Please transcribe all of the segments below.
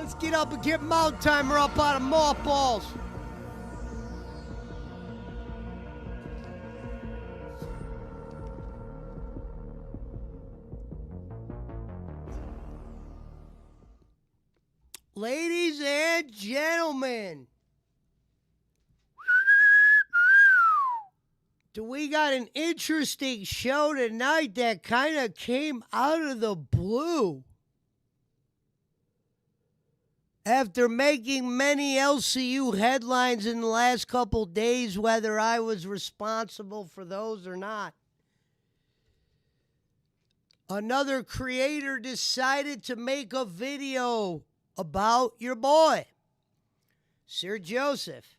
Let's get up and get Mount Timer up out of mothballs. Ladies and gentlemen, we got an interesting show tonight that kind of came out of the blue. After making many LCU headlines in the last couple days, whether I was responsible for those or not, another creator decided to make a video about your boy, Sir Joseph.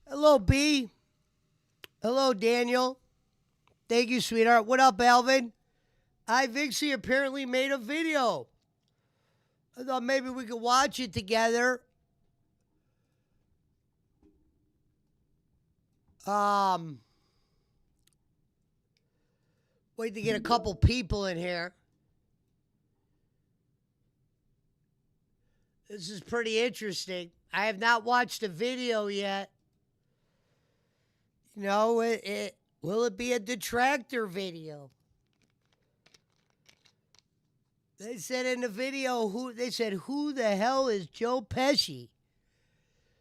Hello, B. Hello, Daniel. Thank you, sweetheart. What up, Alvin? IVixey apparently made a video. I thought maybe we could watch it together. Wait to get a couple people in here. This is pretty interesting. I have not watched the video yet. You know, will it be a detractor video? They said in the video, who the hell is Joe Pesci?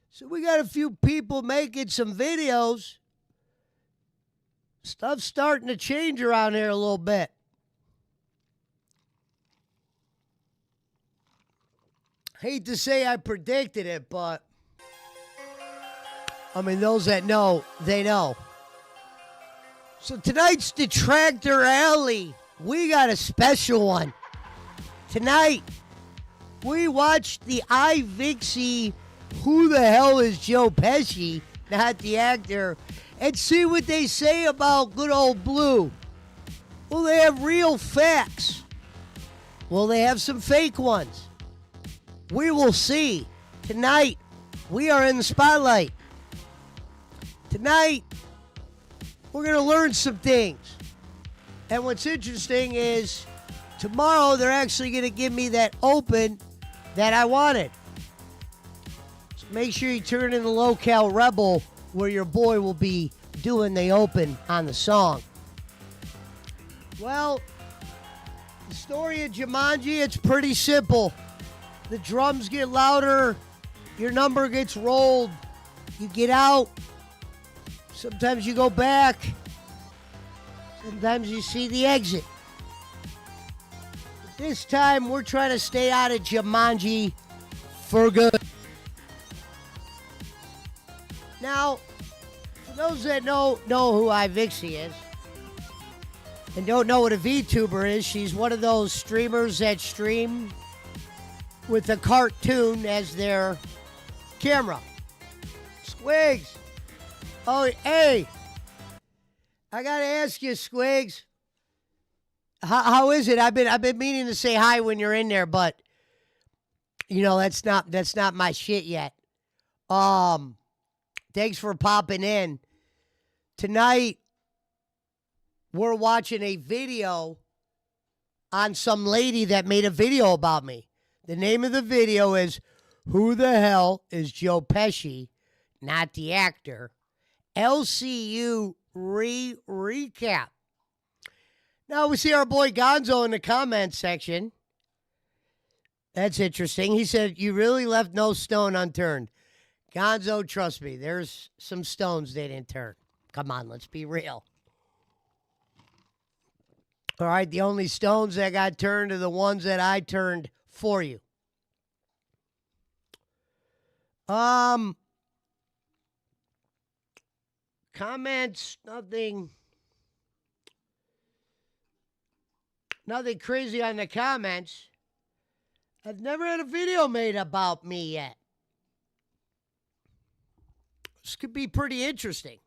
So we got a few people making some videos. Stuff's starting to change around here a little bit. Hate to say I predicted it, but I mean, those that know, they know. So tonight's Detractor Alley, we got a special one. Tonight, we watched the IVixey Who the Hell is Joe Pesci, not the actor, and see what they say about good old Blue. Will they have real facts? Will they have some fake ones? We will see. Tonight, we are in the spotlight. Tonight, we're going to learn some things. And what's interesting is tomorrow they're actually going to give me that open that I wanted. So make sure you turn in the Locale Rebel where your boy will be doing the open on the song. Well, the story of Jumanji, it's pretty simple. The drums get louder, your number gets rolled, you get out, sometimes you go back, sometimes you see the exit. But this time, we're trying to stay out of Jumanji for good. Now, for those that know who IVixey is, and don't know what a VTuber is, she's one of those streamers that stream with a cartoon as their camera. Squigs. Oh, hey. I gotta ask you, Squigs. How is it? I've been meaning to say hi when you're in there, but you know that's not my shit yet. Thanks for popping in. Tonight we're watching a video on some lady that made a video about me. The name of the video is Who the Hell is Joe Pesci, not the actor. LCU recap. Now we see our boy Gonzo in the comments section. That's interesting. He said, you really left no stone unturned. Gonzo, trust me, there's some stones they didn't turn. Come on, let's be real. All right, the only stones that got turned are the ones that I turned for you. Comments, nothing crazy on the comments. I've never had a video made about me yet. This could be pretty interesting.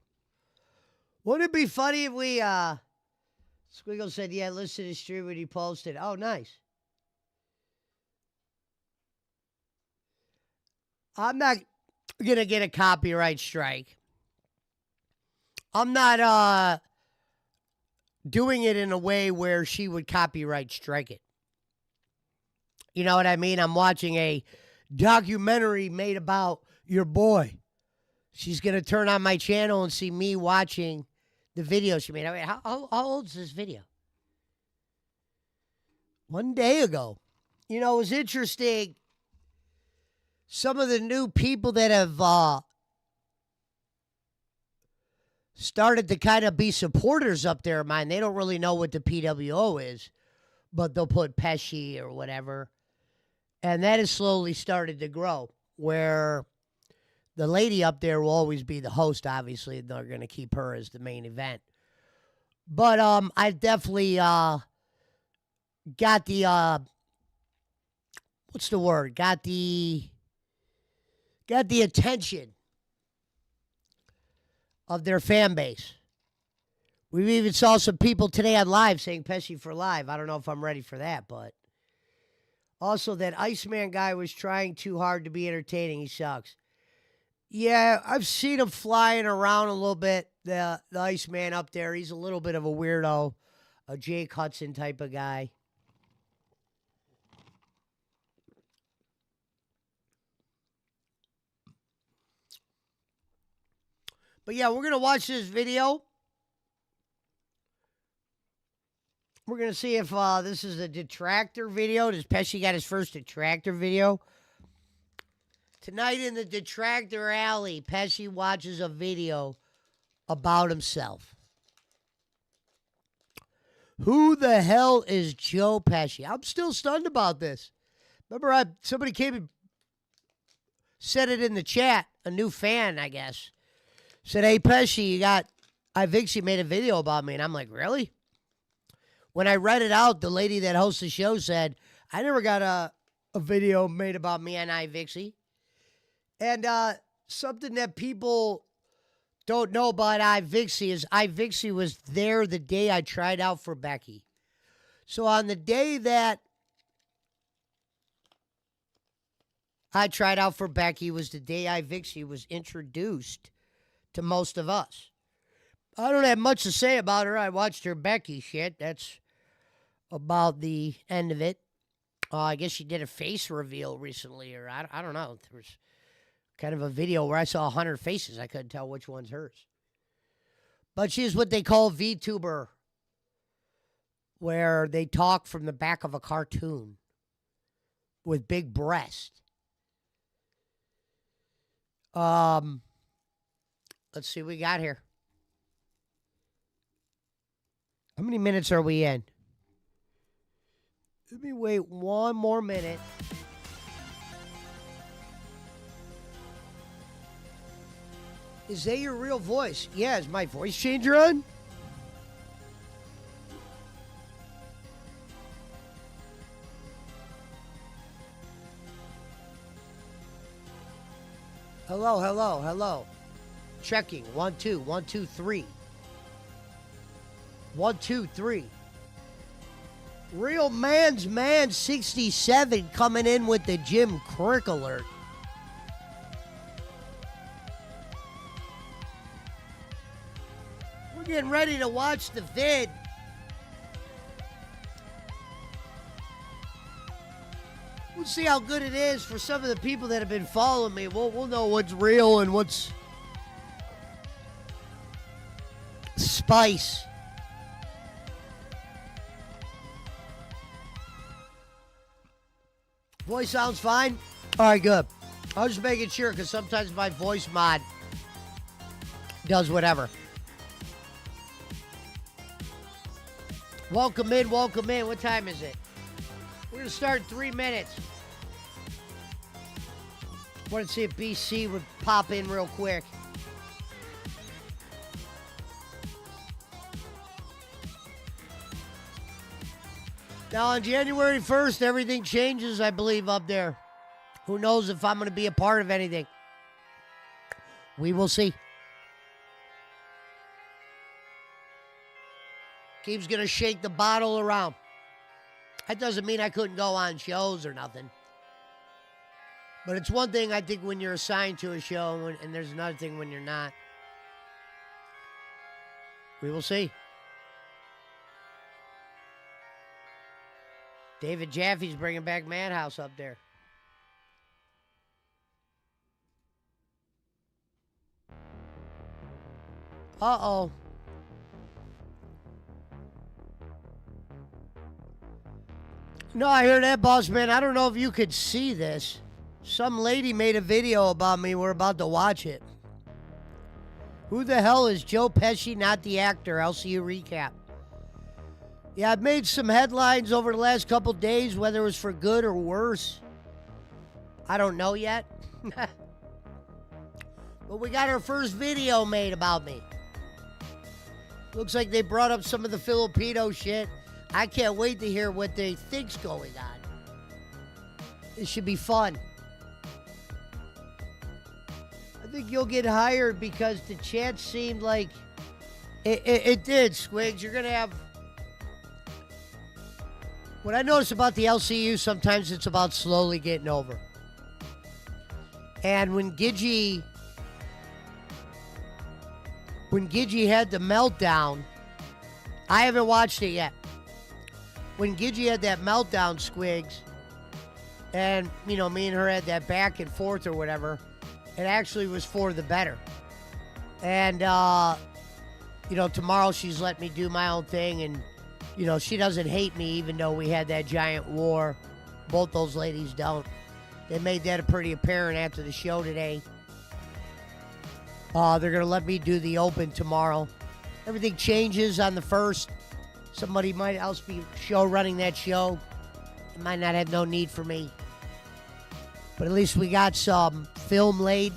Wouldn't it be funny if we, Squiggle said, yeah, listen to the stream when he posted. Oh, nice. I'm not going to get a copyright strike. I'm not doing it in a way where she would copyright strike it. You know what I mean? I'm watching a documentary made about your boy. She's going to turn on my channel and see me watching the video she made. I mean, how old is this video? 1 day ago. You know, it was interesting. Some of the new people that have started to kind of be supporters up there of mine, they don't really know what the PWO is, but they'll put Pesci or whatever. And that has slowly started to grow, where the lady up there will always be the host, obviously. They're going to keep her as the main event. But I've definitely got the, what's the word? Got the attention of their fan base. We even saw some people today on live saying Pesci for live. I don't know if I'm ready for that, but also that Iceman guy was trying too hard to be entertaining. He sucks. Yeah, I've seen him flying around a little bit, the Iceman up there. He's a little bit of a weirdo, a Jake Hudson type of guy. But yeah, we're going to watch this video. We're going to see if this is a detractor video. Does Pesci got his first detractor video? Tonight in the Detractor Alley, Pesci watches a video about himself. Who the hell is Joe Pesci? I'm still stunned about this. Remember, somebody came and said it in the chat, a new fan, I guess. Said, hey, Pesci, you got IVixey made a video about me. And I'm like, really? When I read it out, the lady that hosts the show said, I never got a video made about me on IVixey. And something that people don't know about IVixey is IVixey was there the day I tried out for Becky. So on the day that I tried out for Becky was the day IVixey was introduced to most of us. I don't have much to say about her. I watched her Becky shit. That's about the end of it. I guess she did a face reveal recently, or I don't know. There was kind of a video where I saw 100 faces. I couldn't tell which one's hers. But she's what they call VTuber, where they talk from the back of a cartoon with big breasts. Let's see what we got here. How many minutes are we in? Let me wait one more minute. Is that your real voice? Yeah, is my voice changer on? Hello, hello, hello. Checking. 1, 2, 1, 2, 3. 1, 2, 3. Real Man's Man 67 coming in with the Jim Crick alert. We're getting ready to watch the vid. We'll see how good it is for some of the people that have been following me. We'll know what's real and what's spice. Voice sounds fine? All right, good. I was just making sure because sometimes my voice mod does whatever. Welcome in, welcome in. What time is it? We're going to start in 3 minutes. Want to see if BC would pop in real quick. Now, on January 1st, everything changes, I believe, up there. Who knows if I'm going to be a part of anything. We will see. Keeps going to shake the bottle around. That doesn't mean I couldn't go on shows or nothing. But it's one thing, I think, when you're assigned to a show, and there's another thing when you're not. We will see. David Jaffe's bringing back Madhouse up there. Uh-oh. No, I hear that, boss man. I don't know if you could see this. Some lady made a video about me. We're about to watch it. Who the hell is Joe Pesci, not the actor? LCU recap. Yeah, I've made some headlines over the last couple days, whether it was for good or worse. I don't know yet. But we got our first video made about me. Looks like they brought up some of the Filipino shit. I can't wait to hear what they think's going on. It should be fun. I think you'll get hired because the chance seemed like it did, Squigs. You're going to have... What I notice about the LCU, sometimes it's about slowly getting over. And when Gidgey had the meltdown, I haven't watched it yet. When Gidgey had that meltdown, Squigs, and, you know, me and her had that back and forth or whatever, it actually was for the better. And, you know, tomorrow she's let me do my own thing, and, you know, she doesn't hate me even though we had that giant war. Both those ladies don't. They made that pretty apparent after the show today. They're going to let me do the open tomorrow. Everything changes on the 1st. Somebody might else be running that show. It might not have no need for me. But at least we got some film laid.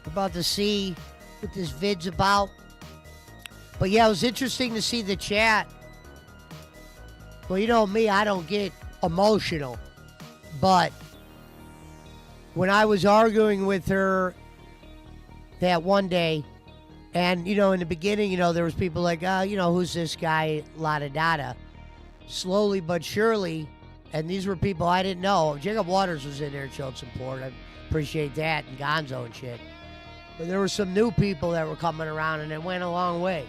We're about to see what this vid's about. But yeah, it was interesting to see the chat. Well, you know me, I don't get emotional. But when I was arguing with her that one day, and, you know, in the beginning, you know, there was people like, you know, who's this guy, la-da-da-da. Slowly but surely, and these were people I didn't know. Jacob Waters was in there and showed support. I appreciate that, and Gonzo and shit. But there were some new people that were coming around, and it went a long way.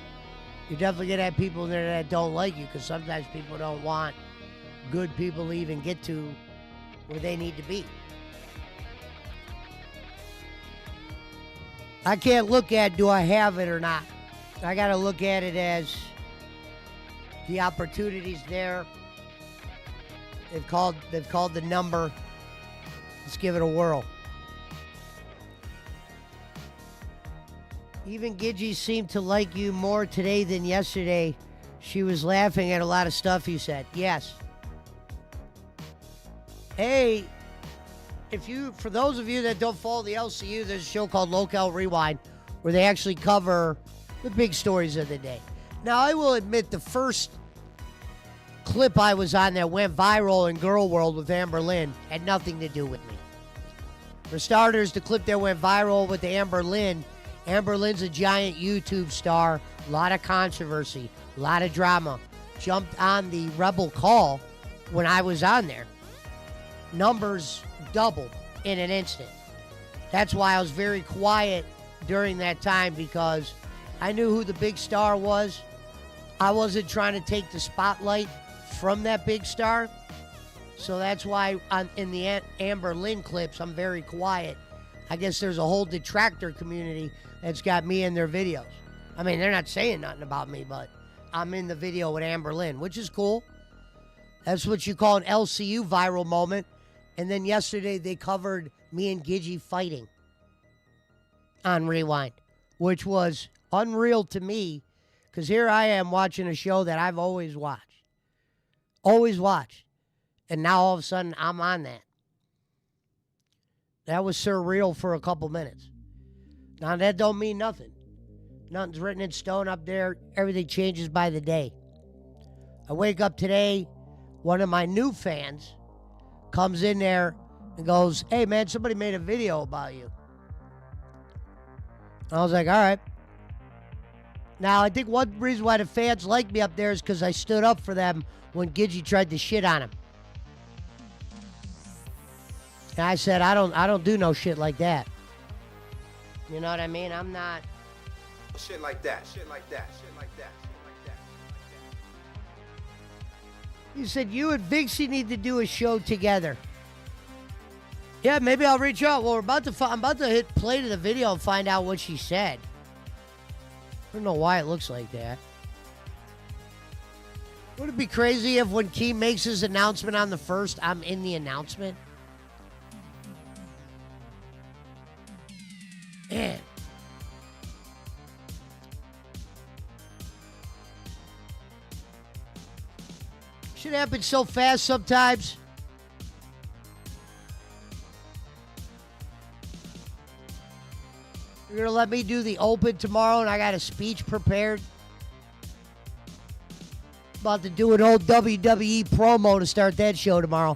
You're definitely going to have people in there that don't like you, because sometimes people don't want good people to even get to where they need to be. I can't look at, do I have it or not? I got to look at it as the opportunity's there. They've called the number. Let's give it a whirl. Even Gidgey seemed to like you more today than yesterday. She was laughing at a lot of stuff you said. Yes. Hey, for those of you that don't follow the LCU, there's a show called Locale Rewind where they actually cover the big stories of the day. Now, I will admit the first clip I was on that went viral in Girl World with Amber Lynn had nothing to do with me. For starters, the clip that went viral with Amber Lynn's a giant YouTube star, a lot of controversy, a lot of drama. Jumped on the Rebel call when I was on there. Numbers doubled in an instant. That's why I was very quiet during that time, because I knew who the big star was. I wasn't trying to take the spotlight from that big star. So that's why in the Amber Lynn clips, I'm very quiet. I guess there's a whole detractor community that's got me in their videos. I mean, they're not saying nothing about me, but I'm in the video with Amber Lynn, which is cool. That's what you call an LCU viral moment. And then yesterday they covered me and Gidgey fighting on Rewind, which was unreal to me, because here I am watching a show that I've always watched. Always watched. And now all of a sudden I'm on that. That was surreal for a couple minutes. Now that don't mean nothing. Nothing's written in stone up there. Everything changes by the day. I wake up today, one of my new fans comes in there and goes, "Hey man, somebody made a video about you." I was like, all right. Now, I think one reason why the fans like me up there is because I stood up for them when Gidgey tried to shit on him. And I said, I don't do no shit like that. You know what I mean? I'm not... Shit like that, shit like that, shit like that, shit like that, shit like that. You said you and Vixie need to do a show together. Yeah, maybe I'll reach out. Well, I'm about to hit play to the video and find out what she said. I don't know why it looks like that. Would it be crazy if when Key makes his announcement on the 1st, I'm in the announcement? Man. Shit happens so fast sometimes. You're going to let me do the open tomorrow and I got a speech prepared? About to do an old WWE promo to start that show tomorrow.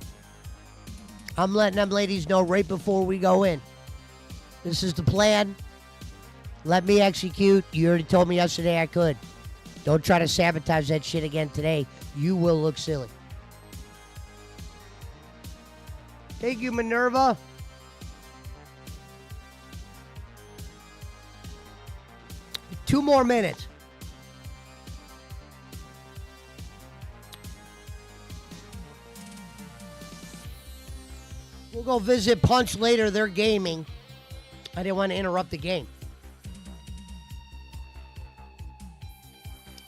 I'm letting them ladies know right before we go in. This is the plan. Let me execute. You already told me yesterday I could. Don't try to sabotage that shit again today. You will look silly. Thank you, Minerva. Two more minutes. We'll go visit Punch later. They're gaming. I didn't want to interrupt the game.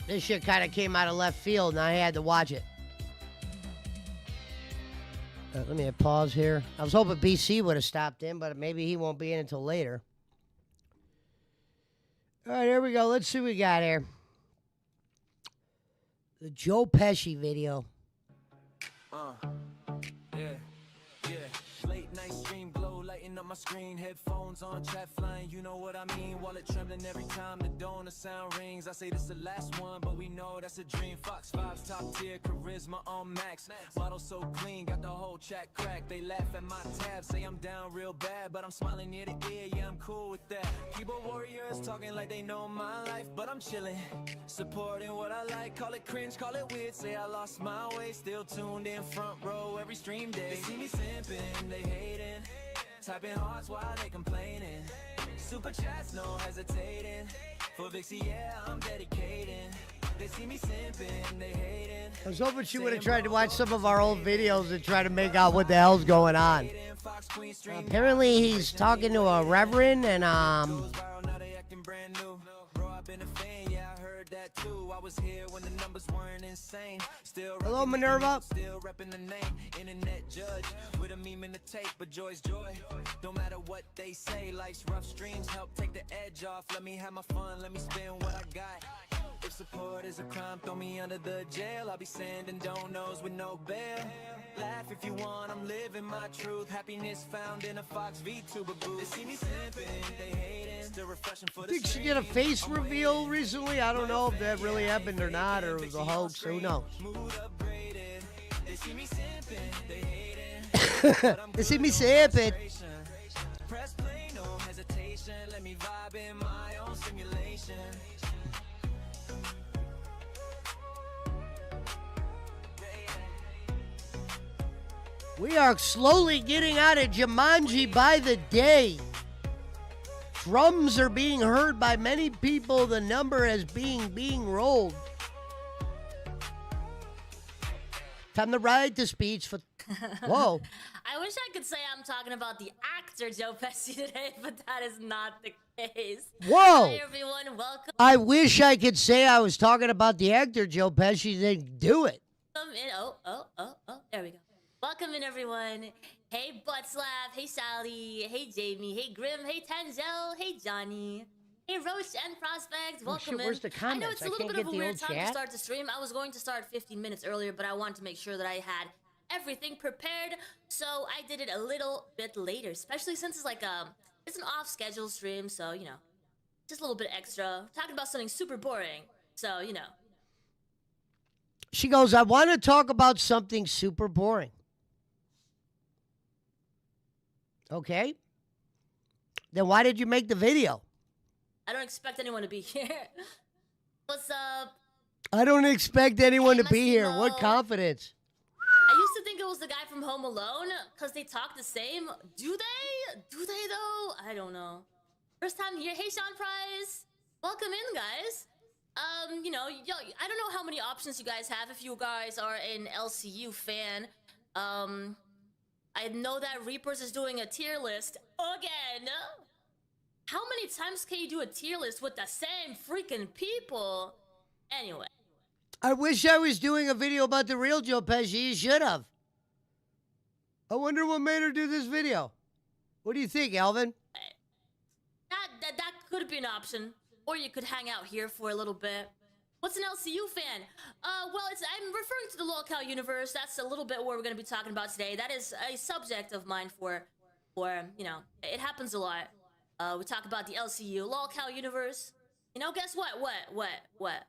This shit kind of came out of left field, and I had to watch it. Let me pause here. I was hoping BC would have stopped in, but maybe he won't be in until later. All right, here we go. Let's see what we got here. The Joe Pesci video. Late night stream glow, lighting up my screen. Headphones on, chat flying, you know what I mean. Wallet trembling every time the donor sound rings. I say this the last one, but we know that's a dream. Fox 5's top tier, charisma on max. Model so clean, got the whole chat cracked. They laugh at my tab, say I'm down real bad, but I'm smiling ear to ear, yeah, I'm cool with that. Keyboard warriors talking like they know my life, but I'm chilling, supporting what I like. Call it cringe, call it weird, say I lost my way. Still tuned in front row every stream day. They see me simping, they hating, typing hearts while they complaining. Super chats, no hesitating. For Vixie, yeah, I'm dedicating. They see me simping, they hating. I was hoping she would have tried to watch some of our old videos and try to make out what the hell's going on. Apparently, he's talking to a reverend and hello, Minerva. Still repping the name, internet judge with a meme in the tape, but joy's joy. No matter what they say, life's rough streams help take the edge off. Let me have my fun, let me spend what I got. If support is a crime, throw me under the jail. I'll be sending donos with no bail. Laugh if you want, I'm living my truth. Happiness found in a Fox VTuber booth. They see me simping, they hating. Still refreshing for the Did she get a face reveal recently? I don't know if that really happened or not, or it was a hoax. Who knows? They see me simping, they hating. They see me simping. Press play, no hesitation. Let me vibe in my own simulation. We are slowly getting out of Jumanji by the day. Drums are being heard by many people. The number is being rolled. Time to write the speech for... Whoa. I wish I could say I'm talking about the actor Joe Pesci today, but that is not the case. Whoa. Hi, everyone. Welcome. I wish I could say I was talking about the actor Joe Pesci. Then do it. There we go. Welcome in, everyone. Hey, Buttslap. Hey, Sally. Hey, Jamie. Hey, Grim. Hey, Tanzel. Hey, Johnny. Hey, Roach and Prospect. Welcome in. Where's the comments? I know it's a little can't bit of get a the weird old time chat. to start the stream. I was going to start 15 minutes earlier, but I wanted to make sure that I had everything prepared, so I did it a little bit later, especially since it's like it's an off-schedule stream, so, you know, just a little bit extra. Talking about something super boring, so, you know. She goes, I want to talk about something super boring. Okay. Then why did you make the video? I don't expect anyone to be here. What's up? I don't expect anyone to be here. Massimo. What confidence? I used to think it was the guy from Home Alone, because they talk the same. Do they? Do they, though? I don't know. First time here. Hey, Sean Price. Welcome in, guys. You know, I don't know how many options you guys have if you guys are an LCU fan. I know that Reapers is doing a tier list again. How many times can you do a tier list with the same freaking people? Anyway. I wish I was doing a video about the real Joe Pesci. You should have. I wonder what made her do this video. What do you think, Alvin? That could be an option. Or you could hang out here for a little bit. What's an LCU fan? Well, I'm referring to the lolcow universe. That's a little bit what we're going to be talking about today. That is a subject of mine for you know, it happens a lot. We talk about the LCU, lolcow universe. You know, guess what? What?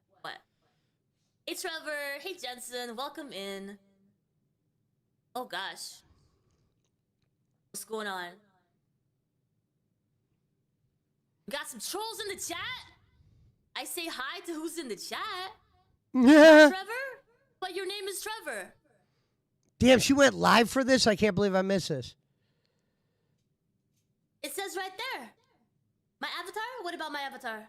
Hey, Trevor. Hey, Jensen. Welcome in. Oh, gosh. What's going on? We got some trolls in the chat. I say hi to who's in the chat. Yeah. Trevor? But your name is Trevor. Damn, she went live for this? I can't believe I missed this. It says right there. My avatar? What about my avatar?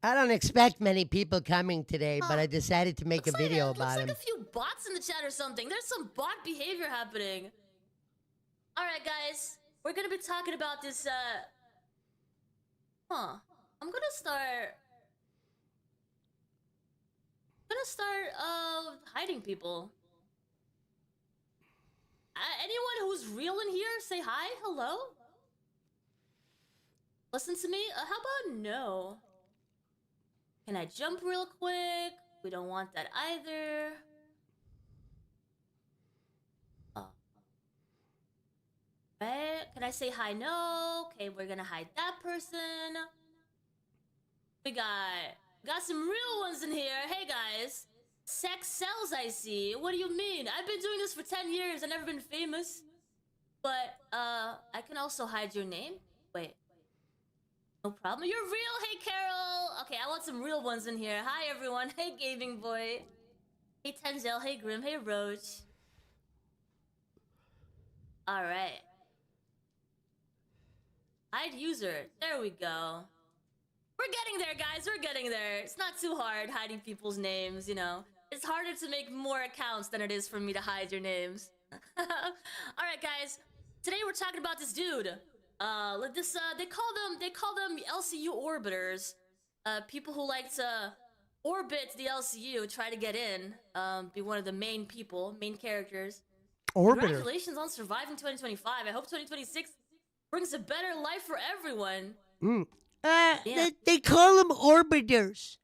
I don't expect many people coming today, but I decided to make a video about him. Looks like a few bots in the chat or something. There's some bot behavior happening. All right, guys. We're going to be talking about this, I'm gonna start hiding people. Anyone who's real in here, say hi, hello. Listen to me. How about no? Can I jump real quick? We don't want that either. Oh. Right? Can I say hi? No. Okay, we're gonna hide that person. We got some real ones in here. Hey guys, sex sells. I see. What do you mean? I've been doing this for 10 years. I've never been famous. But I can also hide your name. Wait. No problem. You're real. Hey Carol. Okay, I want some real ones in here. Hi everyone. Hey Gaming Boy. Hey Tenzel. Hey Grim. Hey Roach. All right. Hide user. There we go. We're getting there, guys. We're getting there. It's not too hard hiding people's names, you know. It's harder to make more accounts than it is for me to hide your names. All right, guys. Today we're talking about this dude. They call them LCU orbiters. People who like to orbit the LCU, try to get in, be one of the main characters. Orbiter. Congratulations on surviving 2025. I hope 2026 brings a better life for everyone. They call them orbiters.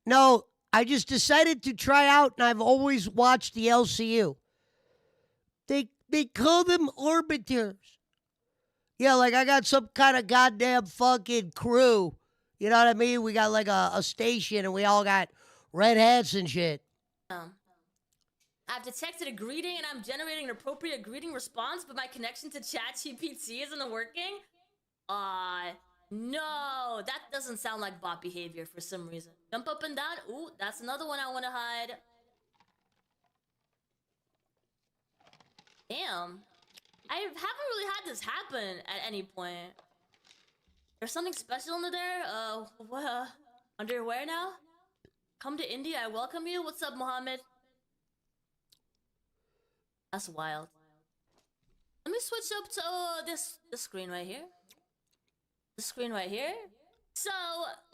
No, I just decided to try out, and I've always watched the LCU. They call them orbiters. Yeah, like I got some kind of goddamn fucking crew. You know what I mean? We got like a station, and we all got red hats and shit. I've detected a greeting, and I'm generating an appropriate greeting response, but my connection to ChatGPT isn't working. No, that doesn't sound like bot behavior for some reason. Jump up and down. Ooh, that's another one I want to hide. Damn. I haven't really had this happen at any point. There's something special under there? What? Underwear now? Come to India, I welcome you. What's up, Mohammed? That's wild. Let me switch up to this screen right here. The screen right here. So,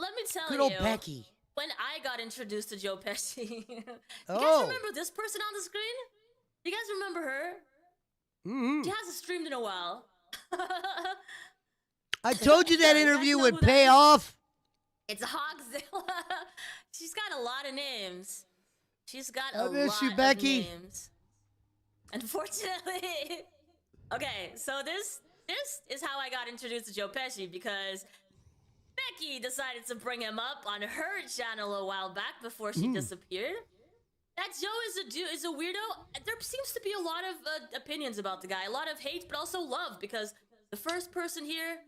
let me tell Good old you. Becky. When I got introduced to Joe Pesci. You Oh. guys remember this person on the screen? You guys remember her? Mm-hmm. She hasn't streamed in a while. I told you that You guys interview know would who that pay is? off. It's Hogzilla. She's got a lot of names. She's got I a miss you, lot Becky. of names. Unfortunately. Okay, so this is how I got introduced to Joe Pesci, because Becky decided to bring him up on her channel a while back before she disappeared. That Joe is a weirdo. There seems to be a lot of opinions about the guy. A lot of hate, but also love, because the first person here...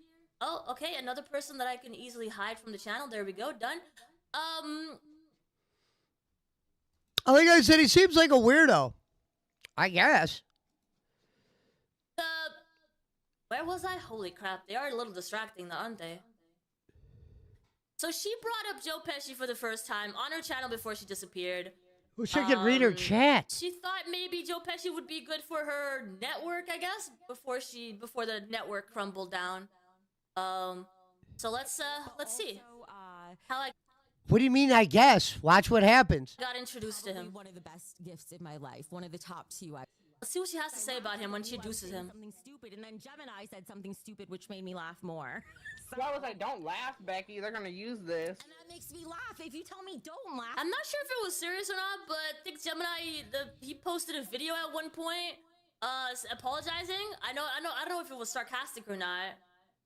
Oh, okay, another person that I can easily hide from the channel. There we go, done. Like I said, he seems like a weirdo. I guess. Where was I? Holy crap, they are a little distracting, though, aren't they? So she brought up Joe Pesci for the first time on her channel before she disappeared. Wish I could read her chat. She thought maybe Joe Pesci would be good for her network, I guess, before the network crumbled down. So let's see how I What do you mean, I guess? Watch what happens. got introduced to him. One of the best gifts in my life. One of the top 2. Let's see what she has to say about him when she introduces him. Something stupid, and then Gemini said something stupid, which made me laugh more. So I was like, "Don't laugh, Becky. They're gonna use this." And that makes me laugh. If you tell me don't laugh, I'm not sure if it was serious or not, but I think Gemini he posted a video at one point, apologizing. I don't know if it was sarcastic or not.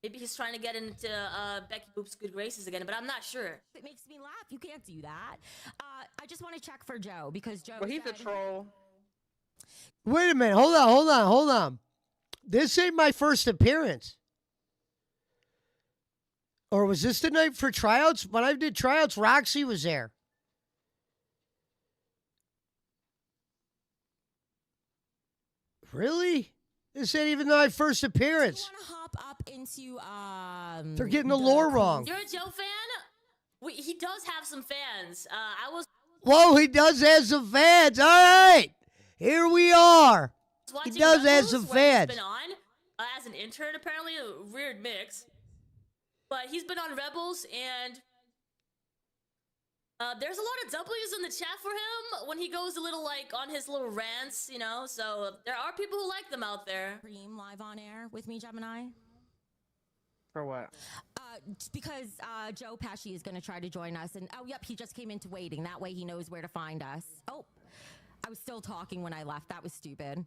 Maybe he's trying to get into Becky Boop's good graces again, but I'm not sure. it makes me laugh. You can't do that. I just want to check for Joe because Joe. But he's a said- troll. Wait a minute. Hold on. This ain't my first appearance. Or was this the night for tryouts? When I did tryouts, Roxy was there. Really? This ain't even my first Do you appearance. want to hop up into They're getting the lore wrong. You're a Joe fan? He does have some fans. I was Whoa, he does have some fans. All right. Here we are. watching does have Rebels, some where fans. He's been on as an intern, apparently. A weird mix. But he's been on Rebels, and there's a lot of W's in the chat for him when he goes a little, like, on his little rants, you know? So there are people who like them out there. stream live on air with me, Gemini? For what? Because Joe Pesci is going to try to join us, and yep, he just came into waiting. That way, he knows where to find us. Oh, I was still talking when I left. That was stupid.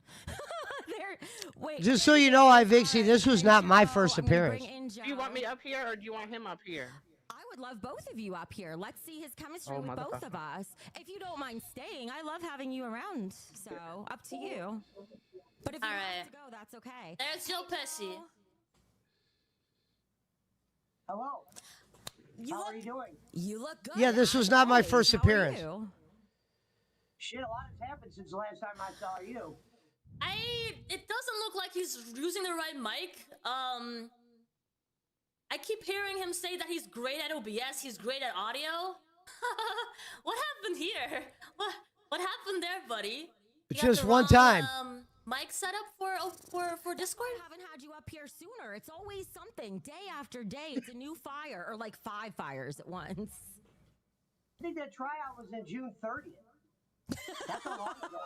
Wait. Just so you know, IVixey, this was not my first I'm gonna appearance. bring in Joe. Do you want me up here or do you want him up here? I would love both of you up here. Let's see his chemistry Oh, with both motherfucker. of us. If you don't mind staying, I love having you around. So up to you. But if you All have right. to go, that's okay. There's Joe Pesci. Hello. You How look, are you doing? you look good. Yeah, this was as not my always. first How are appearance. you? Shit, a lot has happened since the last time I saw you. It doesn't look like he's using the right mic. I keep hearing him say that he's great at OBS, he's great at audio. What happened here? What happened there, buddy? You got Just the one wrong, time. Mic set up for Discord? I haven't had you up here sooner. It's always something. Day after day, it's a new fire, or like 5 fires at once. I think that tryout was in June 30th. That's a long ago.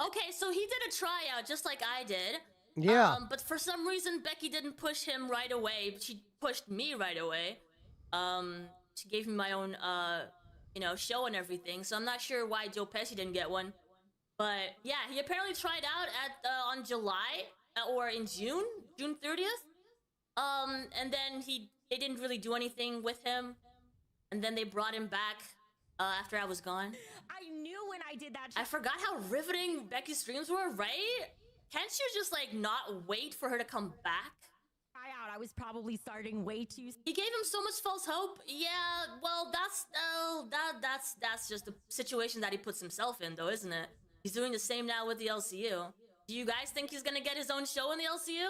Okay, so he did a tryout just like I did. Yeah. But for some reason, Becky didn't push him right away. She pushed me right away. She gave me my own, show and everything. So I'm not sure why Joe Pesci didn't get one. But yeah, he apparently tried out on July or in June 30th. And then they didn't really do anything with him. And then they brought him back after I was gone. I knew when I did that. I forgot how riveting Becky's streams were, right? Can't you just like not wait for her to come back? Tryout, I was probably starting way too. He gave him so much false hope. Yeah, well, that's just the situation that he puts himself in, though, isn't it? He's doing the same now with the LCU. Do you guys think he's gonna get his own show in the LCU?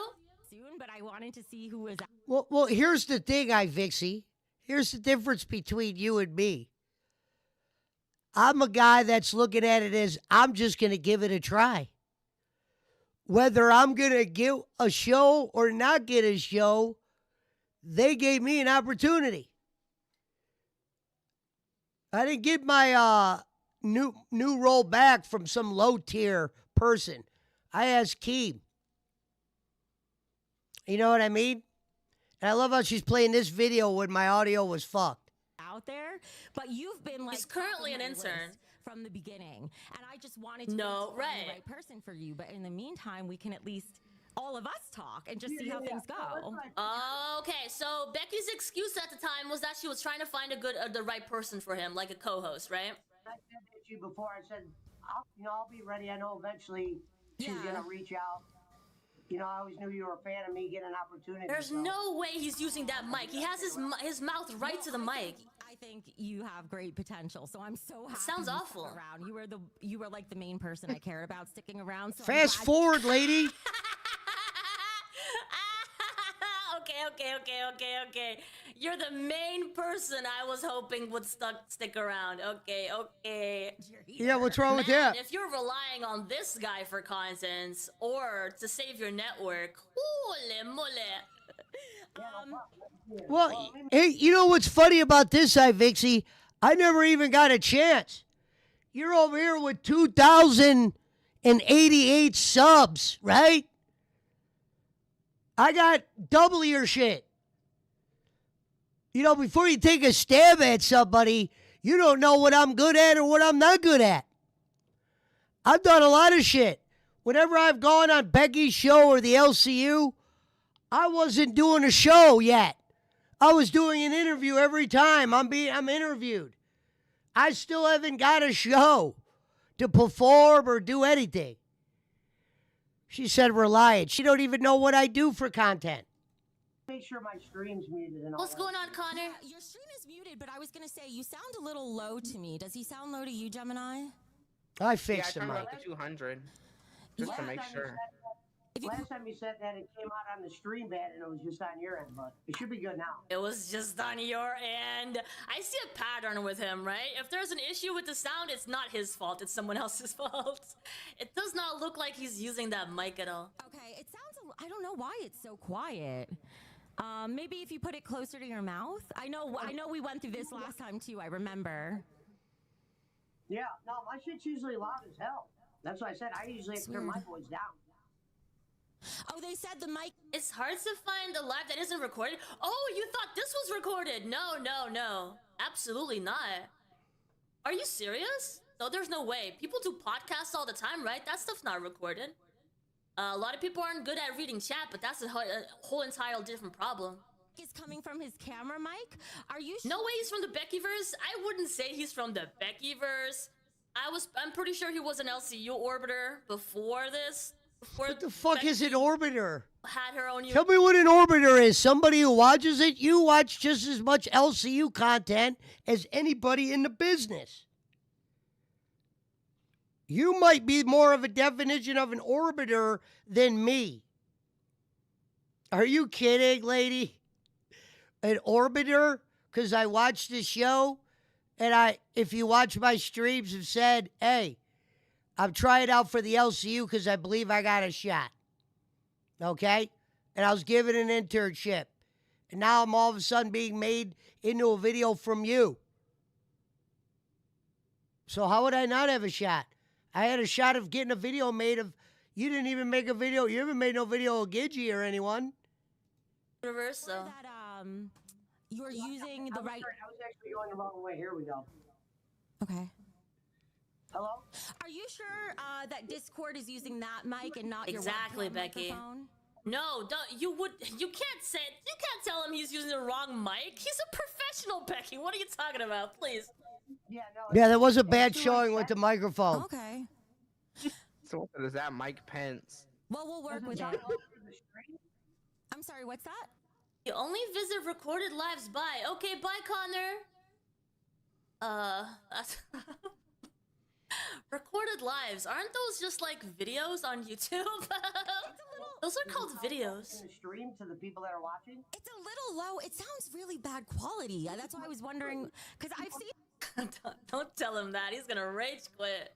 Soon, but I wanted to see who was. Well, here's the thing, IVixey. Here's the difference between you and me. I'm a guy that's looking at it as I'm just going to give it a try. Whether I'm going to get a show or not get a show, they gave me an opportunity. I didn't get my new role back from some low tier person. I asked Keem. You know what I mean? And I love how she's playing this video when my audio was fucked. Out there, but you've been like He's currently top of an my intern. list from the beginning, and I just wanted to No, find right. the right person for you. But in the meantime, we can at least all of us talk and just see how things go. Okay, so Becky's excuse at the time was that she was trying to find the right person for him, like a co-host, right? I said that to you before. I said, I'll be ready. I know eventually she's Yeah. gonna reach out. You know, I always knew you were a fan of me getting an opportunity. There's so. no way he's using that mic. He has his mouth right to the mic. I think you have great potential, so I'm so happy. sounds you stuck awful. Around, you were like the main person I cared about sticking around. So I'm Fast glad- forward, lady. Okay, Okay. You're the main person I was hoping would stick around. Okay. Yeah, what's wrong with Man, that? if you're relying on this guy for content or to save your network, holy moly. Well, hey, you know what's funny about this, IVixey? I never even got a chance. You're over here with 2,088 subs, right? I got double your shit. You know, before you take a stab at somebody, you don't know what I'm good at or what I'm not good at. I've done a lot of shit. Whenever I've gone on Becky's show or the LCU, I wasn't doing a show yet. I was doing an interview every time I'm interviewed. I still haven't got a show to perform or do anything. She said reliant. She don't even know what I do for content. Make sure my stream's muted and all What's that. going on, Connor? Your stream is muted, but I was gonna say you sound a little low to me. Does he sound low to you, Gemini? I Yeah, I fixed turned him it up. up to 200. Just to make sure. Last time you said that, it came out on the stream bad and it was just on your end, but it should be good now. It was just on your end. I see a pattern with him, right? If there's an issue with the sound, it's not his fault. It's someone else's fault. It does not look like he's using that mic at all. Okay, it sounds. I don't know why it's so quiet. Maybe if you put it closer to your mouth. I know we went through this last time too. I remember. Yeah, no, my shit's usually loud as hell. That's why I said I usually have to turn my voice down. Oh, they said the mic. It's hard to find a live that isn't recorded. Oh, you thought this was recorded? No. Absolutely not. Are you serious? No, there's no way. People do podcasts all the time, right? That stuff's not recorded. A lot of people aren't good at reading chat, but that's a whole entire different problem. Is coming from his camera mic. Are you? No way he's from the Beckyverse. I wouldn't say he's from the Beckyverse. I'm pretty sure he was an LCU orbiter before this. What the fuck is an orbiter? Had her own. Tell me what an orbiter is. Somebody who watches it. You watch just as much LCU content as anybody in the business. You might be more of a definition of an orbiter than me. Are you kidding, lady? An orbiter? Because I watched the show, and if you watch my streams, have said, hey, I'm trying out for the LCU because I believe I got a shot. Okay? And I was given an internship. And now I'm all of a sudden being made into a video from you. So how would I not have a shot? I had a shot of getting a video made of... You didn't even make a video. You haven't made no video of Gidgey or anyone. Universe, so. That you're using the right. I was actually going the wrong way. Here we go. Okay. Hello? Are you sure that Discord is using that mic and not Exactly, your webcam Becky. microphone? No, you can't tell him he's using the wrong mic. He's a professional, Becky. What are you talking about? Please. Yeah, no. Yeah, that was a bad showing with the microphone. Okay. So what is that, Mike Pence? Well, we'll work with it. I'm sorry. What's that? You only visit recorded lives. Bye. Okay, bye, Connor. Recorded lives. Aren't those just like videos on YouTube? Those are called videos. Stream to the people that are watching. It's a little low. It sounds really bad quality. That's why I was wondering because I've seen. Don't tell him that. He's gonna rage quit.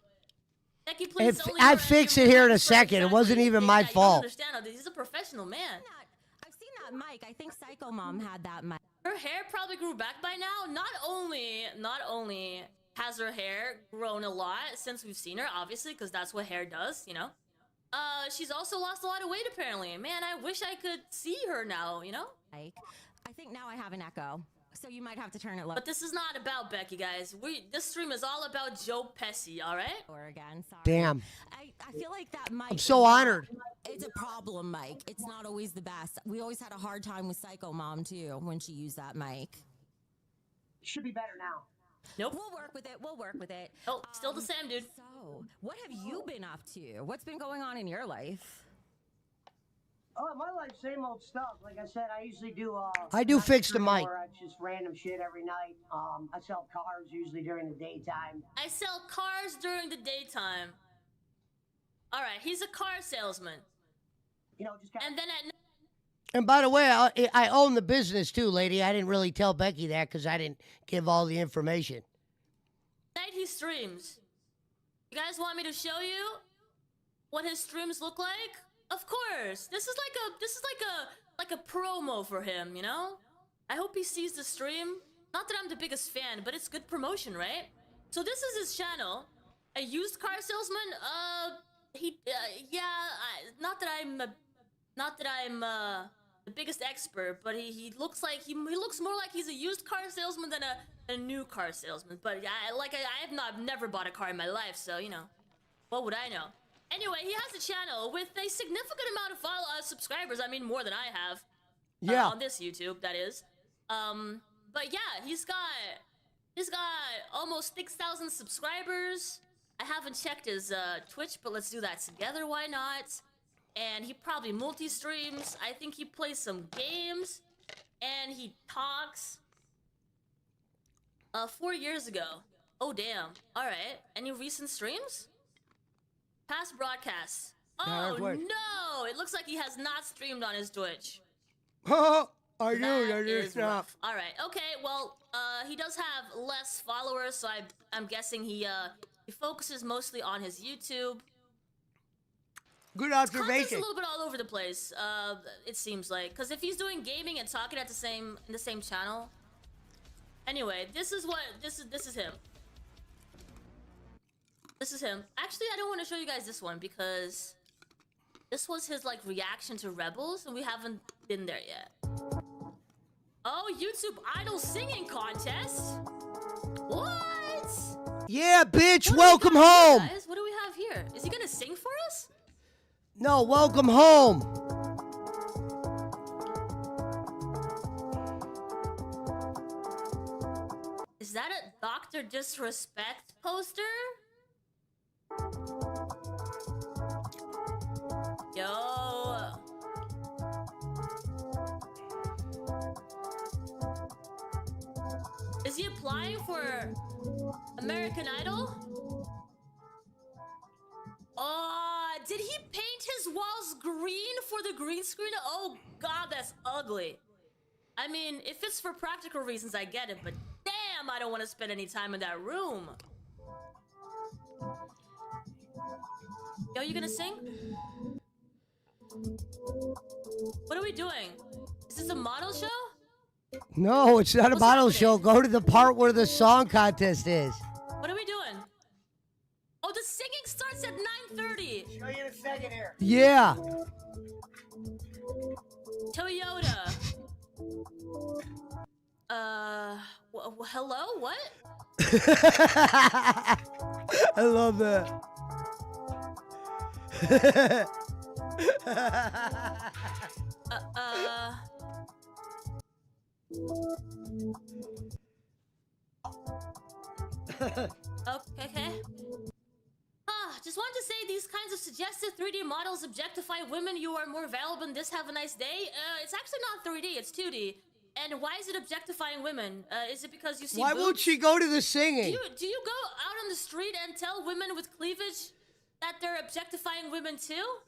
Becky, please. I fix it here in a second. It wasn't even my You don't fault. understand. He's a professional man. I've seen that mic. I think Psycho Mom had that mic. Her hair probably grew back by now. Not only has her hair grown a lot since we've seen her, obviously, because that's what hair does, you know. She's also lost a lot of weight, apparently. Man, I wish I could see her now, you know? I think now I have an echo, so you might have to turn it low. But this is not about Becky, guys. This stream is all about Joe Pesci, all right? Or again, sorry. Damn. I feel like that mic. I'm so honored. It's a problem mic. It's not always the best. We always had a hard time with Psycho Mom, too, when she used that mic. Should be better now. Nope. We'll work with it. Oh, still the same, dude. So, what have you been up to? What's been going on in your life? Oh, my life, same old stuff. Like I said, I usually do. I do fix the mic. Or it's just random shit every night. I sell cars usually during the daytime. I sell cars during the daytime. All right, he's a car salesman. You know, just kind And then at night, And by the way, I own the business too, lady. I didn't really tell Becky that because I didn't give all the information. Night he streams. You guys want me to show you what his streams look like? Of course. This is like a promo for him, you know? I hope he sees the stream. Not that I'm the biggest fan, but it's good promotion, right? So this is his channel. A used car salesman. Not that I'm the biggest expert, but he looks like he looks more like he's a used car salesman than a new car salesman. But I've never bought a car in my life, so you know, what would I know? Anyway, he has a channel with a significant amount of subscribers. I mean, more than I have. Yeah. On this YouTube, that is. But yeah, he's got almost 6,000 subscribers. I haven't checked his Twitch, but let's do that together. Why not? And he probably multi-streams. I think he plays some games, and he talks. 4 years ago. Oh damn. All right. Any recent streams? Past broadcasts. Oh no! It looks like he has not streamed on his Twitch. I do. That is not. All right. Okay. Well, he does have less followers, so I'm guessing he focuses mostly on his YouTube. Good Content's observation. a little bit all over the place. It seems like, because if he's doing gaming and talking at in the same channel. Anyway, this is him. This is him. Actually, I don't want to show you guys this one because this was his like reaction to Rebels, and we haven't been there yet. Oh, YouTube Idol singing contest. What? Yeah, bitch. What Welcome do we got here, home. guys? What do we have here? Is he gonna sing for us? No, welcome home. Is that a Dr. Disrespect poster? Yo. Is he applying for American Idol? Did he paint his walls green for the green screen? Oh god, that's ugly. I mean, if it's for practical reasons, I get it, but damn, I don't want to spend any time in that room. Yo, you gonna sing? What are we doing? Is this a model show? No, it's not a What's model happening? show. Go to the part where the song contest is. What are we doing? Oh, the singing starts at 9:30. Show you in a second here. Yeah. Toyota. Hello? What? I love that. Okay. Just wanted to say these kinds of suggested 3D models objectify women. You are more valuable than this. Have a nice day. It's actually not 3D, it's 2D. And why is it objectifying women? Is it because you see Why boobs? won't she go to the singing? Do you go out on the street and tell women with cleavage that they're objectifying women too?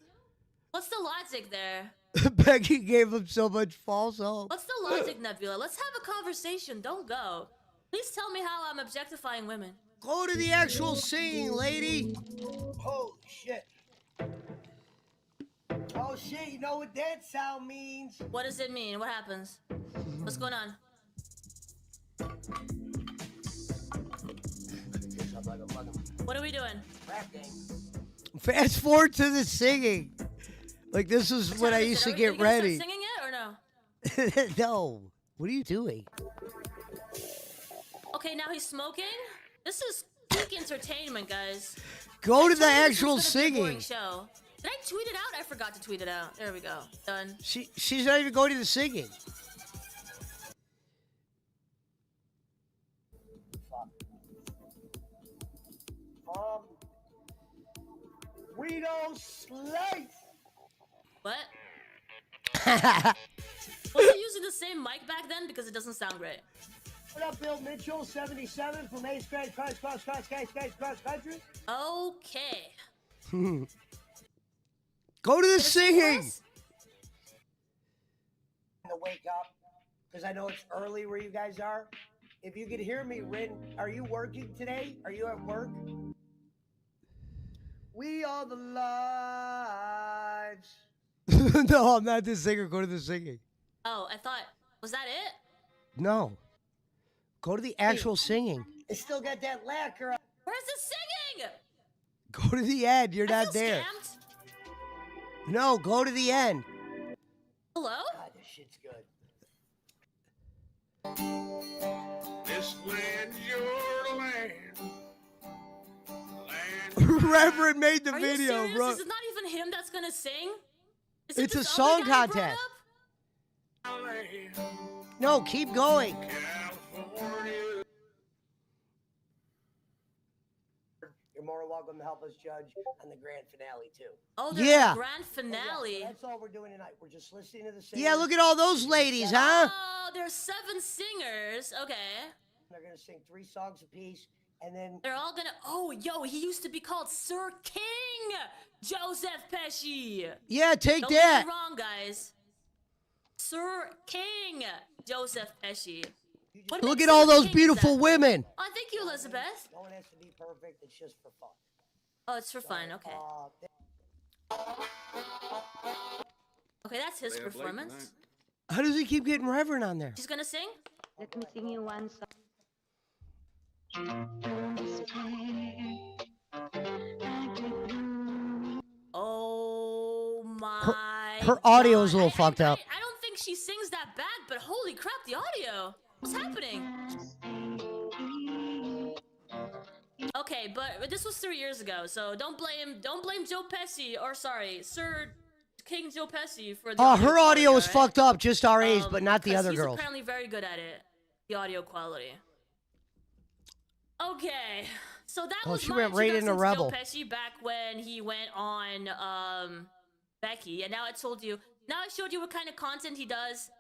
What's the logic there? Becky gave him so much false hope. What's the logic, Nebula? Let's have a conversation. Don't go. Please tell me how I'm objectifying women. Go to the actual singing, lady. Holy shit. Oh shit, you know what that sound means? What does it mean? What happens? What's going on? What are we doing? Rap game. Fast forward to the singing. Like, this is What when I time is used it? to Are we get gonna start ready. singing yet or no? No. What are you doing? Okay, now he's smoking. This is peak entertainment, guys. Go to the I told you this actual was gonna be a boring singing. show. Did I tweet it out? I forgot to tweet it out. There we go. Done. She's not even going to the singing. We don't slice. What? Was he using the same mic back then? Because it doesn't sound great. What up, Bill Mitchell, 77 from Ace Cross Country? Okay. Go to the Gonna sing for singing. us? to wake up because I know it's early where you guys are. If you could hear me, Rin, are you working today? Are you at work? We are the lives. No, I'm not the singer. Go to the singing. Oh, I thought, was that it? No. Go to the actual singing. It still got that lacquer. Where's the singing? Go to the end. You're I not feel there. scammed. No, go to the end. Hello? God, this shit's good. This land's your land. Reverend made the Are video, you serious? bro. Is it not even him that's gonna sing? Is It's it a this song other guy you brought contest. up? No, keep going. California. You're more welcome to help us judge on the grand finale, too. Oh, there's Yeah. a grand finale. So that's all we're doing tonight. We're just listening to the singers. Yeah, look at all those ladies, huh? Oh, there's 7 singers. Okay. They're going to sing 3 songs apiece, and then... They're all gonna. Oh, yo, he used to be called Sir King Joseph Pesci. Yeah, take Don't that. get me wrong, guys. Sir King Joseph Pesci. What Look makes at all him a those king beautiful exactly? women. Oh, thank you, Elizabeth. No one has to be perfect. It's just for fun. Oh, it's for fun. Okay. Okay, that's his performance. How does he keep getting Reverend on there? She's gonna sing. Let me sing you one song. Oh my. Her audio is a God. little fucked up. I don't think she sings that bad, but holy crap, the audio. What's happening? Okay, but this was 3 years ago, so don't blame Joe Pesci, or sorry, Sir King Joe Pesci for the Oh, her audio is alright? fucked up, just our age, but not the 'cause other he's girls. apparently very good at it, the audio quality. Okay, so that Oh, was she my went right into introduction to Rebel. Joe Pesci back when he went on Becky, and now I showed you what kind of content he does.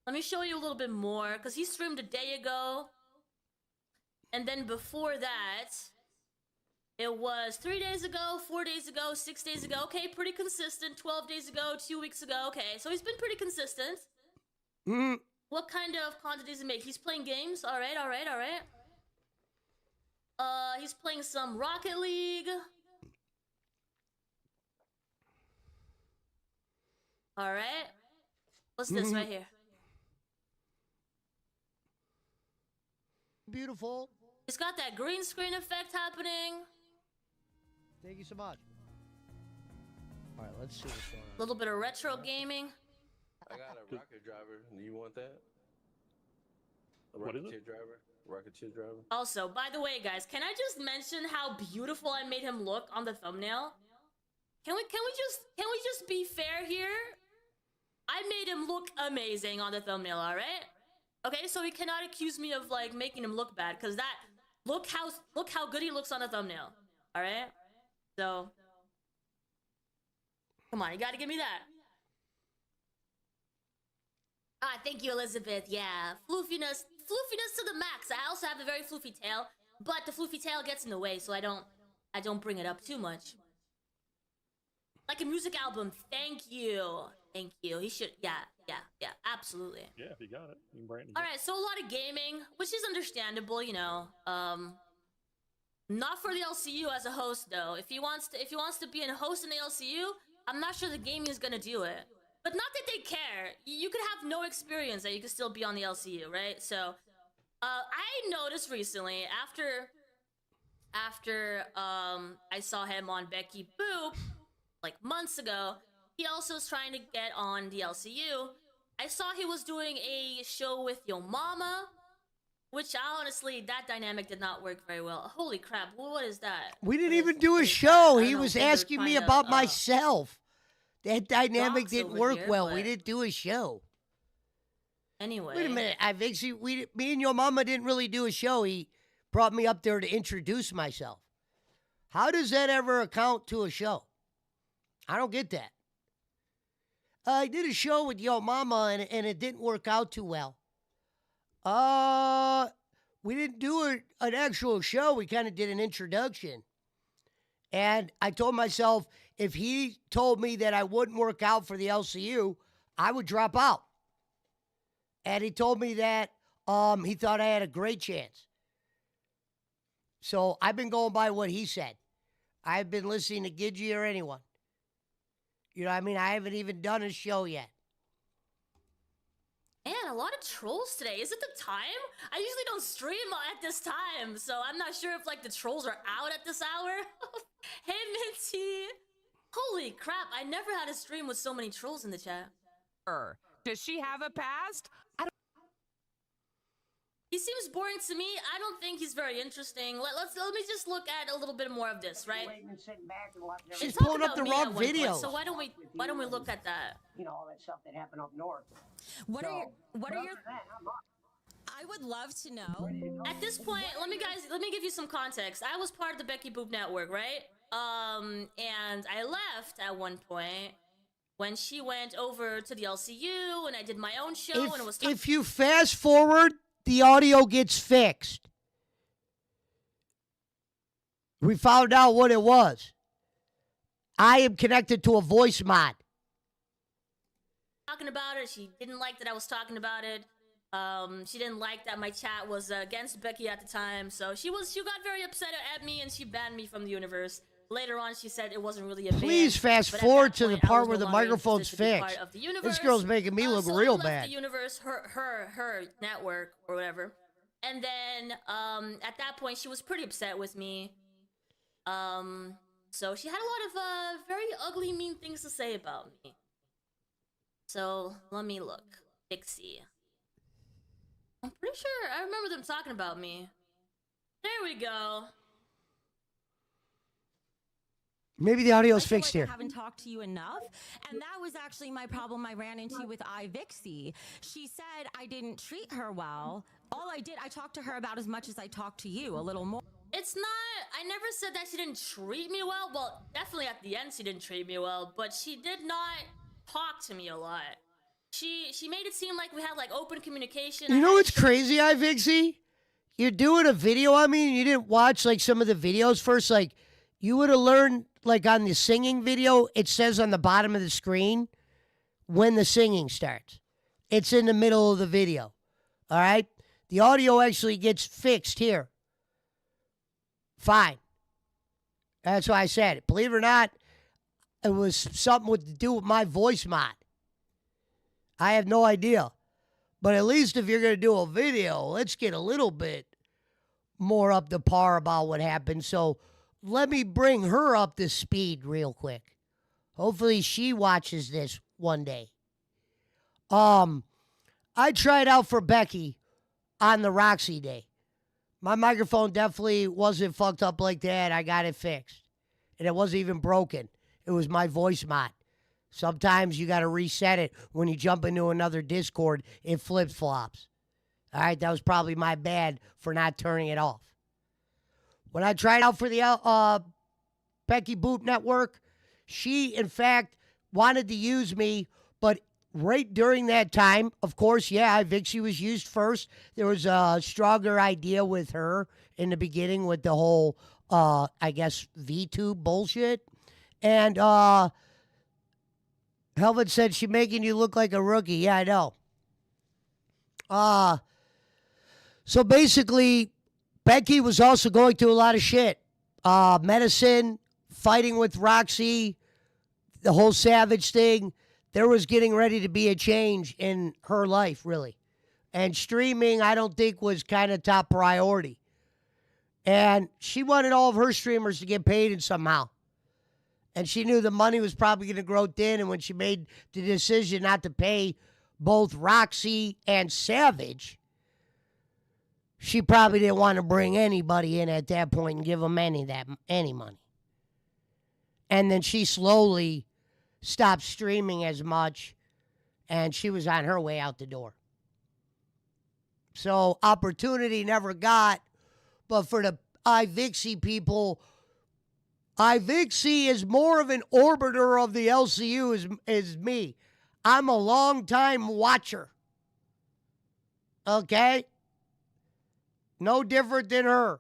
Let me show you a little bit more, because he streamed a day ago, and then before that, it was 3 days ago, 4 days ago, 6 days ago. Okay, pretty consistent. 12 days ago, 2 weeks ago. Okay, so he's been pretty consistent. Mm. What kind of content does he make? He's playing games. All right. He's playing some Rocket League. All right. What's this right here? Beautiful. He's got that green screen effect happening. Thank you so much. All right, let's see what's going on. A little bit of retro gaming. I got a rocket driver. Do you want that? A What is Rocketeer driver? Rocketeer driver? Also, by the way, guys, can I just mention how beautiful I made him look on the thumbnail? Can we just be fair here? I made him look amazing on the thumbnail, all right? Okay, so he cannot accuse me of like making him look bad, cause that look how good he looks on the thumbnail, all right? So come on, you gotta give me that. Ah, thank you, Elizabeth. Yeah, floofiness to the max. I also have a very floofy tail, but the floofy tail gets in the way, so I don't bring it up too much. Like a music album. Thank you. He should. Yeah, absolutely. Yeah, if you got it, you can brand it. All right, so a lot of gaming, which is understandable, you know. Not for the LCU as a host though. If he wants to be a host in the LCU, I'm not sure the gaming is gonna do it. But not that they care. You could have no experience and you could still be on the LCU, right? So, I noticed recently after I saw him on Becky Boop like months ago, he also is trying to get on the LCU. I saw he was doing a show with Yo Mama, which honestly, that dynamic did not work very well. Holy crap, what is that? We didn't even do what a is that? show. I He don't was think they're asking me trying to, about myself. That dynamic dox didn't over work here, well. but- We didn't do a show. Anyway. Wait a minute, IVixey, me and your mama didn't really do a show. He brought me up there to introduce myself. How does that ever account to a show? I don't get that. I did a show with your mama and it didn't work out too well. We didn't do an actual show. We kind of did an introduction. And I told myself, if he told me that I wouldn't work out for the LCU, I would drop out. And he told me that he thought I had a great chance. So I've been going by what he said. I've been listening to Gidgey or anyone. You know what I mean? I haven't even done a show yet. Man, a lot of trolls today. Is it the time? I usually don't stream at this time, so I'm not sure if like the trolls are out at this hour. Hey, Minty. Holy crap, I never had a stream with so many trolls in the chat. Does she have a past? He seems boring to me. I don't think he's very interesting. Let me just look at a little bit more of this, right? She's They talk pulling up about the me wrong at one point, video. So why don't we look at that? You know, all that stuff that happened up north. What are your I I would love to know. At this point, let me give you some context. I was part of the Becky Boop network, right? And I left at one point when she went over to the LCU, and I did my own show, and it was. If you fast forward, the audio gets fixed. We found out what it was. I am connected to a voice mod. Talking about it, she didn't like that I was talking about it. She didn't like that my chat was against Becky at the time, so she got very upset at me, and she banned me from the universe. Later on, she said it wasn't really a ban. Please fast forward to the part where the microphone's fixed. This girl's making me look so real I left bad. The universe, her network or whatever, and then at that point she was pretty upset with me. So she had a lot of very ugly, mean things to say about me. So let me look. IVixey. I'm pretty sure I remember them talking about me. There we go. Maybe the audio's I feel fixed like here. I haven't talked to you enough, and that was actually my problem I ran into with IVixey. She said I didn't treat her well. All I did, I talked to her about as much as I talked to you, a little more. It's not, I never said that she didn't treat me well. Well, definitely at the end she didn't treat me well, but she did not talk to me a lot. She made it seem like we had like open communication. You know what's crazy, IVixey? You're doing a video on me and you didn't watch like some of the videos first. Like you would have learned like on the singing video, it says on the bottom of the screen when the singing starts. It's in the middle of the video. All right? The audio actually gets fixed here. Fine. That's why I said it. Believe it or not, it was something to do with my voice mod. I have no idea. But at least if you're going to do a video, let's get a little bit more up to par about what happened. So let me bring her up to speed real quick. Hopefully she watches this one day. I tried out for Becky on the Roxy day. My microphone definitely wasn't fucked up like that. I got it fixed. And it wasn't even broken. It was my voice mod. Sometimes you got to reset it when you jump into another Discord. It flip-flops. All right, that was probably my bad for not turning it off. When I tried out for the Becky Boop Network, she, in fact, wanted to use me, but right during that time, of course, yeah, IVixey was used first. There was a stronger idea with her in the beginning with the whole, I guess, VTube bullshit. And Helvet said, she making you look like a rookie. Yeah, I know. So basically, Becky was also going through a lot of shit. Medicine, fighting with Roxy, the whole Savage thing. There was getting ready to be a change in her life, really. And streaming, I don't think, was kind of top priority. And she wanted all of her streamers to get paid in somehow. And she knew the money was probably going to grow thin. And when she made the decision not to pay both Roxy and Savage, she probably didn't want to bring anybody in at that point and give them any money. And then she slowly stopped streaming as much, and she was on her way out the door. So opportunity never got, but for the IVixey people, IVixey is more of an orbiter of the LCU as me. I'm a long-time watcher. Okay? No different than her.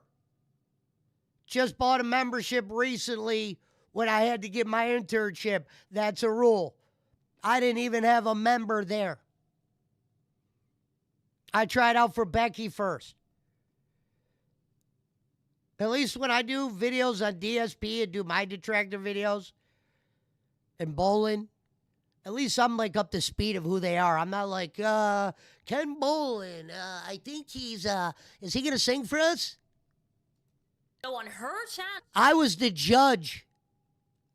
Just bought a membership recently when I had to get my internship. That's a rule. I didn't even have a member there. I tried out for Becky first. At least when I do videos on DSP and do my detractor videos and bowling, at least I'm like up to speed of who they are. I'm not like, Ken Bolin, I think he's, is he going to sing for us? So on her channel. I was the judge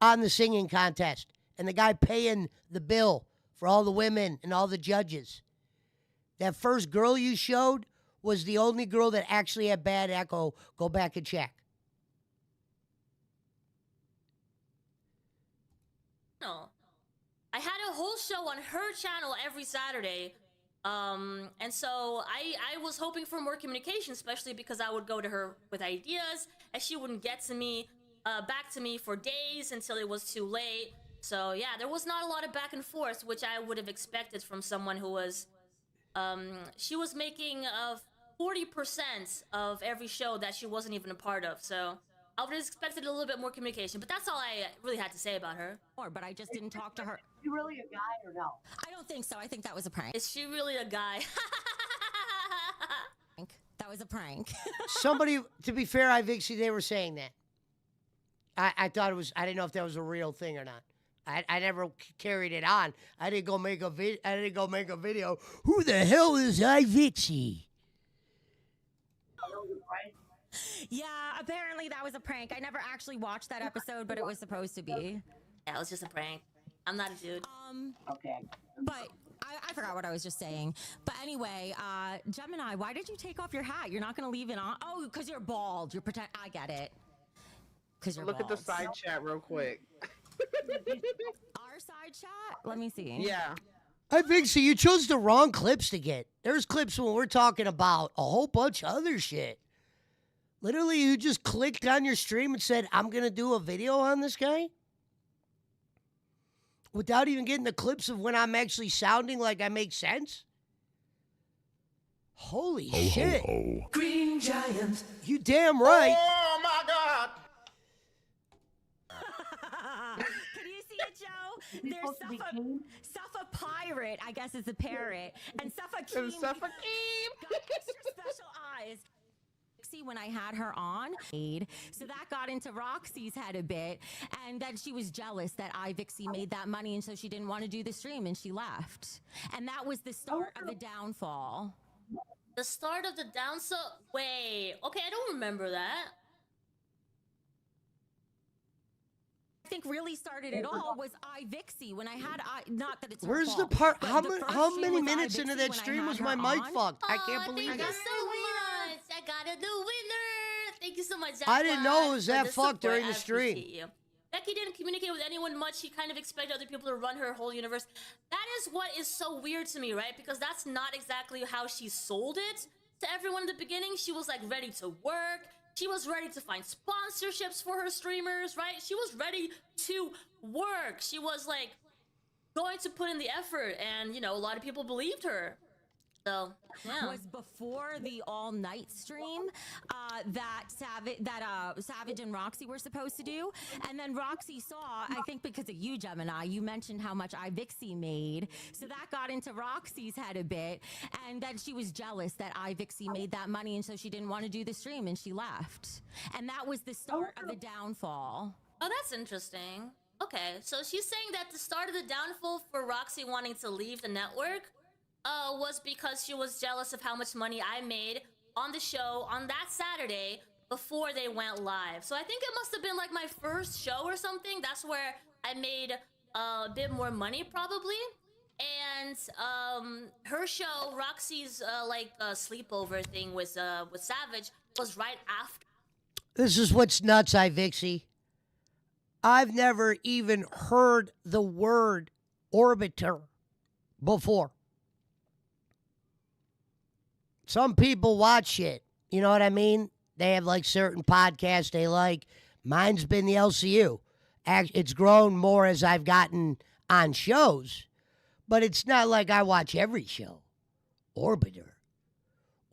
on the singing contest and the guy paying the bill for all the women and all the judges. That first girl you showed was the only girl that actually had bad echo. Go back and check. No. I had a whole show on her channel every Saturday. And so I was hoping for more communication, especially because I would go to her with ideas and she wouldn't get to me, back to me for days until it was too late. So yeah, there was not a lot of back and forth, which I would have expected from someone who was, she was making 40% of every show that she wasn't even a part of. So I would have expected a little bit more communication, but that's all I really had to say about her. But I just didn't talk to her. Is she really a guy or no? I don't think so. I think that was a prank. Is she really a guy? That was a prank. Somebody, to be fair, IVixey, they were saying that. I thought it was, I didn't know if that was a real thing or not. I never carried it on. I didn't go make a video. Who the hell is IVixey? Yeah, apparently that was a prank. I never actually watched that episode, but it was supposed to be. Yeah, it was just a prank. I'm not a dude. Okay. But I forgot what I was just saying. But anyway, Gemini, why did you take off your hat? You're not going to leave it on? Oh, because you're bald. You're I get it. Because you're Look bald. at the side chat real quick. Our side chat? Let me see. Yeah. IVixey, you chose the wrong clips to get. There's clips when we're talking about a whole bunch of other shit. Literally, you just clicked on your stream and said, I'm going to do a video on this guy? Without even getting the clips of when I'm actually sounding like I make sense? Holy shit. Green Giant. You damn right. Oh my God! Can you see it, Joe? There's Suffa Pirate, I guess is a parrot, and Suffa Keem. Got extra special eyes. See, when I had her on, so that got into Roxy's head a bit, and then she was jealous that IVixey made that money, and so she didn't want to do the stream, and she left. And that was the start of the downfall. The start of the wait, okay, I don't remember that. I think really started it all was IVixey when I had not that it's her Where's the fault, part? but How, the first how stream many with minutes into IVixey that when I stream had was her my mic on. fucked? I can't believe Thank it. you so much. I got a new winner. Thank you so much. I didn't know it was for that the fucked support. during the I stream. appreciate you. Becky didn't communicate with anyone much. She kind of expected other people to run her whole universe. That is what is so weird to me, right? Because that's not exactly how she sold it to everyone in the beginning. She was like ready to work. She was ready to find sponsorships for her streamers, right? She was ready to work. She was like going to put in the effort, and you know, a lot of people believed her. So yeah. Was before the all-night stream that Savage and Roxy were supposed to do, and then Roxy saw, I think because of you, Gemini, you mentioned how much IVixey made, so that got into Roxy's head a bit, and then she was jealous that IVixey made that money, and so she didn't want to do the stream, and she left, and that was the start of the downfall. Oh, that's interesting. Okay, so she's saying that the start of the downfall for Roxy wanting to leave the network was because she was jealous of how much money I made on the show on that Saturday before they went live. So I think it must have been like my first show or something. That's where I made a bit more money probably. And her show, Roxy's sleepover thing with Savage was right after. This is what's nuts, IVixey. I've never even heard the word orbiter before. Some people watch it. You know what I mean? They have like certain podcasts they like. Mine's been the LCU. It's grown more as I've gotten on shows. But it's not like I watch every show. Orbiter.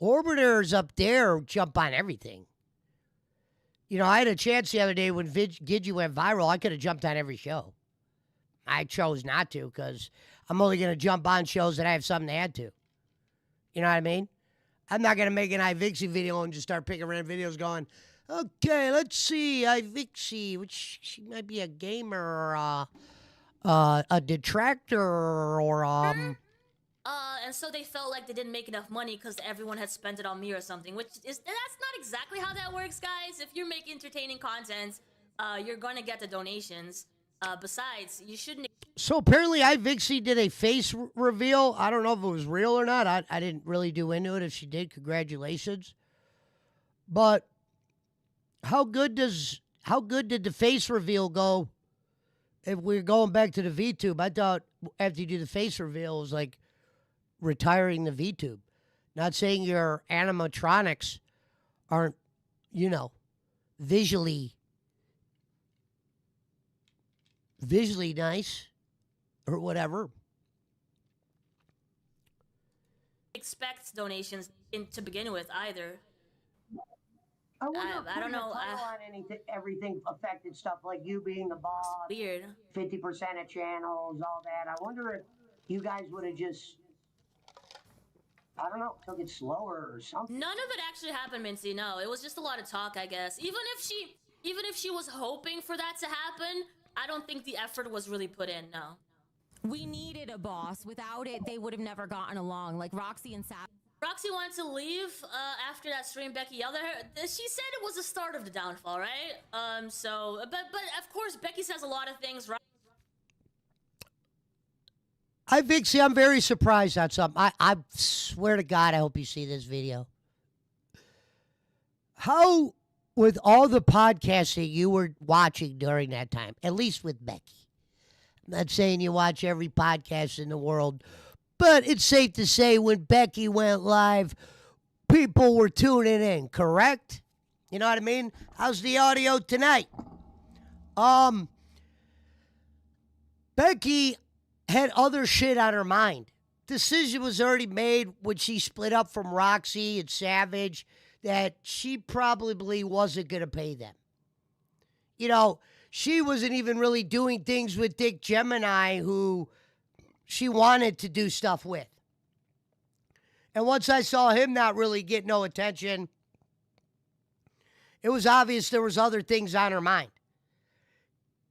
Orbiter's up there, jump on everything. You know, I had a chance the other day when Gidgy went viral. I could have jumped on every show. I chose not to because I'm only going to jump on shows that I have something to add to. You know what I mean? I'm not going to make an IVixey video and just start picking random videos going, okay, let's see, IVixey, which she might be a gamer or a detractor or And so they felt like they didn't make enough money because everyone had spent it on me or something, which is that's not exactly how that works, guys. If you make entertaining content, you're gonna get the donations. Besides, you shouldn't. So apparently IVixey did a face reveal. I don't know if it was real or not. I didn't really do into it. If she did, congratulations. But how good did the face reveal go? If we're going back to the VTube, I thought after you do the face reveal, it was like retiring the VTube. Not saying your animatronics aren't, visually nice or whatever. Expect donations to begin with either. I wonder I don't know. On everything affected stuff like you being the boss. Weird. 50% of channels, all that. I wonder if you guys would have just, I don't know, took it slower or something. None of it actually happened, Mincy. No, it was just a lot of talk, I guess. Even if she was hoping for that to happen, I don't think the effort was really put in. No. We needed a boss. Without it, they would have never gotten along. Like Roxy and Savage. Roxy wanted to leave after that stream. Becky yelled at her. She said it was the start of the downfall, right? But of course, Becky says a lot of things, right? IVixey, I'm very surprised on something. I swear to God, I hope you see this video. How, with all the podcasting you were watching during that time, at least with Becky, I'm not saying you watch every podcast in the world, but it's safe to say when Becky went live, people were tuning in, correct? You know what I mean? How's the audio tonight? Becky had other shit on her mind. Decision was already made when she split up from Roxy and Savage that she probably wasn't going to pay them. She wasn't even really doing things with Dick Gemini, who she wanted to do stuff with. And once I saw him not really get no attention, it was obvious there was other things on her mind.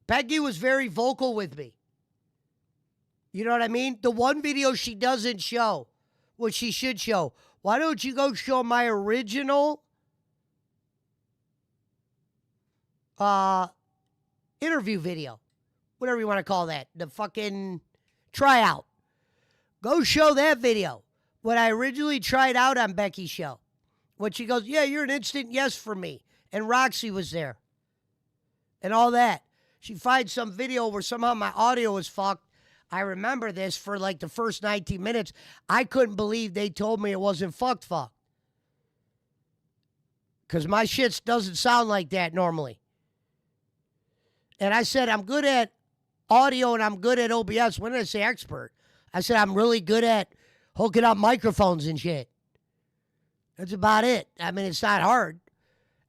Becky was very vocal with me. You know what I mean? The one video she doesn't show, what she should show. Why don't you go show my original interview video? Whatever you want to call that. The fucking tryout. Go show that video. When I originally tried out on Becky's show. When she goes, yeah, you're an instant yes for me. And Roxy was there. And all that. She finds some video where somehow my audio was fucked. I remember this for like the first 19 minutes. I couldn't believe they told me it wasn't fucked. Because my shit doesn't sound like that normally. And I said, I'm good at audio and I'm good at OBS. When did I say expert? I said, I'm really good at hooking up microphones and shit. That's about it. I mean, it's not hard.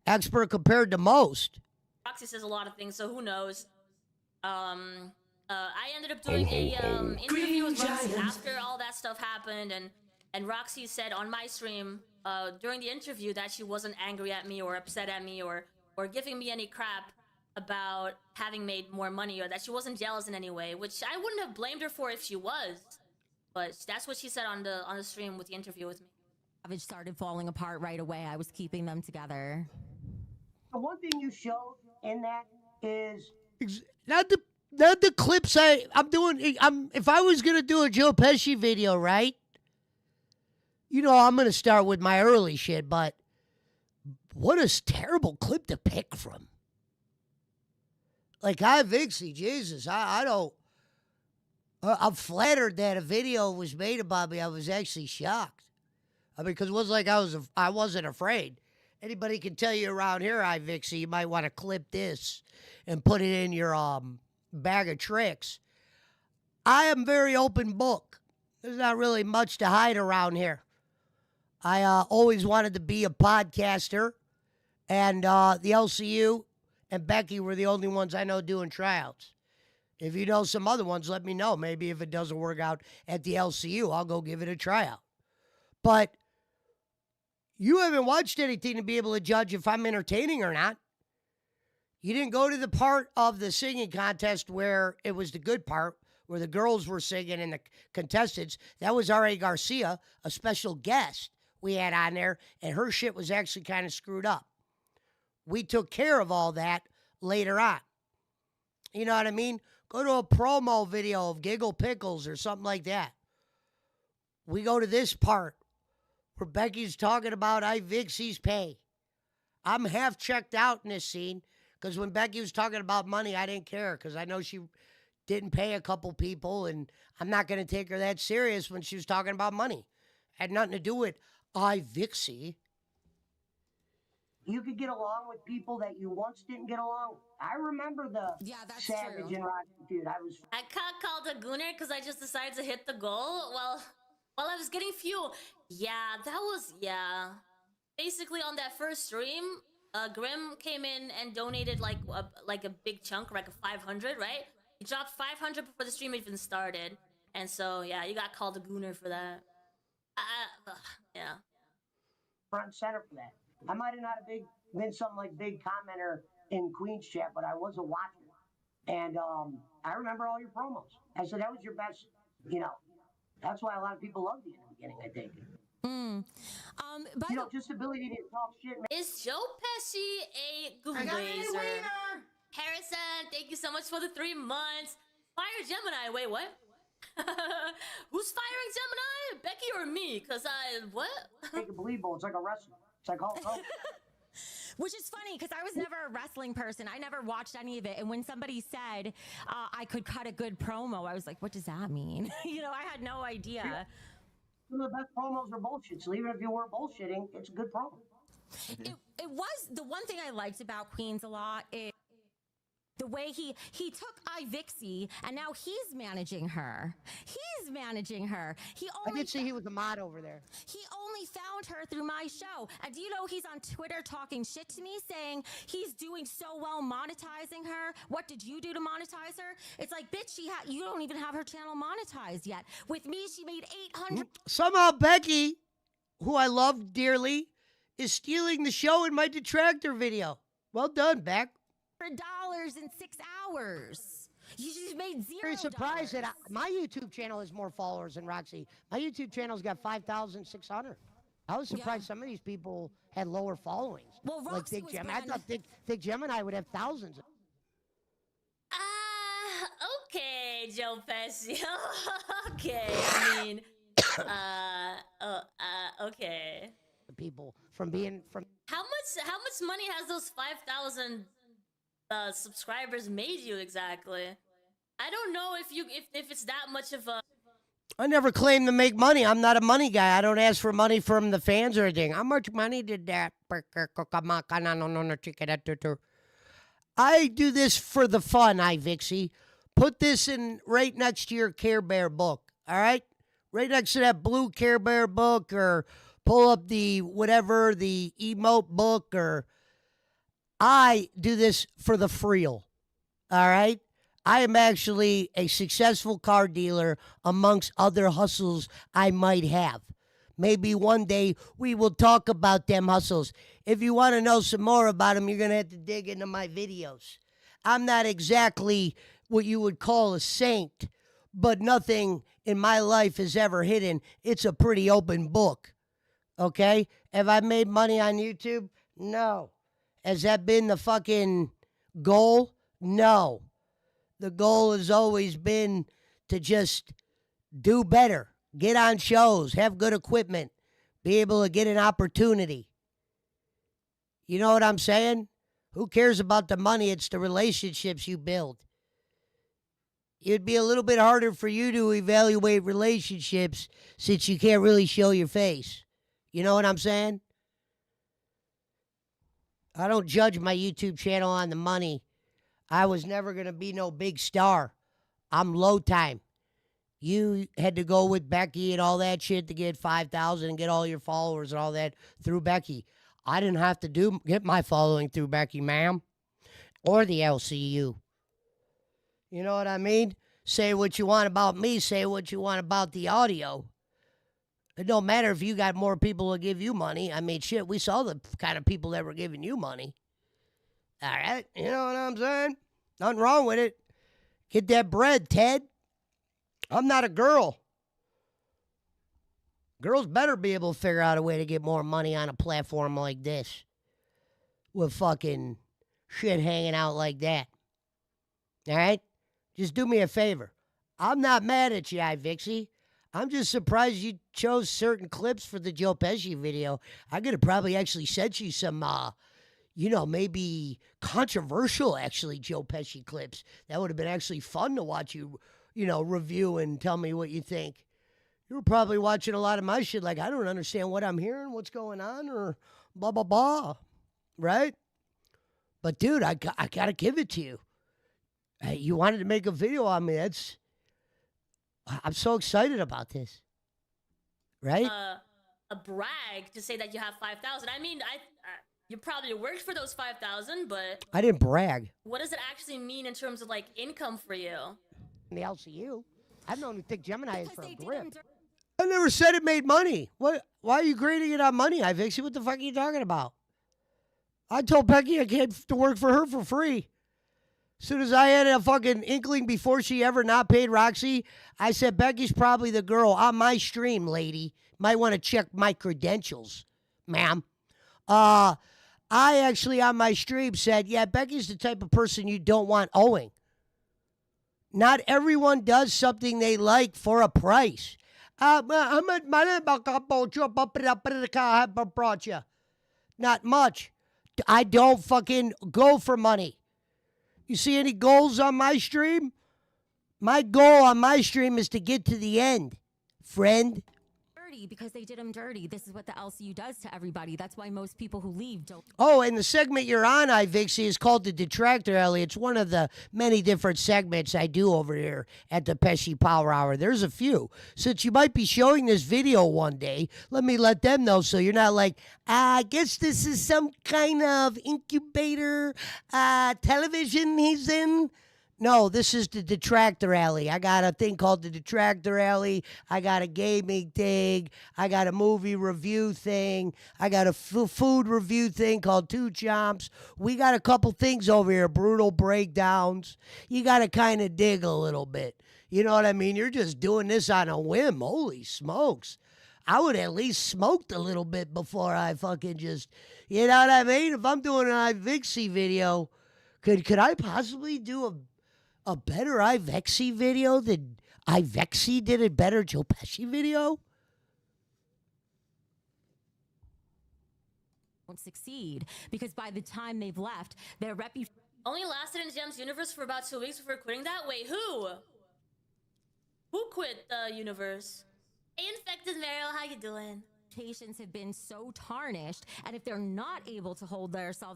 Expert compared to most. Roxy says a lot of things, so who knows? I ended up doing a interview with Roxy after all that stuff happened, and Roxy said on my stream during the interview that she wasn't angry at me or upset at me or giving me any crap about having made more money, or that she wasn't jealous in any way, which I wouldn't have blamed her for if she was. But that's what she said on the stream with the interview with me. Savage started falling apart right away. I was keeping them together. The one thing you showed in that is not the clips I'm doing. If I was gonna do a Joe Pesci video, right? I'm gonna start with my early shit, but what a terrible clip to pick from. Like IVixey, Jesus, I don't. I'm flattered that a video was made about me. I was actually shocked. Because it was like I wasn't afraid. Anybody can tell you around here, IVixey, you might want to clip this and put it in your bag of tricks. I am very open book. There's not really much to hide around here. I always wanted to be a podcaster, and the LCU and Becky were the only ones I know doing tryouts. If you know some other ones, let me know. Maybe if it doesn't work out at the LCU, I'll go give it a tryout. But You haven't watched anything to be able to judge if I'm entertaining or not. You didn't go to the part of the singing contest where it was the good part, where the girls were singing and the contestants. That was R.A. Garcia, a special guest we had on there, and her shit was actually kind of screwed up. We took care of all that later on. You know what I mean? Go to a promo video of Giggle Pickles or something like that. We go to this part where Becky's talking about IVixey's pay. I'm half checked out in this scene because when Becky was talking about money, I didn't care because I know she didn't pay a couple people, and I'm not going to take her that serious when she was talking about money. Had nothing to do with IVixey. You could get along with people that you once didn't get along. I remember the that's Savage true. and Rocky feud. I got called a gooner because I just decided to hit the goal while I was getting fuel. Yeah, that was, basically on that first stream, Grim came in and donated like a big chunk, like a 500, right? He dropped 500 before the stream even started, and so yeah, you got called a gooner for that. Yeah. front and center for that. I might have not been something like big commenter in Queen's chat, but I was a watcher. And I remember all your promos. I said that was your best, that's why a lot of people loved you in the beginning, I think. Just ability to talk shit. Is Joe Pesci a Goomblazer? Harrison, thank you so much for the 3 months. Fire Gemini. Wait, what? Who's firing Gemini? Becky or me? What? Make it believable. It's like a wrestler. It's like Hulk Hogan. Which is funny because I was never a wrestling person. I never watched any of it. And when somebody said I could cut a good promo, I was like, what does that mean? I had no idea. Some of the best promos are bullshit. So even if you weren't bullshitting, it's a good promo. It was the one thing I liked about Queens a lot is the way he took IVixey and now he's managing her. He I did see he was a mod over there. He only found her through my show. And do you know he's on Twitter talking shit to me, saying he's doing so well monetizing her. What did you do to monetize her? It's like, bitch, you don't even have her channel monetized yet. With me, she made 800. Somehow Becky, who I love dearly, is stealing the show in my detractor video. Well done, Beck. $100 in 6 hours. You just made $0. Very surprised that my YouTube channel has more followers than Roxy. My YouTube channel's got 5,600. I was surprised some of these people had lower followings. Well, Roxy like was Gemini. I thought Thick Gemini would have thousands. Okay, Joe Pesci. Okay, I mean, okay. The people from being from. How much money has those 5,000 subscribers made you exactly? I don't know if it's that much of a. I never claimed to make money. I'm not a money guy. I don't ask for money from the fans or anything. How much money did that? I do this for the fun, IVixey. Put this in right next to your Care Bear book, all right? Right next to that blue Care Bear book, or pull up the whatever, the emote book, or I do this for the friel, all right? I am actually a successful car dealer amongst other hustles I might have. Maybe one day we will talk about them hustles. If you want to know some more about them, you're going to have to dig into my videos. I'm not exactly what you would call a saint, but nothing in my life is ever hidden. It's a pretty open book, okay? Have I made money on YouTube? No. Has that been the fucking goal? No. The goal has always been to just do better, get on shows, have good equipment, be able to get an opportunity. You know what I'm saying? Who cares about the money? It's the relationships you build. It'd be a little bit harder for you to evaluate relationships since you can't really show your face. You know what I'm saying? I don't judge my YouTube channel on the money. I was never going to be no big star. I'm low time. You had to go with Becky and all that shit to get 5,000 and get all your followers and all that through Becky. I didn't have to get my following through Becky, ma'am, or the LCU. You know what I mean? Say what you want about me. Say what you want about the audio. It don't matter if you got more people to give you money. I mean, shit, we saw the kind of people that were giving you money. All right, you know what I'm saying? Nothing wrong with it. Get that bread, Ted. I'm not a girl. Girls better be able to figure out a way to get more money on a platform like this with fucking shit hanging out like that. All right? Just do me a favor. I'm not mad at you, IVixey. I'm just surprised you chose certain clips for the Joe Pesci video. I could have probably actually sent you some, maybe controversial, actually, Joe Pesci clips. That would have been actually fun to watch you, review and tell me what you think. You were probably watching a lot of my shit like, I don't understand what I'm hearing, what's going on, or blah, blah, blah. Right? But, dude, I got to give it to you. Hey, you wanted to make a video on me. I'm so excited about this. Right? A brag to say that you have 5,000. I mean, you probably worked for those 5,000, but I didn't brag. what does it actually mean in terms of, like, income for you? In the LCU, I don't even think Gemini is for a grip. I never said it made money. What? Why are you grading it on money, IVixey? What the fuck are you talking about? I told Becky I came to work for her for free. As soon as I had a fucking inkling before she ever not paid Roxy, I said, Becky's probably the girl on my stream, lady. Might want to check my credentials, ma'am. I actually on my stream said, yeah, Becky's the type of person you don't want owing. Not everyone does something they like for a price. Not much. I don't fucking go for money. You see any goals on my stream? My goal on my stream is to get to the end, friend. Because they did him dirty. This is what the LCU does to everybody. That's why most people who leave don't. Oh, and the segment you're on, IVixey, is called The Detractor Alley. It's one of the many different segments I do over here at the Pesci Power Hour. There's a few. Since you might be showing this video one day, let them know so you're not like, I guess this is some kind of incubator television he's in. No, this is the Detractor Alley. I got a thing called the Detractor Alley. I got a gaming thing. I got a movie review thing. I got a food review thing called Two Chomps. We got a couple things over here, brutal breakdowns. You got to kind of dig a little bit. You know what I mean? You're just doing this on a whim. Holy smokes. I would at least smoked a little bit before I fucking just, you know what I mean? If I'm doing an IVixey video, could I possibly do a better IVixey video than IVixey did a better Joe Pesci video? Won't succeed because by the time they've left, their reputation Only lasted in Gem's universe for about 2 weeks before quitting that? Wait, who? Who quit the universe? Hey, Infected Meryl, how you doing? have been so tarnished, and if they're not able to hold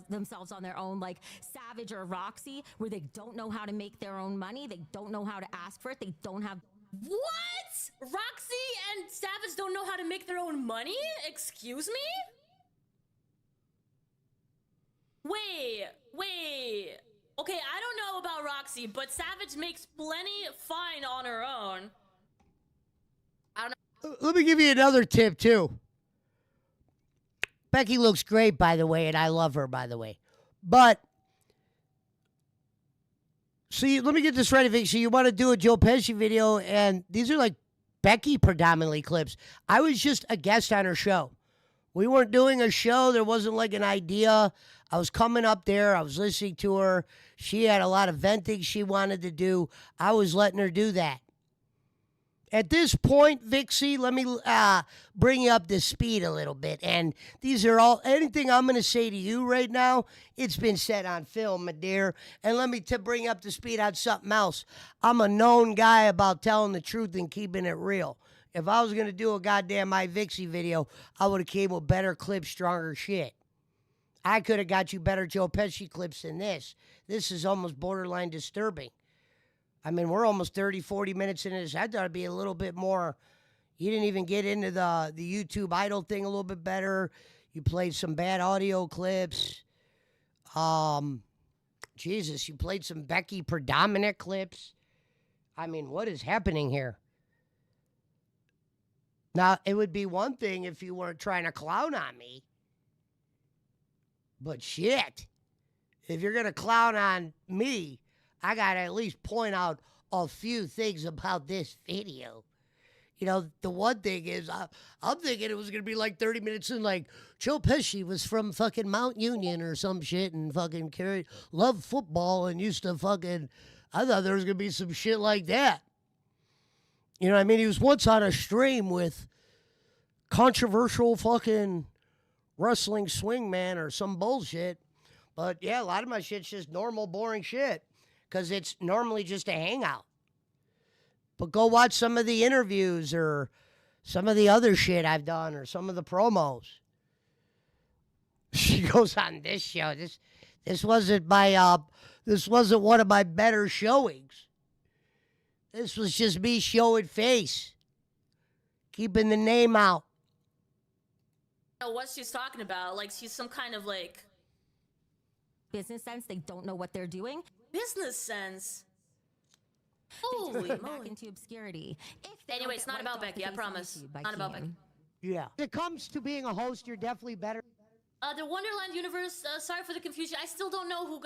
themselves on their own, like Savage or Roxy, where they don't know how to make their own money, they don't know how to ask for it, they don't have. What? Roxy and Savage don't know how to make their own money? Excuse me? Wait. Okay, I don't know about Roxy, but Savage makes plenty fine on her own. I don't know. Let me give you another tip, too. Becky looks great, by the way, and I love her, by the way. But, see, let me get this right, Vic. So you want to do a Joe Pesci video, and these are like Becky predominantly clips. I was just a guest on her show. We weren't doing a show. There wasn't like an idea. I was coming up there. I was listening to her. She had a lot of venting she wanted to do. I was letting her do that. At this point, Vixie, let me bring you up to speed a little bit. And these are all, anything I'm going to say to you right now, it's been said on film, my dear. And let me bring you up to speed on something else. I'm a known guy about telling the truth and keeping it real. If I was going to do a goddamn IVixey video, I would have came with better clips, stronger shit. I could have got you better Joe Pesci clips than this. This is almost borderline disturbing. I mean, we're almost 30, 40 minutes into this. I thought it'd be a little bit more. You didn't even get into the YouTube Idol thing a little bit better. You played some bad audio clips. Jesus, you played some Becky predominant clips. I mean, what is happening here? Now, it would be one thing if you weren't trying to clown on me. But shit, if you're going to clown on me, I got to at least point out a few things about this video. You know, the one thing is, I'm thinking it was going to be like 30 minutes in, like, Joe Pesci was from fucking Mount Union or some shit and fucking loved football and used to fucking, I thought there was going to be some shit like that. You know what I mean? He was once on a stream with controversial fucking wrestling swingman or some bullshit. But yeah, a lot of my shit's just normal, boring shit because it's normally just a hangout. But go watch some of the interviews or some of the other shit I've done or some of the promos. She goes on this show. This wasn't one of my better showings. This was just me showing face, keeping the name out. I don't know what she's talking about. Like she's some kind of like business sense. They don't know what they're doing. Business sense. Holy Holy back moly. into obscurity. Anyway, it's not about Becky, I promise. Not about Becky. Yeah. When it comes to being a host, you're definitely better. The Wonderland universe, sorry for the confusion. I still don't know who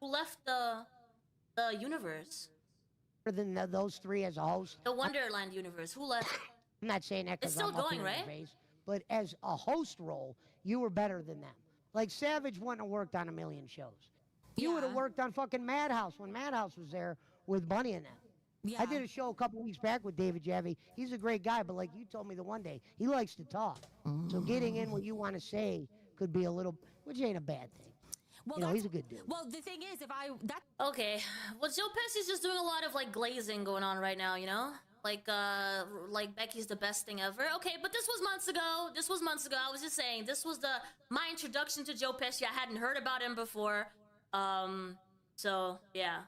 left the universe. Than those three as a host. The Wonderland universe. Who left? I'm not saying that because It's still I'm up going, here in right? the base, but as a host role, you were better than them. Like Savage wouldn't have worked on a million shows. You would have worked on fucking Madhouse when Madhouse was there with Bunny and them. Yeah. I did a show a couple weeks back with David Javi. He's a great guy, but like you told me the one day, he likes to talk. So getting in what you want to say could be a little, which ain't a bad thing. Well, You know, he's a good dude. Well, the thing is, Okay. Well, Joe Pesci's just doing a lot of like glazing going on right now, you know? Like Becky's the best thing ever. Okay, but this was months ago. I was just saying, this was my introduction to Joe Pesci. I hadn't heard about him before. So yeah.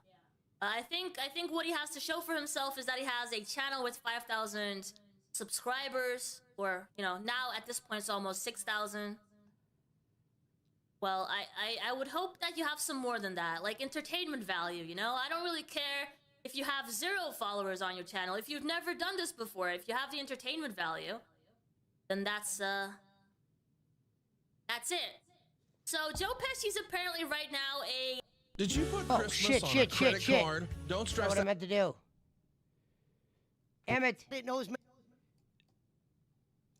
I think what he has to show for himself is that he has a channel with 5,000 subscribers, or, you know, now at this point it's almost 6,000. Well, I would hope that you have some more than that, like entertainment value, you know? I don't really care if you have 0 followers on your channel. If you've never done this before, if you have the entertainment value, then that's it. So Joe Pesci's apparently right now a... Did you put Christmas on a credit card? Don't stress what I meant to do. Emmett, it knows me.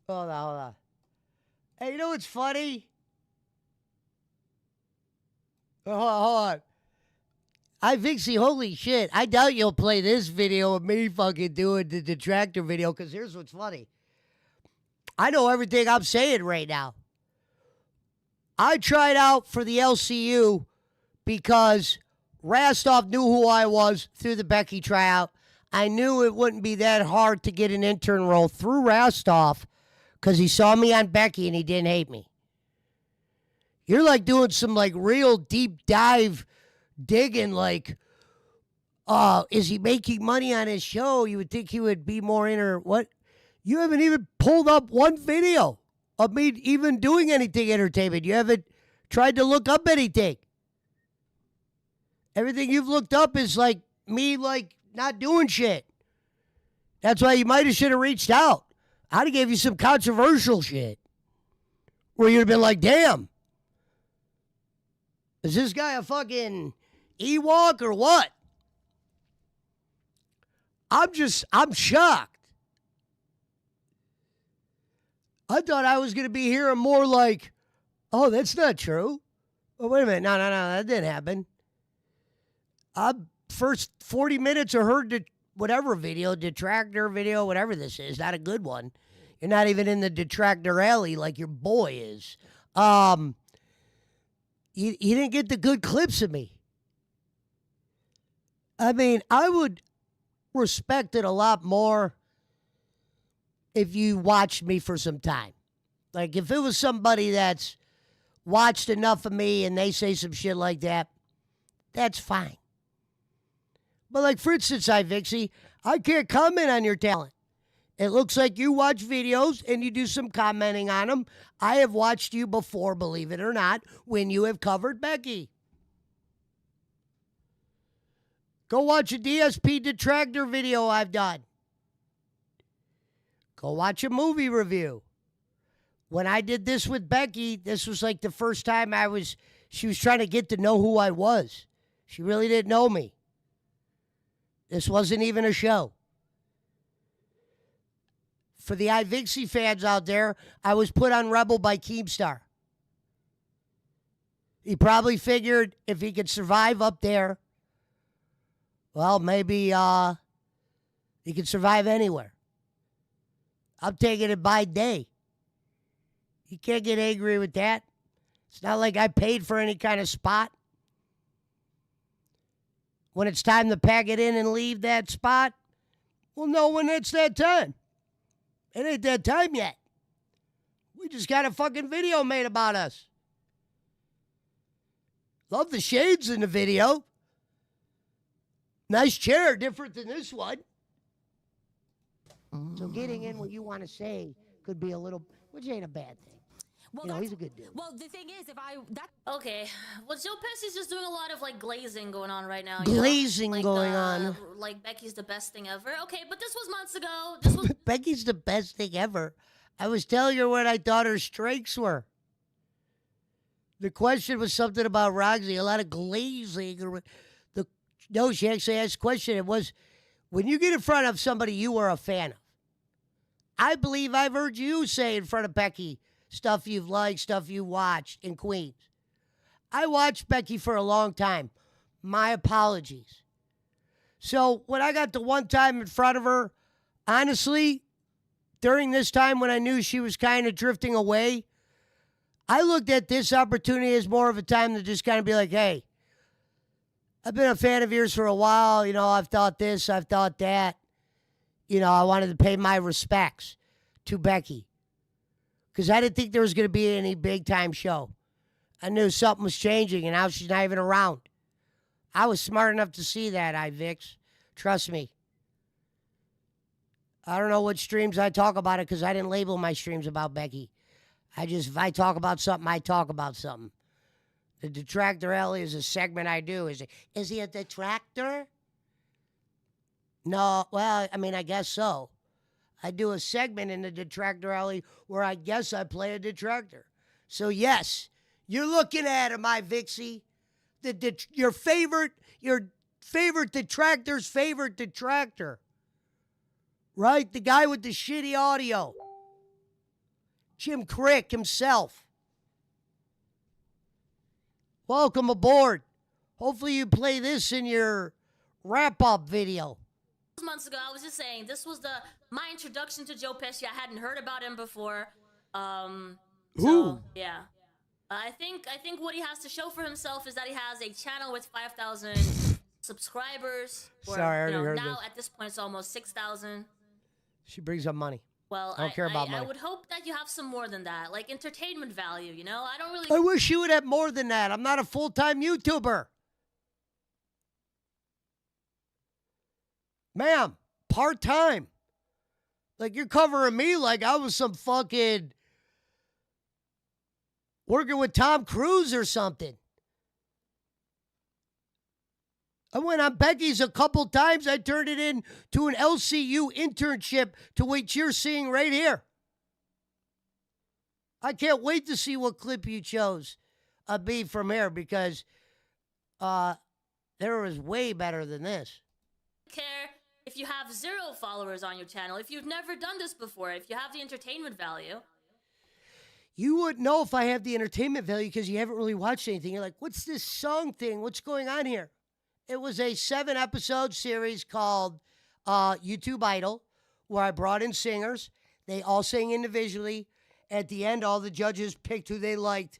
Hold on. Hey, you know what's funny? Hold on. IVixey, holy shit. I doubt you'll play this video of me fucking doing the detractor video, because here's what's funny. I know everything I'm saying right now. I tried out for the LCU because Rastov knew who I was through the Becky tryout. I knew it wouldn't be that hard to get an intern role through Rastov because he saw me on Becky and he didn't hate me. You're like doing some like real deep dive digging, like, is he making money on his show? You would think he would be more what? You haven't even pulled up one video of me even doing anything entertainment. You haven't tried to look up anything. Everything you've looked up is like me, like not doing shit. That's why you might have should have reached out. I'd have gave you some controversial shit where you'd have been like, damn, is this guy a fucking Ewok or what? I'm shocked. I thought I was going to be hearing more like, oh, that's not true. Oh, wait a minute. No, that didn't happen. First 40 minutes I heard whatever video, detractor video, whatever this is, not a good one. You're not even in the detractor alley like your boy is. You didn't get the good clips of me. I mean, I would respect it a lot more if you watched me for some time. Like, if it was somebody that's watched enough of me and they say some shit like that, that's fine. But like, for instance, IVixey, I can't comment on your talent. It looks like you watch videos and you do some commenting on them. I have watched you before, believe it or not, when you have covered Becky. Go watch a DSP detractor video I've done. Go watch a movie review. When I did this with Becky, this was like the first time she was trying to get to know who I was. She really didn't know me. This wasn't even a show. For the IVixey fans out there, I was put on Rebel by Keemstar. He probably figured if he could survive up there, well, maybe he could survive anywhere. I'm taking it by day. You can't get angry with that. It's not like I paid for any kind of spot. When it's time to pack it in and leave that spot, we'll know when it's that time. It ain't that time yet. We just got a fucking video made about us. Love the shades in the video. Nice chair, different than this one. So getting in what you want to say could be a little, which ain't a bad thing. Well, he's a good dude. Well, the thing is, Okay, well, Joe Pesci's just doing a lot of like glazing going on right now. Glazing going on. Like Becky's the best thing ever. Okay, but this was months ago. This was Becky's the best thing ever. I was telling her what I thought her strengths were. The question was something about Roxy, a lot of glazing. No, she actually asked a question. It was, when you get in front of somebody you are a fan of, I believe I've heard you say in front of Becky stuff you've liked, stuff you watched in Queens. I watched Becky for a long time. My apologies. So when I got the one time in front of her, honestly, during this time when I knew she was kind of drifting away, I looked at this opportunity as more of a time to just kind of be like, hey, I've been a fan of yours for a while. I've thought this, I've thought that. I wanted to pay my respects to Becky because I didn't think there was going to be any big-time show. I knew something was changing, and now she's not even around. I was smart enough to see that, IVix. Trust me. I don't know what streams I talk about it because I didn't label my streams about Becky. If I talk about something, I talk about something. The Detractor Alley is a segment I do. Is he a detractor? No, well, I guess so. I do a segment in the Detractor Alley where I guess I play a detractor. So, yes, you're looking at him, IVixey. Your favorite detractor's favorite detractor. Right? The guy with the shitty audio. Jim Crick himself. Welcome aboard. Hopefully you play this in your wrap-up video. Months ago, I was just saying this was my introduction to Joe Pesci. I hadn't heard about him before. Ooh. Yeah. I think what he has to show for himself is that he has a channel with 5,000 subscribers. Sorry, I already heard now this. At this point it's almost 6,000. She brings up money. Well, I don't care about money. I would hope that you have some more than that, like entertainment value. I don't really. I wish you would have more than that. I'm not a full-time YouTuber. Ma'am, part-time. Like, you're covering me like I was some fucking working with Tom Cruise or something. I went on Becky's a couple times. I turned it in to an LCU internship to what you're seeing right here. I can't wait to see what clip you chose be from here because there was way better than this. Care if you have 0 followers on your channel, if you've never done this before, if you have the entertainment value. You wouldn't know if I have the entertainment value because you haven't really watched anything. You're like, what's this song thing? What's going on here? It was a 7-episode series called YouTube Idol, where I brought in singers. They all sang individually. At the end, all the judges picked who they liked,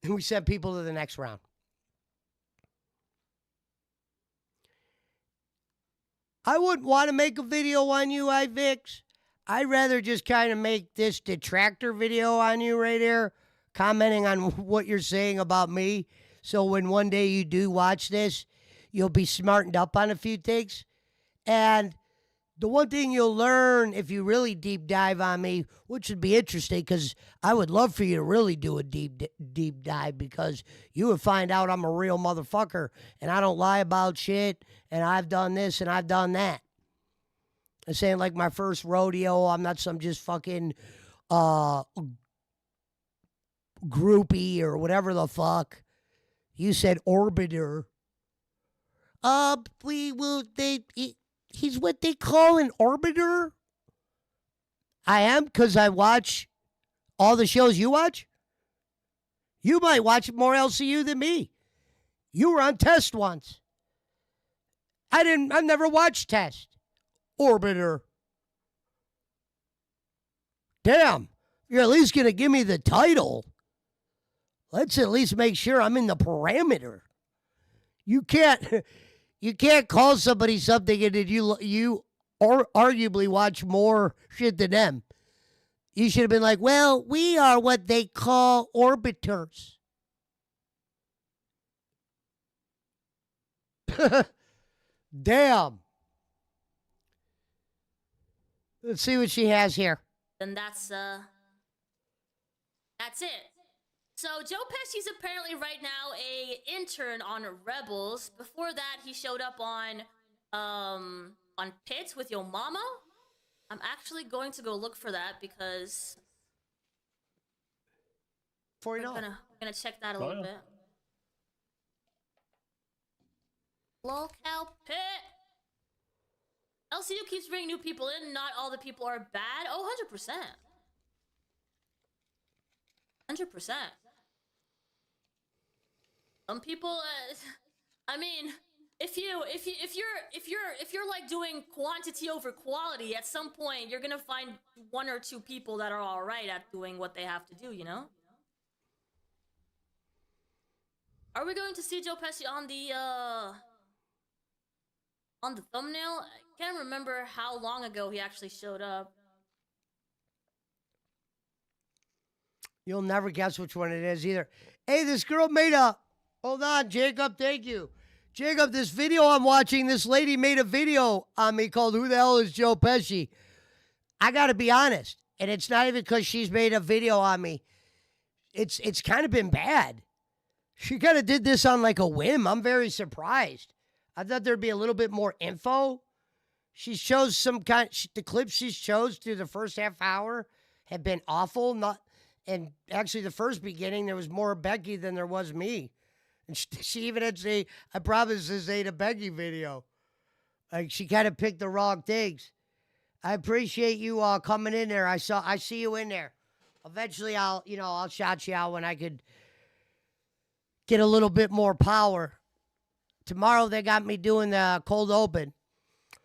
and we sent people to the next round. I wouldn't want to make a video on you, IVix. I'd rather just kind of make this detractor video on you right here, commenting on what you're saying about me. So when one day you do watch this, you'll be smartened up on a few things. And the one thing you'll learn if you really deep dive on me, which would be interesting because I would love for you to really do a deep dive because you would find out I'm a real motherfucker and I don't lie about shit and I've done this and I've done that. I'm saying like my first rodeo. I'm not some just fucking groupie or whatever the fuck. You said orbiter. He's what they call an orbiter. I am, because I watch all the shows you watch. You might watch more LCU than me. You were on Test once. I've never watched Test. Orbiter. Damn, you're at least going to give me the title. Let's at least make sure I'm in the parameter. You can't call somebody something and you or arguably watch more shit than them. You should have been like, well, we are what they call orbiters. Damn. Let's see what she has here. Then that's it. So Joe Pesci's apparently right now a intern on Rebels. Before that, he showed up on Pits with Yo Mama. I'm actually going to go look for that because we're gonna check that a little bit. Lolcow Pit. LCU keeps bringing new people in. Not all the people are bad. Oh, 100%. 100%. Some people, I mean, if you're like doing quantity over quality, at some point you're gonna find one or two people that are all right at doing what they have to do. You know. Are we going to see Joe Pesci on the thumbnail? I can't remember how long ago he actually showed up. You'll never guess which one it is either. Hey, this girl made a... Hold on, Jacob. Thank you. Jacob, this video I'm watching, this lady made a video on me called Who the Hell is Joe Pesci? I got to be honest. And it's not even because she's made a video on me. It's kind of been bad. She kind of did this on like a whim. I'm very surprised. I thought there'd be a little bit more info. She chose the clips she chose through the first half hour have been awful. And actually the first beginning, there was more Becky than there was me. And she even had to say, I promise this ain't a Becky video. Like, she kind of picked the wrong things. I appreciate you coming in there. I see you in there. Eventually I'll shout you out when I could get a little bit more power. Tomorrow they got me doing the cold open.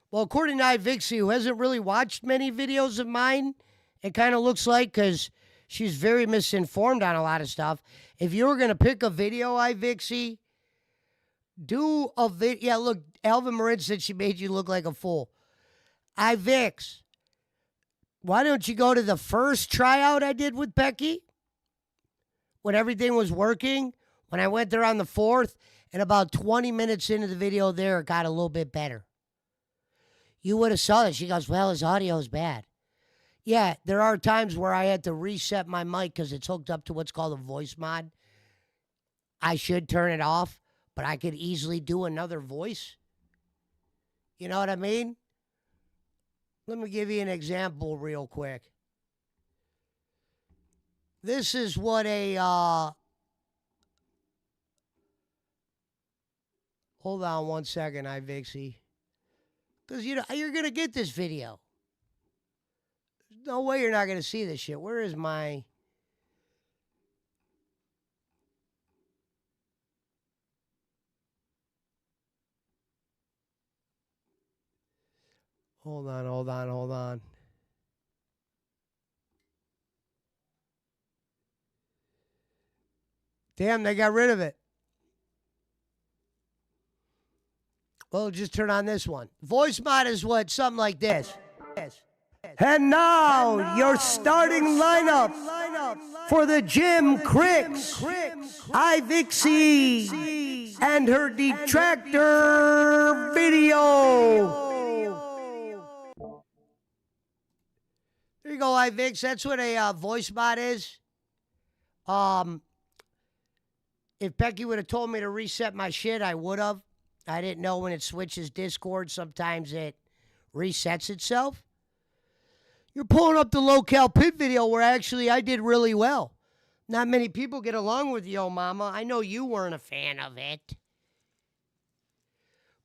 Well, according to IVixey, who hasn't really watched many videos of mine, it kind of looks like, because she's very misinformed on a lot of stuff. If you were going to pick a video, IVixey, do a video. Yeah, look, Alvin Marin said she made you look like a fool. IVix, why don't you go to the first tryout I did with Becky? When everything was working, when I went there on the 4th, and about 20 minutes into the video there, it got a little bit better. You would have saw that. She goes, well, his audio is bad. Yeah, there are times where I had to reset my mic because it's hooked up to what's called a voice mod. I should turn it off, but I could easily do another voice. You know what I mean? Let me give you an example real quick. This is what a... Hold on one second, IVixey. Because you're going to get this video. No way you're not going to see this shit. Where is my... Hold on. Damn, they got rid of it. Well, just turn on this one. Voice mod is what? Something like this. And now, your starting lineup for the Jim Cricks, IVixey, and her detractor video. There you go, IVix. That's what a voice mod is. If Becky would have told me to reset my shit, I would have. I didn't know when it switches Discord. Sometimes it resets itself. You're pulling up the Locale Pit video where actually I did really well. Not many people get along with Yo Mama. I know you weren't a fan of it.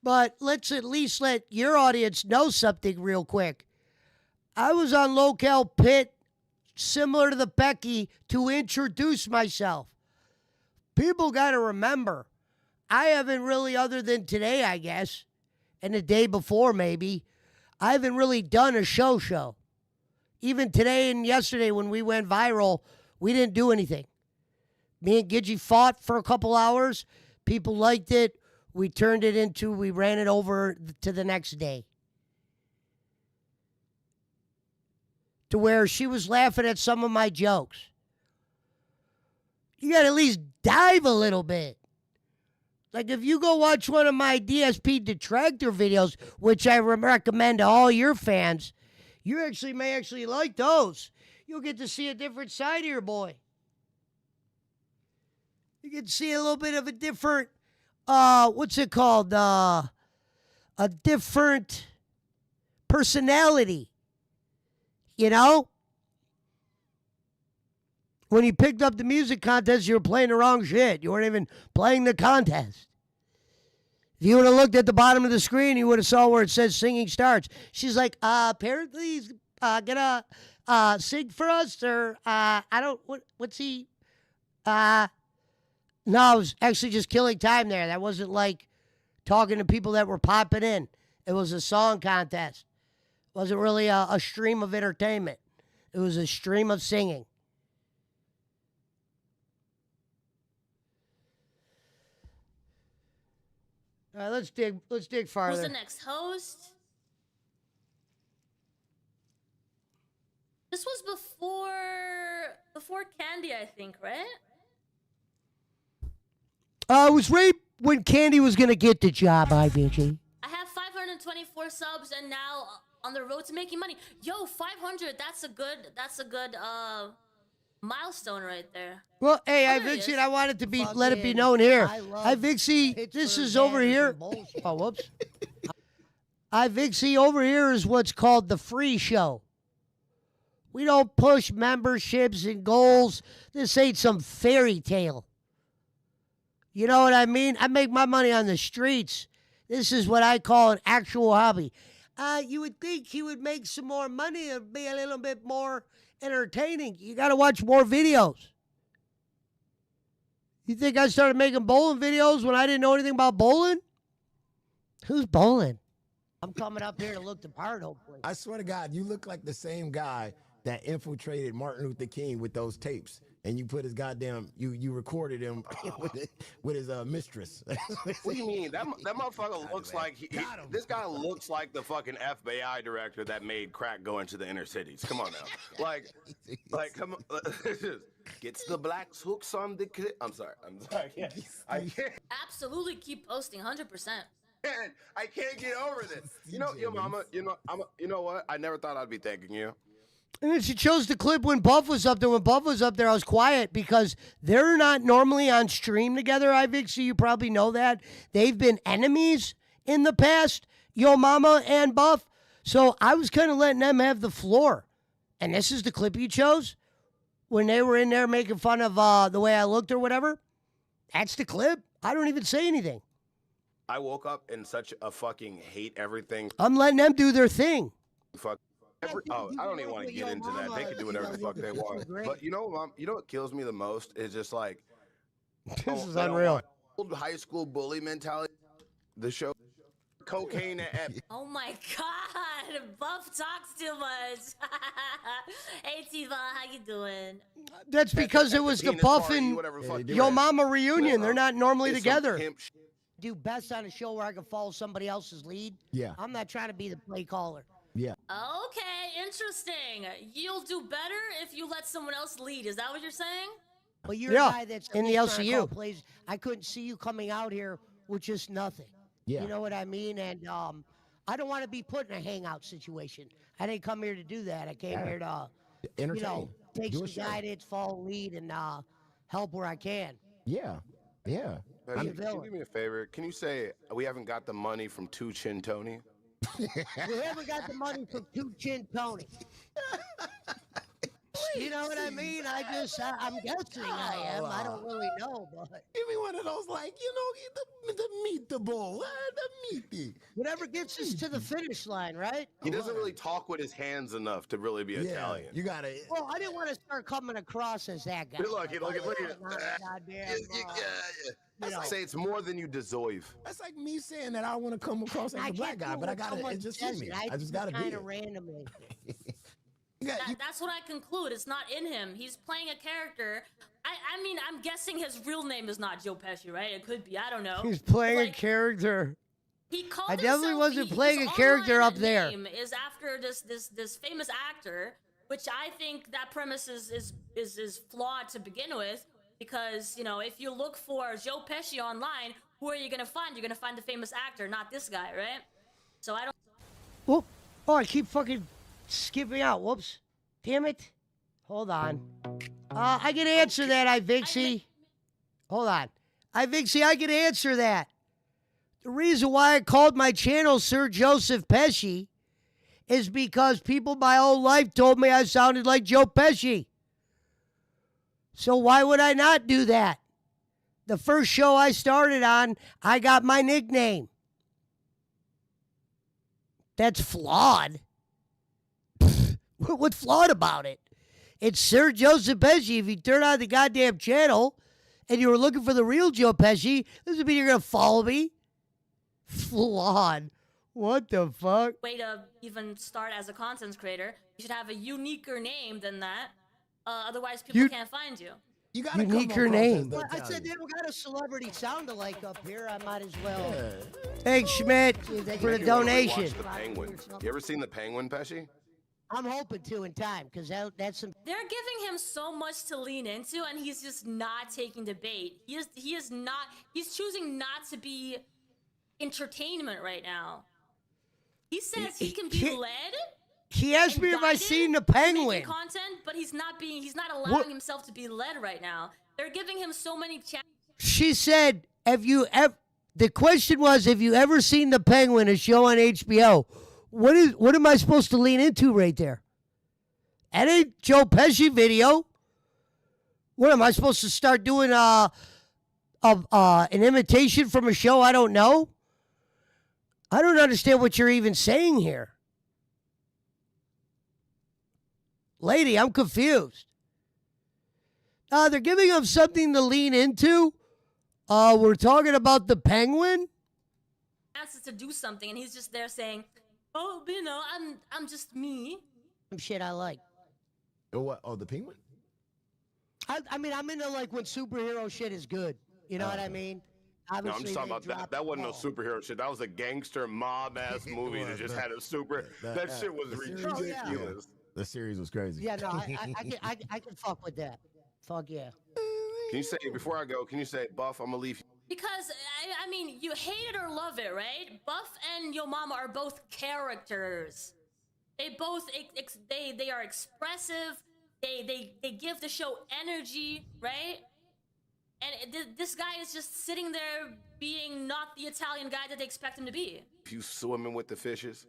But let's at least let your audience know something real quick. I was on Locale Pit, similar to the Becky, to introduce myself. People got to remember, I haven't really, other than today, I guess, and the day before maybe, I haven't really done a show. Even today and yesterday when we went viral, we didn't do anything. Me and Gidgey fought for a couple hours. People liked it. We ran it over to the next day. To where she was laughing at some of my jokes. You got to at least dive a little bit. Like if you go watch one of my DSP detractor videos, which I recommend to all your fans, you may actually like those. You'll get to see a different side of your boy. You get to see a little bit of a different, what's it called? A different personality. You know? When you picked up the music contest, you were playing the wrong shit. You weren't even playing the contest. If you would have looked at the bottom of the screen, you would have saw where it says singing starts. She's like, apparently he's gonna sing for us, or what's he? No, I was actually just killing time there. That wasn't like talking to people that were popping in. It was a song contest. It wasn't really a stream of entertainment. It was a stream of singing. All right, let's dig farther. Who's the next host? This was before Candy, I think, right? It was right when Candy was gonna get the job, IVixey. I have 524 subs and now on the road to making money. Yo, 500. That's a good milestone right there. Well, hey, Oh, there he IVixey, is. I wanted to let it be known here. IVixey, this Pittsburgh is over banners here. and bullshit. Oh, whoops. IVixey, over here is what's called the free show. We don't push memberships and goals. This ain't some fairy tale. You know what I mean? I make my money on the streets. This is what I call an actual hobby. You would think he would make some more money and be a little bit more entertaining. You got to watch more videos. You think I started making bowling videos when I didn't know anything about bowling? Who's bowling? I'm coming up here to look the part, hopefully. I swear to God, you look like the same guy that infiltrated Martin Luther King with those tapes, and you put his goddamn you recorded him with his mistress. What do you mean? That motherfucker looks like this guy looks like the fucking FBI director that made crack go into the inner cities. Come on now, like come on, gets the blacks hooks on the. I'm sorry. I can't. Absolutely, keep posting 100%. I can't get over this. You know, your mama. You know what? I never thought I'd be thanking you. And then she chose the clip when Buff was up there. When Buff was up there, I was quiet because they're not normally on stream together, IVixey. You probably know that. They've been enemies in the past, Yo Mama and Buff. So I was kind of letting them have the floor. And this is the clip you chose when they were in there making fun of the way I looked or whatever. That's the clip. I don't even say anything. I woke up in such a fucking hate everything. I'm letting them do their thing. Fuck. I don't even want to get into that. They can do whatever the fuck they want. But you know what kills me the most is just like This is unreal. Old high school bully mentality. The show cocaine at Oh my god, Buff talks too much. Hey Tiva, how you doing? That's because it was the penis Buff party, and whatever the fuck Yo it is. Mama reunion. They're not normally It's some together. pimp Do best on a show where I can follow somebody else's lead. Yeah. I'm not trying to be the play caller. Yeah. Okay, interesting. You'll do better if you let someone else lead. Is that what you're saying? But you're Yeah, a guy that's in at the least trying to call LCU. plays. I couldn't see you coming out here with just nothing. Yeah. You know what I mean? And I don't want to be put in a hangout situation. I didn't come here to do that. I came here to, Entertain. take Do some a show. guidance, follow lead, and help where I can. Yeah. Yeah. Can you do me a favor? Can you say we haven't got the money from Two Chin Tony? We haven't got the money from Two Chin Tony. You know what I mean? I'm guessing I am. I don't really know, but Give me one of those, like, the meatball, the meaty. whatever gets us to the finish line, right? He doesn't really talk with his hands enough to really be Italian. You gotta. Well, I didn't want to start coming across as that guy. Look at Goddamn. Say it's more than you deserve. That's like me saying that I want to come across as a black guy, but I gotta. It just in me. I just gotta be kind it. of randomly. That's what I conclude. It's not in him. He's playing a character. I mean, I'm guessing his real name is not Joe Pesci, right? It could be. I don't know. He's playing a character. He called I definitely himself, wasn't playing a character up there. Name is after this famous actor, which I think that premise is flawed to begin with, because if you look for Joe Pesci online, who are you gonna find? You're gonna find the famous actor, not this guy, right? So I don't. Whoop! Oh, I keep fucking skipping out. Whoops! Damn it! Hold on. I can answer that, IVixey. Hold on, IVixey. I can answer that. The reason why I called my channel Sir Joseph Pesci is because people my whole life told me I sounded like Joe Pesci. So why would I not do that? The first show I started on, I got my nickname. That's flawed. What's flawed about it? It's Sir Joseph Pesci. If you turn on the goddamn channel and you were looking for the real Joe Pesci, this would mean you're going to follow me? Flawed. What the fuck? Way to even start as a content creator. You should have a uniquer name than that. Otherwise, people can't find you. You got a uniquer name. Well, I said they don't got a celebrity sound alike up here. I might as well. Yeah. Thanks, Schmidt, for the donation. The Penguin. You ever seen the Penguin, Pesci? I'm hoping to in time, because that's some. They're giving him so much to lean into, and he's just not taking the bait. He is not. He's choosing not to be entertainment right now. He says he can be led. He asked me if I seen the Penguin content, but he's not allowing himself to be led right now. They're giving him so many chances. She said, "Have you ever?" The question was, "Have you ever seen the Penguin, a show on HBO?" What am I supposed to lean into right there? That ain't Joe Pesci video. What am I supposed to start doing? An imitation from a show I don't know? I don't understand what you're even saying here. Lady, I'm confused. They're giving him something to lean into. We're talking about the Penguin. Asks to do something, and he's just there saying, "Oh, I'm just me." Some shit I like. Oh, what? Oh, the Penguin? I mean, I'm into like when superhero shit is good. You know what I mean? No, I'm just talking about that. That wasn't no superhero shit. That was a gangster mob-ass movie that just had a super. That shit was ridiculous. Yeah. The series was crazy. Yeah, no, I can fuck with that. Fuck yeah. Can you say, before I go, can you say, Buff, I'm gonna leave you? Because, I mean, you hate it or love it, right? Buff and Yo Mama are both characters. They both, they are expressive. They give the show energy, right? And this guy is just sitting there being not the Italian guy that they expect him to be. If you swimming with the fishes.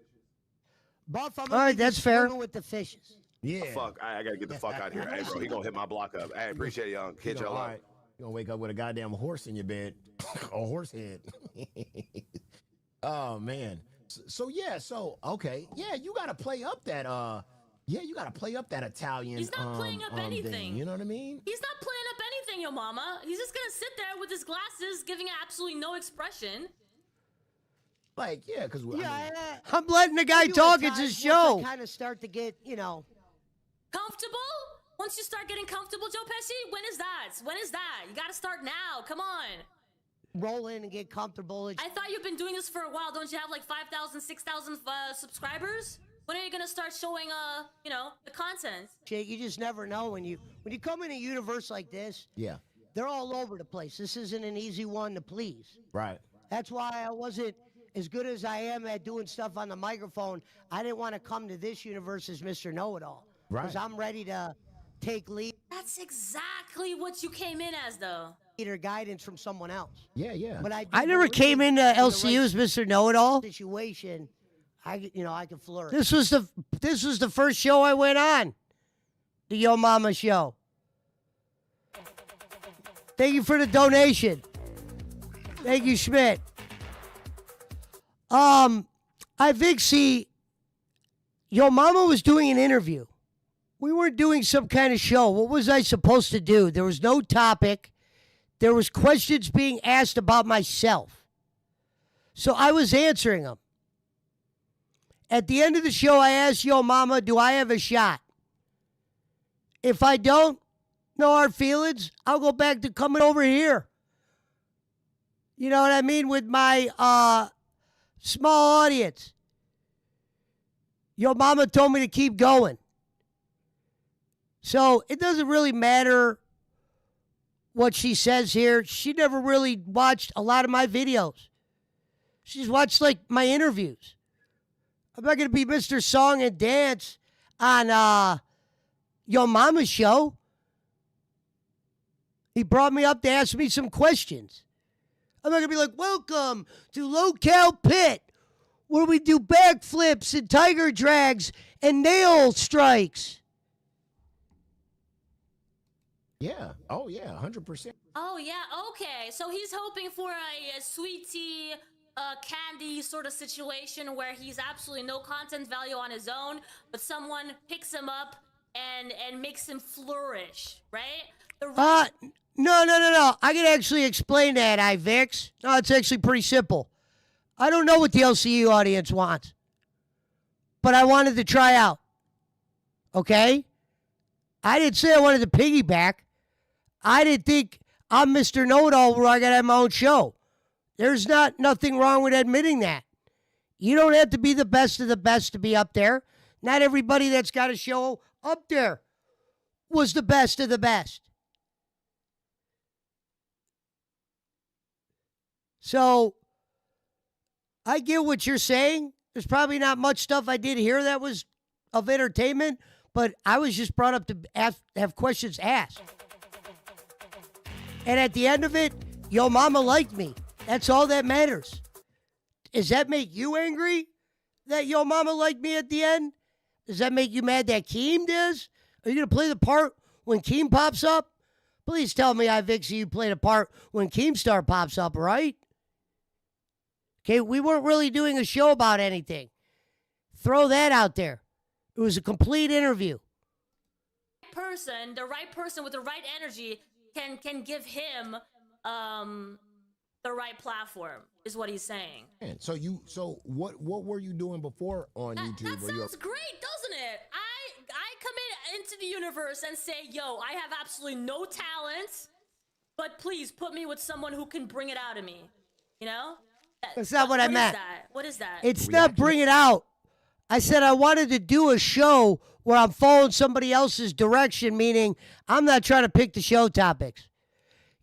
Buff, I'm all right, that's fair. With the fishes. Yeah. Oh, fuck, I gotta get the fuck out of here. Hey, bro, he gonna hit my block up. Hey, appreciate it, young. Kid, y'all up. You're gonna wake up with a goddamn horse in your bed. A horse head. Oh, man. So, okay. Yeah, you gotta play up that, you gotta play up that Italian. He's not playing up anything. Thing, you know what I mean? He's not playing up anything, Yo Mama. He's just gonna sit there with his glasses, giving absolutely no expression. Like, yeah, because I'm letting the guy talk. It's his show. Kind of start to get, comfortable. Once you start getting comfortable, Joe Pesci, when is that? When is that? You gotta start now. Come on. Roll in and get comfortable. I thought you've been doing this for a while. Don't you have like 5,000, 6,000 subscribers? When are you gonna start showing, the content? Jake, you just never know when you come in a universe like this. Yeah. They're all over the place. This isn't an easy one to please. Right. That's why I wasn't as good as I am at doing stuff on the microphone. I didn't want to come to this universe as Mr. Know-It-All. Right. Because I'm ready to take lead. That's exactly what you came in as, though. Or guidance from someone else. Yeah. But I never came into LCU as Mr. Know-It-All. Situation. I can flourish. This was the first show I went on. The Yo Mama show. Thank you for the donation. Thank you, Schmidt. IVixey, Yo Mama was doing an interview. We weren't doing some kind of show. What was I supposed to do? There was no topic. There was questions being asked about myself. So I was answering them. At the end of the show, I asked Yo Mama, do I have a shot? If I don't, no hard feelings, I'll go back to coming over here. You know what I mean? With my small audience. Yo Mama told me to keep going. So it doesn't really matter what she says here. She never really watched a lot of my videos. She's watched like my interviews. I'm not going to be Mr. Song and Dance on Yo Mama's show. He brought me up to ask me some questions. I'm not going to be like, welcome to Locale Pit, where we do backflips and tiger drags and nail strikes. Yeah. Oh, yeah. 100%. Oh, yeah. Okay. So he's hoping for a sweet tea, candy sort of situation where he's absolutely no content value on his own, but someone picks him up and makes him flourish, right? No. I can actually explain that, IVix. No, it's actually pretty simple. I don't know what the LCU audience wants, but I wanted to try out. Okay? I didn't say I wanted to piggyback. I didn't think I'm Mr. Know-It-All where I got to have my own show. There's nothing wrong with admitting that. You don't have to be the best of the best to be up there. Not everybody that's got a show up there was the best of the best. So, I get what you're saying. There's probably not much stuff I did here that was of entertainment, but I was just brought up to have questions asked. And at the end of it, Yo Mama liked me. That's all that matters. Does that make you angry that Yo Mama liked me at the end? Does that make you mad that Keem does? Are you going to play the part when Keem pops up? Please tell me, IVixey, you played a part when Keemstar pops up, right? Okay, we weren't really doing a show about anything. Throw that out there. It was a complete interview. The right person with the right energy can give him the right platform, is what he's saying. Man, so what were you doing before on YouTube? That sounds great, doesn't it? I come into the universe and say, yo, I have absolutely no talent, but please put me with someone who can bring it out of me. You know? That's not what I meant. What is that? It's not bring it out. I said I wanted to do a show where I'm following somebody else's direction, meaning I'm not trying to pick the show topics.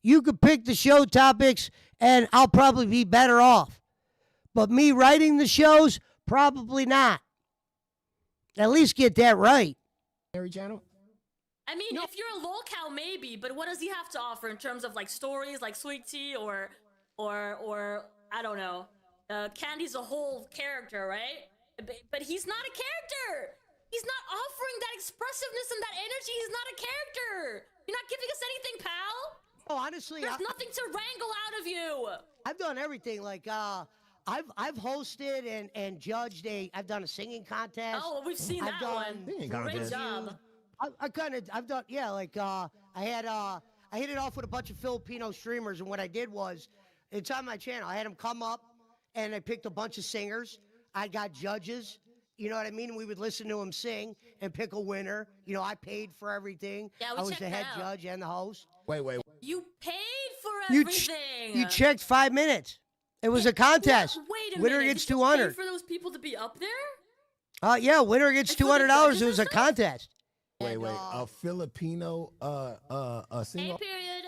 You could pick the show topics and I'll probably be better off. But me writing the shows, probably not. At least get that right. Harry Channel? I mean, if you're a lolcow, maybe, but what does he have to offer in terms of like stories, like Sweet Tea or I don't know. Candy's a whole character, right? But he's not a character. He's not offering that expressiveness and that energy. He's not a character. You're not giving us anything, pal. Oh, honestly, there's nothing to wrangle out of you. I've done everything. Like I've hosted and judged I've done a singing contest. Oh, we've seen that one. Great job. I've done I hit it off with a bunch of Filipino streamers, and what I did was, it's on my channel. I had them come up, and I picked a bunch of singers. I got judges. You know what I mean? We would listen to them sing and pick a winner. You know, I paid for everything. Yeah, I was the head judge and the host. Wait. You paid for everything. You checked 5 minutes. It was a contest. Wait a winner minute. gets Did you $200. pay for those people to be up there? Yeah, winner gets $200. It was a contest. Wait. A Filipino singer? A period.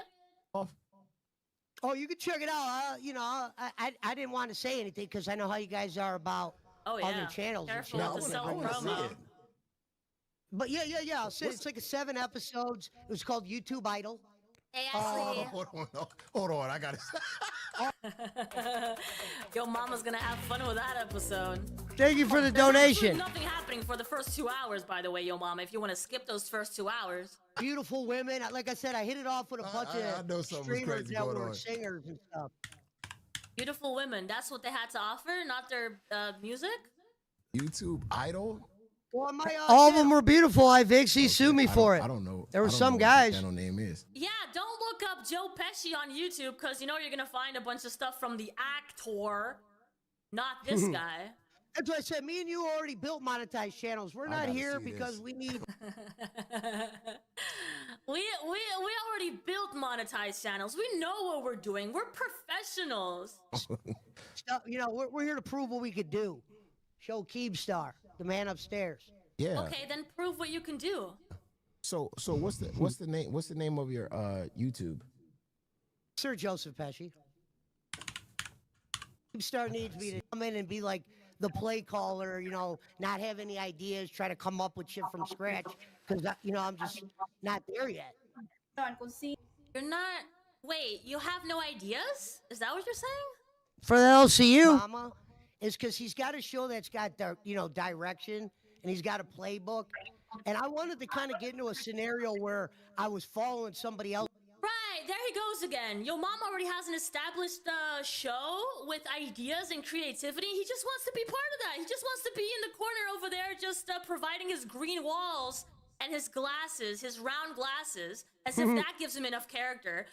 Oh, you can check it out. I didn't want to say anything because I know how you guys are about other channels. Careful and with shit. the self-promo. But yeah. I'll say it's like 7 episodes. It was called YouTube Idol. Hey, Oh, Ashley. hold on. I got it. Yo, mama's gonna have fun with that episode. Thank you for the There's actually donation. nothing happening for the first 2 hours, by the way, yo, mama. If you want to skip those first 2 hours. Beautiful women. Like I said, I hit it off with a bunch I know of something was streamers crazy that going were on. singers and stuff. Beautiful women. That's what they had to offer, not their music. YouTube idol. Well, all of them were beautiful. IVixey sued me for it. I don't know. There were I don't some know what guys. the channel name is. Yeah, don't look up Joe Pesci on YouTube because you know you're gonna find a bunch of stuff from the actor, not this guy. That's what I said. Me and you already built monetized channels. We're not gotta here see because this. we need. we already built monetized channels. We know what we're doing. We're professionals. stuff. You know, we're here to prove what we could do. Show Keemstar, the man upstairs. Yeah. Okay, then prove what you can do. So what's the name? What's the name of your YouTube? Sir Joseph Pesci. Keemstar needs me to come in and be like the play caller, you know, not have any ideas, try to come up with shit from scratch, because, you know, I'm just not there yet. You're not. Wait, you have no ideas? Is that what you're saying? For the LCU, Mama, is because he's got a show that's got, you know, direction, and he's got a playbook. And I wanted to kind of get into a scenario where I was following somebody else. Right, there he goes again. Yo, mom already has an established show with ideas and creativity. He just wants to be part of that. He just wants to be in the corner over there, just providing his green walls and his glasses, his round glasses, as if that gives him enough character.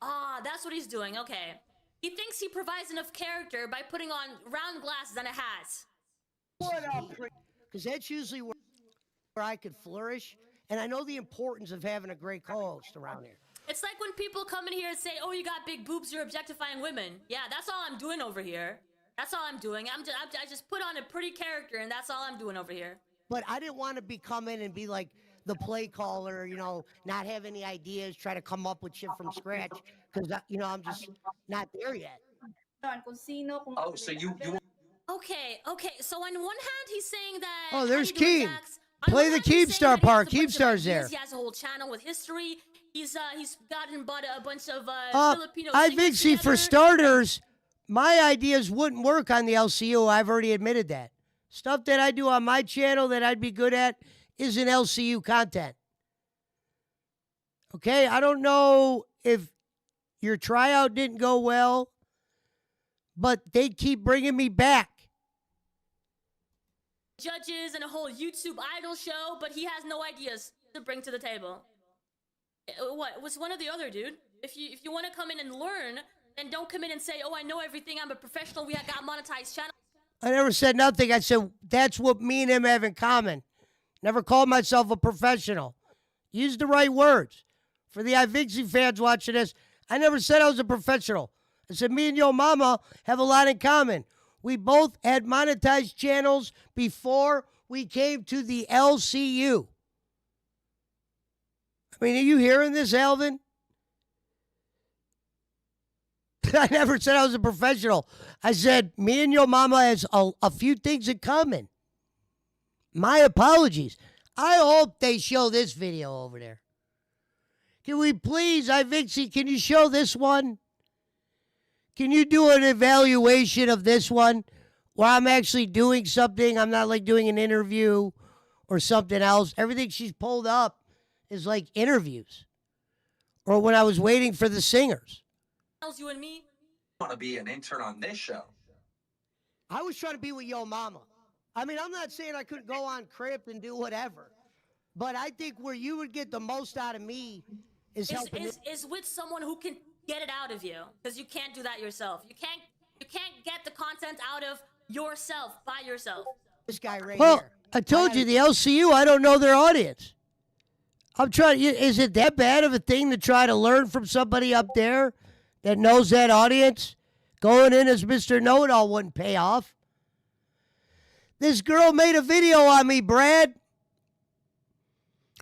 Ah, that's what he's doing. Okay. He thinks he provides enough character by putting on round glasses and a hat. Because that's usually where I could flourish. And I know the importance of having a great co-host around here. It's like when people come in here and say, oh, you got big boobs, you're objectifying women. Yeah, that's all I'm doing over here. That's all I'm doing. I just put on a pretty character, and that's all I'm doing over here. But I didn't want to come in and be like the play caller, you know, not have any ideas, try to come up with shit from scratch, because, you know, I'm just not there yet. Oh, so you Okay. So on one hand, he's saying that... Oh, there's how you doing, Keem. Jax? On Play one the hand, he's saying Keemstar that he has part. a bunch of Keemstar's there. ideas. He has a whole channel with history. He's bought a bunch of Filipino IVixey, singers for together. starters, my ideas wouldn't work on the LCU. I've already admitted that. Stuff that I do on my channel that I'd be good at isn't LCU content. Okay, I don't know if your tryout didn't go well, but they keep bringing me back. Judges and a whole YouTube idol show, but he has no ideas to bring to the table. What? What's one or the other, dude? If you want to come in and learn, then don't come in and say, oh, I know everything, I'm a professional, we got monetized channel. I never said nothing. I said that's what me and him have in common. Never called myself a professional. Use the right words. For the IVixey fans watching this, I never said I was a professional. I said me and Yo Mama have a lot in common. We both had monetized channels before we came to the LCU. I mean, are you hearing this, Alvin? I never said I was a professional. I said me and Yo Mama has a few things in common. My apologies. I hope they show this video over there. Can we please, IVixey, can you show this one? Can you do an evaluation of this one where I'm actually doing something? I'm not like doing an interview or something else. Everything she's pulled up is like interviews or when I was waiting for the singers. You and me? want to be an intern on this show. I was trying to be with Yo Mama. I mean, I'm not saying I couldn't go on Crip and do whatever, but I think where you would get the most out of me is helping. Is with someone who can get it out of you, because you can't do that yourself. You can't get the content out of yourself by yourself. This guy right Well, here. I told you the LCU. I don't know their audience. I'm trying. Is it that bad of a thing to try to learn from somebody up there that knows that audience? Going in as Mr. Know-It-All wouldn't pay off. This girl made a video on me, Brad.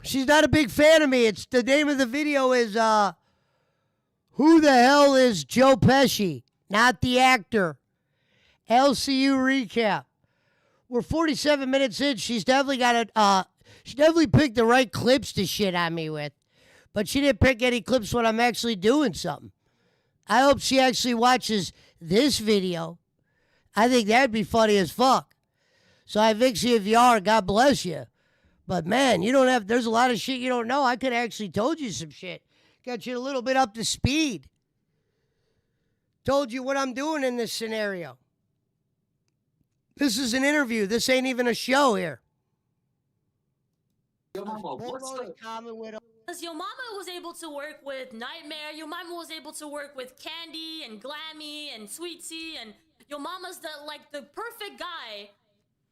She's not a big fan of me. It's the name of the video is Who the Hell is Joe Pesci? Not the actor. LCU recap. We're 47 minutes in. She's definitely got she definitely picked the right clips to shit on me with. But she didn't pick any clips when I'm actually doing something. I hope she actually watches this video. I think that'd be funny as fuck. So IVixey, if you are, God bless you. But man, there's a lot of shit you don't know. I could have actually told you some shit. Got you a little bit up to speed. Told you what I'm doing in this scenario. This is an interview. This ain't even a show here. Yo, Mama, what's the Because Yo Mama was able to work with Nightmare. Yo Mama was able to work with Candy and Glammy and Sweet Tea. And Yo Mama's the perfect guy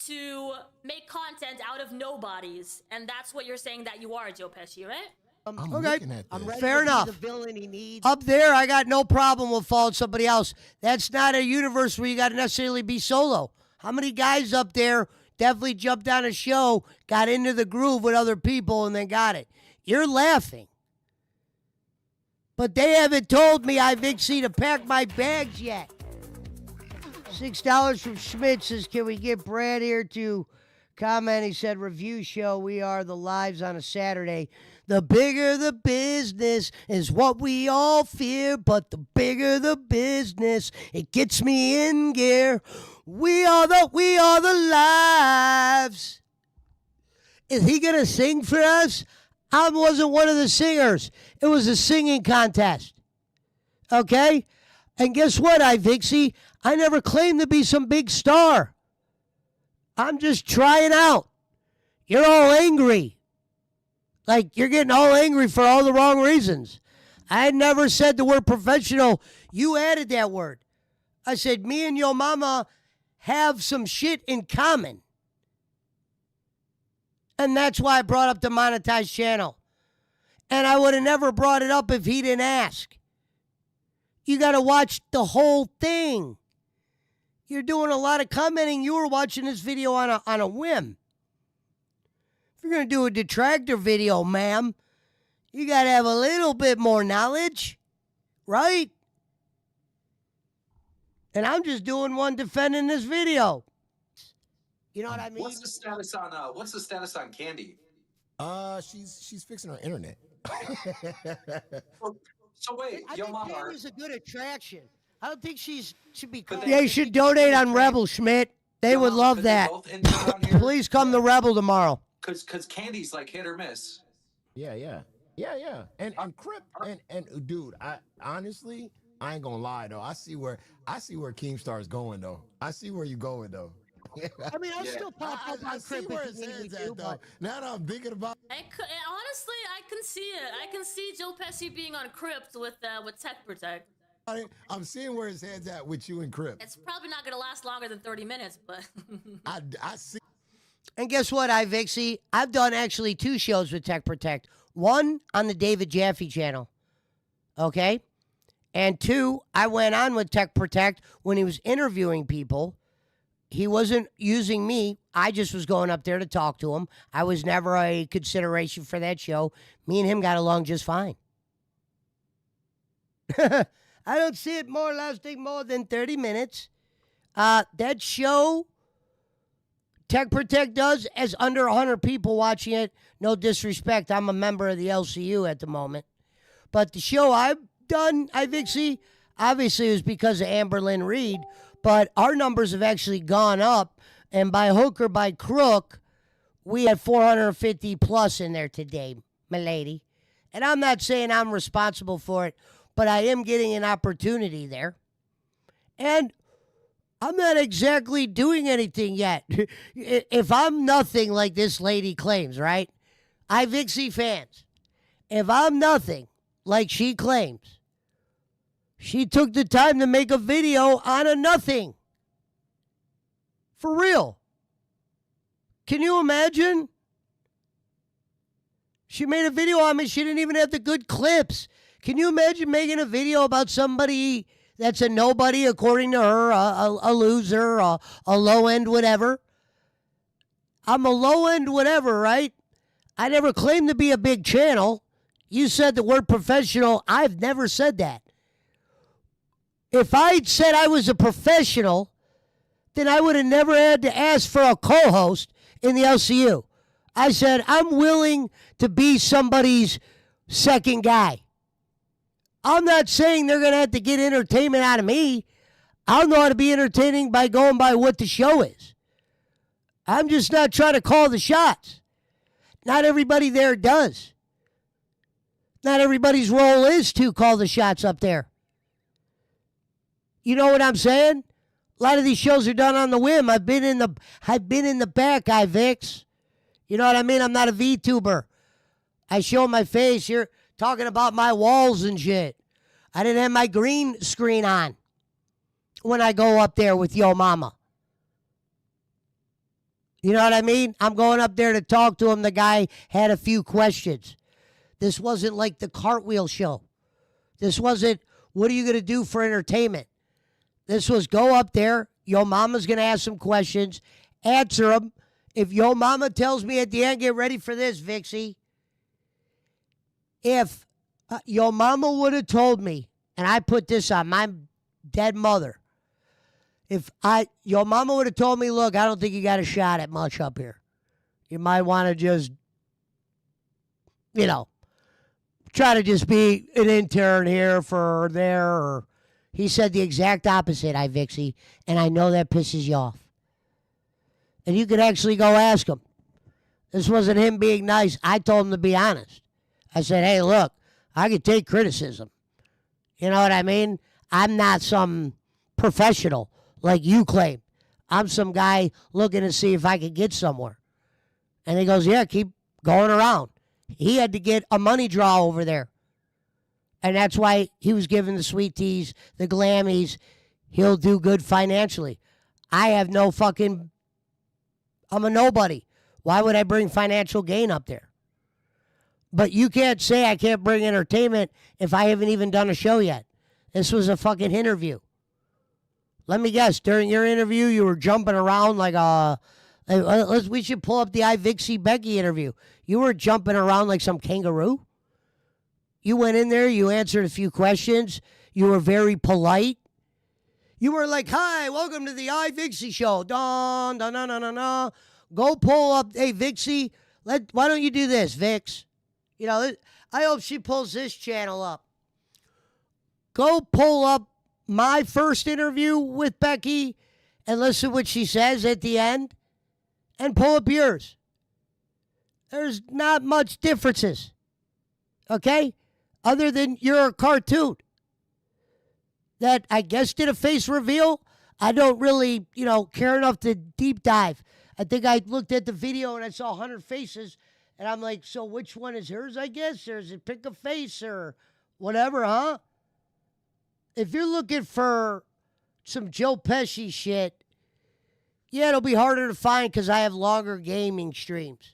to make content out of nobodies. And that's what you're saying that you are, Joe Pesci, right? I'm okay. looking at this. Fair enough. The villain he needs. Up there, I got no problem with following somebody else. That's not a universe where you got to necessarily be solo. How many guys up there definitely jumped on a show, got into the groove with other people, and then got it? You're laughing. But they haven't told me IVixey to pack my bags yet. $6 from Schmidt says, can we get Brad here to comment? He said, review show. We are the lives on a Saturday. The bigger the business is what we all fear, but the bigger the business, it gets me in gear. We are the lives. Is he gonna sing for us? I wasn't one of the singers. It was a singing contest. Okay? And guess what, IVixey? I never claimed to be some big star. I'm just trying out. You're all angry. Like, you're getting all angry for all the wrong reasons. I never said the word professional. You added that word. I said, me and Yo Mama have some shit in common. And that's why I brought up the monetized channel. And I would have never brought it up if he didn't ask. You got to watch the whole thing. You're doing a lot of commenting. You were watching this video on a whim. If you're going to do a detractor video, ma'am, you got to have a little bit more knowledge, right? And I'm just doing one defending this video. You know what I mean? What's the status on Candy? She's fixing her internet. So wait, I Yo think Mama. Candy's a good attraction. I don't think should be. But They should donate on Rebel, Schmidt. They would love that. Please come to Rebel tomorrow. Because Candy's like hit or miss. Yeah. And Crip and dude, I honestly, I ain't gonna lie though. I see where Keemstar's going though. I see where you going though. I mean, I'll still pop up I on see Crip where if his you need me head's to, at though. but Now that I'm thinking about Honestly, I can see it. I can see Joe Pesci being on Crypt with Tech Protect. I'm seeing where his head's at with you and Crip. It's probably not going to last longer than 30 minutes, but... I see. And guess what, IVixey? I've done actually 2 shows with Tech Protect. One on the David Jaffe channel. Okay? And 2, I went on with Tech Protect when he was interviewing people. He wasn't using me. I just was going up there to talk to him. I was never a consideration for that show. Me and him got along just fine. I don't see it more lasting more than 30 minutes. That show Tech Protect does has under 100 people watching it. No disrespect. I'm a member of the LCU at the moment. But the show I've done, IVixey, obviously it was because of Amberlynn Reed, but our numbers have actually gone up. And by hook or by crook, we had 450 plus in there today, my lady. And I'm not saying I'm responsible for it, but I am getting an opportunity there. And I'm not exactly doing anything yet. If I'm nothing like this lady claims, right? IVixey fans, if I'm nothing like she claims, she took the time to make a video on a nothing. For real. Can you imagine? She made a video on me. She didn't even have the good clips. Can you imagine making a video about somebody that's a nobody, according to her, a loser, a low-end whatever? I'm a low-end whatever, right? I never claimed to be a big channel. You said the word professional. I've never said that. If I'd said I was a professional, then I would have never had to ask for a co-host in the LCU. I said, I'm willing to be somebody's second guy. I'm not saying they're going to have to get entertainment out of me. I know how to be entertaining by going by what the show is. I'm just not trying to call the shots. Not everybody there does. Not everybody's role is to call the shots up there. You know what I'm saying? A lot of these shows are done on the whim. I've been in the back, IVix. You know what I mean? I'm not a VTuber. I show my face. You're talking about my walls and shit. I didn't have my green screen on when I go up there with Yo Mama. You know what I mean? I'm going up there to talk to him. The guy had a few questions. This wasn't like the cartwheel show. This wasn't, what are you going to do for entertainment? This was go up there. Yo Mama's going to ask some questions. Answer them. If Yo Mama tells me at the end, get ready for this, Vixie. If Yo Mama would have told me, and I put this on my dead mother, Yo Mama would have told me, look, I don't think you got a shot at much up here. You might want to just, try to just be an intern here for there. Or he said the exact opposite, IVixey, and I know that pisses you off. And you could actually go ask him. This wasn't him being nice. I told him to be honest. I said, hey, look, I could take criticism. You know what I mean? I'm not some professional like you claim. I'm some guy looking to see if I could get somewhere. And he goes, yeah, keep going around. He had to get a money draw over there. And that's why he was given the sweet teas, the glammies. He'll do good financially. I have no fucking, I'm a nobody. Why would I bring financial gain up there? But you can't say I can't bring entertainment if I haven't even done a show yet. This was a fucking interview. Let me guess, during your interview, you were jumping around like we should pull up the IVixey Becky interview. You were jumping around like some kangaroo. You went in there, you answered a few questions. You were very polite. You were like, hi, welcome to the IVixey show. Dun, dun, dun, dun, dun, dun. Go pull up, hey, Vixie, why don't you do this, Vix? I hope she pulls this channel up. Go pull up my first interview with Becky and listen what she says at the end and pull up yours. There's not much differences, okay? Other than you're a cartoon that I guess did a face reveal. I don't really, care enough to deep dive. I think I looked at the video and I saw 100 faces and I'm like, so which one is hers, I guess? Or is it pick a face or whatever, huh? If you're looking for some Joe Pesci shit, yeah, it'll be harder to find because I have longer gaming streams.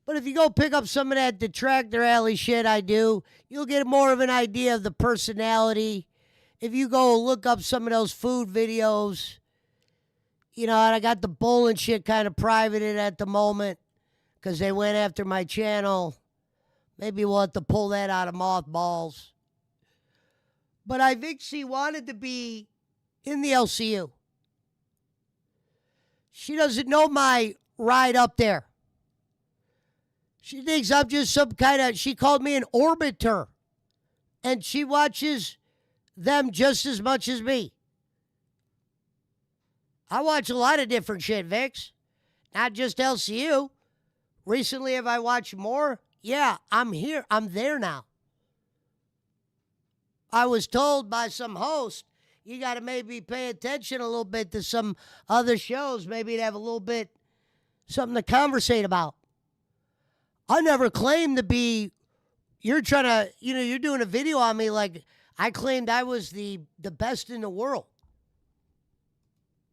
But if you go pick up some of that Detractor Alley shit I do, you'll get more of an idea of the personality. If you go look up some of those food videos, and I got the bowling shit kind of privated at the moment because they went after my channel. Maybe we'll have to pull that out of mothballs. But IVixey wanted to be in the LCU. She doesn't know my ride up there. She thinks I'm just some kind of, she called me an orbiter. And she watches them just as much as me. I watch a lot of different shit, Vix. Not just LCU. Recently, have I watched more? Yeah, I'm here. I'm there now. I was told by some host, you got to maybe pay attention a little bit to some other shows, maybe to have a little bit something to conversate about. I never claimed to be, you're trying to, you're doing a video on me like I claimed I was the best in the world.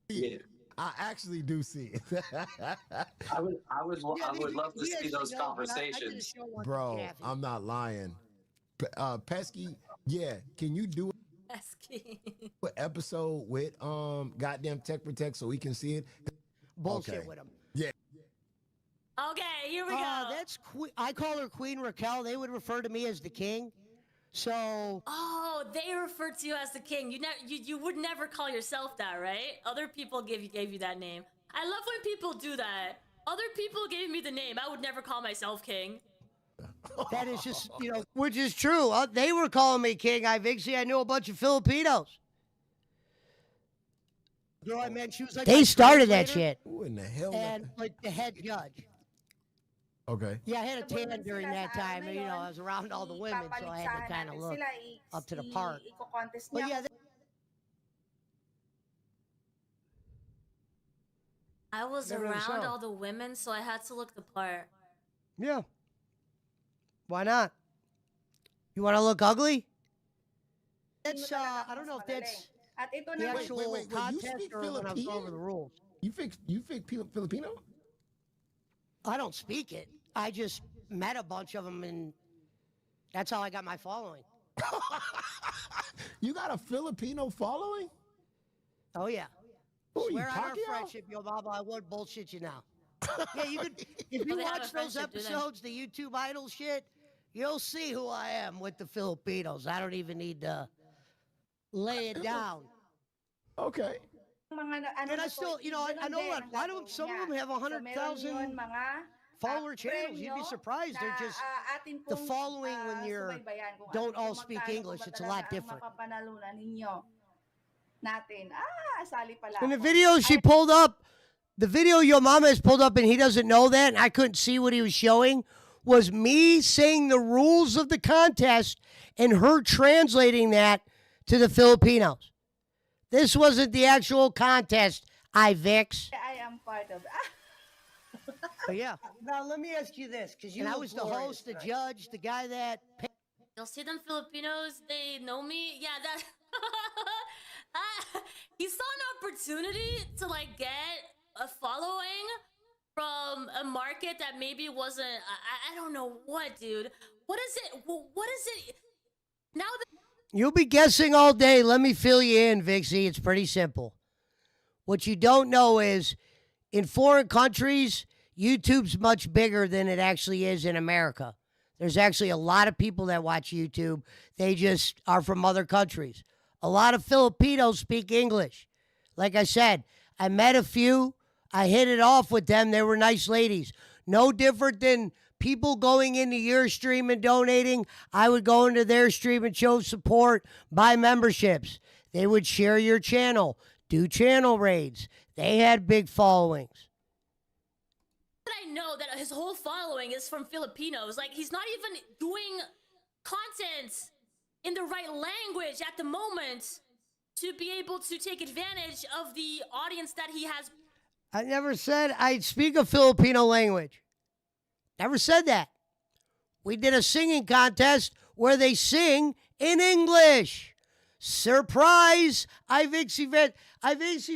Yeah. I actually do see it. I would love to see those conversations. Bro, I'm not lying. Pesci, yeah, can you do an episode with goddamn Tech Protect so we can see it? Bullshit with him. Yeah. Okay, here we go. That's I call her Queen Raquel. They would refer to me as the king. So. Oh, they refer to you as the king. You would never call yourself that, right? Other people gave you that name. I love when people do that. Other people gave me the name. I would never call myself king. That is just, which is true. They were calling me King IVixey. I knew a bunch of Filipinos. Girl I met, she was like, they started that shit. Who in the hell? And like the head judge. Okay. Yeah, I had a tan during that time. And, I was around all the women, so I had to kind of look up to the part. But yeah, I was Never around saw. all the women, so I had to look the part. yeah. Why not? You want to look ugly? That's I don't know if that's the actual wait, you contest speak or when I was Filipino? over the rules. You speak Filipino? I don't speak it. I just met a bunch of them, and that's how I got my following. You got a Filipino following? Oh yeah. Who are you, Swear on our Pacquiao? friendship, yo, Baba, I would bullshit you now. Yeah, you could. If you they have a watch those friendship, do they? episodes, the YouTube Idol shit, you'll see who I am with the Filipinos. I don't even need to lay it down. Okay. And I still, I know what. Why don't some of them have 100,000 follower channels? You'd be surprised. They're just the following when you're don't all speak English. It's a lot different. And the video she pulled up, the video your mama has pulled up, and he doesn't know that, and I couldn't see what he was showing, was me saying the rules of the contest and her translating that to the Filipinos. This wasn't the actual contest, IVix. I am part of But yeah. Now let me ask you this, because I was the host, the judge, the guy that. You'll see them Filipinos, they know me. Yeah, that. He saw an opportunity to get a following from a market that maybe wasn't. I don't know what, dude. What is it? What is it? Now that. You'll be guessing all day. Let me fill you in, Vixie. It's pretty simple. What you don't know is in foreign countries, YouTube's much bigger than it actually is in America. There's actually a lot of people that watch YouTube. They just are from other countries. A lot of Filipinos speak English. Like I said, I met a few. I hit it off with them. They were nice ladies. No different than people going into your stream and donating. I would go into their stream and show support, buy memberships. They would share your channel, do channel raids. They had big followings. I know that his whole following is from Filipinos. He's not even doing content in the right language at the moment to be able to take advantage of the audience that he has. I never said I'd speak a Filipino language. Never said that. We did a singing contest where they sing in English. Surprise! IVixey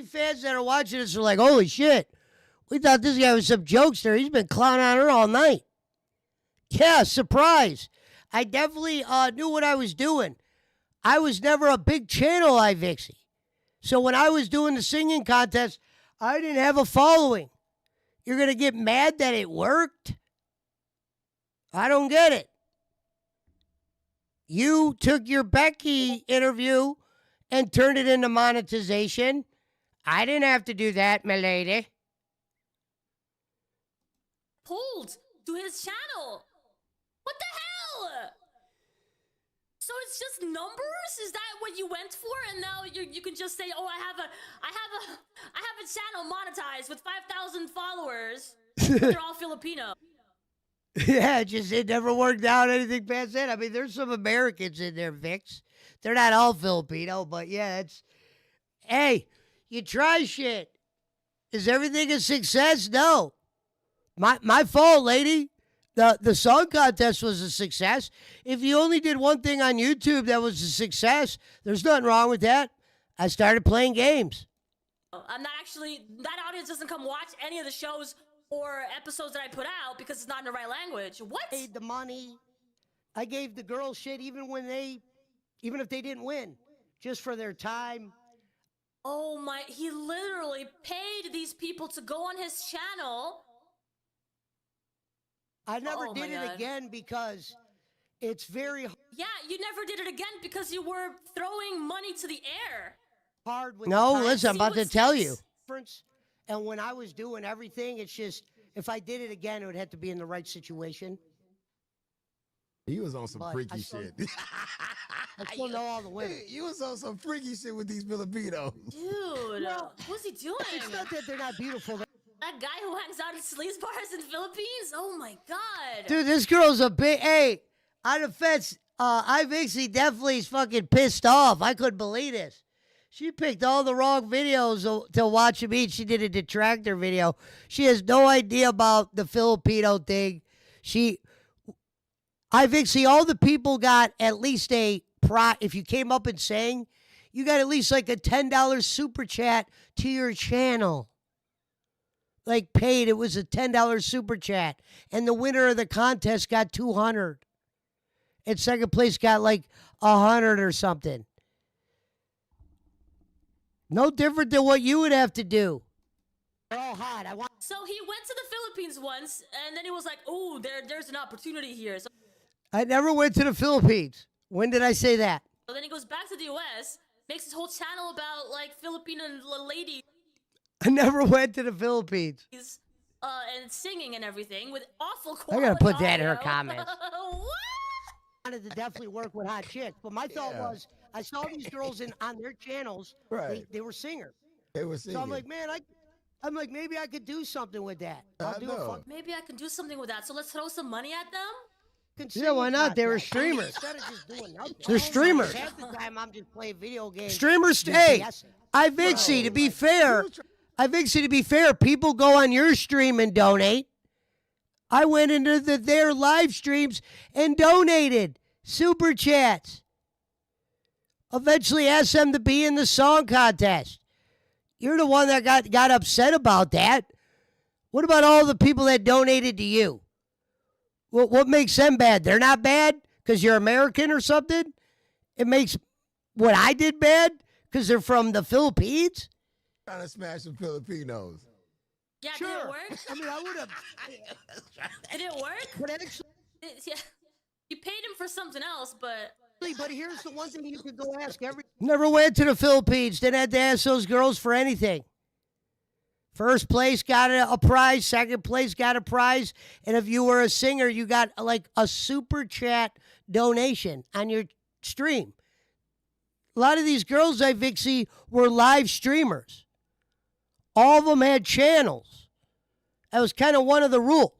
fans that are watching this are like, holy shit. We thought this guy was some jokester. He's been clowning on her all night. Yeah, surprise. I definitely knew what I was doing. I was never a big channel, IVixey. So when I was doing the singing contest, I didn't have a following. You're going to get mad that it worked? I don't get it. You took your Becky interview and turned it into monetization. I didn't have to do that, my lady. Pulled to his channel. What the hell? So it's just numbers? Is that what you went for? And now you can just say, "Oh, I have a channel monetized with 5,000 followers. They're all Filipino." Yeah, it never worked out anything past that. I mean, there's some Americans in there, Vix. They're not all Filipino, but yeah, hey, you try shit. Is everything a success? No. My fault, lady. The song contest was a success. If you only did one thing on YouTube that was a success, there's nothing wrong with that. I started playing games. I'm not actually, that audience doesn't come watch any of the shows or episodes that I put out because it's not in the right language. What? I paid the money. I gave the girls shit even if they didn't win, just for their time. Oh my, he literally paid these people to go on his channel. I never did it again because it's very Yeah, you never did it again because you were throwing money to the air. hard with listen, I'm about to tell you. And when I was doing everything, it's just, if I did it again, it would have to be in the right situation. He was on some But freaky I still- shit. I still know all the women. You was on some freaky shit with these Filipinos. Dude, what's he doing? It's not that they're not beautiful. That guy who hangs out in sleaze bars in the Philippines? Oh my god. Dude, this girl's a big. Hey, on the fence, IVixey definitely is fucking pissed off. I couldn't believe this. She picked all the wrong videos to watch him eat. She did a detractor video. She has no idea about the Filipino thing. IVixey, all the people got at least if you came up and sang, you got at least like a $10 super chat to your channel. Like paid, it was a $10 super chat. And the winner of the contest got 200. And second place got like 100 or something. No different than what you would have to do. They're all hot. So he went to the Philippines once, and then he was like, "Oh, there's an opportunity here." So I never went to the Philippines. When did I say that? then he goes back to the U.S., makes his whole channel about like Filipino ladies. I never went to the Philippines. And singing and everything with awful I quality. gotta put that in her audio. comments. What? I wanted to definitely work with hot chicks, but my thought was I saw these girls on their channels. Right. They were singers. They were singing. So I'm like, man, maybe I could do something with that. Maybe I can do something with that. So let's throw some money at them. Yeah, why not? They were streamers. Instead of just doing nothing. They're streamers. Half the time I'm just playing video games. Streamers, just hey, BSing. IVixey, to be fair, people go on your stream and donate. I went into their live streams and donated super chats. Eventually asked them to be in the song contest. You're the one that got upset about that. What about all the people that donated to you? What makes them bad? They're not bad because you're American or something? It makes what I did bad because they're from the Philippines? Trying to smash some Filipinos. Yeah, Sure. did it work? I mean, I would have. Did it work? But actually, Yeah. You paid him for something else, but here's the one thing you could go ask every. Never went to the Philippines. Didn't have to ask those girls for anything. First place got a prize. Second place got a prize. And if you were a singer, you got like a super chat donation on your stream. A lot of these girls, IVixey, were live streamers. All of them had channels. That was kind of one of the rules.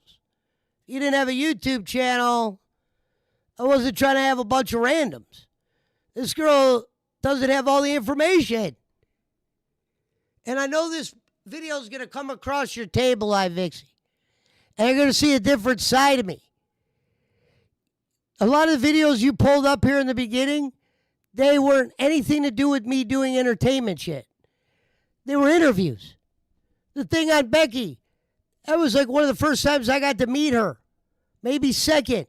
You didn't have a YouTube channel. I wasn't trying to have a bunch of randoms. This girl doesn't have all the information. And I know this video is going to come across your table, IVixey. And you're going to see a different side of me. A lot of the videos you pulled up here in the beginning, they weren't anything to do with me doing entertainment shit. They were interviews. The thing on Becky, that was like one of the first times I got to meet her. Maybe second.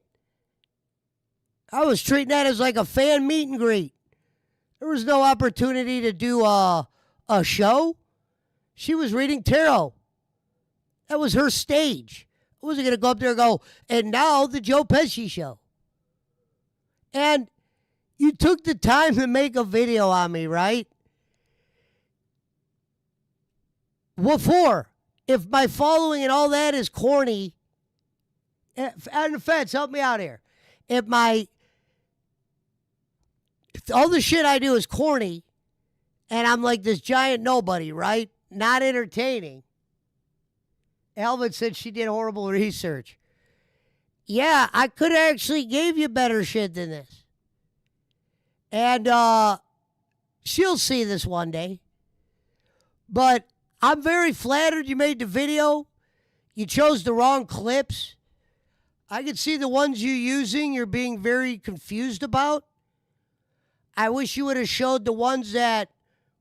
I was treating that as like a fan meet and greet. There was no opportunity to do a show. She was reading tarot. That was her stage. I wasn't going to go up there and go, and now the Joe Pesci show. And you took the time to make a video on me, right? What for? If my following and all that is corny, and the feds, help me out here. If all the shit I do is corny, and I'm like this giant nobody, right? Not entertaining. Alvin said she did horrible research. Yeah, I could have actually gave you better shit than this. And she'll see this one day. But I'm very flattered you made the video. You chose the wrong clips. I can see the ones you're using you're being very confused about. I wish you would have showed the ones that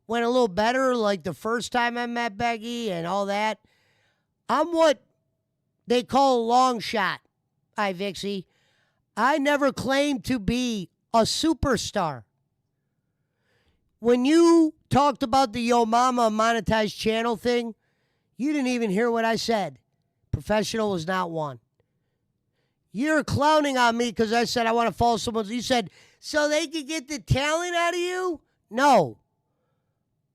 went a little better, like the first time I met Becky and all that. I'm what they call a long shot, IVixey. I never claimed to be a superstar. When you talked about the Yo Mama monetized channel thing, you didn't even hear what I said. Professional was not one. You're clowning on me because I said I want to follow someone. You said, so they could get the talent out of you? No.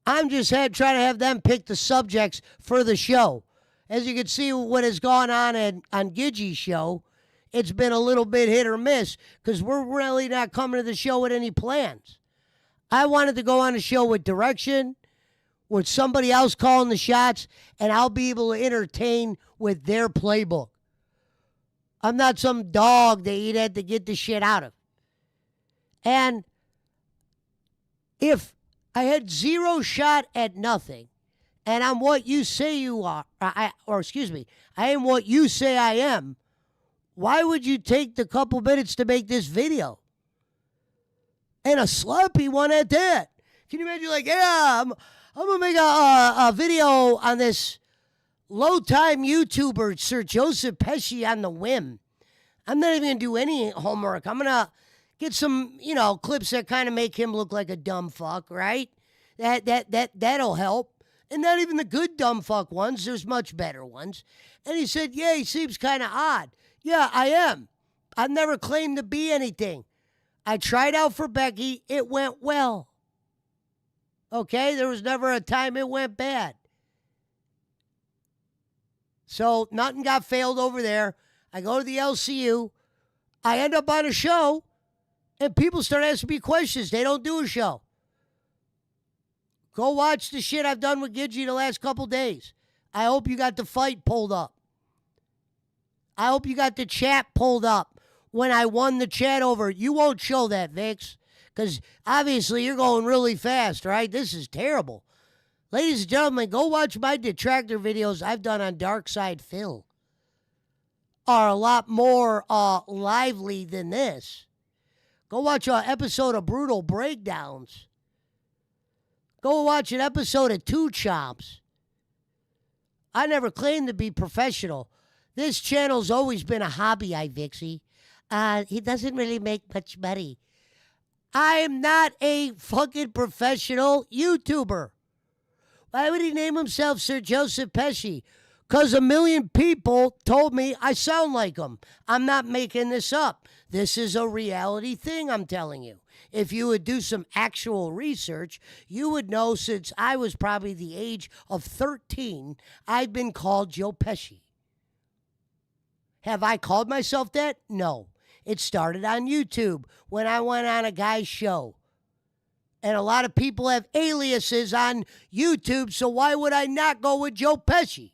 I'm just trying to have them pick the subjects for the show. As you can see, what has gone on Gidgey's show it's been a little bit hit or miss because we're really not coming to the show with any plans. I wanted to go on a show with direction, with somebody else calling the shots, and I'll be able to entertain with their playbook. I'm not some dog that you'd have to get the shit out of. And if I had zero shot at nothing, and I'm what you say you are, I am what you say I am, why would you take the couple minutes to make this video? And a sloppy one at that. Can you imagine, like, yeah, I'm going to make a video on this low-time YouTuber, Sir Joseph Pesci, on the whim. I'm not even going to do any homework. I'm going to get some, clips that kind of make him look like a dumb fuck, right? That'll help. And not even the good dumb fuck ones. There's much better ones. And he said, yeah, he seems kind of odd. Yeah, I am. I've never claimed to be anything. I tried out for Becky. It went well. Okay? There was never a time it went bad. So nothing got failed over there. I go to the LCU. I end up on a show, and people start asking me questions. They don't do a show. Go watch the shit I've done with Gidgey the last couple days. I hope you got the fight pulled up. I hope you got the chat pulled up when I won the chat over. You won't show that, Vix, because obviously you're going really fast, right? This is terrible. Ladies and gentlemen, go watch my detractor videos I've done on Dark Side Phil. Are a lot more lively than this. Go watch an episode of Brutal Breakdowns. Go watch an episode of Two Chomps. I never claimed to be professional. This channel's always been a hobby, IVixey. He doesn't really make much money. I am not a fucking professional YouTuber. Why would he name himself Sir Joseph Pesci? Because 1 million people told me I sound like him. I'm not making this up. This is a reality thing, I'm telling you. If you would do some actual research, you would know since I was probably the age of 13, I've been called Joe Pesci. Have I called myself that? No. It started on YouTube when I went on a guy's show. And a lot of people have aliases on YouTube, so why would I not go with Joe Pesci?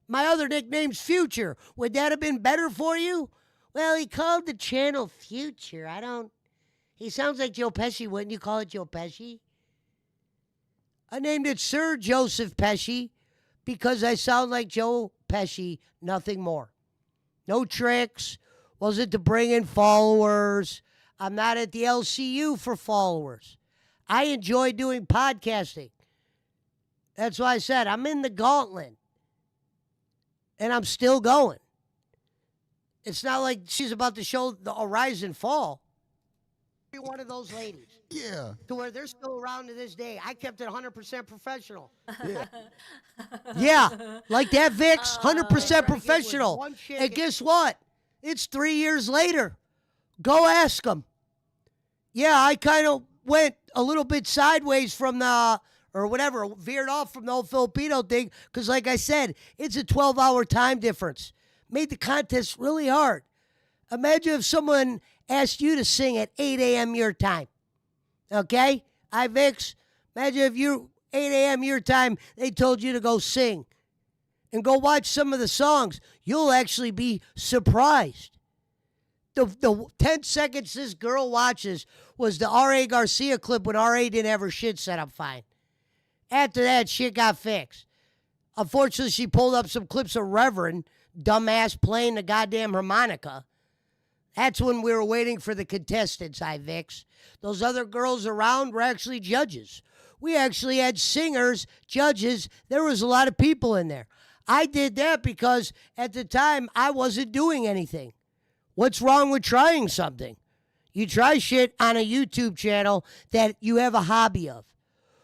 My other nickname's Future. Would that have been better for you? Well, he called the channel Future. He sounds like Joe Pesci. Wouldn't you call it Joe Pesci? I named it Sir Joseph Pesci because I sound like Joe Pesci, nothing more. No tricks. Wasn't to bring in followers. I'm not at the LCU for followers. I enjoy doing podcasting. That's why I said I'm in the gauntlet. And I'm still going. It's not like she's about to show the horizon fall. Every one of those ladies. Yeah. To where they're still around to this day. I kept it 100% professional. Yeah. Yeah. Like that, Vix. 100% professional. And guess what? It's 3 years later. Go ask them. Yeah, I kind of went a little bit sideways from the... or whatever, veered off from the whole Filipino thing, because like I said, it's a 12-hour time difference. Made the contest really hard. Imagine if someone asked you to sing at 8 a.m. your time. Okay? IVix, imagine if you, 8 a.m. your time, they told you to go sing. And go watch some of the songs. You'll actually be surprised. The 10 seconds this girl watches was the R.A. Garcia clip when R.A. didn't have her shit set up fine. After that, shit got fixed. Unfortunately, she pulled up some clips of Reverend, dumbass, playing the goddamn harmonica. That's when we were waiting for the contestants, IVix. Those other girls around were actually judges. We actually had singers, judges. There was a lot of people in there. I did that because at the time, I wasn't doing anything. What's wrong with trying something? You try shit on a YouTube channel that you have a hobby of.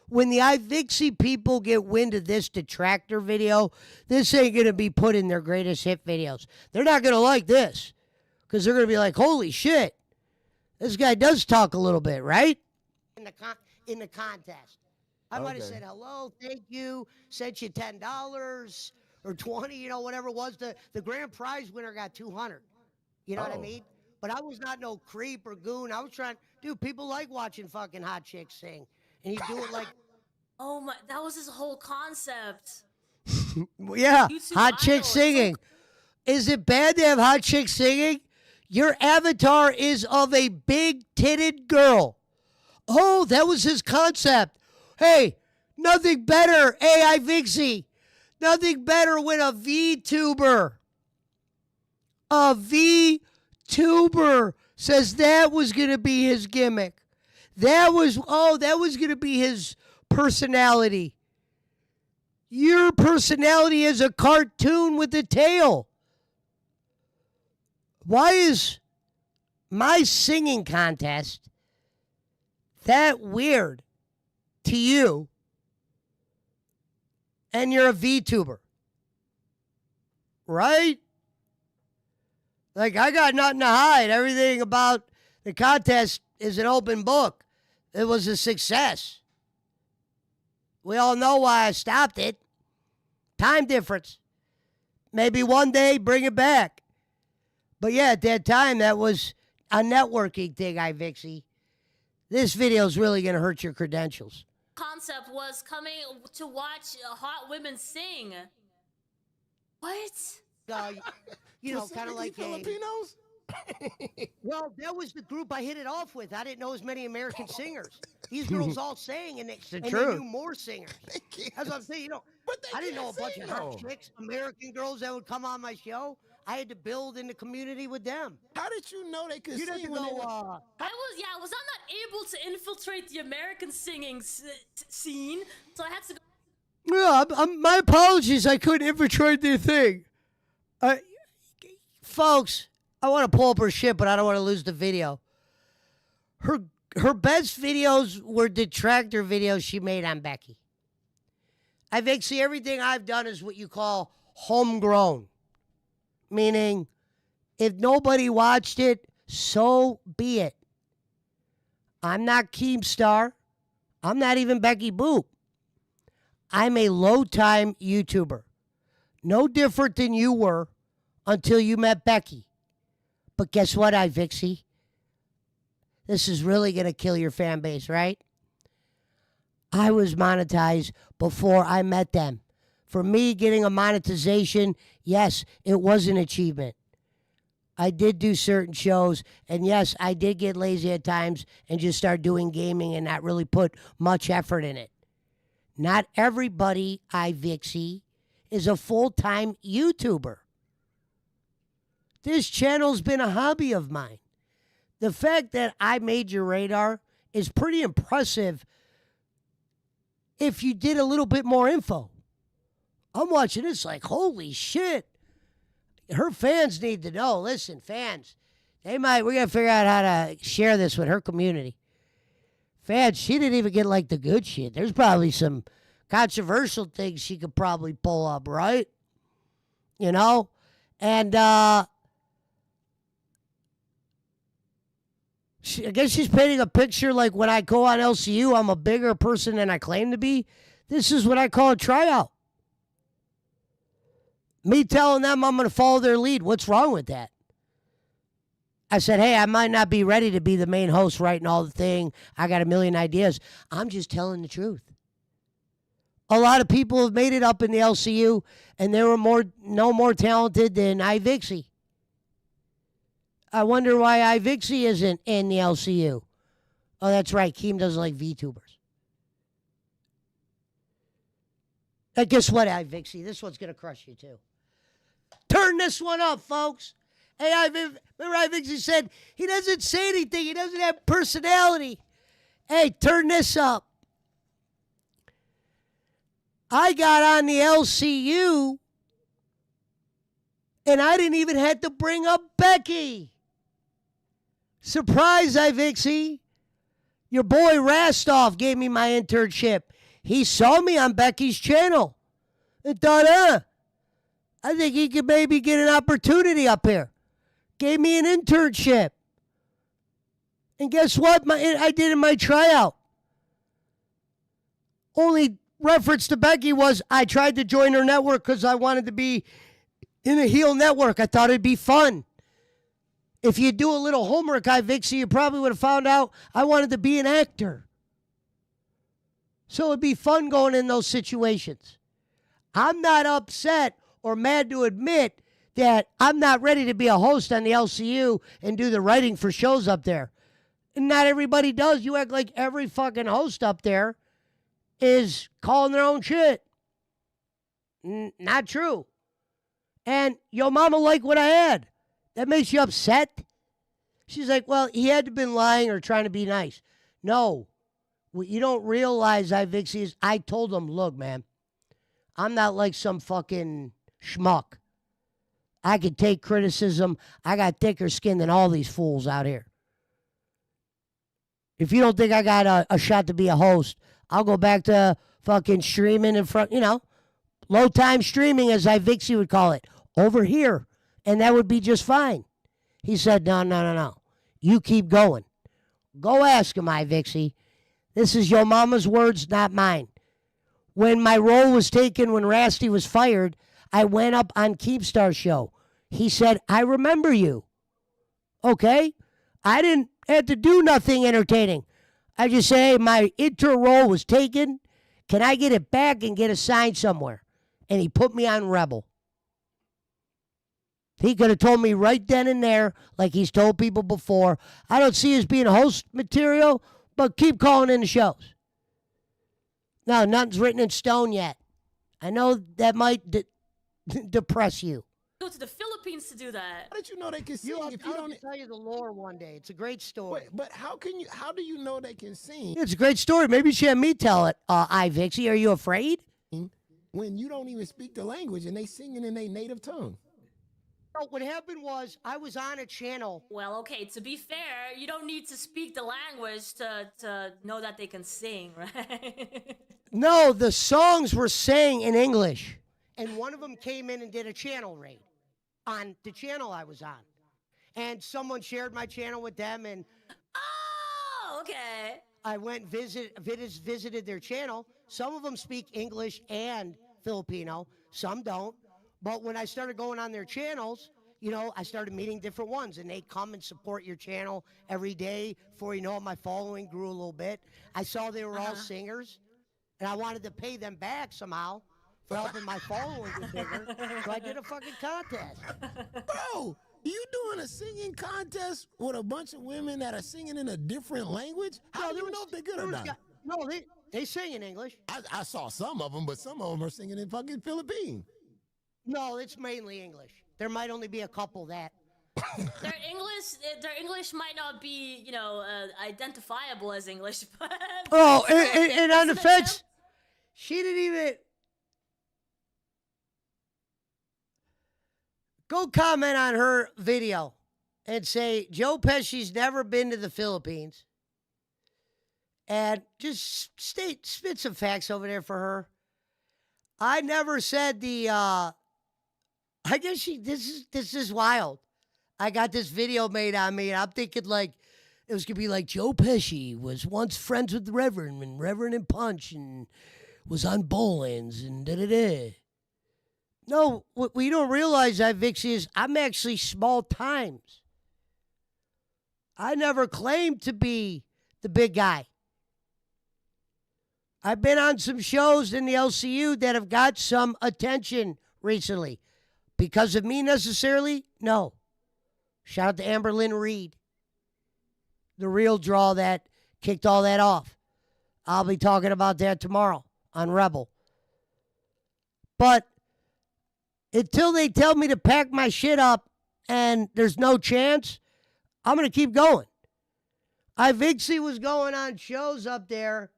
When the IVixey people get wind of this detractor video, this ain't going to be put in their greatest hit videos. They're not going to like this because they're going to be like, holy shit, this guy does talk a little bit, right? In the contest. I might have said hello, thank you, sent you $10 or $20, whatever it was. The grand prize winner got $200. You know what I Oh. mean? But I was not no creep or goon. I was trying, dude. People like watching fucking hot chicks sing, and you do it like, Oh my, that was his whole concept. yeah, YouTube hot chick idol. It's singing. Is it bad to have hot chicks singing? Your avatar is of a big titted girl. Oh, that was his concept. Hey, nothing better. Hey, IVixey. Nothing better when a VTuber says that was going to be his gimmick. That was going to be his personality. Your personality is a cartoon with a tail. Why is my singing contest that weird to you? And you're a VTuber, right? Like, I got nothing to hide. Everything about the contest is an open book. It was a success. We all know why I stopped it. Time difference. Maybe one day bring it back. But yeah, at that time, that was a networking thing, IVixey. This video is really going to hurt your credentials. concept was coming to watch hot women sing. What? You know, kind of like Filipinos. Well, that was the group I hit it off with. I didn't know as many American singers. These girls all sang, and they knew more singers. That's what I'm saying. You know, I didn't know a bunch of hot chicks, American girls that would come on my show. I had to build in the community with them. How did you know they could You sing? didn't when they know. were- I was not able to infiltrate the American singing scene, so I had to go. Yeah, my apologies. I couldn't infiltrate their thing. Folks, I want to pull up her shit, but I don't want to lose the video. Her best videos were detractor videos she made on Becky. IVixey, everything I've done is what you call homegrown. Meaning, if nobody watched it, so be it. I'm not Keemstar. I'm not even Becky Boop. I'm a low-time YouTuber. No different than you were until you met Becky. But guess what, IVixey? This is really going to kill your fan base, right? I was monetized before I met them. For me, getting a monetization, yes, it was an achievement. I did do certain shows, and yes, I did get lazy at times and just start doing gaming and not really put much effort in it. Not everybody, IVixey, is a full-time YouTuber. This channel's been a hobby of mine. The fact that I made your radar is pretty impressive if you did a little bit more info. I'm watching this like, holy shit. Her fans need to know. Listen, fans, we got to figure out how to share this with her community. Fans, she didn't even get like the good shit. There's probably some controversial things she could probably pull up, right? You know? And I guess she's painting a picture like when I go on LCU, I'm a bigger person than I claim to be. This is what I call a tryout. Me telling them I'm going to follow their lead. What's wrong with that? I said, hey, I might not be ready to be the main host writing all the thing. I got a million ideas. I'm just telling the truth. A lot of people have made it up in the LCU, and they were no more talented than IVixey. I wonder why IVixey isn't in the LCU. Oh, that's right. Keem doesn't like VTubers. Guess what, IVixey? This one's going to crush you, too. Turn this one up, folks. Hey, remember IVixey said he doesn't say anything. He doesn't have personality. Hey, turn this up. I got on the LCU, and I didn't even have to bring up Becky. Surprise, IVixey. Your boy Rastoff gave me my internship. He saw me on Becky's channel and thought, I think he could maybe get an opportunity up here. Gave me an internship. And guess what? I did in my tryout. Only reference to Becky was I tried to join her network because I wanted to be in a heel network. I thought it'd be fun. If you do a little homework, IVixey, you probably would have found out I wanted to be an actor. So it'd be fun going in those situations. I'm not upset or mad to admit that I'm not ready to be a host on the LCU and do the writing for shows up there. And not everybody does. You act like every fucking host up there is calling their own shit. Not true. And your mama liked what I had. That makes you upset? She's like, well, he had to have been lying or trying to be nice. No. What you don't realize, IVixey, is I told him, look, man, I'm not like some fucking schmuck. I could take criticism. I got thicker skin than all these fools out here. If you don't think I got a shot to be a host, I'll go back to fucking streaming in front, low time streaming, as IVixey would call it, over here. And that would be just fine. He said, no. You keep going. Go ask him, IVixey. This is your mama's words, not mine. When my role was taken when Rasty was fired, I went up on Keemstar's show. He said, I remember you. Okay? I didn't have to do nothing entertaining. I just say, hey, my intro role was taken. Can I get it back and get assigned somewhere? And he put me on Rebel. He could have told me right then and there, like he's told people before, I don't see as being host material, but keep calling in the shows. No, nothing's written in stone yet. I know that might depress you. Go to the Philippines to do that. How did you know they can sing if you don't tell you the lore one day? It's a great story. Wait, but how do you know they can sing? It's a great story. Maybe you should have me tell it, IVixey. Are you afraid? When you don't even speak the language and they singing in their native tongue. No, what happened was I was on a channel. Well, okay, to be fair, you don't need to speak the language to know that they can sing, right? No, the songs were sang in English. And one of them came in and did a channel raid on the channel I was on. And someone shared my channel with them, and oh, okay. I went visited their channel. Some of them speak English and Filipino. Some don't. But when I started going on their channels, I started meeting different ones, and they come and support your channel every day. Before you know it, my following grew a little bit. I saw they were all singers, and I wanted to pay them back somehow for helping my following get bigger. So I did a fucking contest. Bro, you doing a singing contest with a bunch of women that are singing in a different language? How do you know if they're good or not? No, they sing in English. I saw some of them, but some of them are singing in fucking Philippine. No, it's mainly English. There might only be a couple that. Their English might not be, identifiable as English, but. Oh, and on the fence, she didn't even. Go comment on her video and say Joe Pesci's never been to the Philippines. And just spit some facts over there for her. I never said I guess this is wild. I got this video made on me, and I'm thinking it was gonna be like Joe Pesci was once friends with the Reverend and Punch and was on Boland's and da-da-da. No, what we don't realize, IVixey, is I'm actually small times. I never claimed to be the big guy. I've been on some shows in the LCU that have got some attention recently. Because of me necessarily? No. Shout out to Amberlynn Reed. The real draw that kicked all that off. I'll be talking about that tomorrow on Rebel. But until they tell me to pack my shit up and there's no chance, I'm going to keep going. IVixey was going on shows up there.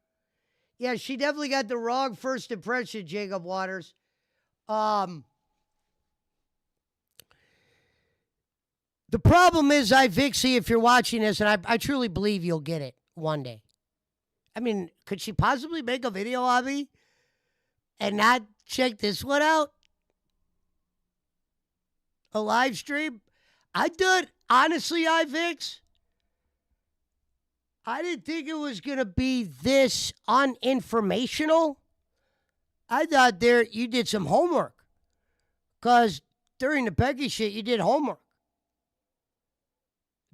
Yeah, she definitely got the wrong first impression, Jacob Waters. The problem is, IVixey, if you're watching this, and I truly believe you'll get it one day. I mean, could she possibly make a video of me and not check this one out? A live stream? I did, honestly, IVix. I didn't think it was going to be this uninformational. I thought you did some homework. Because during the Becky shit, you did homework.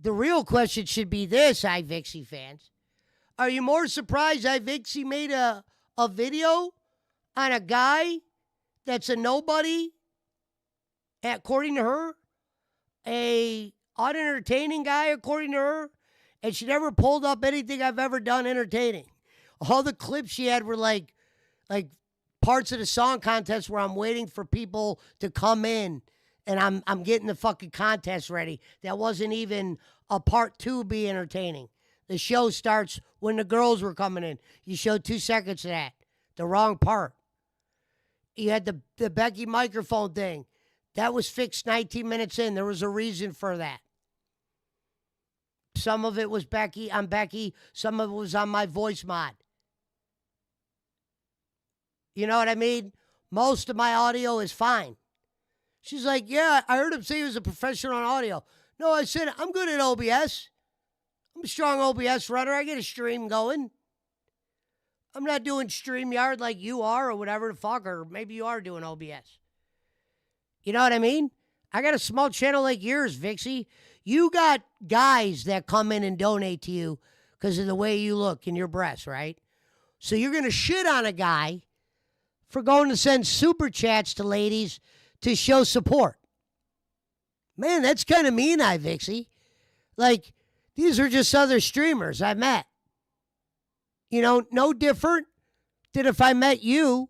the real question should be this, IVixey fans. Are you more surprised IVixey made a video on a guy that's a nobody, according to her, a unentertaining guy, according to her, and she never pulled up anything I've ever done entertaining? All the clips she had were like parts of the song contest where I'm waiting for people to come in and I'm getting the fucking contest ready. That wasn't even a part 2 be entertaining. The show starts when the girls were coming in. You showed 2 seconds of that. The wrong part. You had the Becky microphone thing. That was fixed 19 minutes in. There was a reason for that. Some of it was Becky on Becky. Some of it was on my voice mod. You know what I mean? Most of my audio is fine. She's like, yeah, I heard him say he was a professional on audio. No, I said, I'm good at OBS. I'm a strong OBS runner. I get a stream going. I'm not doing StreamYard like you are or whatever the fuck, or maybe you are doing OBS. You know what I mean? I got a small channel like yours, Vixie. You got guys that come in and donate to you because of the way you look and your breasts, right? So you're going to shit on a guy for going to send super chats to ladies to show support. Man, that's kind of mean, IVixey. Like, these are just other streamers I met. You know, no different than if I met you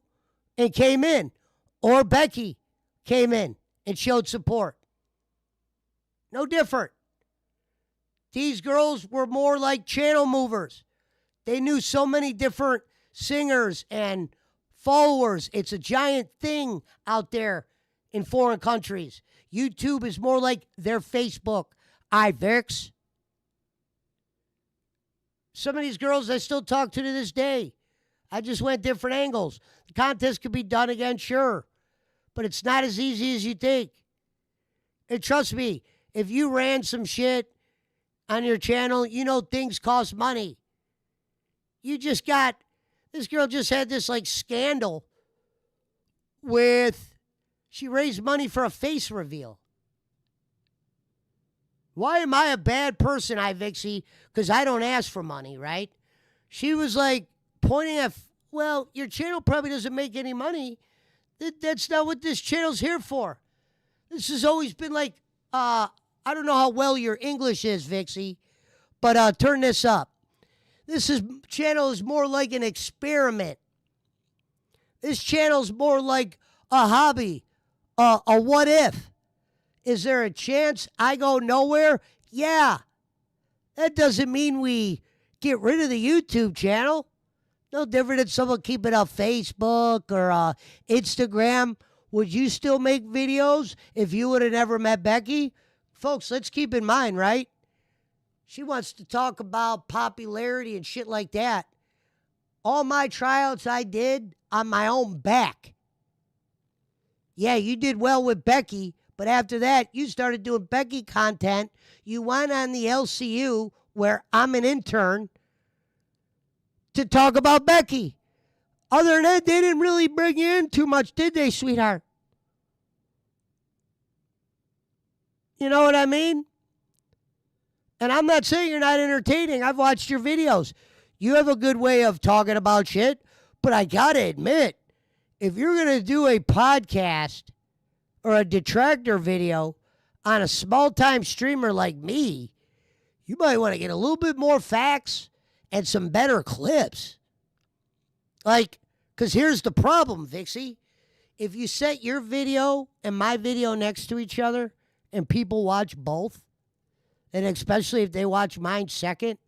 and came in, or Becky came in and showed support. No different. These girls were more like channel movers. They knew so many different singers and followers. It's a giant thing out there in foreign countries. YouTube is more like their Facebook. IVix. Some of these girls I still talk to this day. I just went different angles. The contest could be done again, sure. But it's not as easy as you think. And trust me, if you ran some shit on your channel, you know things cost money. You just got, this girl just had this like scandal with, she raised money for a face reveal. Why am I a bad person, IVixey? Because I don't ask for money, right? She was like pointing at, well, your channel probably doesn't make any money. That's not what this channel's here for. This has always been like, I don't know how well your English is, Vixie, but turn this up. Channel is more like an experiment. This channel's more like a hobby, a what if. Is there a chance I go nowhere? Yeah. That doesn't mean we get rid of the YouTube channel. No different than someone keeping up Facebook or Instagram. Would you still make videos if you would have never met Becky? Folks, let's keep in mind, right? She wants to talk about popularity and shit like that. All my tryouts I did on my own back. Yeah, you did well with Becky, but after that, you started doing Becky content. You went on the LCU, where I'm an intern, to talk about Becky. Other than that, they didn't really bring you in too much, did they, sweetheart? You know what I mean? And I'm not saying you're not entertaining. I've watched your videos. You have a good way of talking about shit, but I gotta admit, if you're gonna do a podcast or a detractor video on a small-time streamer like me, you might want to get a little bit more facts and some better clips. Like, because here's the problem, Vixie. If you set your video and my video next to each other and people watch both, and especially if they watch mine second,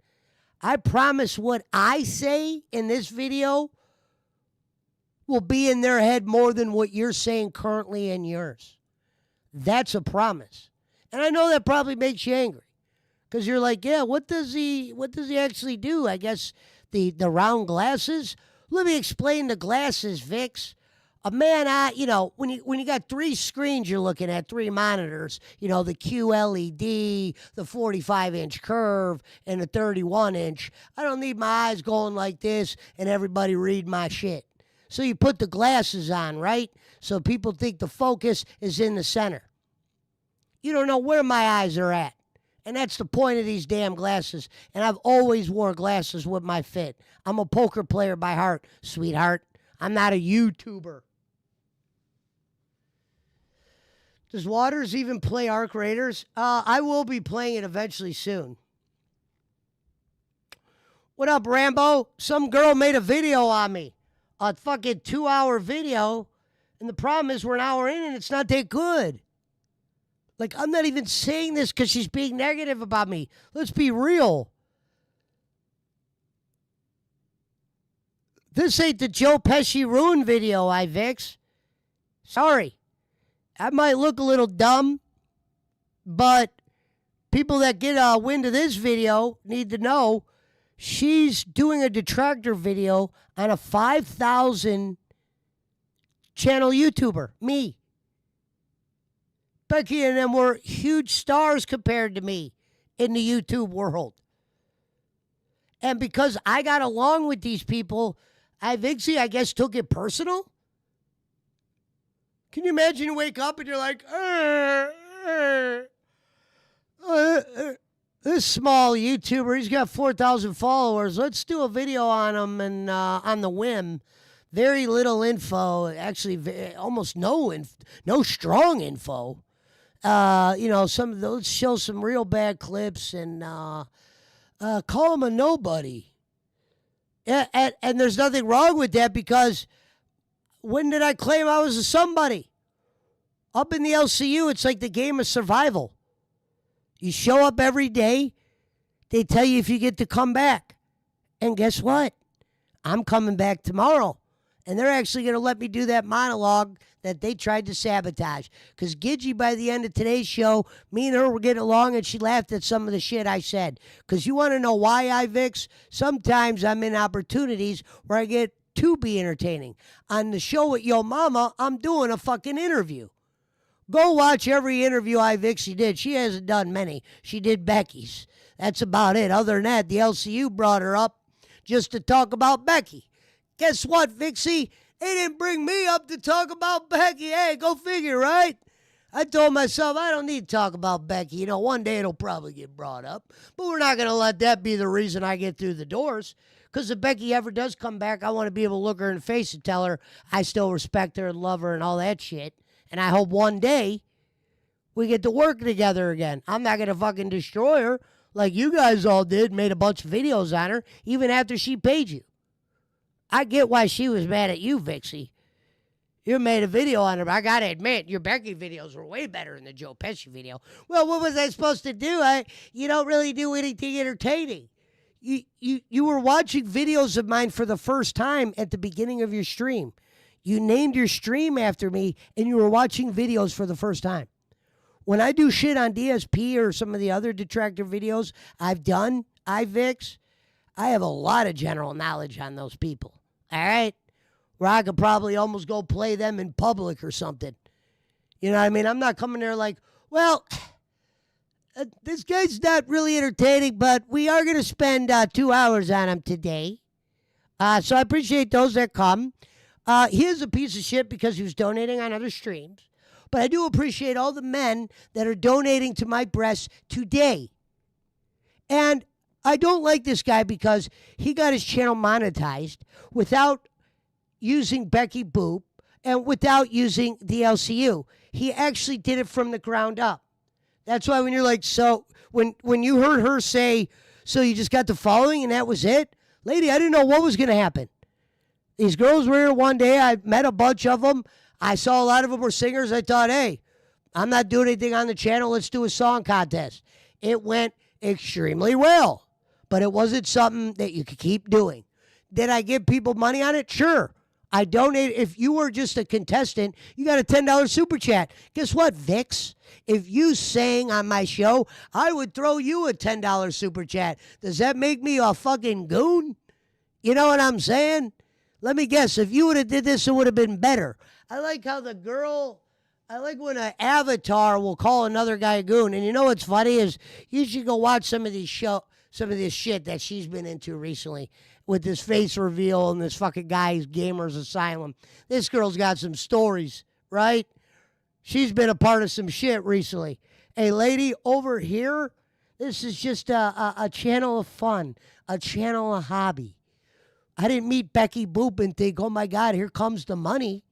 I promise what I say in this video will be in their head more than what you're saying currently in yours. That's a promise. And I know that probably makes you angry. Because you're like, yeah, what does he actually do? I guess the round glasses? Let me explain the glasses, Vix. A man, when you got 3 screens you're looking at, 3 monitors, the QLED, the 45-inch curve, and the 31-inch, I don't need my eyes going like this and everybody read my shit. So you put the glasses on, right? So people think the focus is in the center. You don't know where my eyes are at. And that's the point of these damn glasses. And I've always wore glasses with my fit. I'm a poker player by heart, sweetheart. I'm not a YouTuber. Does Waters even play Arc Raiders? I will be playing it eventually soon. What up, Rambo? Some girl made a video on me. A fucking 2-hour video. And the problem is we're an hour in and it's not that good. Like, I'm not even saying this because she's being negative about me. Let's be real. This ain't the Joe Pesci ruin video, IVix. Sorry. I might look a little dumb, but people that get a wind of this video need to know she's doing a detractor video on a 5,000 channel YouTuber, me. Becky and them were huge stars compared to me in the YouTube world. And because I got along with these people, IVixey, I guess, took it personal. Can you imagine you wake up and you're like, this small YouTuber, he's got 4,000 followers. Let's do a video on him and on the whim. Very little info, actually almost no strong info. Some of those show some real bad clips and call him a nobody. And there's nothing wrong with that because when did I claim I was a somebody? Up in the LCU, it's like the game of survival. You show up every day. They tell you if you get to come back. And guess what? I'm coming back tomorrow. And they're actually going to let me do that monologue that they tried to sabotage. Because Gidgy, by the end of today's show, me and her were getting along and she laughed at some of the shit I said. Because you want to know why, IVix? Sometimes I'm in opportunities where I get to be entertaining. On the show with Yo Mama, I'm doing a fucking interview. Go watch every interview IVixey did. She hasn't done many. She did Becky's. That's about it. Other than that, the LCU brought her up just to talk about Becky. Guess what, Vixie? They didn't bring me up to talk about Becky. Hey, go figure, right? I told myself I don't need to talk about Becky. You know, one day it'll probably get brought up. But we're not going to let that be the reason I get through the doors. Because if Becky ever does come back, I want to be able to look her in the face and tell her I still respect her and love her and all that shit. And I hope one day we get to work together again. I'm not going to fucking destroy her like you guys all did, made a bunch of videos on her, even after she paid you. I get why she was mad at you, Vixie. You made a video on her, but I got to admit, your Becky videos were way better than the Joe Pesci video. Well, what was I supposed to do? You don't really do anything entertaining. You were watching videos of mine for the first time at the beginning of your stream. You named your stream after me, and you were watching videos for the first time. When I do shit on DSP or some of the other detractor videos I've done, IVix, I have a lot of general knowledge on those people. All right? Where I could probably almost go play them in public or something. You know what I mean? I'm not coming there like, well, this guy's not really entertaining, but we are going to spend 2 hours on him today. So I appreciate those that come. He is a piece of shit because he was donating on other streams. But I do appreciate all the men that are donating to my breasts today. And I don't like this guy because he got his channel monetized without using Becky Boop and without using the LCU. He actually did it from the ground up. That's why when you're like, so when you heard her say, so you just got the following and that was it? Lady, I didn't know what was going to happen. These girls were here one day. I met a bunch of them. I saw a lot of them were singers. I thought, hey, I'm not doing anything on the channel. Let's do a song contest. It went extremely well, but it wasn't something that you could keep doing. Did I give people money on it? Sure. I donated. If you were just a contestant, you got a $10 super chat. Guess what, Vix? If you sang on my show, I would throw you a $10 super chat. Does that make me a fucking goon? You know what I'm saying? Let me guess. If you would have did this, it would have been better. I like how I like when an avatar will call another guy a goon. And you know what's funny is you should go watch some of this shit that she's been into recently with this face reveal and this fucking guy's Gamers Asylum. This girl's got some stories, right? She's been a part of some shit recently. A lady over here, This is just a channel of fun, a channel of hobby. I didn't meet Becky Boop and think, oh my God, here comes the money.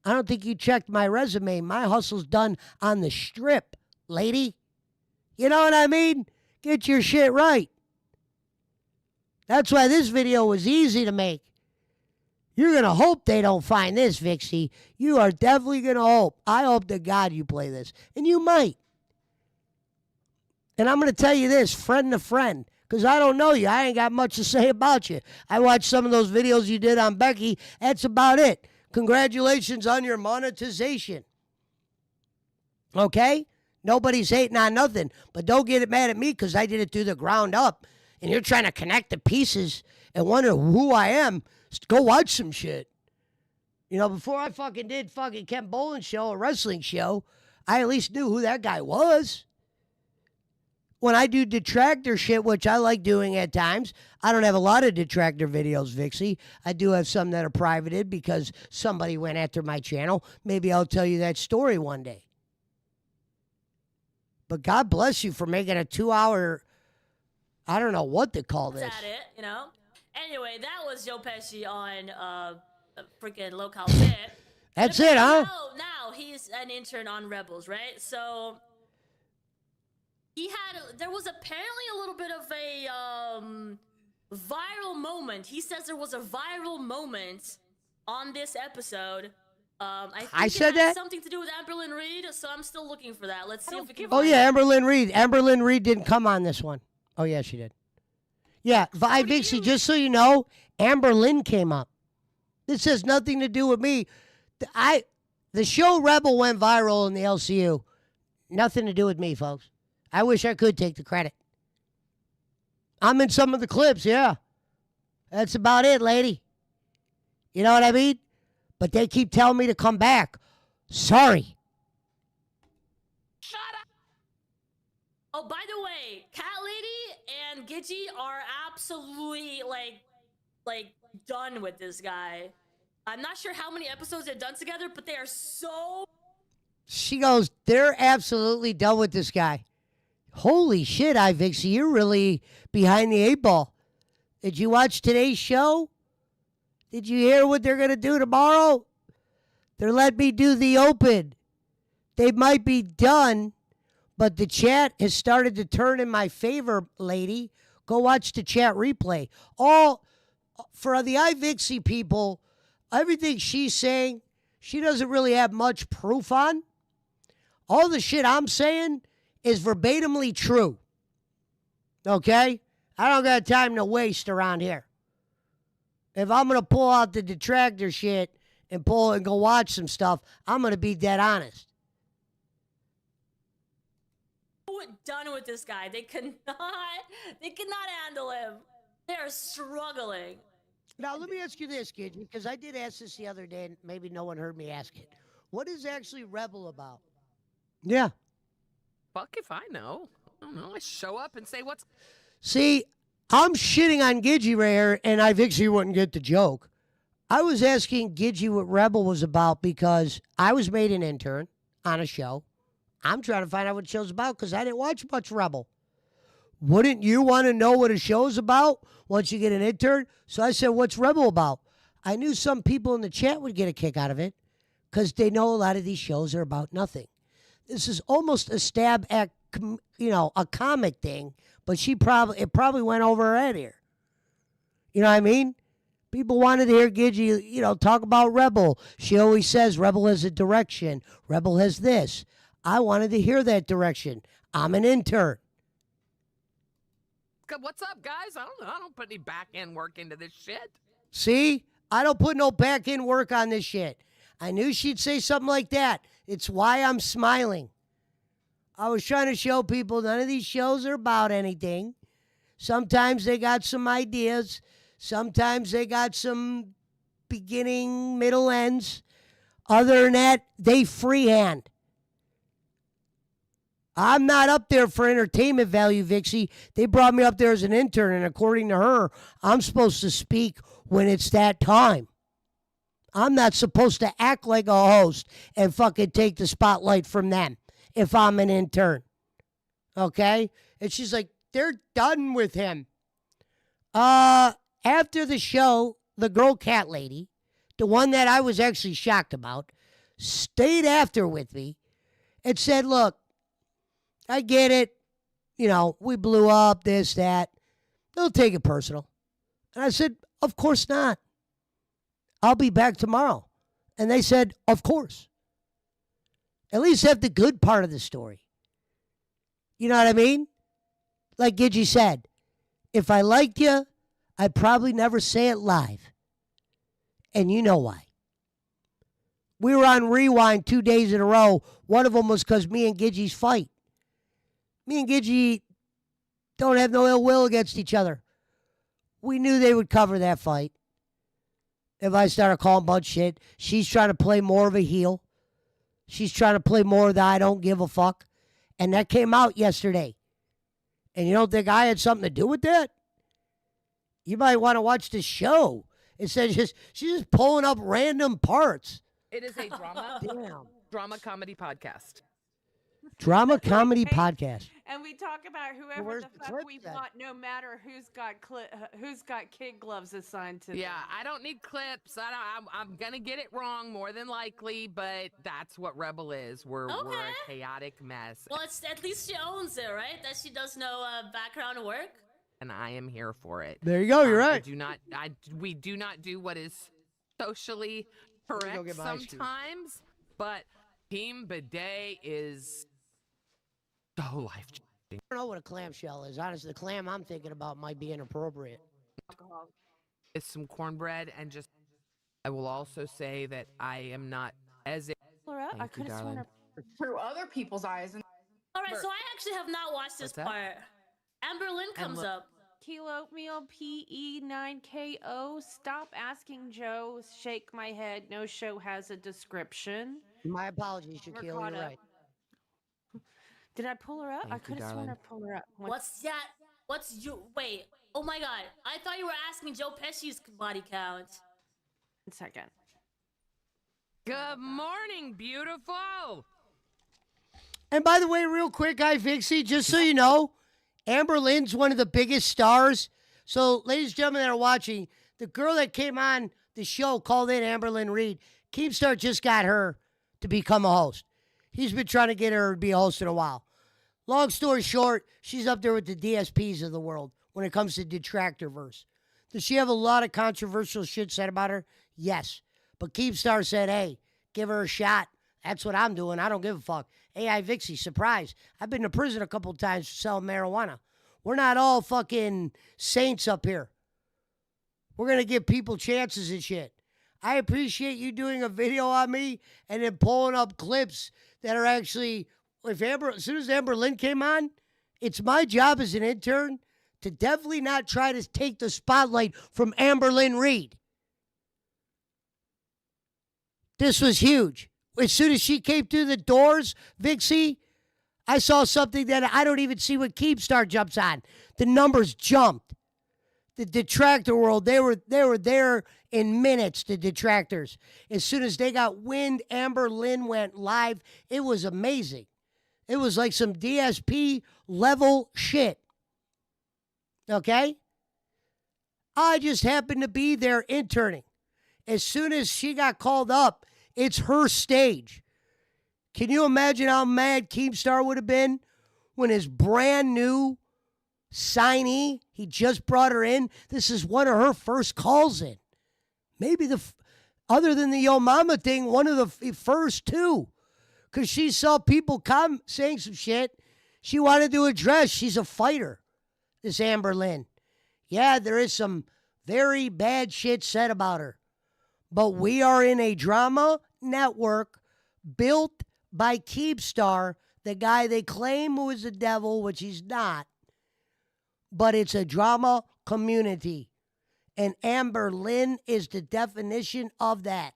I don't think you checked my resume. My hustle's done on the strip, lady. You know what I mean? Get your shit right. That's why this video was easy to make. You're going to hope they don't find this, Vixie. You are definitely going to hope. I hope to God you play this. And you might. And I'm going to tell you this, friend to friend, because I don't know you. I ain't got much to say about you. I watched some of those videos you did on Becky. That's about it. Congratulations on your monetization. Okay? Nobody's hating on nothing. But don't get mad at me because I did it through the ground up. And you're trying to connect the pieces and wonder who I am. Go watch some shit. You know, before I fucking did fucking Ken Boland's show, a wrestling show, I at least knew who that guy was. When I do detractor shit, which I like doing at times, I don't have a lot of detractor videos, Vixie. I do have some that are privated because somebody went after my channel. Maybe I'll tell you that story one day. But God bless you for making a 2-hour, I don't know what to call this. That's at it, you know? Anyway, that was Joe Pesci on freaking Local Tip. That's it, huh? Now he's an intern on Rebels, right? So there was apparently a little bit of a viral moment. He says there was a viral moment on this episode. I said it that? has something to do with Amberlynn Reed, so I'm still looking for that. Let's see if we can. Oh yeah, Amberlynn Reed. Amberlynn Reed didn't come on this one. Oh yeah, she did. Yeah, IVixey, just so you know, Amberlynn came up. This has nothing to do with me. The show Rebel went viral in the LCU. Nothing to do with me, folks. I wish I could take the credit. I'm in some of the clips, yeah. That's about it, lady. You know what I mean? But they keep telling me to come back. Sorry. Shut up. Oh, by the way, Cat Lady and Gidgey are absolutely like done with this guy. I'm not sure how many episodes they've done together, but they are so. She goes, they're absolutely done with this guy. Holy shit, IVixey, you're really behind the 8 ball. Did you watch today's show? Did you hear what they're going to do tomorrow? They're letting me do the open. They might be done, but the chat has started to turn in my favor, lady. Go watch the chat replay. All for the IVixey people, everything she's saying, she doesn't really have much proof on. All the shit I'm saying is verbatimly true. Okay? I don't got time to waste around here. If I'm going to pull out the detractor shit and pull and go watch some stuff, I'm going to be dead honest. Done with this guy. They cannot handle him. They're struggling. Now, let me ask you this, kid, because I did ask this the other day and maybe no one heard me ask it. What is actually Rebel about? Yeah. Fuck if I know. I don't know. I show up and say what's. See, I'm shitting on Gidgey right here, and IVixey wouldn't get the joke. I was asking Gidgey what Rebel was about because I was made an intern on a show. I'm trying to find out what the show's about because I didn't watch much Rebel. Wouldn't you want to know what a show's about once you get an intern? So I said, what's Rebel about? I knew some people in the chat would get a kick out of it because they know a lot of these shows are about nothing. This is almost a stab at, a comic thing, but it probably went over her head here. You know what I mean? People wanted to hear Gidgey, talk about Rebel. She always says Rebel has a direction. Rebel has this. I wanted to hear that direction. I'm an intern. What's up, guys? I don't know. I don't put any back-end work into this shit. See? I don't put no back-end work on this shit. I knew she'd say something like that. It's why I'm smiling. I was trying to show people none of these shows are about anything. Sometimes they got some ideas. Sometimes they got some beginning, middle, ends. Other than that, they freehand. I'm not up there for entertainment value, Vixie. They brought me up there as an intern, and according to her, I'm supposed to speak when it's that time. I'm not supposed to act like a host and fucking take the spotlight from them if I'm an intern. Okay? And she's like, they're done with him. After the show, the girl cat lady, the one that I was actually shocked about, stayed after with me and said, look, I get it. You know, we blew up, this, that. Don't take it personal. And I said, of course not. I'll be back tomorrow. And they said, of course. At least have the good part of the story. You know what I mean? Like Gidgey said, if I liked you, I'd probably never say it live. And you know why. We were on Rewind 2 days in a row. One of them was because me and Gidgey's fight. Me and Gidgey don't have no ill will against each other. We knew they would cover that fight. If I started calling a bunch of shit, she's trying to play more of a heel. She's trying to play more of the I don't give a fuck. And that came out yesterday. And you don't think I had something to do with that? You might want to watch the show. Instead of she's just pulling up random parts. It is a drama comedy podcast. Drama comedy podcast. And we talk about whoever Where's the the fuck clip we then? want, no matter who's got kid gloves assigned to them. Yeah, I don't need clips. I'm gonna get it wrong more than likely, but that's what Rebel is. We're a chaotic mess, Well, it's at least she owns it, right? That she does no background work. and I am here for it. There you go. You're right. We do not do what is socially go correct get my ice cream. sometimes, but Team Bidet is so life-changing. I don't know what a clamshell is. Honestly, the clam I'm thinking about might be inappropriate. It's some cornbread, and just I will also say that I am not as Laura, I Thank you, could have sworn darling. through other people's eyes. And All right, so I actually have not watched this What's that? part. Amber Lynn comes up. Kilo Oatmeal PE9KO. Stop asking Joe. Shake my head. No show has a description. My apologies, We're Shaquille. caught You're up. right. Did I pull her up? Thank I you, could have sworn I darling. pulled her up. What's that? What's you? Wait. Oh my God. I thought you were asking Joe Pesci's body count. 1 second. Good morning, beautiful. And by the way, real quick, IVixey, just so you know, Amber Lynn's one of the biggest stars. So, ladies and gentlemen that are watching, the girl that came on the show called in Amber Lynn Reed. Keemstar just got her to become a host. He's been trying to get her to be a host in a while. Long story short, she's up there with the DSPs of the world when it comes to Detractorverse. Does she have a lot of controversial shit said about her? Yes. But Keemstar said, hey, give her a shot. That's what I'm doing. I don't give a fuck. Hey, IVixey, surprise. I've been to prison a couple times for selling marijuana. We're not all fucking saints up here. We're going to give people chances and shit. I appreciate you doing a video on me and then pulling up clips that are actually, as soon as Amber Lynn came on, it's my job as an intern to definitely not try to take the spotlight from Amber Lynn Reed. This was huge. As soon as she came through the doors, Vixie, I saw something that I don't even see when Keemstar jumps on. The numbers jumped. The detractor world, they were there in minutes, the detractors. As soon as they got wind, Amber Lynn went live. It was amazing. It was like some DSP level shit. Okay? I just happened to be there interning. As soon as she got called up, it's her stage. Can you imagine how mad Keemstar would have been when his brand new signee, he just brought her in. This is one of her first calls in. Maybe other than the Yo Mama thing, one of the first two. Because she saw people saying some shit. She wanted to address. She's a fighter, this Amber Lynn. Yeah, there is some very bad shit said about her. But we are in a drama network built by Keemstar, the guy they claim was the devil, which he's not. But it's a drama community. And Amber Lynn is the definition of that.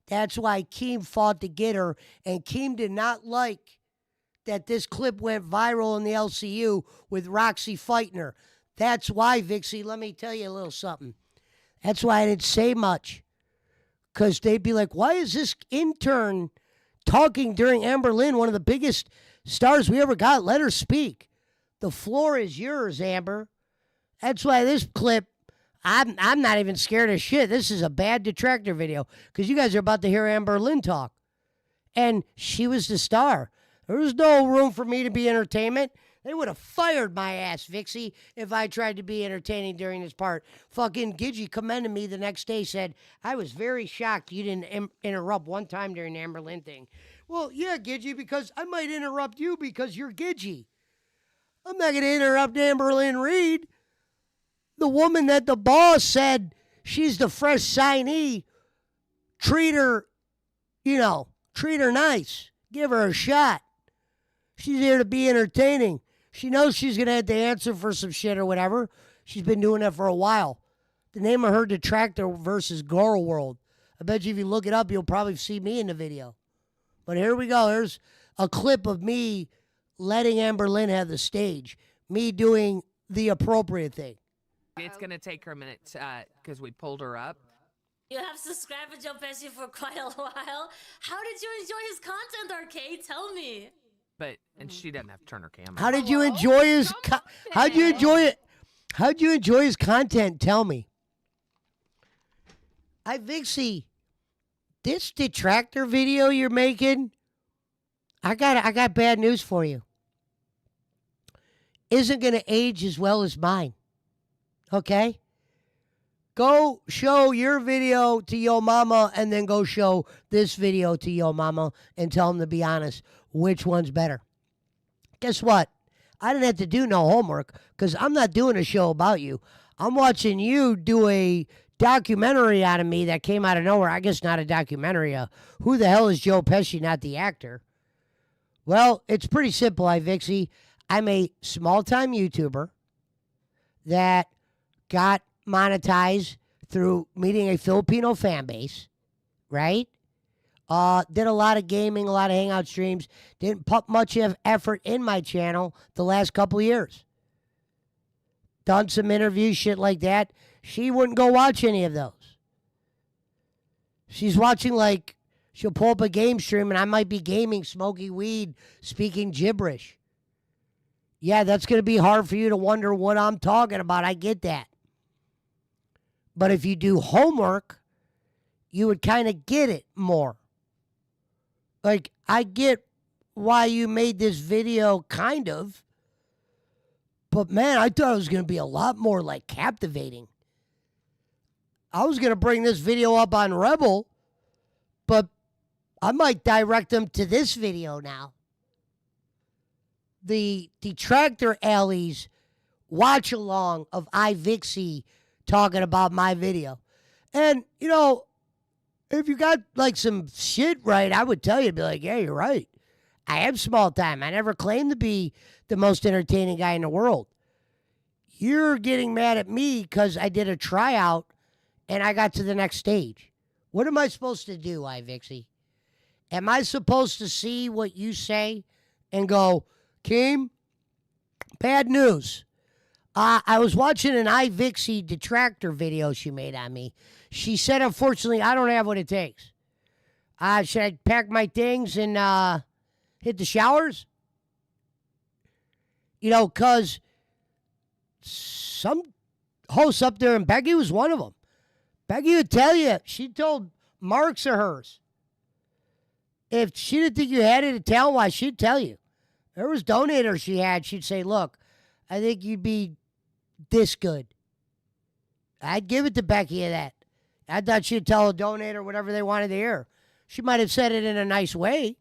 That's why Keem fought to get her. And Keem did not like that this clip went viral in the LCU with Roxy fighting her. That's why, Vixie, let me tell you a little something. That's why I didn't say much. Because they'd be like, why is this intern talking during Amber Lynn, one of the biggest stars we ever got? Let her speak. The floor is yours, Amber. That's why this clip, I'm not even scared of shit. This is a bad detractor video because you guys are about to hear Amber Lynn talk. And she was the star. There was no room for me to be entertainment. They would have fired my ass, Vixie, if I tried to be entertaining during this part. Fucking Gidgey commended me the next day, said, I was very shocked you didn't interrupt one time during the Amber Lynn thing. Well, yeah, Gidgey, because I might interrupt you because you're Gidgey. I'm not going to interrupt Amber Lynn Reed. The woman that the boss said she's the fresh signee. Treat her, treat her nice. Give her a shot. She's here to be entertaining. She knows she's going to have to answer for some shit or whatever. She's been doing that for a while. The name of her detractor versus Girl World. I bet you if you look it up, you'll probably see me in the video. But here we go. Here's a clip of me letting Amber Lynn have the stage. Me doing the appropriate thing. It's going to take her a minute because we pulled her up. You have subscribed to Joe Pesci for quite a while. How did you enjoy his content, Arcade? Tell me. And she doesn't have to turn her camera. How did you enjoy his? How'd you enjoy it? How'd you enjoy his content? Tell me. IVixey, this detractor video you're making, I got bad news for you. Isn't going to age as well as mine. Okay? Go show your video to Yo Mama and then go show this video to Yo Mama and tell them to be honest. Which one's better? Guess what? I didn't have to do no homework because I'm not doing a show about you. I'm watching you do a documentary out of me that came out of nowhere. I guess not a documentary. Who the hell is Joe Pesci, not the actor? Well, it's pretty simple, IVixey. I'm a small-time YouTuber that got monetized through meeting a Filipino fan base, right? Did a lot of gaming, a lot of hangout streams. Didn't put much of effort in my channel the last couple years. Done some interviews, shit like that. She wouldn't go watch any of those. She's watching she'll pull up a game stream and I might be gaming, smoking weed, speaking gibberish. Yeah, that's going to be hard for you to wonder what I'm talking about. I get that. But if you do homework, you would kind of get it more. I get why you made this video, kind of. But, man, I thought it was going to be a lot more, captivating. I was going to bring this video up on Rebel, but I might direct them to this video now. The Detractor Alley's watch-along of IVixey talking about my video. And, if you got some shit right, I would tell you, be like, yeah, you're right. I am small time. I never claimed to be the most entertaining guy in the world. You're getting mad at me because I did a tryout and I got to the next stage. What am I supposed to do, IVixey? Am I supposed to see what you say and go, Keem, bad news. I was watching an IVixey detractor video she made on me. She said, unfortunately, I don't have what it takes. Should I pack my things and hit the showers? Because some hosts up there, and Becky was one of them. Becky would tell you, she told marks of hers. If she didn't think you had it at talent-wise, she'd tell you. There was donators she had. She'd say, look, I think you'd be this good. I'd give it to Becky of that. I thought she'd tell a donator whatever they wanted to hear. She might have said it in a nice way.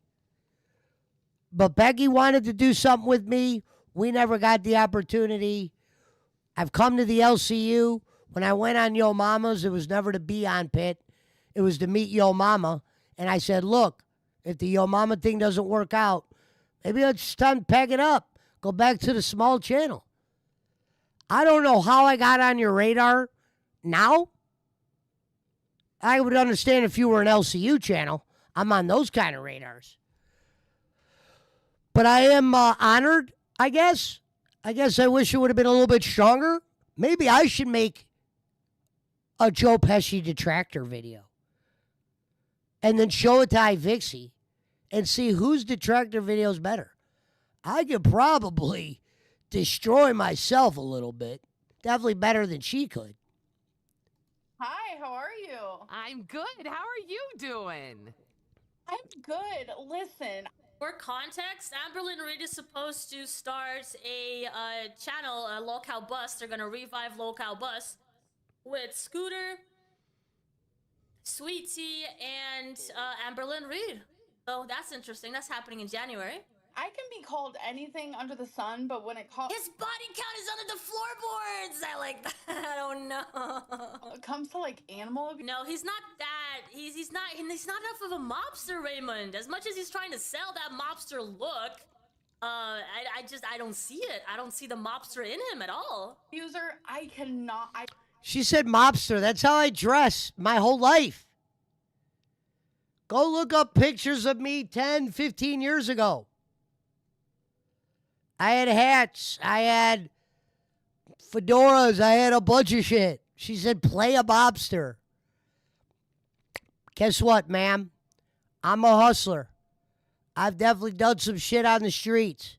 But Becky wanted to do something with me. We never got the opportunity. I've come to the LCU. When I went on Yo Mama's, it was never to be on Pit. It was to meet Yo Mama. And I said, look, if the Yo Mama thing doesn't work out, maybe it's time to pack it up. Go back to the small channel. I don't know how I got on your radar now. I would understand if you were an LCU channel. I'm on those kind of radars. But I am honored, I guess. I wish it would have been a little bit stronger. Maybe I should make a Joe Pesci detractor video. And then show it to IVixey and see whose detractor video is better. I could probably destroy myself a little bit. Definitely better than she could. Hi, how are you? I'm good. How are you doing? I'm good. Listen. For context, Amberlynn Reed is supposed to start a channel, Lolcow Bus. They're gonna revive Lolcow Bus with Scooter, Sweet Tea, and Amberlynn Reed. So that's interesting. That's happening in January. I can be called anything under the sun, but when it comes... His body count is under the floorboards! I like that. I don't know. When it comes to, like, animal abuse... No, he's not that. He's not enough of a mobster, Raymond. As much as he's trying to sell that mobster look, I don't see it. I don't see the mobster in him at all. User, I cannot... She said mobster. That's how I dress my whole life. Go look up pictures of me 10, 15 years ago. I had hats. I had fedoras. I had a bunch of shit. She said, play a mobster. Guess what, ma'am? I'm a hustler. I've definitely done some shit on the streets.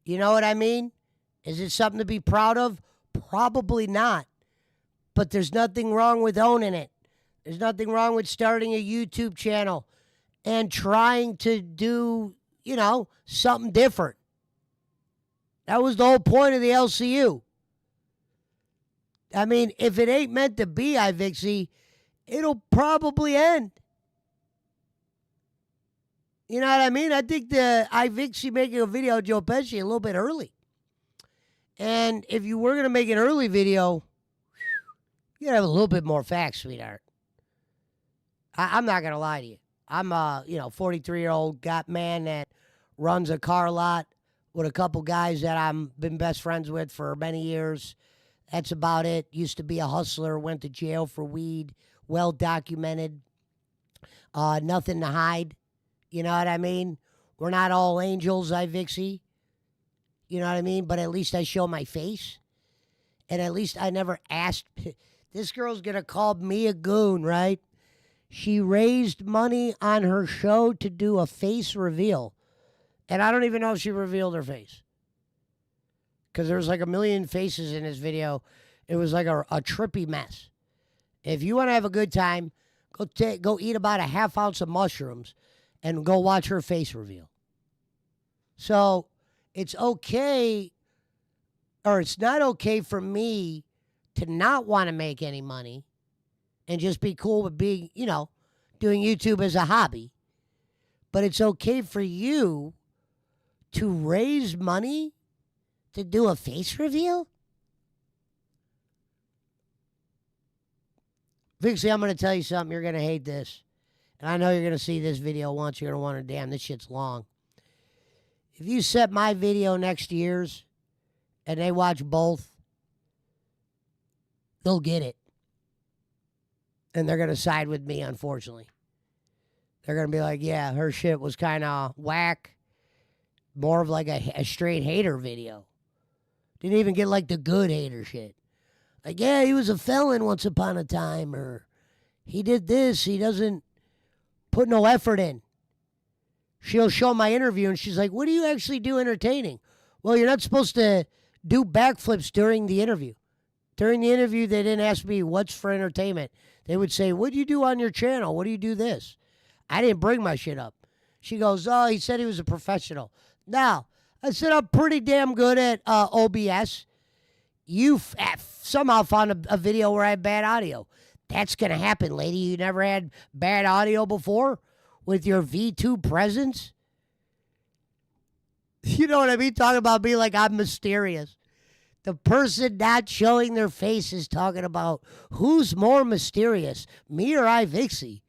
You know what I mean? Is it something to be proud of? Probably not. But there's nothing wrong with owning it. There's nothing wrong with starting a YouTube channel and trying to do, you know, something different. That was the whole point of the LCU. I mean, if it ain't meant to be, IVixey, it'll probably end. You know what I mean? I think the IVixey making a video of Joe Pesci a little bit early. And if you were going to make an early video, you gotta have a little bit more facts, sweetheart. I'm not going to lie to you. I'm a, 43-year-old man that runs a car lot with a couple guys that I've been best friends with for many years. That's about it. Used to be a hustler, went to jail for weed, well documented. Nothing to hide. You know what I mean? We're not all angels, IVixey. You know what I mean? But at least I show my face. And at least I never asked. This girl's going to call me a goon, right? She raised money on her show to do a face reveal. And I don't even know if she revealed her face. Because there was like a million faces in this video. It was like a trippy mess. If you want to have a good time, go eat about a half ounce of mushrooms and go watch her face reveal. So it's okay, or it's not okay for me to not want to make any money and just be cool with being, doing YouTube as a hobby. But it's okay for you to raise money to do a face reveal? Vixie, I'm going to tell you something. You're going to hate this. And I know you're going to see this video once. You're going to wonder, damn, this shit's long. If you set my video next to yours and they watch both, they'll get it. And they're going to side with me, unfortunately. They're going to be like, yeah, her shit was kind of whack. More of like a straight hater video. Didn't even get like the good hater shit. Like, yeah, he was a felon once upon a time, or he did this. He doesn't put no effort in. She'll show my interview and she's like, what do you actually do entertaining? Well, you're not supposed to do backflips during the interview. During the interview, they didn't ask me what's for entertainment. They would say, what do you do on your channel? What do you do this? I didn't bring my shit up. She goes, oh, he said he was a professional. Now, I said I'm pretty damn good at OBS. You somehow found a video where I had bad audio. That's going to happen, lady. You never had bad audio before with your V2 presence? You know what I mean? Talking about me like I'm mysterious. The person not showing their face is talking about who's more mysterious, me or IVixey.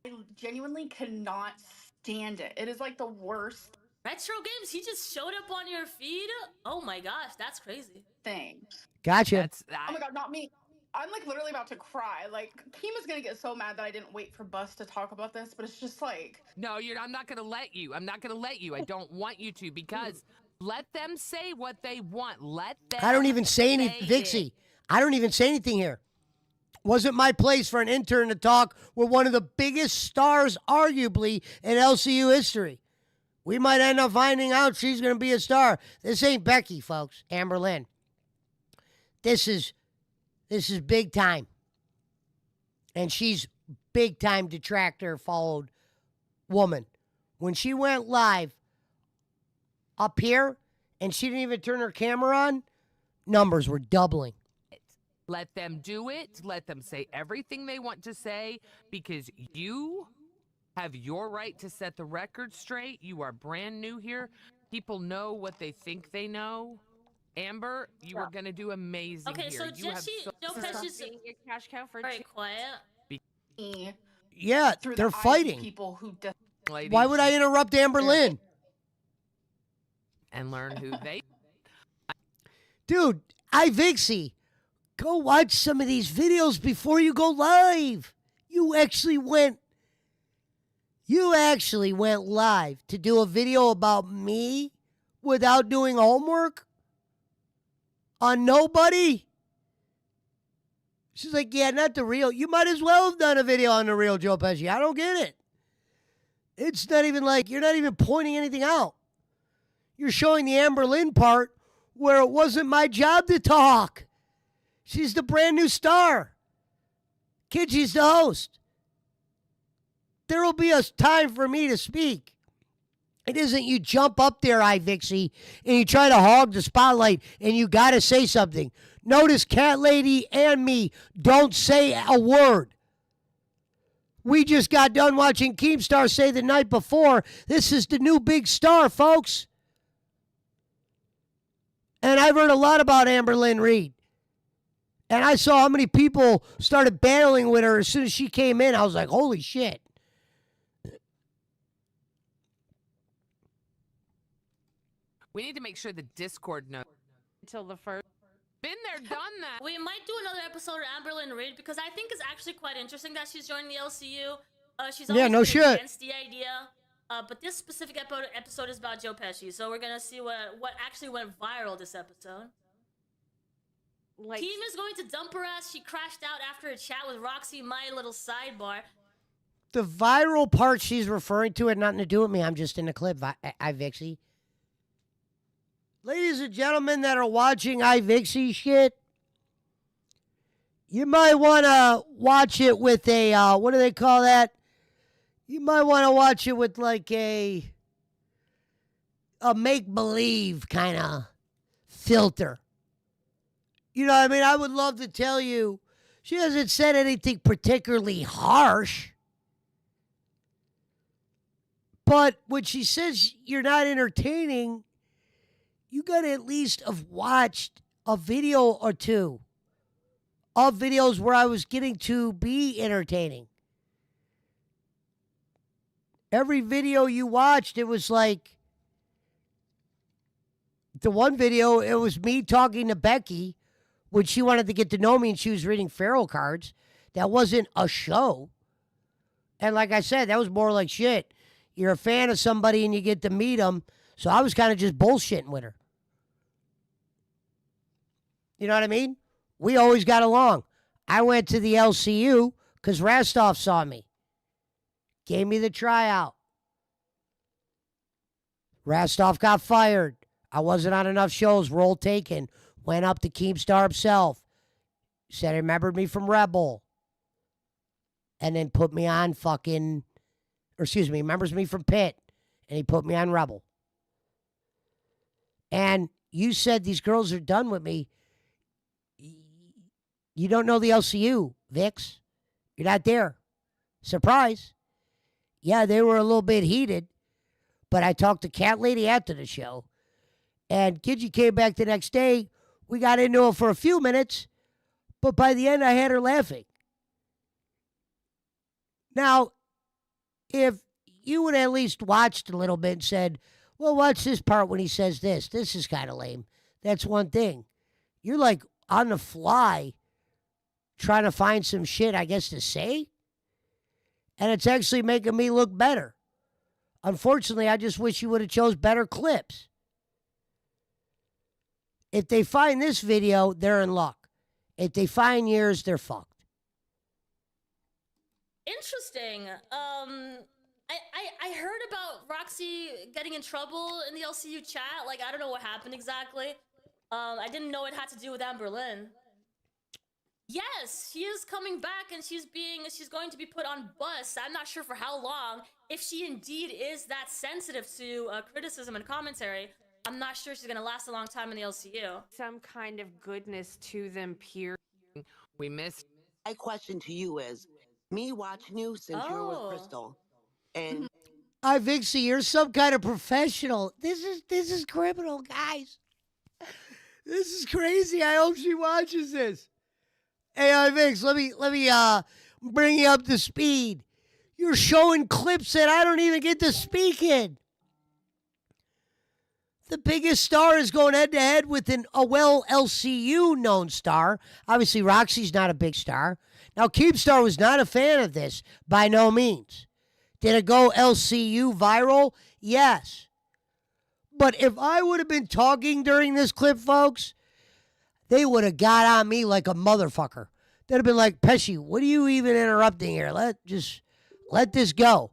I genuinely cannot stand it. It is like the worst Retro Games, he just showed up on your feed? Oh my gosh, that's crazy. thing. Gotcha. Oh my god, not me. I'm like literally about to cry. Like, Kima's gonna get so mad that I didn't wait for Bus to talk about this, but it's just like... No, I'm not gonna let you. I'm not gonna let you. I don't want you to, because let them say what they want. Let them I don't even say anything, Vixie. I don't even say anything here. Wasn't my place for an intern to talk with one of the biggest stars, arguably, in LCU history. We might end up finding out she's going to be a star. This ain't Becky, folks. Amber Lynn. This is big time. And she's big time detractor followed woman. When she went live up here and she didn't even turn her camera on, numbers were doubling. Let them do it. Let them say everything they want to say because you have your right to set the record straight. You are brand new here. People know what they think they know. Amber, you are going to do amazing Okay, here. so Joe Pesci's being a cash cow for very quiet. Yeah, Through they're the eyes of fighting. people who Why would I interrupt Amber Lynn? And learn who they... Dude, IVixey, go watch some of these videos before you go live. You actually went live to do a video about me without doing homework on nobody? She's like, yeah, not the real. You might as well have done a video on the real Joe Pesci. I don't get it. It's not even like, you're not even pointing anything out. You're showing the Amber Lynn part where it wasn't my job to talk. She's the brand new star. Kid, she's the host. There will be a time for me to speak. It isn't you jump up there, IVixey, and you try to hog the spotlight and you got to say something. Notice Cat Lady and me don't say a word. We just got done watching Keemstar say the night before, this is the new big star, folks. And I've heard a lot about Amber Lynn Reed. And I saw how many people started battling with her as soon as she came in. I was like, holy shit. We need to make sure the Discord knows. Until the first. Been there, done that. We might do another episode of Amber Lynn Reid because I think it's actually quite interesting that she's joining the LCU. She's always no been shit. against the idea. But this specific episode is about Joe Pesci, so we're gonna see what actually went viral this episode. Like, Team is going to dump her ass. She crashed out after a chat with Roxy. My little sidebar. The viral part she's referring to had nothing to do with me. I'm just in the clip, IVixey. Ladies and gentlemen that are watching IVixey shit, you might want to watch it with a, what do they call that? You might want to watch it with like a make-believe kind of filter. You know what I mean? I would love to tell you, she hasn't said anything particularly harsh. But when she says you're not entertaining, you got to at least have watched a video or two of videos where I was getting to be entertaining. Every video you watched, it was like, the one video, it was me talking to Becky when she wanted to get to know me and she was reading Pharaoh cards. That wasn't a show. And like I said, that was more like shit. You're a fan of somebody and you get to meet them. So I was kind of just bullshitting with her. You know what I mean? We always got along. I went to the LCU because Rastov saw me. Gave me the tryout. Rastov got fired. I wasn't on enough shows. Role taken. Went up to Keemstar himself. Said he remembered me from Rebel. And then put me on remembers me from Pitt. And he put me on Rebel. And you said these girls are done with me. You don't know the LCU, Vix. You're not there. Surprise. Yeah, they were a little bit heated. But I talked to Cat Lady after the show. And Kidji came back the next day. We got into it for a few minutes. But by the end, I had her laughing. Now, if you would at least watched a little bit and said, well, watch this part when he says this. This is kind of lame. That's one thing. You're like on the fly trying to find some shit, I guess, to say. And it's actually making me look better. Unfortunately, I just wish you would have chose better clips. If they find this video, they're in luck. If they find yours, they're fucked. Interesting. I heard about Roxy getting in trouble in the LCU chat. Like, I don't know what happened exactly. I didn't know it had to do with Amber Lynn. Yes, she is coming back, and she's going to be put on bus. I'm not sure for how long. If she indeed is that sensitive to criticism and commentary, I'm not sure she's gonna last a long time in the LCU. Some kind of goodness to them, period. We missed. My question to you is, me watching you since you were with Crystal, and IVixey, you're some kind of professional. This is criminal, guys. This is crazy. I hope she watches this. Hey, IVix, let me bring you up to speed. You're showing clips that I don't even get to speak in. The biggest star is going head-to-head with a LCU known star. Obviously, Roxy's not a big star. Now, Keemstar was not a fan of this, by no means. Did it go LCU viral? Yes. But if I would have been talking during this clip, folks, they would have got on me like a motherfucker. They'd have been like, Pesci, what are you even interrupting here? Let this go.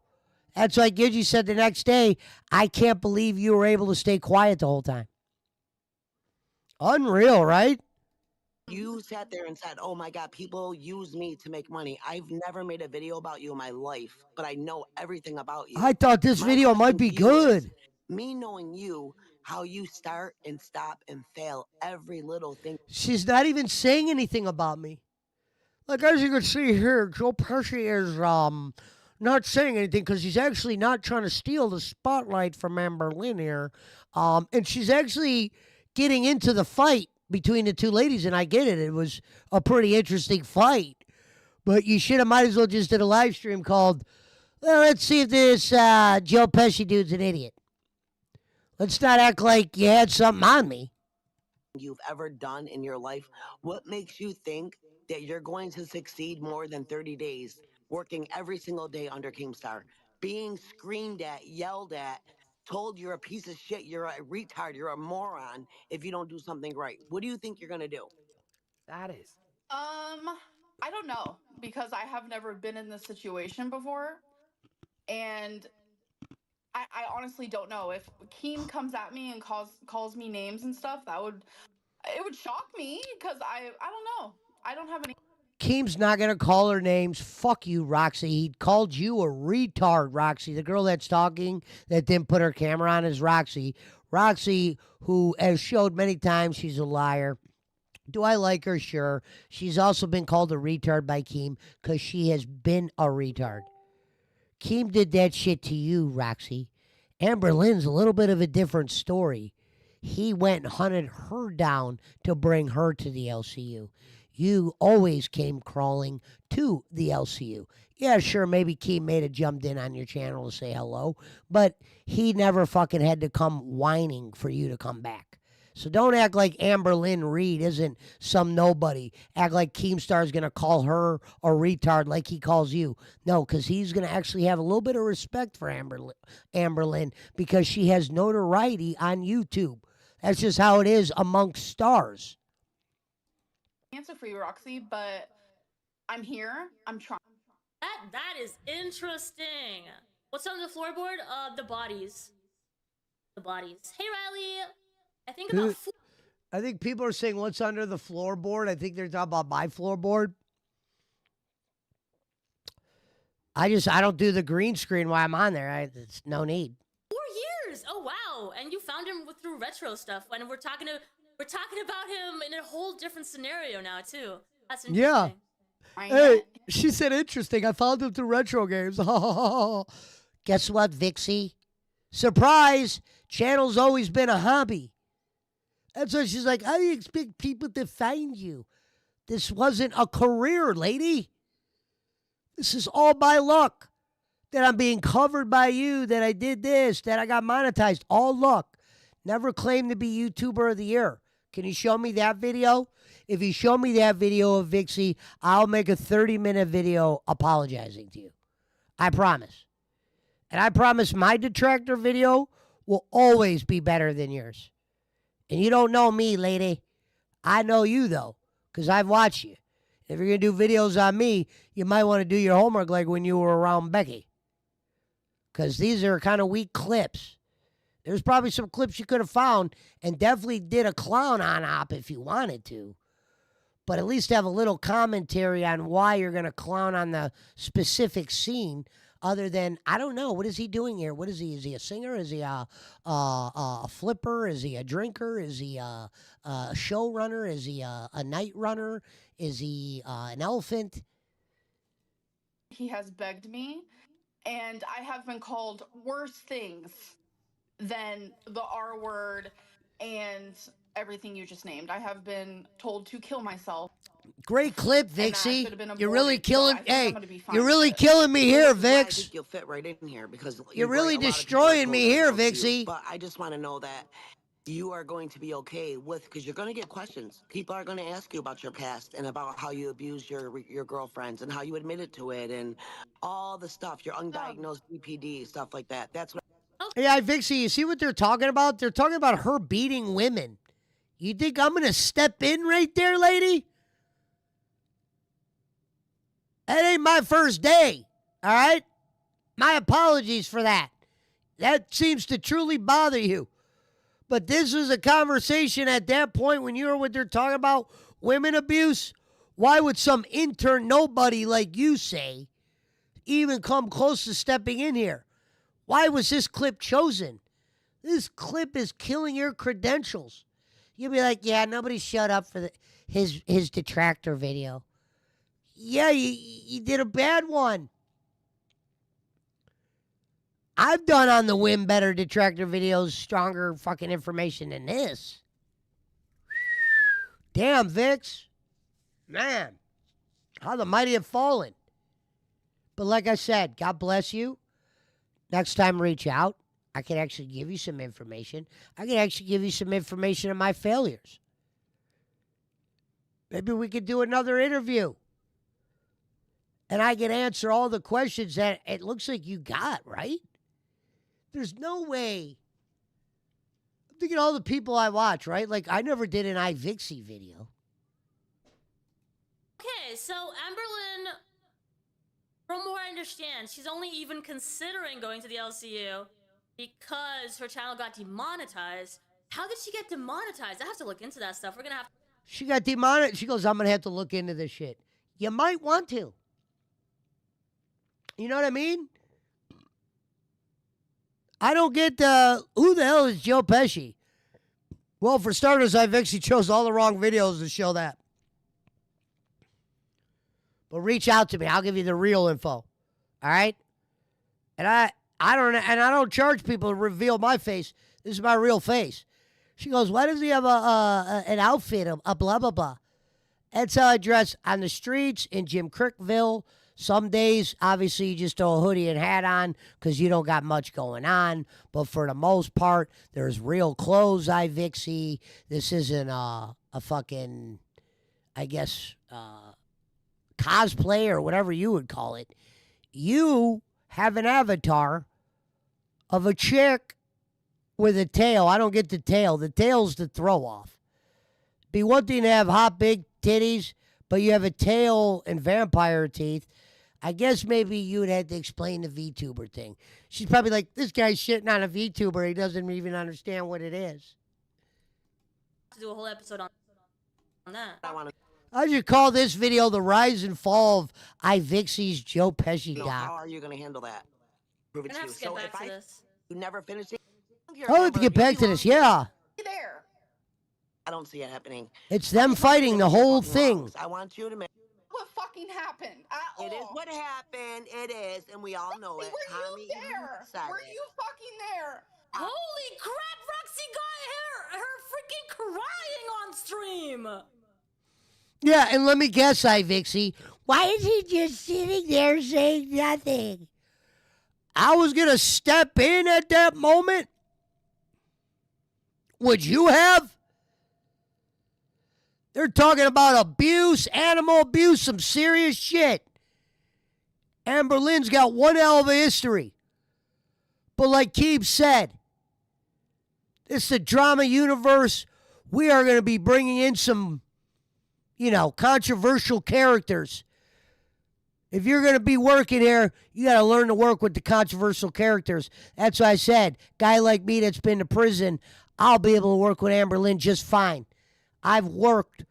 That's why Gidgey said the next day, I can't believe you were able to stay quiet the whole time. Unreal, right? you sat there and said, oh my God, people use me to make money. I've never made a video about you in my life, but I know everything about you. I thought this video might be good. Me knowing you, how you start and stop and fail every little thing. She's not even saying anything about me. Like, as you can see here, Joe Pesci is not saying anything because he's actually not trying to steal the spotlight from Amber Lynn here. And she's actually getting into the fight between the two ladies, and I get it. It was a pretty interesting fight. But you should have might as well just did a live stream called, well, let's see if this Joe Pesci dude's an idiot. Let's not act like you had something on me. You've ever done in your life. What makes you think that you're going to succeed more than 30 days working every single day under Keemstar, being screamed at, yelled at, told you're a piece of shit, you're a retard, you're a moron if you don't do something right? What do you think you're gonna do? That is. I don't know, because I have never been in this situation before, and I honestly don't know. If Keem comes at me and calls me names and stuff, it would shock me, because I don't know. I don't have any. Keem's not going to call her names. Fuck you, Roxy. He called you a retard, Roxy. The girl that's talking that didn't put her camera on is Roxy. Roxy, who has showed many times she's a liar. Do I like her? Sure. She's also been called a retard by Keem because she has been a retard. Keem did that shit to you, Roxy. Amber Lynn's a little bit of a different story. He went and hunted her down to bring her to the LCU. You always came crawling to the LCU. Yeah, sure, maybe Keem may have jumped in on your channel to say hello, but he never fucking had to come whining for you to come back. So don't act like Amber Lynn Reed isn't some nobody. Act like Keemstar's going to call her a retard like he calls you. No, because he's going to actually have a little bit of respect for Amber Lynn because she has notoriety on YouTube. That's just how it is amongst stars. Answer for you, Roxy, but I'm here. I'm trying. That is interesting. What's on the floorboard? The bodies. The bodies. Hey, Riley. I think about. I think people are saying what's under the floorboard. I think they're talking about my floorboard. I don't do the green screen while I'm on there. It's no need. 4 years. Oh wow! And you found him through retro stuff. And we're talking about him in a whole different scenario now too. That's interesting. Yeah. Hey, she said interesting. I found him through retro games. Guess what, Vixie? Surprise! Channel's always been a hobby. That's why she's like, how do you expect people to find you? This wasn't a career, lady. This is all by luck. That I'm being covered by you, that I did this, that I got monetized. All luck. Never claimed to be YouTuber of the year. Can you show me that video? If you show me that video of Vixie, I'll make a 30-minute video apologizing to you. I promise. And I promise my detractor video will always be better than yours. And you don't know me, lady. I know you, though, because I've watched you. If you're going to do videos on me, you might want to do your homework like when you were around Becky. because these are kind of weak clips. There's probably some clips you could have found and definitely did a clown on op if you wanted to. But at least have a little commentary on why you're going to clown on the specific scene other than, I don't know, what is he doing here? What is he? Is he a singer? Is he a flipper? Is he a drinker? Is he a showrunner? Is he a night runner? Is he an elephant? He has begged me, and I have been called worse things than the R word and everything you just named. I have been told to kill myself. Great clip, And that Vixie. should have been You're really aborted, so killing. I think Hey, I'm gonna be fine you're with really it. killing me here, This is why I Vix. think you'll fit right in here because You're really a lot of people are destroying me here, closed about you. Vixie. But I just want to know that you are going to be okay with, because you're going to get questions. People are going to ask you about your past and about how you abused your girlfriends and how you admitted to it and all the stuff, your undiagnosed BPD, stuff like that. That's what. Yeah, Vixie, you see what they're talking about? They're talking about her beating women. You think I'm going to step in right there, lady? That ain't my first day, all right? My apologies for that. That seems to truly bother you. But this was a conversation at that point when you were what they're talking about, women abuse. Why would some intern nobody like you say even come close to stepping in here? Why was this clip chosen? This clip is killing your credentials. You'll be like, yeah, nobody shut up for his detractor video. Yeah, you did a bad one. I've done on the whim better detractor videos, stronger fucking information than this. Damn, Vix. Man, how the mighty have fallen. But like I said, God bless you. Next time, reach out. I can actually give you some information. I can actually give you some information on my failures. Maybe we could do another interview. And I can answer all the questions that it looks like you got, right? There's no way. I'm thinking all the people I watch, right? Like, I never did an IVixey video. Okay, so Amberlynn, from what I understand, she's only even considering going to the LCU because her channel got demonetized. How did she get demonetized? I have to look into that stuff. We're going to have to. She got demonetized. She goes, I'm going to have to look into this shit. You might want to. You know what I mean? I don't get who the hell is Joe Pesci? Well, for starters, IVixey chose all the wrong videos to show that. But reach out to me. I'll give you the real info. All right? And I don't charge people to reveal my face. This is my real face. She goes, why does he have an outfit, a blah, blah, blah? That's how I dress on the streets in Jim Crickville. Some days, obviously, you just throw a hoodie and hat on because you don't got much going on. But for the most part, there's real clothes, IVixey. This isn't a fucking, I guess, cosplay or whatever you would call it. You have an avatar of a chick with a tail. I don't get the tail. The tail's the throw off. Be one thing to have hot, big titties, but you have a tail and vampire teeth. I guess maybe you would have to explain the VTuber thing. She's probably like, this guy's shitting on a VTuber. He doesn't even understand what it is. To do a whole episode on that. I should call this video the rise and fall of IVixey's Joe Pesci doc. How are you going to handle that? Prove it to you. So if you never finish it, I'll have to get back to this, yeah. There. I don't see it happening. It's them fighting the whole thing. I want you to make What fucking happened? it is what happened. It is, and we all know it. Were Tommy you there? said Were it. you fucking there? Holy crap, Roxy got her freaking crying on stream. Yeah, and let me guess, IVixey, why is he just sitting there saying nothing? I was going to step in at that moment. Would you have? They're talking about abuse, animal abuse, some serious shit. Amberlynn's got one hell of a history. But like Keeb said, this is a drama universe. We are going to be bringing in some, controversial characters. If you're going to be working here, you got to learn to work with the controversial characters. That's why I said, guy like me that's been to prison, I'll be able to work with Amber Lynn just fine. I've worked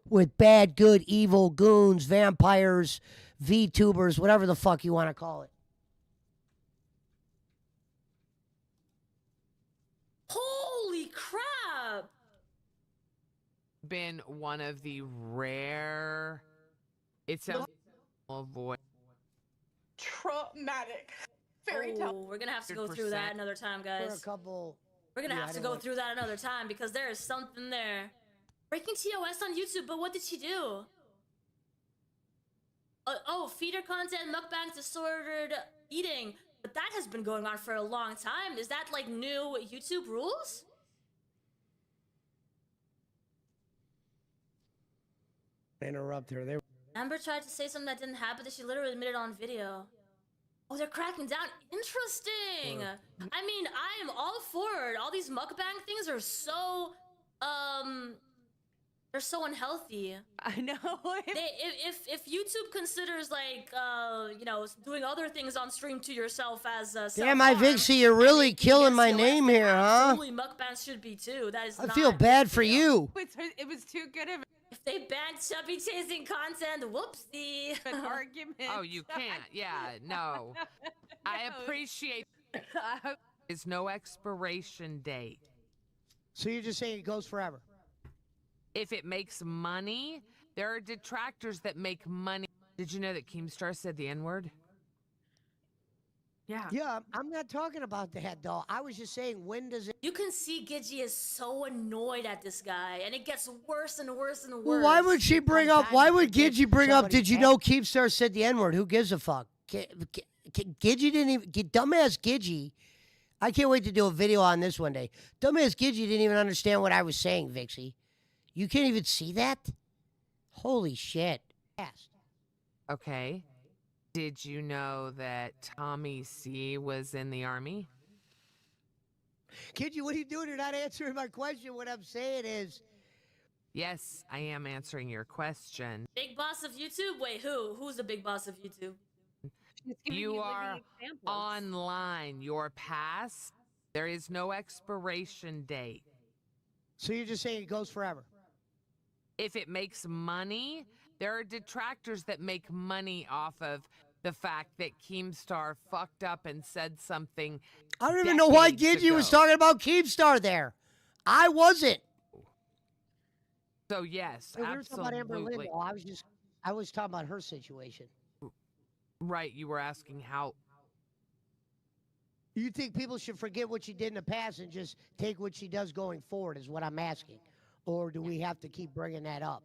with bad, good, evil goons, vampires, VTubers, whatever the fuck you want to call it. Holy crap! Been one of the rare. It sounds avoid. Traumatic. Fairy Oh, tale. we're gonna have to go through 100%. that another time, guys. For a couple. We're gonna Yeah, have I to don't go like- through that another time because there is something there. Breaking TOS on YouTube, but what did she do? Oh, feeder content, mukbang, disordered eating. But that has been going on for a long time. Is that like new YouTube rules? Interrupt her. They Amber tried to say something that didn't happen that she literally admitted on video. Oh, they're cracking down. Interesting. I mean, I am all for it. All these mukbang things are so, they're so unhealthy. I know. If YouTube considers like, you know, doing other things on stream to yourself as Damn, self-harm, IVixey, you're really killing my name here, huh? absolutely mukbangs should be too. That is I not feel bad for you. It was too good of If they banned chubby chasing content, whoopsie. an argument. Oh, you can't. Yeah, no. I appreciate. There's no expiration date. So you're just saying it goes forever? If it makes money, there are detractors that make money. Did you know that Keemstar said the N-word? Yeah. Yeah, I'm not talking about that, though. I was just saying, when does it... You can see Gidgy is so annoyed at this guy, and it gets worse and worse and worse. Well, why would she bring up... Why would Gidgy bring up, did you know Keepstar said the N-word? Who gives a fuck? Gidgy didn't even... Dumbass Gidgy... I can't wait to do a video on this one day. Dumbass Gidgy didn't even understand what I was saying, Vixie. You can't even see that? Holy shit. Okay. Did you know that Tommy C was in the army? Gidgy, what are you doing? You're not answering my question. What I'm saying is... Yes, I am answering your question. Big boss of YouTube? Wait, who? Who's the big boss of YouTube? You are online. Your pass, there is no expiration date. So you're just saying it goes forever? If it makes money, there are detractors that make money off of the fact that Keemstar fucked up and said something. I don't even know why decades Gidgy was ago. talking about Keemstar there. I wasn't. So yes, We were talking about Amber Lynn, absolutely. though. I was talking about her situation. Right, you were asking how. You think people should forget what she did in the past and just take what she does going forward is what I'm asking. Or do we have to keep bringing that up?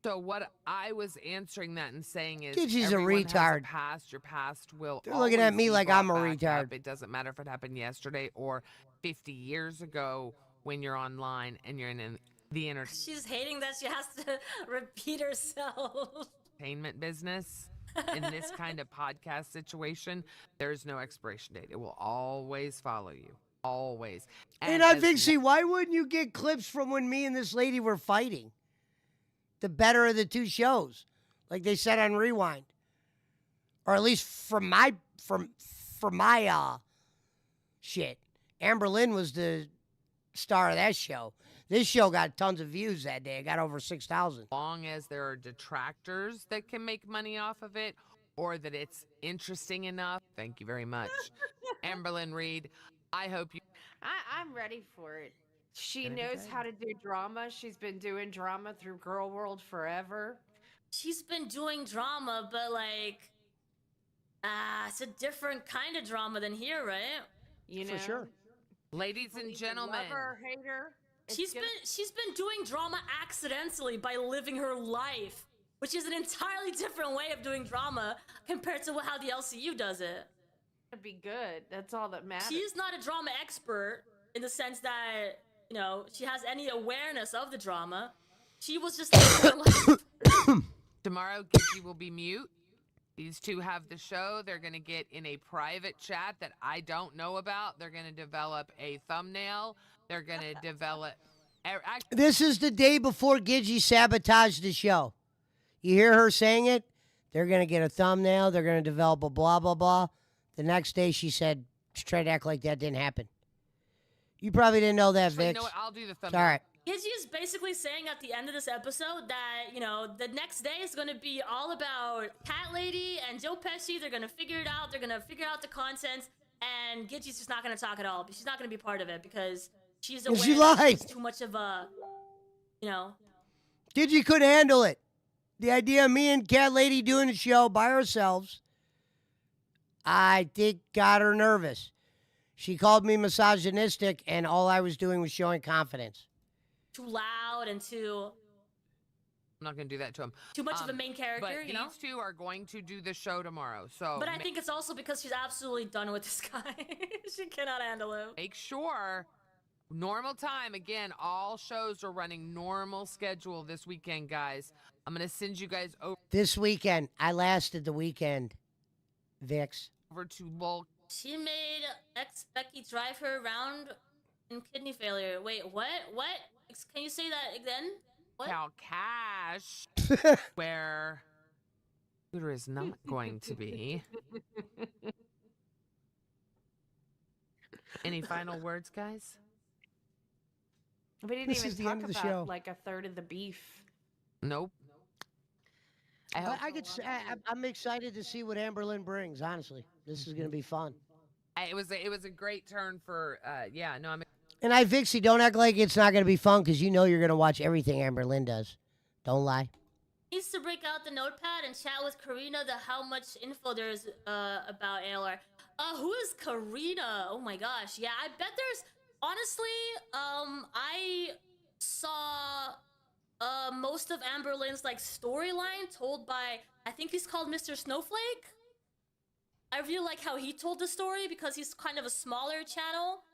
So what I was answering that and saying is, Gidgy's a everyone has retard. past. Your past will. They're looking at always me be like brought I'm a back retard. up. It doesn't matter if it happened yesterday or 50 years ago when you're online and you're in the She's hating that she has to repeat herself. entertainment business. In this kind of podcast situation, there's no expiration date. It will always follow you. Always. And I as think, see, why wouldn't you get clips from when me and this lady were fighting? The better of the two shows, like they said on Rewind, or at least from my shit. Amber Lynn was the star of that show. This show got tons of views that day. It got over 6,000. long as there are detractors that can make money off of it, or that it's interesting enough. Thank you very much, Amberlyn Reed. I hope you. I'm ready for it. She Ready, knows ready. how to do drama. She's been doing drama through Girl World forever. She's been doing drama, but like, it's a different kind of drama than here, right? You know, For sure. Ladies and gentlemen, lover, hater. it's She's been doing drama accidentally by living her life, which is an entirely different way of doing drama compared to how the LCU does it. gonna be good. That's all that matters. She's not a drama expert in the sense that, you know, she has any awareness of the drama. She was just living her life. tomorrow Gizzy will be mute. These two have the show. They're going to get in a private chat that I don't know about. They're going to develop a thumbnail. They're going to develop. This is the day before Gidgy sabotaged the show. You hear her saying it? They're going to get a thumbnail. They're going to develop a blah, blah, blah. The next day, she said, she tried to act like that didn't happen. You probably didn't know that, Actually, Vix. you know what? I'll do the thumbnail. All right. Gidgy is basically saying at the end of this episode that, you know, the next day is going to be all about Cat Lady and Joe Pesci. They're going to figure it out. They're going to figure out the content. And Gidgy's just not going to talk at all. But she's not going to be part of it because she's aware She that lied. she's too much of a, you know. Gidgy couldn't handle it. The idea of me and Cat Lady doing a show by ourselves, I think got her nervous. She called me misogynistic, and all I was doing was showing confidence. Too loud and too I'm not going to do that to him. too much of a main character, But you know? these two are going to do the show tomorrow. So But I think it's also because she's absolutely done with this guy. She cannot handle him. make sure normal time. Again, all shows are running normal schedule this weekend, guys. I'm going to send you guys This weekend, I lasted the weekend, Vix. over to Lol. She made ex-Becky drive her around in kidney failure. Wait, what? What? Can you say that again? What? Cal Cash, where Scooter is not going to be. Any final words, guys? We didn't This even is the talk end of the about show. like a third of the beef. Nope. I'm excited to see what Amberlynn brings, honestly. This is going to be fun. It was a great turn for yeah, no, I'm And IVixey, don't act like it's not going to be fun because you know you're going to watch everything Amberlynn does. Don't lie. Needs to break out the notepad and chat with Karina the how much info there's about ALR. Who is Karina? Oh my gosh. Yeah, I bet there's honestly, I saw most of Amberlynn's like storyline told by I think he's called Mr. Snowflake. I really like how he told the story because he's kind of a smaller channel.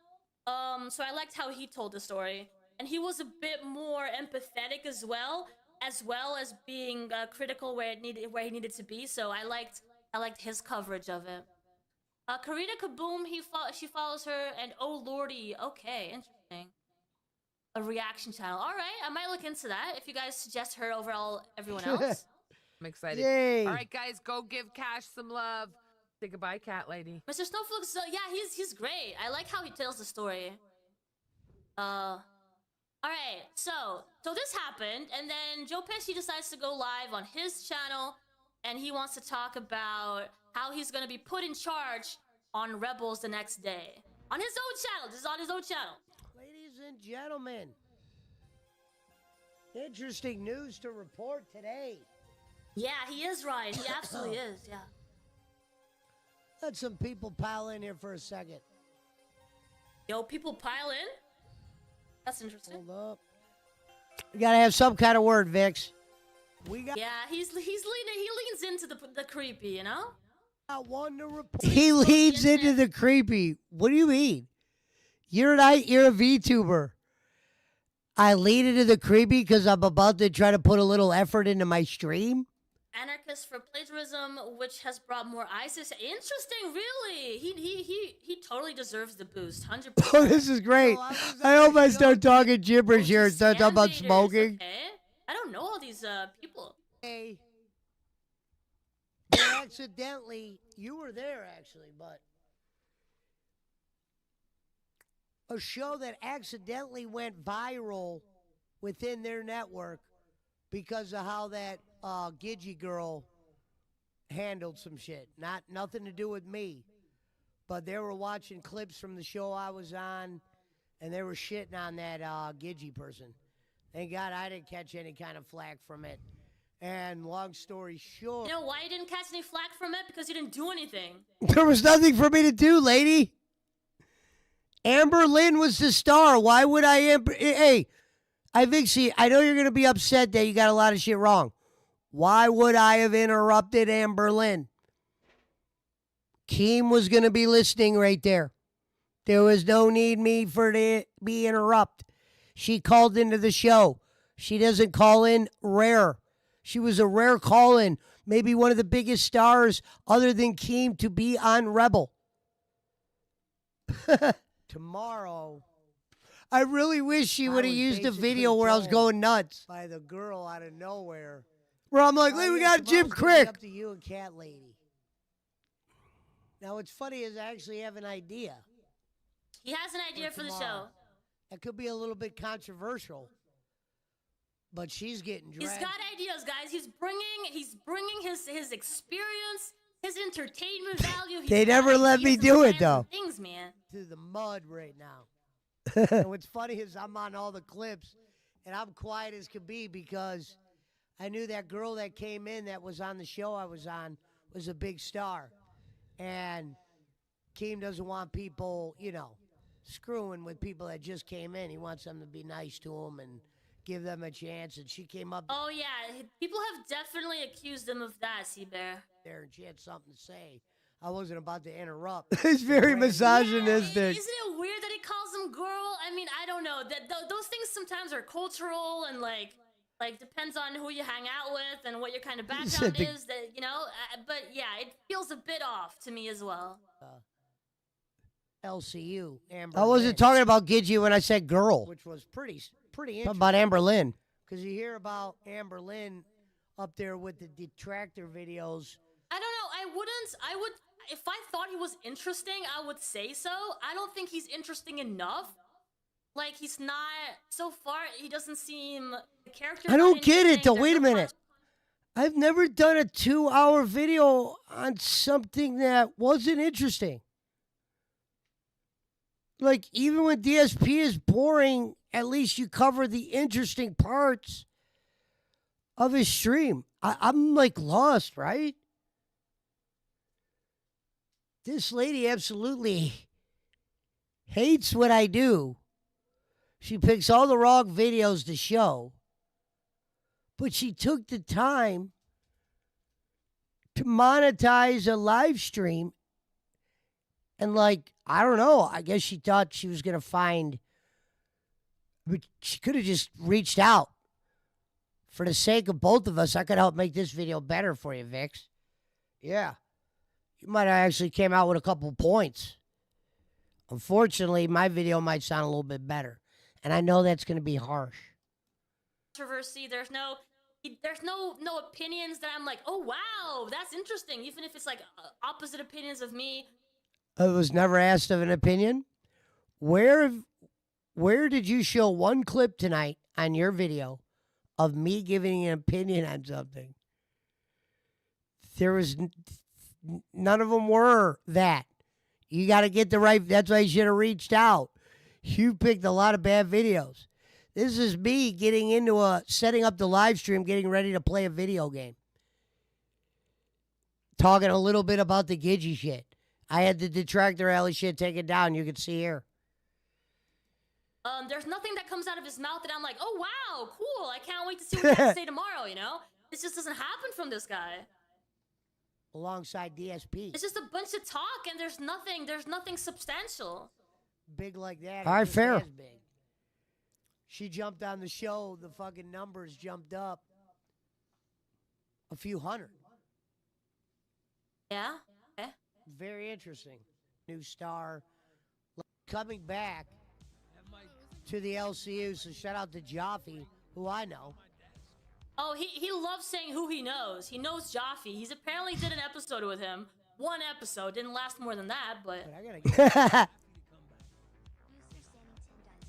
So I liked how he told the story. And he was a bit more empathetic as well as being critical where he needed to be. So I liked his coverage of it. Karina Kaboom, she follows her, and oh lordy, okay, interesting. A reaction channel. All right, I might look into that if you guys suggest her over everyone else. I'm excited. Yay. All right, guys, go give Cash some love. Say goodbye, Cat Lady. Mr. Snowflake's, yeah, he's great. I like how he tells the story. All right, so this happened, and then Joe Pesci decides to go live on his channel, and he wants to talk about how he's gonna be put in charge on Rebels the next day on his own channel. This is on his own channel. Ladies and gentlemen, interesting news to report today. Yeah, he is right. He absolutely is. Yeah. Let some people pile in here for a second. Yo, people pile in. That's interesting. Hold up. You gotta have some kind of word, Vix. Yeah, he leans into the creepy, you know. One to report. He leads into the creepy. What do you mean? You're a VTuber. I lead into the creepy because I'm about to try to put a little effort into my stream. Anarchist for plagiarism, which has brought more ISIS. Interesting, really. He totally deserves the boost. 100%. Oh, this is great. I hope I start talking gibberish here and start talking about smoking. Okay. I don't know all these people. Hey. Accidentally, you were there actually, but a show that accidentally went viral within their network because of how that Gidgy girl handled some shit. Nothing to do with me, but they were watching clips from the show I was on, and they were shitting on that Gidgy person. Thank God I didn't catch any kind of flack from it. And long story short... You know why you didn't catch any flack from it? Because you didn't do anything. There was nothing for me to do, lady. Amberlynn was the star. Why would I... Hey, IVixey, I know you're going to be upset that you got a lot of shit wrong. Why would I have interrupted Amberlynn? Keem was going to be listening right there. There was no need me for to be interrupt. She called into the show. She doesn't call in rare. She was a rare call-in, maybe one of the biggest stars other than Keem to be on Rebel. Tomorrow, I really wish she would have used the video where I was going nuts. By the girl out of nowhere. Where I'm like, Oh, hey, we yeah, got Jim tomorrow's gonna be Crick. Up to you and Cat Lady. Now, what's funny is I actually have an idea. He has an idea for the show. That could be a little bit controversial, but she's getting dragged. He's got ideas, guys. He's bringing his experience, his entertainment value. They never let me do it, though. Things, man. To the mud right now. And what's funny is I'm on all the clips, and I'm quiet as can be because I knew that girl that came in that was on the show I was on was a big star. And Keem doesn't want people, screwing with people that just came in. He wants them to be nice to them and give them a chance. And she came up Oh, yeah. People have definitely accused him of that, Seabear. there and she had something to say. I wasn't about to interrupt. He's very misogynistic. Isn't it weird that he calls him girl? I mean, I don't know. Those things sometimes are cultural and like depends on who you hang out with and what your kind of background is. But yeah, it feels a bit off to me as well. LCU, Amber I wasn't Lynn, talking about Gidgey when I said girl. which was pretty Talking interesting. about Amber Lynn. Because you hear about Amber Lynn up there with the detractor videos. I don't know. I would, if I thought he was interesting, I would say so. I don't think he's interesting enough. Like, he's not, so far, he doesn't seem, the character. I don't get it, though. Wait a minute. I've never done a 2-hour video on something that wasn't interesting. Like, even when DSP is boring, at least you cover the interesting parts of his stream. I'm like lost, right? This lady absolutely hates what I do. She picks all the wrong videos to show. But she took the time to monetize a live stream. And I don't know, I guess she thought she was going to find, but she could have just reached out. For the sake of both of us, I could help make this video better for you, Vix. Yeah. You might have actually came out with a couple points. Unfortunately, my video might sound a little bit better. And I know that's going to be harsh. Controversy. There's no opinions that I'm like, oh wow, that's interesting. Even if it's like opposite opinions of me. I was never asked of an opinion. Where did you show one clip tonight on your video of me giving an opinion on something? There was none of them were that. You got to get the right. That's why you should have reached out. You picked a lot of bad videos. This is me getting into setting up the live stream, getting ready to play a video game. Talking a little bit about the Gidgey shit. I had the detractor alley shit taken down. You can see here. There's nothing that comes out of his mouth that I'm like, oh wow, cool. I can't wait to see what he has to say tomorrow. This just doesn't happen from this guy. Alongside DSP. It's just a bunch of talk, and there's nothing substantial. Big like that. All right, fair. Big. She jumped on the show. The fucking numbers jumped up a few hundred. Yeah. Okay. Very interesting. New star coming back to the LCU. So shout out to Jaffe, who I know. Oh, he loves saying who he knows. He knows Jaffe. He's apparently did an episode with him. One episode. Didn't last more than that, but I gotta get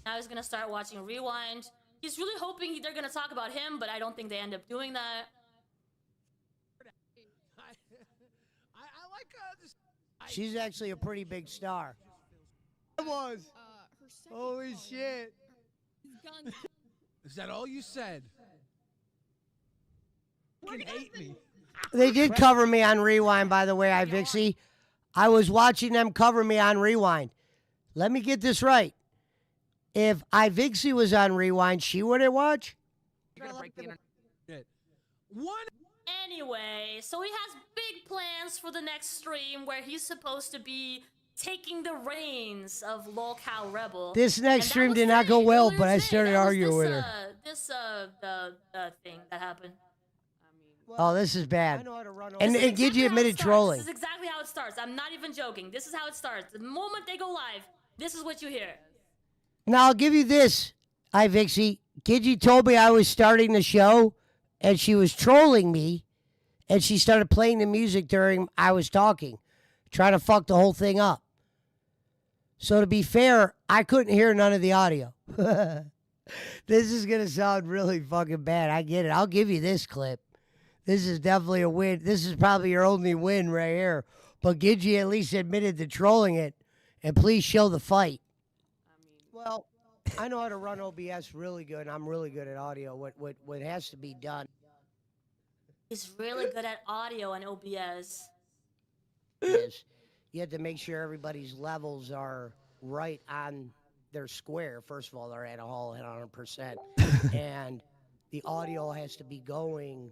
now he's gonna start watching Rewind. He's really hoping they're gonna talk about him, but I don't think they end up doing that. She's actually a pretty big star. It was. Holy shit. Is that all you said? You hate me. They did cover me on Rewind, by the way, IVixey. I was watching them cover me on Rewind. Let me get this right. If IVixey was on Rewind, she wouldn't watch? You're gonna break the internet. Anyway, so he has big plans for the next stream where he's supposed to be taking the reins of LolCow Rebel. This next stream did not go well, but I started arguing with her. The thing that happened. Oh, this is bad. And This is Gidgey exactly how it admitted starts. trolling. This is exactly how it starts. I'm not even joking. This is how it starts. The moment they go live, this is what you hear. Now, I'll give you this, IVixey. Gidgey told me I was starting the show and she was trolling me, and she started playing the music during I was talking, trying to fuck the whole thing up. So to be fair, I couldn't hear none of the audio. This is going to sound really fucking bad. I get it. I'll give you this clip. This is definitely a win. This is probably your only win right here. But Gidgey at least admitted to trolling it, and please show the fight. Well, I know how to run OBS really good, and I'm really good at audio. What has to be done He's really good at audio and OBS. is you have to make sure everybody's levels are right on their square. First of all, they're at all at 100%. And the audio has to be going.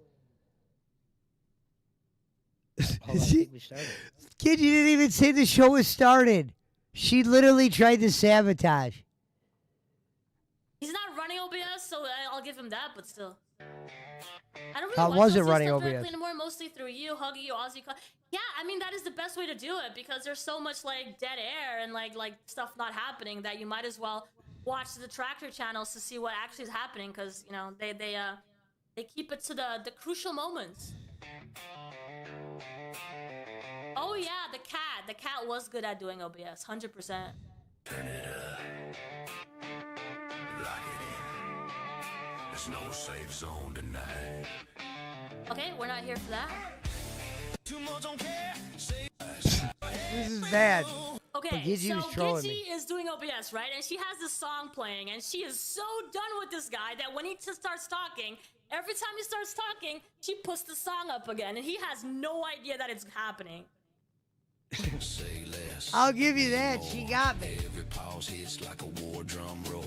Hold on, I think we started. Kid, you didn't even say the show was started. She literally tried to sabotage. He's not running OBS, so I'll give him that, but still. I don't really How watch was it LCU running stuff OBS? directly anymore, mostly through you, Huggy, you, Ozzy. Yeah, I mean, that is the best way to do it because there's so much, like, dead air and, like stuff not happening that you might as well watch the tractor channels to see what actually is happening because, you know, they keep it to the crucial moments. Oh, yeah, the cat. The cat was good at doing OBS, 100%. Turn it up. Lock it in. There's no safe zone tonight. Okay, we're not here for that. This is bad. Okay, Gidgey so was trolling me. Gidgey is doing OBS, right? And she has this song playing, and she is so done with this guy that when he starts talking, every time he starts talking, she puts the song up again, and he has no idea that it's happening. I'll give you that. She got me.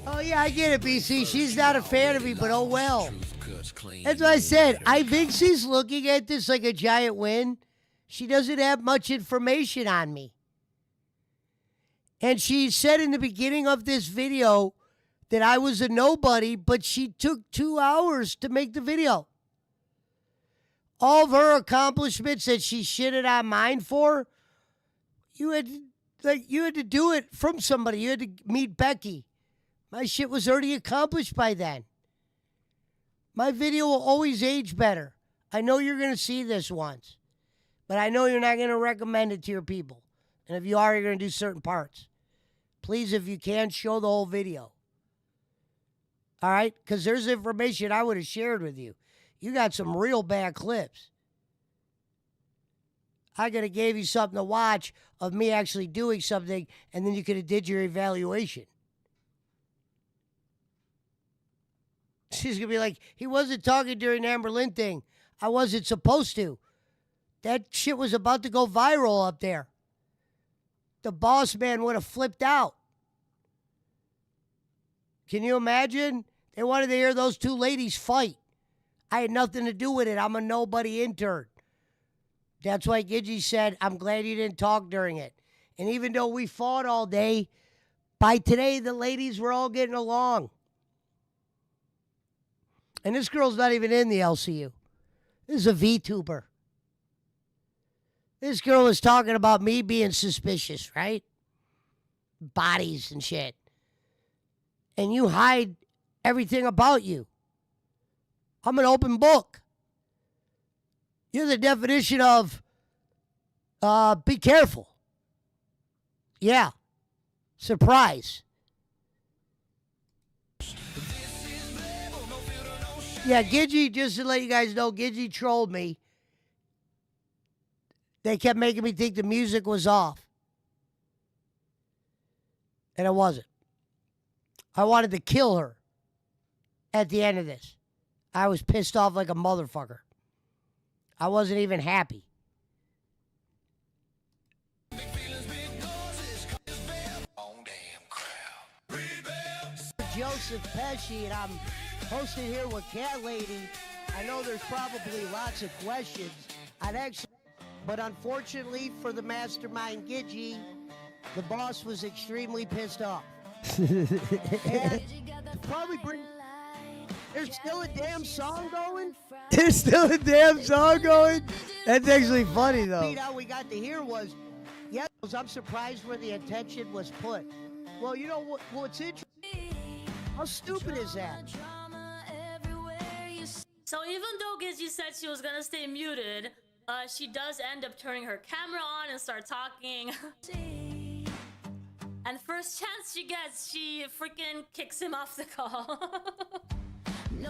Oh, yeah, I get it, BC. She's not a fan of me, but oh well. That's what I said. IVixey's looking at this like a giant win. She doesn't have much information on me. And she said in the beginning of this video that I was a nobody, but she took 2 hours to make the video. All of her accomplishments that she shitted on mine for, you had to do it from somebody. You had to meet Becky. My shit was already accomplished by then. My video will always age better. I know you're going to see this once, but I know you're not going to recommend it to your people. And if you are, you're going to do certain parts. Please, if you can, show the whole video. All right? Because there's information I would have shared with you. You got some real bad clips. I could have gave you something to watch of me actually doing something, and then you could have did your evaluation. She's going to be like, he wasn't talking during the Amber Lynn thing. I wasn't supposed to. That shit was about to go viral up there. The boss man would have flipped out. Can you imagine? They wanted to hear those two ladies fight. I had nothing to do with it. I'm a nobody intern. That's why Gidgey said, I'm glad you didn't talk during it. And even though we fought all day, by today, the ladies were all getting along. And this girl's not even in the LCU. This is a VTuber. This girl was talking about me being suspicious, right? Bodies and shit. And you hide everything about you. I'm an open book. You're the definition of be careful. Yeah. Surprise. Yeah, Gidgey, just to let you guys know, Gidgey trolled me. They kept making me think the music was off. And it wasn't. I wanted to kill her at the end of this. I was pissed off like a motherfucker. I wasn't even happy. Joseph Pesci, and I'm hosted here with Cat Lady. I know there's probably lots of questions. But unfortunately for the mastermind Gidgey, the boss was extremely pissed off. And probably there's still a damn song going? There's still a damn song going? That's actually funny, though. All we got to hear was, yes, I'm surprised where the attention was put. Well, you know what's interesting? How stupid is that? So even though Gizzy said she was gonna stay muted, she does end up turning her camera on and start talking. And first chance she gets, she freaking kicks him off the call.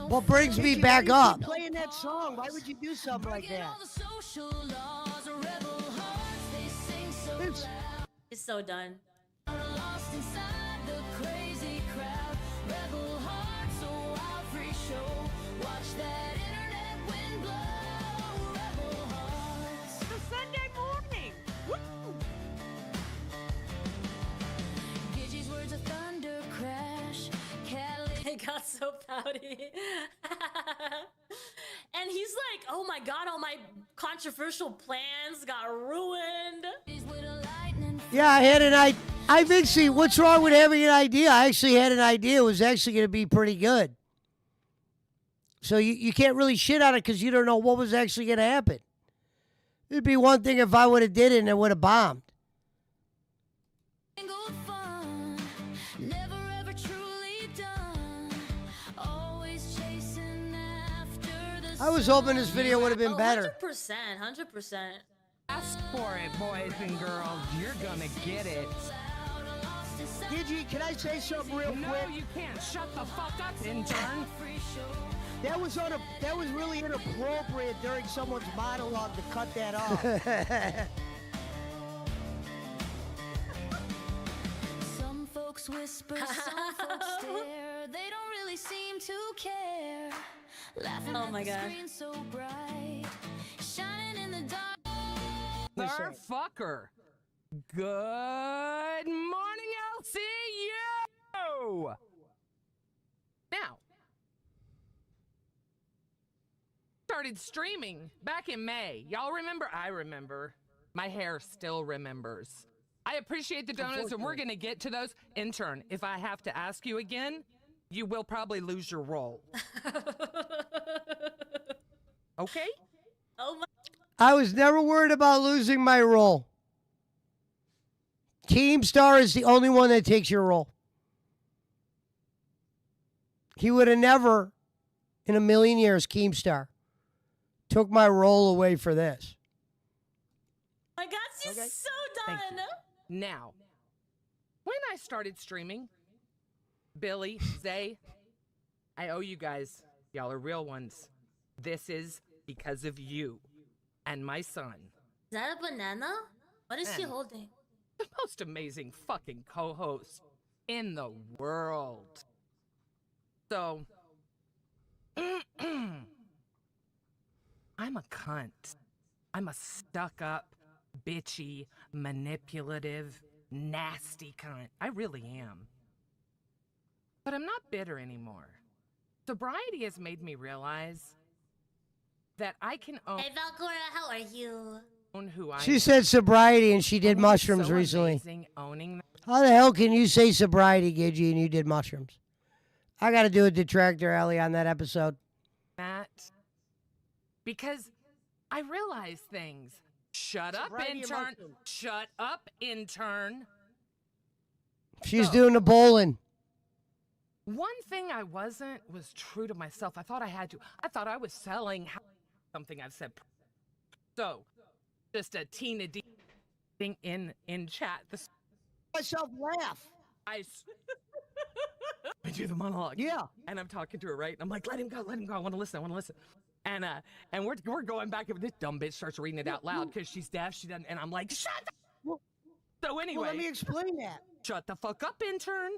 What brings me back up? Playing that song. Why would you do something like that? He's so done. It's Sunday morning. Woo! He got so pouty. And he's like, oh my god, all my controversial plans got ruined. Yeah, I had an IVixey, what's wrong with having an idea? I actually had an idea. It was actually going to be pretty good. So you can't really shit on it because you don't know what was actually going to happen. It'd be one thing if I would have did it and it would have bombed. I was hoping this video would have been better. 100%, 100%. Ask for it, boys and girls. You're gonna get it. Gigi, can I say something real quick? No, you can't. Shut the fuck up, intern. That was really inappropriate during someone's monologue to cut that off. Some folks whisper, some folks stare. They don't really seem to care. Laughing Oh at my the God. screen so bright, shining in the dark. Third fucker. Good morning, LCU! Now, started streaming back in May. Y'all remember? I remember. My hair still remembers. I appreciate the donuts, and we're going to get to those. Intern, if I have to ask you again, you will probably lose your role. Okay? Oh my. I was never worried about losing my role. Keemstar is the only one that takes your role. He would have never, in a million years, Keemstar, took my role away for this. My god, she's so Thank done. you. Now, when I started streaming, Billy, Zay, I owe you guys. Y'all are real ones. This is because of you and my son. Is that a banana? What is she And holding? the most amazing fucking co-host in the world. So, I'm a cunt. I'm a stuck-up, bitchy, manipulative, nasty cunt. I really am. But I'm not bitter anymore. Sobriety has made me realize that I can own Hey Valcora, how are you? who I She am. said sobriety and she did And it's mushrooms so recently. amazing owning that. How the hell can you say sobriety, Gidgy, and you did mushrooms? I got to do a detractor alley on that episode. Because I realize things. Shut up, Sobriety and intern. mushrooms. Shut up, intern. She's So- doing the bowling. One thing I wasn't was true to myself. I thought I had to. I thought I was selling something I've said. So, just a Tina D thing in chat. This Myself laugh. I do the monologue. Yeah. And I'm talking to her, right? And I'm like, let him go. I want to listen. And we're going back and this dumb bitch starts reading it out loud because she's deaf. She doesn't. And I'm like, shut the. So anyway, Well, let me explain that. shut the fuck up, intern.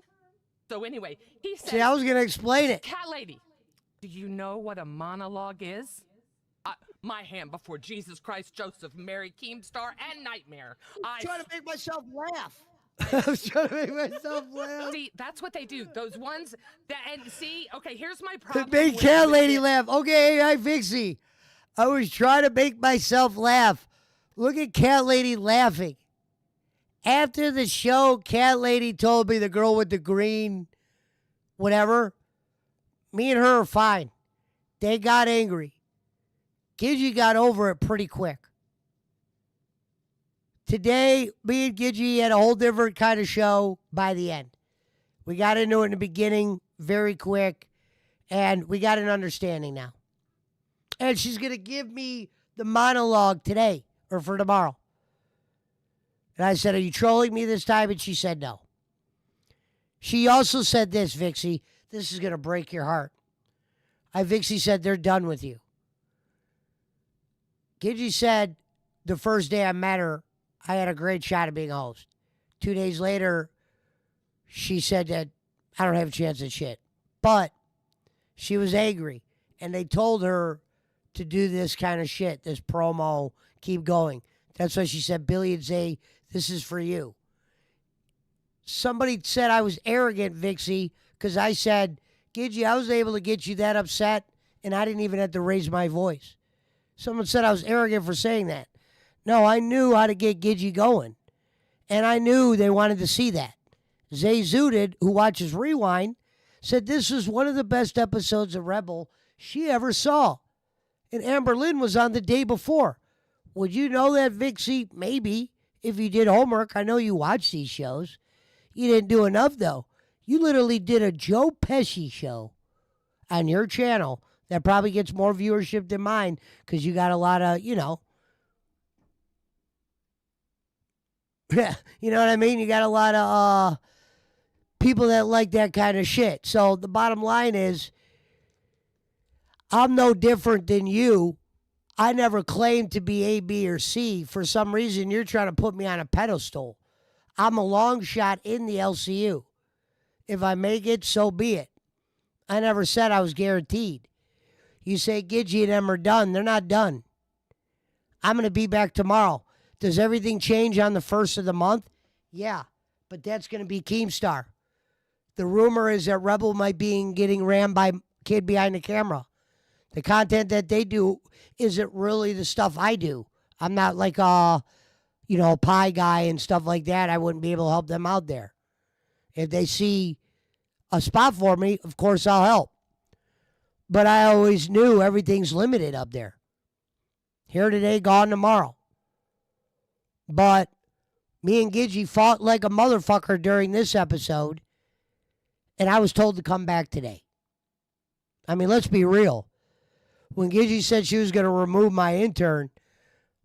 So anyway, he said, See, I was going to explain it. Cat lady, do you know what a monologue is? My hand before Jesus Christ, Joseph, Mary, Keemstar, and Nightmare. I'm trying to make myself laugh. I was trying to make myself laugh. See, that's what they do. Those ones that, and see, okay, here's my problem. It made with Cat it. Lady laugh. Okay, hi, Vixie. I was trying to make myself laugh. Look at Cat Lady laughing. After the show, Cat Lady told me, the girl with the green, whatever, me and her are fine. They got angry. Gidgy got over it pretty quick. Today, me and Gidgy had a whole different kind of show by the end. We got into it in the beginning very quick, and we got an understanding now. And she's going to give me the monologue today or for tomorrow. And I said, are you trolling me this time? And she said no. She also said this, Vixie. This is going to break your heart. IVixey said they're done with you. Gidgy said the first day I met her, I had a great shot at being a host. 2 days later, she said that I don't have a chance at shit. But she was angry, and they told her to do this kind of shit, this promo, keep going. That's why she said, Billy and Zay, this is for you. Somebody said I was arrogant, Vixie, because I said, Gidgy, I was able to get you that upset, and I didn't even have to raise my voice. Someone said I was arrogant for saying that. No, I knew how to get Gidgy going, and I knew they wanted to see that. Zay Zooted, who watches Rewind, said this was one of the best episodes of Rebel she ever saw. And Amber Lynn was on the day before. Would you know that, Vixie? Maybe, if you did homework. I know you watch these shows. You didn't do enough, though. You literally did a Joe Pesci show on your channel that probably gets more viewership than mine because you got a lot of, you know. Yeah, you know what I mean? You got a lot of people that like that kind of shit. So the bottom line is, I'm no different than you. I never claimed to be A, B, or C. For some reason, you're trying to put me on a pedestal. I'm a long shot in the LCU. If I make it, so be it. I never said I was guaranteed. You say Gidgy and them are done. They're not done. I'm going to be back tomorrow. Does everything change on the 1st of the month? Yeah, but that's going to be Keemstar. The rumor is that Rebel might be getting rammed by kid behind the camera. The content that they do isn't really the stuff I do. I'm not like a pie guy and stuff like that. I wouldn't be able to help them out there. If they see a spot for me, of course I'll help. But I always knew everything's limited up there. Here today, gone tomorrow. But me and Gidgy fought like a motherfucker during this episode, and I was told to come back today. I mean, let's be real. When Gidgy said she was going to remove my intern,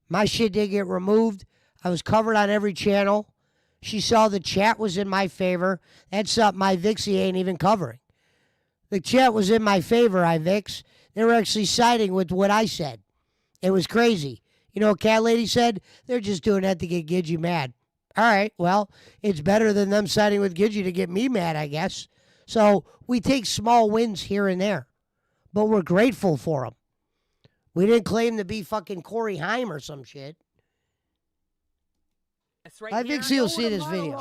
my shit did get removed. I was covered on every channel. She saw the chat was in my favor. That's something my Vixie ain't even covering. The chat was in my favor, IVix. They were actually siding with what I said. It was crazy. You know what Cat Lady said? They're just doing that to get Gidgy mad. All right, well, it's better than them siding with Gidgy to get me mad, I guess. So we take small wins here and there. But we're grateful for them. We didn't claim to be fucking Corey Haim or some shit. I think you'll see this video.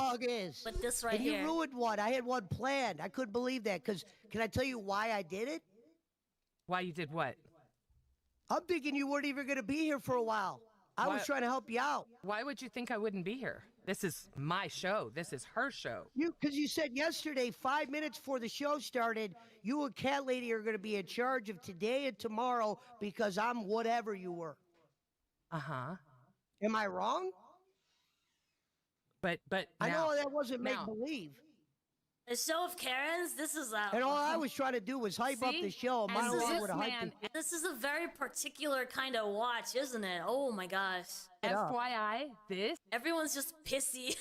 But this right and here. You ruined one. I had one planned. I couldn't believe that. Because can I tell you why I did it? Why you did what? I'm thinking you weren't even going to be here for a while. I was trying to help you out. Why would you think I wouldn't be here? This is my show. This is her show. Because you said yesterday, 5 minutes before the show started, you and Cat Lady are going to be in charge of today and tomorrow because I'm whatever you were. Uh-huh. Am I wrong? But I now, know that wasn't make-believe. A show of Karens. This is And all I was trying to do was hype up the show. This is a very particular kind of watch, isn't it? Oh my gosh. FYI, everyone's just pissy.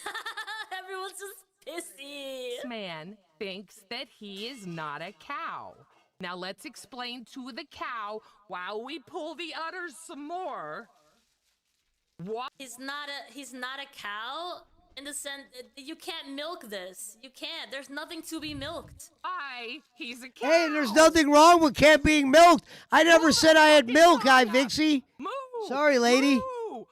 Everyone's just pissy. This man thinks that he is not a cow. Now let's explain to the cow while we pull the udders some more. What? He's not a cow. In the sense, you can't milk this. You can't. There's nothing to be milked. He's a cow. Hey, there's nothing wrong with cat being milked. I never said I had milk, IVixey. Moo. Sorry, lady. Moo.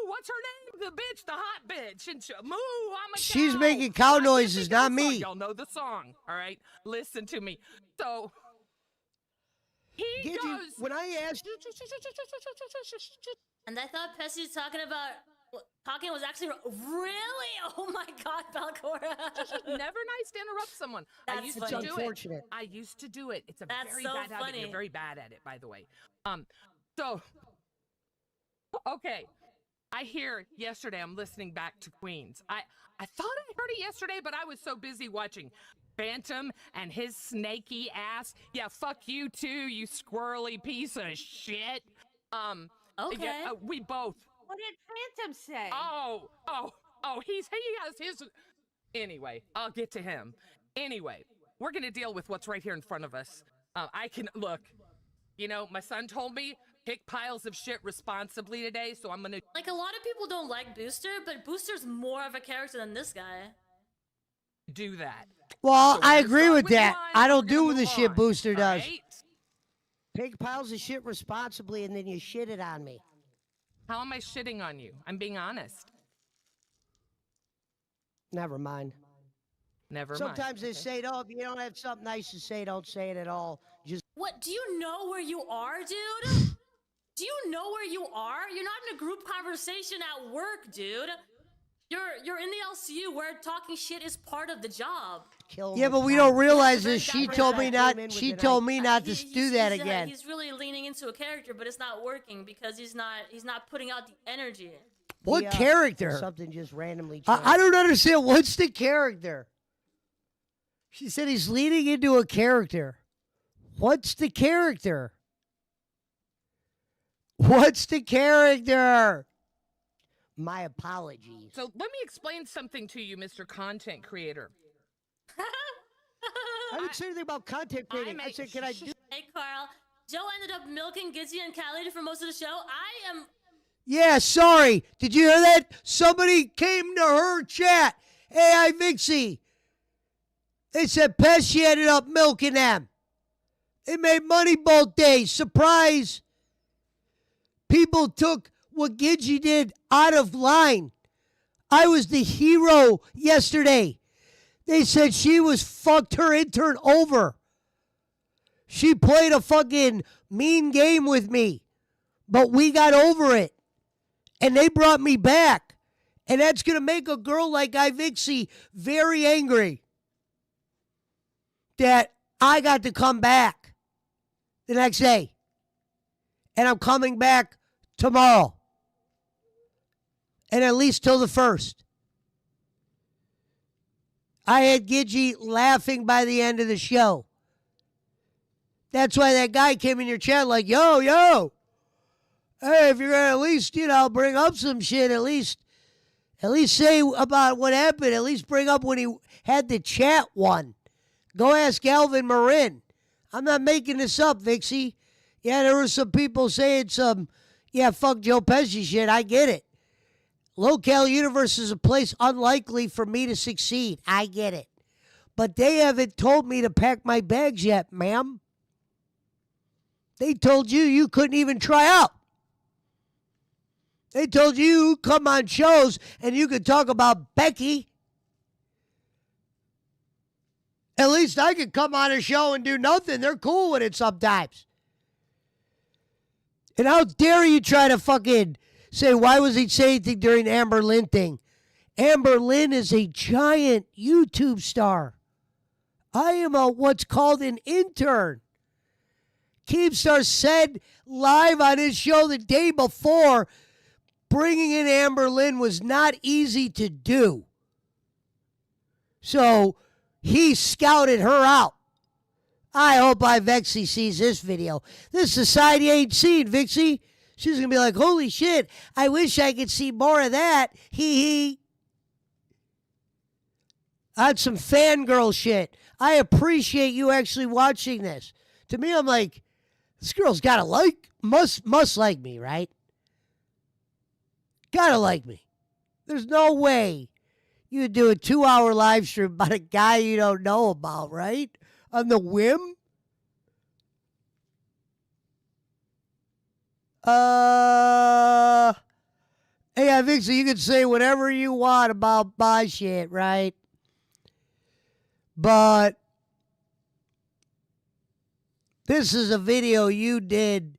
What's her name? The bitch, the hot bitch. And moo. I'm a cow. She's making cow noises, not me. Y'all know the song, all right? Listen to me. So he goes. When I asked, and I thought Pesci talking was actually really. Oh my God, Balcora. Never nice to interrupt someone. That's I used funny. to do it. I used to do it. It's a very so bad habit. funny. You're very bad at it, by the way. So okay. I hear yesterday. I'm listening back to Queens. I thought I heard it yesterday, but I was so busy watching Phantom and his snaky ass. Yeah, fuck you too, you squirrely piece of shit. Okay. Yeah, we both. What did Phantom say? Oh, he has his. Anyway, I'll get to him. Anyway, we're gonna deal with what's right here in front of us. I can look. You know, my son told me pick piles of shit responsibly today, so I'm gonna. Like, a lot of people don't like Booster, but Booster's more of a character than this guy. Do that. Well, So I we're gonna agree start with with that. one, I we're don't gonna do the move shit on, Booster does. alright? Take piles of shit responsibly and then you shit it on me. How am I shitting on you? I'm being honest. Never mind. Never mind. Sometimes they say, "Oh, if you don't have something nice to say, don't say it at all." Just What? Do you know where you are, dude? Do you know where you are? You're not in a group conversation at work, dude. You're in the LCU where talking shit is part of the job. kill. Yeah, but we don't realize this. She told me not. She told me not to do that again. He's really leaning into a character, but it's not working because he's not putting out the energy. What character? Something just randomly. I don't understand. What's the character? She said he's leading into a character. What's the character? What's the character? My apologies. So let me explain something to you, Mr. Content Creator. I didn't say anything about content creating. I said, can I do? Hey, Carl. Joe ended up milking Gizzy and Callie for most of the show. I am. Yeah, sorry. Did you hear that? Somebody came to her chat. Hey, IVixey. They said Pesci ended up milking them. They made money both days. Surprise. People took what Gidgy did out of line. I was the hero yesterday. They said she was fucked her intern over. She played a fucking mean game with me. But we got over it. And they brought me back. And that's going to make a girl like IVixey very angry. That I got to come back the next day. And I'm coming back tomorrow. And at least till the 1st. I had Gidgy laughing by the end of the show. That's why that guy came in your chat like, yo. Hey, if you're going to at least, bring up some shit, at least say about what happened. At least bring up when he had the chat one. Go ask Alvin Marin. I'm not making this up, Vixie. Yeah, there were some people saying fuck Joe Pesci shit. I get it. Locale Universe is a place unlikely for me to succeed. I get it. But they haven't told me to pack my bags yet, ma'am. They told you couldn't even try out. They told you come on shows and you could talk about Becky. At least I could come on a show and do nothing. They're cool with it sometimes. And how dare you try to fucking say, why was he saying anything during the Amber Lynn thing? Amber Lynn is a giant YouTube star. I am what's called an intern. Keemstar said live on his show the day before, bringing in Amber Lynn was not easy to do. So he scouted her out. I hope IVixey sees this video. This society ain't seen, Vixie. She's going to be like, holy shit, I wish I could see more of that. Hee. That's some fangirl shit. I appreciate you actually watching this. To me, I'm like, this girl's got to must like me, right? Got to like me. There's no way you would do a 2-hour live stream about a guy you don't know about, right? On the whim? Hey, I think so. You can say whatever you want about my shit, right? But this is a video you did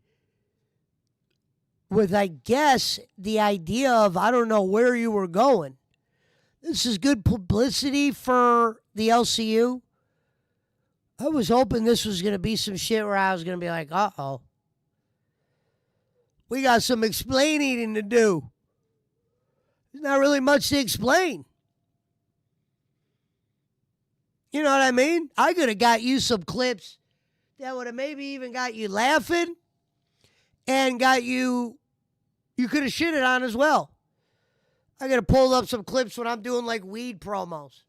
with, I guess, the idea of, I don't know where you were going. This is good publicity for the LCU. I was hoping this was going to be some shit where I was going to be like, uh-oh. We got some explaining to do. There's not really much to explain. You know what I mean? I could have got you some clips that would have maybe even got you laughing and got you could have shitted on as well. I could have pulled up some clips when I'm doing like weed promos.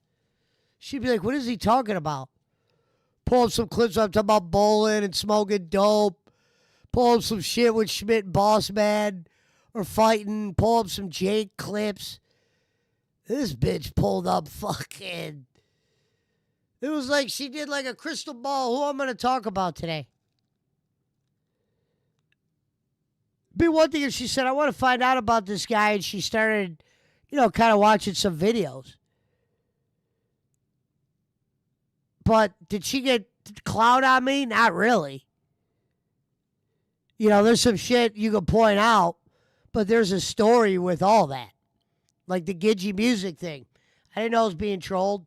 She'd be like, what is he talking about? Pull up some clips when I'm talking about bowling and smoking dope. Pull up some shit with Schmidt and Bossman or fighting. Pull up some Jake clips. This bitch pulled up fucking. It was like she did like a crystal ball. Who I'm going to talk about today? Be one thing if she said, I want to find out about this guy. And she started, kind of watching some videos. But did she get clout on me? Not really. There's some shit you can point out, but there's a story with all that. Like the Gidgy music thing. I didn't know I was being trolled.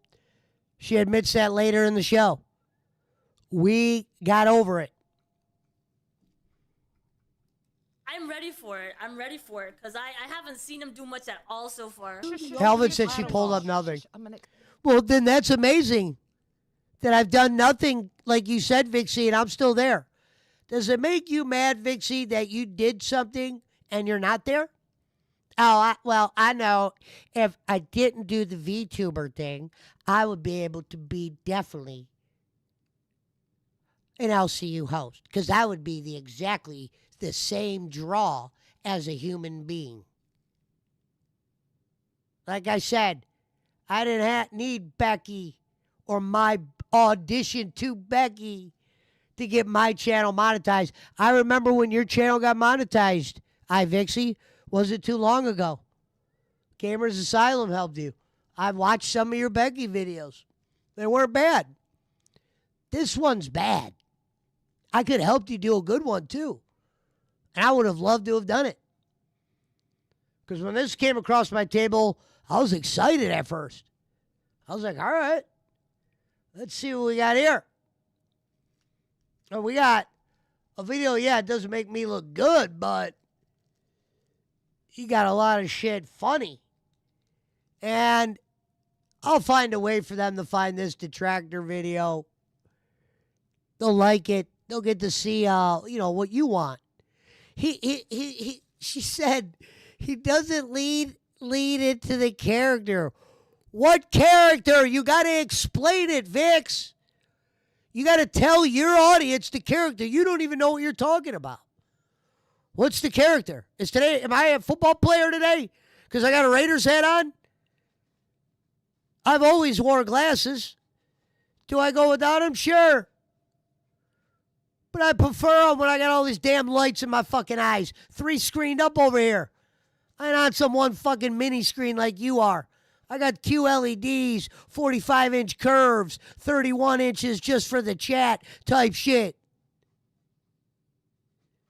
She admits that later in the show. We got over it. I'm ready for it. Because I haven't seen him do much at all so far. Calvin said she pulled up nothing. Well, then that's amazing that I've done nothing, like you said, Vixie, and I'm still there. Does it make you mad, Vixie, that you did something and you're not there? Oh, I know if I didn't do the VTuber thing, I would be able to be definitely an LCU host because I would be exactly the same draw as a human being. Like I said, I didn't need Becky or my audition to Becky to get my channel monetized. I remember when your channel got monetized, IVixey. Wasn't too long ago. Gamers Asylum helped you. I've watched some of your Becky videos. They weren't bad. This one's bad. I could have helped you do a good one too. And I would have loved to have done it. Because when this came across my table, I was excited at first. I was like, all right, let's see what we got here. And we got a video, it doesn't make me look good, but you got a lot of shit funny. And I'll find a way for them to find this detractor video. They'll like it. They'll get to see, what you want. She said he doesn't lead into the character. What character? You got to explain it, Vix. You got to tell your audience the character. You don't even know what you're talking about. What's the character? Am I a football player today? Because I got a Raiders hat on? I've always wore glasses. Do I go without them? Sure. But I prefer them when I got all these damn lights in my fucking eyes. 3 screened up over here. I ain't on some one fucking mini screen like you are. I got QLEDs, 45-inch curves, 31 inches just for the chat type shit.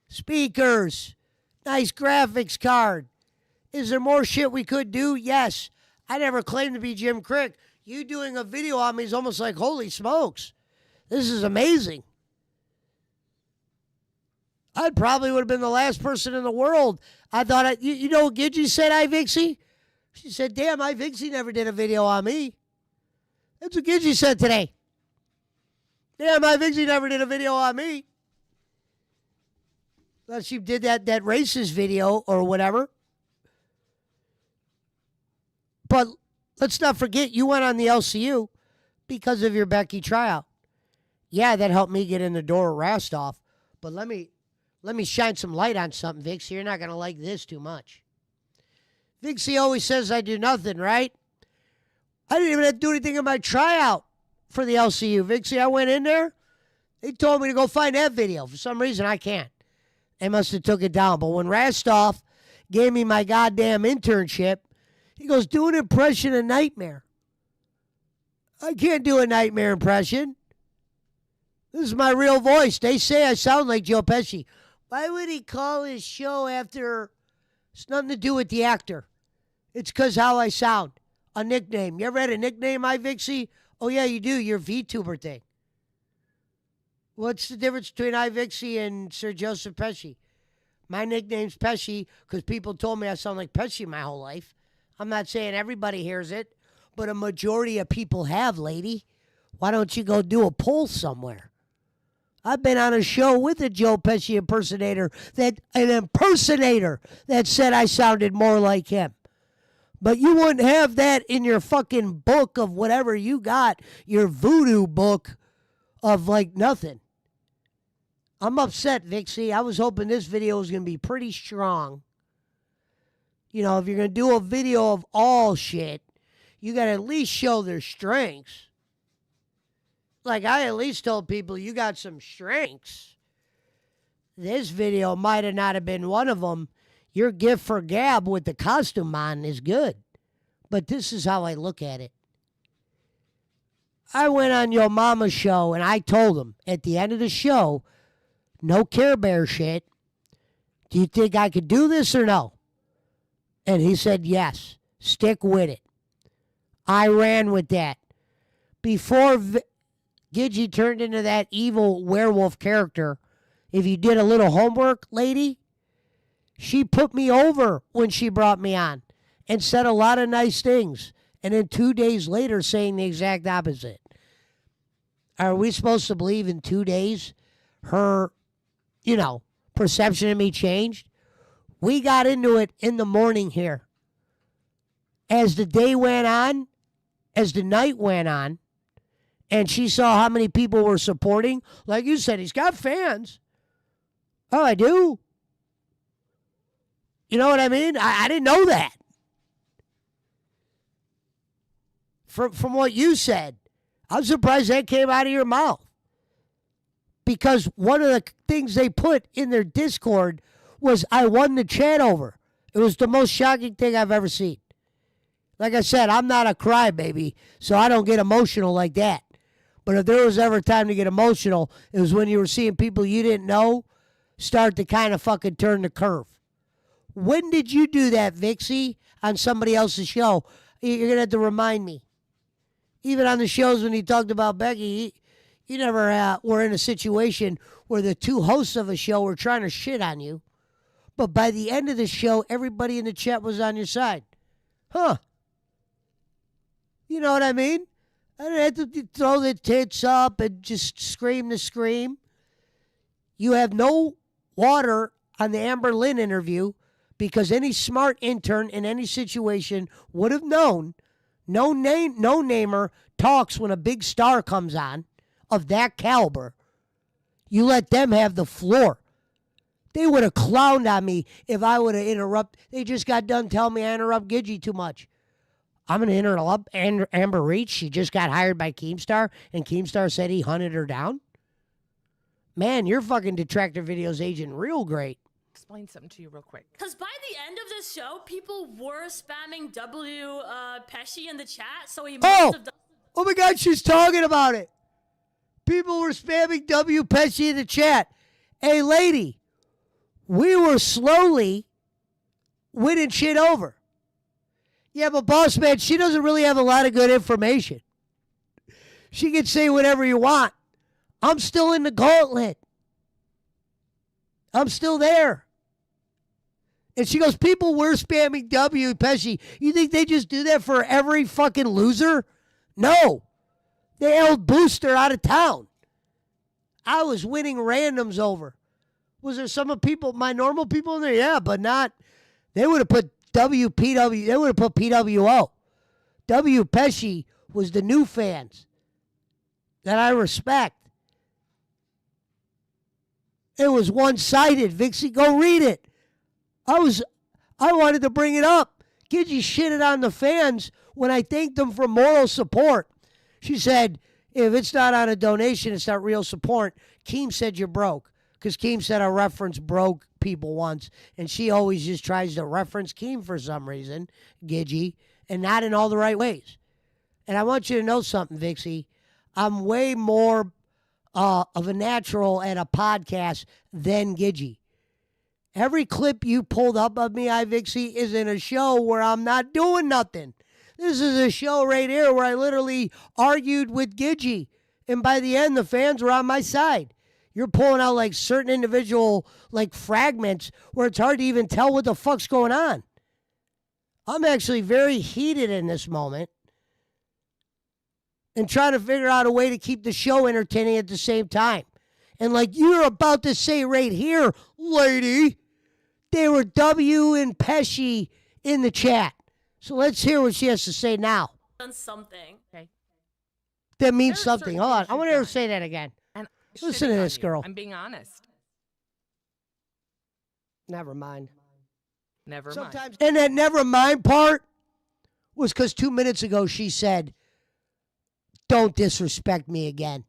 Speakers, nice graphics card. Is there more shit we could do? Yes. I never claimed to be Jim Crick. You doing a video on me is almost like, holy smokes. This is amazing. I probably would have been the last person in the world. I thought, you know what Gidgy said, IVixey? She said, damn, IVixey never did a video on me. That's what Gidgy said today. Damn, IVixey never did a video on me. Well, she did that racist video or whatever. But let's not forget, you went on the LCU because of your Becky tryout. Yeah, that helped me get in the door of Rastoff. But let me shine some light on something, Vix. You're not going to like this too much. Vixie always says I do nothing, right? I didn't even have to do anything in my tryout for the LCU. Vixie, I went in there. They told me to go find that video. For some reason, I can't. They must have took it down. But when Rastoff gave me my goddamn internship, he goes, do an impression of Nightmare. I can't do a Nightmare impression. This is my real voice. They say I sound like Joe Pesci. Why would he call his show after? It's nothing to do with the actor. It's because how I sound. A nickname. You ever had a nickname, IVixey? Oh, yeah, you do. Your VTuber thing. What's the difference between IVixey and Sir Joseph Pesci? My nickname's Pesci because people told me I sound like Pesci my whole life. I'm not saying everybody hears it, but a majority of people have, lady. Why don't you go do a poll somewhere? I've been on a show with a Joe Pesci impersonator that said I sounded more like him. But you wouldn't have that in your fucking book of whatever you got, your voodoo book of like nothing. I'm upset, Vixie. I was hoping this video was going to be pretty strong. You know, if you're going to do a video of all shit, you got to at least show their strengths. Like, I at least told people you got some strengths. This video might have not have been one of them. Your gift for gab with the costume on is good. But this is how I look at it. I went on Yo Mama's show and I told him at the end of the show, no Care Bear shit. Do you think I could do this or no? And he said, yes, stick with it. I ran with that. Before Gidgey turned into that evil werewolf character, if you did a little homework, lady, she put me over when she brought me on and said a lot of nice things. And then 2 days later saying the exact opposite. Are we supposed to believe in 2 days her, perception of me changed? We got into it in the morning here. As the day went on, as the night went on, and she saw how many people were supporting, like you said, he's got fans. Oh, I do? You know what I mean? I didn't know that. From what you said, I'm surprised that came out of your mouth. Because one of the things they put in their Discord was I won the chat over. It was the most shocking thing I've ever seen. Like I said, I'm not a crybaby, so I don't get emotional like that. But if there was ever time to get emotional, it was when you were seeing people you didn't know start to kind of fucking turn the curve. When did you do that, Vixie, on somebody else's show? You're going to have to remind me. Even on the shows when he talked about Becky, you never were in a situation where the two hosts of a show were trying to shit on you. But by the end of the show, everybody in the chat was on your side. Huh. You know what I mean? I didn't have to throw the tits up and just scream the scream. You have no water on the Amber Lynn interview because any smart intern in any situation would have known no namer talks when a big star comes on of that caliber. You let them have the floor. They would have clowned on me if I would have interrupted. They just got done telling me I interrupt Gidgey too much. I'm going to interrupt Amber Reach. She just got hired by Keemstar, and Keemstar said he hunted her down. Man, your fucking detractor videos aging real great. Explain something to you real quick. Because by the end of this show, people were spamming Pesci in the chat, so he must have done... Oh my God, she's talking about it. People were spamming W. Pesci in the chat. Hey, lady, we were slowly winning shit over. Yeah, but boss man, she doesn't really have a lot of good information. She can say whatever you want. I'm still in the gauntlet. I'm still there. And she goes, people were spamming W. Pesci. You think they just do that for every fucking loser? No. They held Booster out of town. I was winning randoms over. Was there some of people, my normal people in there? Yeah, but not. They would have put WPW, they would have put PWO. W. Pesci was the new fans that I respect. It was one-sided. Vixie, go read it. I wanted to bring it up. Gidgey shitted on the fans when I thanked them for moral support. She said, if it's not on a donation, it's not real support. Keem said you're broke. Because Keem said I referenced broke people once. And she always just tries to reference Keem for some reason, Gidgey, and not in all the right ways. And I want you to know something, Vixie. I'm way more of a natural at a podcast than Gidgey. Every clip you pulled up of me, IVixey, is in a show where I'm not doing nothing. This is a show right here where I literally argued with Gidgey. And by the end, the fans were on my side. You're pulling out like certain individual like fragments where it's hard to even tell what the fuck's going on. I'm actually very heated in this moment. and trying to figure out a way to keep the show entertaining at the same time. And like you're about to say right here, lady, they were W and Pesci in the chat. So let's hear what she has to say now. Done something. Okay. That means something. Hold on. I want to hear her say that again. And listen to this, girl. I'm being honest. Never mind. Never mind. And that never mind part was because 2 minutes ago she said, don't disrespect me again.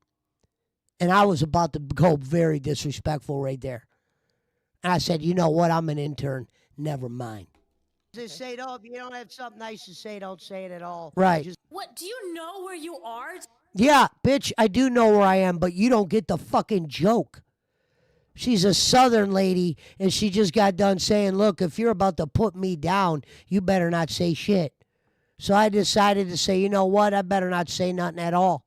And I was about to go very disrespectful right there. And I said, you know what? I'm an intern. Never mind. Just say, no, if you don't have something nice to say, don't say it at all. Right. What? Do you know where you are? Yeah, bitch, I do know where I am, but you don't get the fucking joke. She's a Southern lady, and she just got done saying, look, if you're about to put me down, you better not say shit. So I decided to say, you know what? I better not say nothing at all.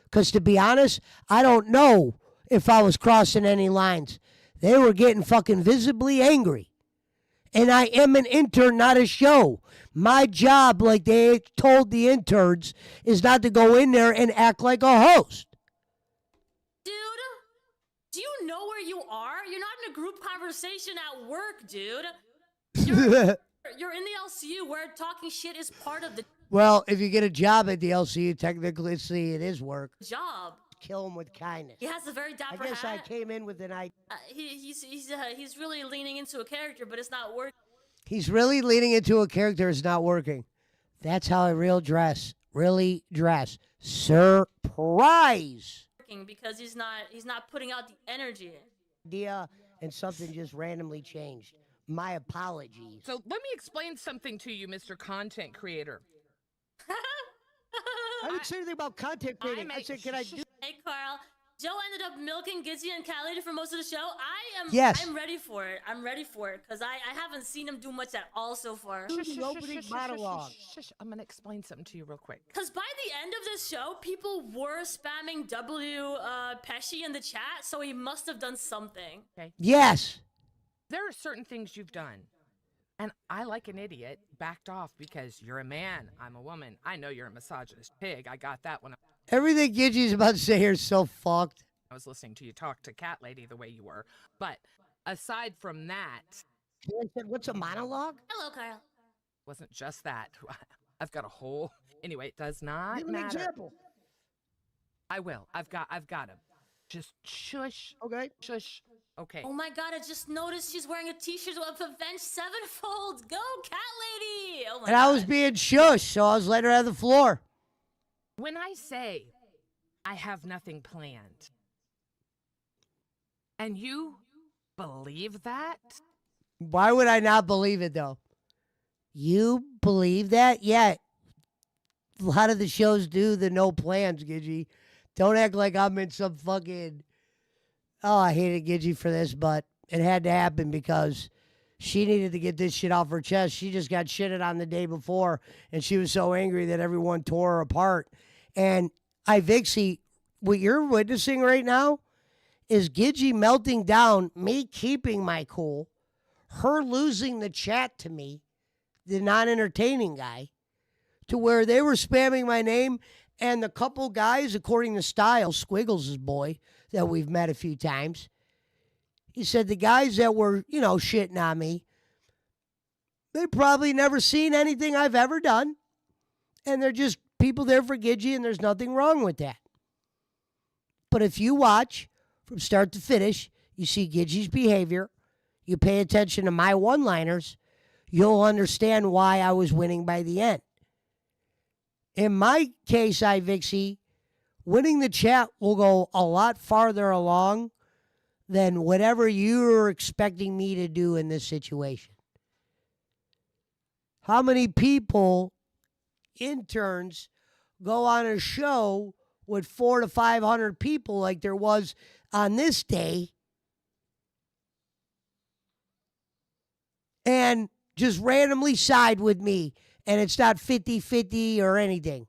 Because to be honest, I don't know if I was crossing any lines. They were getting fucking visibly angry. And I am an intern, not a show. My job, like they told the interns, is not to go in there and act like a host. Dude, do you know where you are? You're not in a group conversation at work, dude. You're in the LCU where talking shit is part of the Well, if you get a job at the LCU, technically it is work. job. Kill him with kindness. He has a very dapper I guess hat. I came in with an idea. He's really leaning into a character, but it's not working. He's really leaning into a character. It's not working. That's how I really dress. Surprise. Because he's not putting out the energy. Idea and something just randomly changed. My apologies. So let me explain something to you, Mr. Content Creator. I didn't say anything about content creating. I said, can I do? Hey, Carl. Joe ended up milking Gizzy and Cat Lady for most of the show. Yes. I'm ready for it. I'm ready for it because I haven't seen him do much at all so far. The opening monologue. I'm gonna explain something to you real quick. Because by the end of this show, people were spamming Pesci in the chat, so he must have done something. Okay. Yes. There are certain things you've done. And I, like an idiot, backed off because you're a man. I'm a woman. I know you're a misogynist pig. I got that when Everything Gidgey's about to say here is so fucked. I was listening to you talk to Cat Lady the way you were. But aside from that... I said, what's a monologue? Hello, Carl. Wasn't just that. I've got a whole... Anyway, it does not Give an matter. example. I will. I've got him. Just shush. Okay. Shush. Okay. Oh my god, I just noticed she's wearing a t-shirt with Avenged Sevenfold. Go, Cat Lady! Oh my And god. I was being shushed, so I was letting her have the floor. When I say I have nothing planned, and you believe that? Why would I not believe it, though? You believe that? Yeah. A lot of the shows do the no plans, Gidgey. Don't act like I'm in some fucking... Oh, I hated Gidgey for this, but it had to happen because she needed to get this shit off her chest. She just got shitted on the day before, and she was so angry that everyone tore her apart. And IVixey, what you're witnessing right now is Gidgey melting down, me keeping my cool, her losing the chat to me, the non-entertaining guy, to where they were spamming my name, and the couple guys, according to Style, Squiggles' boy, that we've met a few times, he said the guys that were, shitting on me, they probably never seen anything I've ever done, and they're just people there for Gidgey, and there's nothing wrong with that. But if you watch from start to finish, you see Gidgey's behavior, you pay attention to my one-liners, you'll understand why I was winning by the end. In my case, IVixey, winning the chat will go a lot farther along than whatever you're expecting me to do in this situation. How many people, interns, go on a show with 400 to 500 people like there was on this day and just randomly side with me, and it's not 50-50 or anything?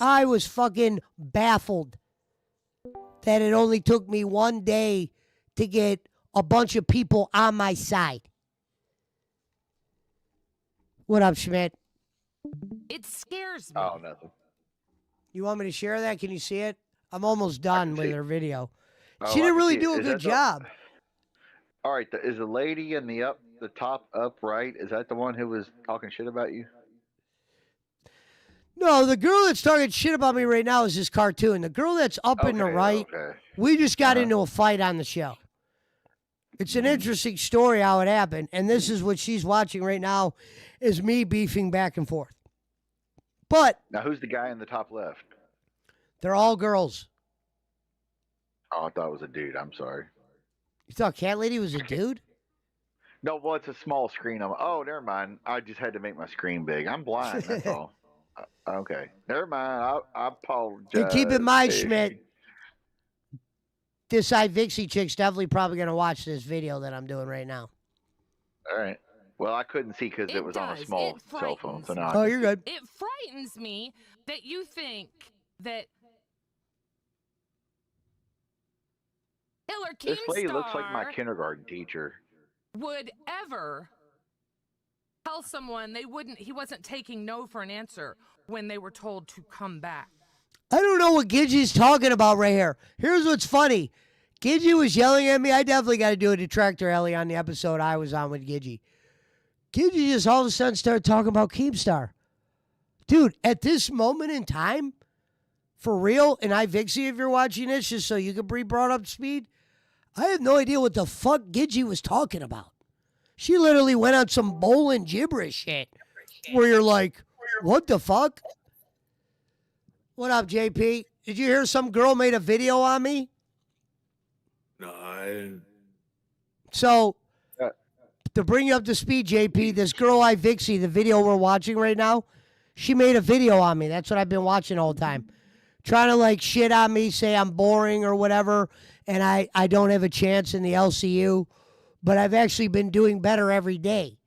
I was fucking baffled that it only took me one day to get a bunch of people on my side. What up, Schmidt? It scares me. Oh, nothing. You want me to share that? Can you see it? I'm almost done with her video. Oh, She I didn't can really see it. do a Is good that the- job. All right, is the lady in the top right? Is that the one who was talking shit about you? No, the girl that's talking shit about me right now is this cartoon. The girl that's up in the right, we just got into a fight on the show. It's an interesting story how it happened, and this is what she's watching right now, is me beefing back and forth. But now, who's the guy in the top left? They're all girls. Oh, I thought it was a dude. I'm sorry. You thought Cat Lady was a dude? No, well, it's a small screen. Oh, never mind. I just had to make my screen big. I'm blind. That's all. Okay, never mind. I apologize. And keep in mind, Schmidt, this IVixey chick's definitely probably going to watch this video that I'm doing right now. All right. Well, I couldn't see because it was on a small cell phone. So now. Oh, you're good. It frightens me that you think that Hiller This lady looks like my Keemstar kindergarten teacher. would ever tell someone he wasn't taking no for an answer when they were told to come back. I don't know what Gidgey's talking about right here. Here's what's funny. Gidgey was yelling at me. I definitely got to do a detractor, Ellie, on the episode I was on with Gidgey. Gidgey just all of a sudden started talking about Keemstar. Dude, at this moment in time, for real, and IVixey, if you're watching this, just so you can be brought up to speed, I have no idea what the fuck Gidgey was talking about. She literally went on some bowling gibberish shit where you're like, what the fuck? What up, JP? Did you hear some girl made a video on me? No, I didn't. So, to bring you up to speed, JP, this girl IVixey, the video we're watching right now, she made a video on me. That's what I've been watching all the time. Trying to like shit on me, say I'm boring or whatever, and I don't have a chance in the LCU. But I've actually been doing better every day.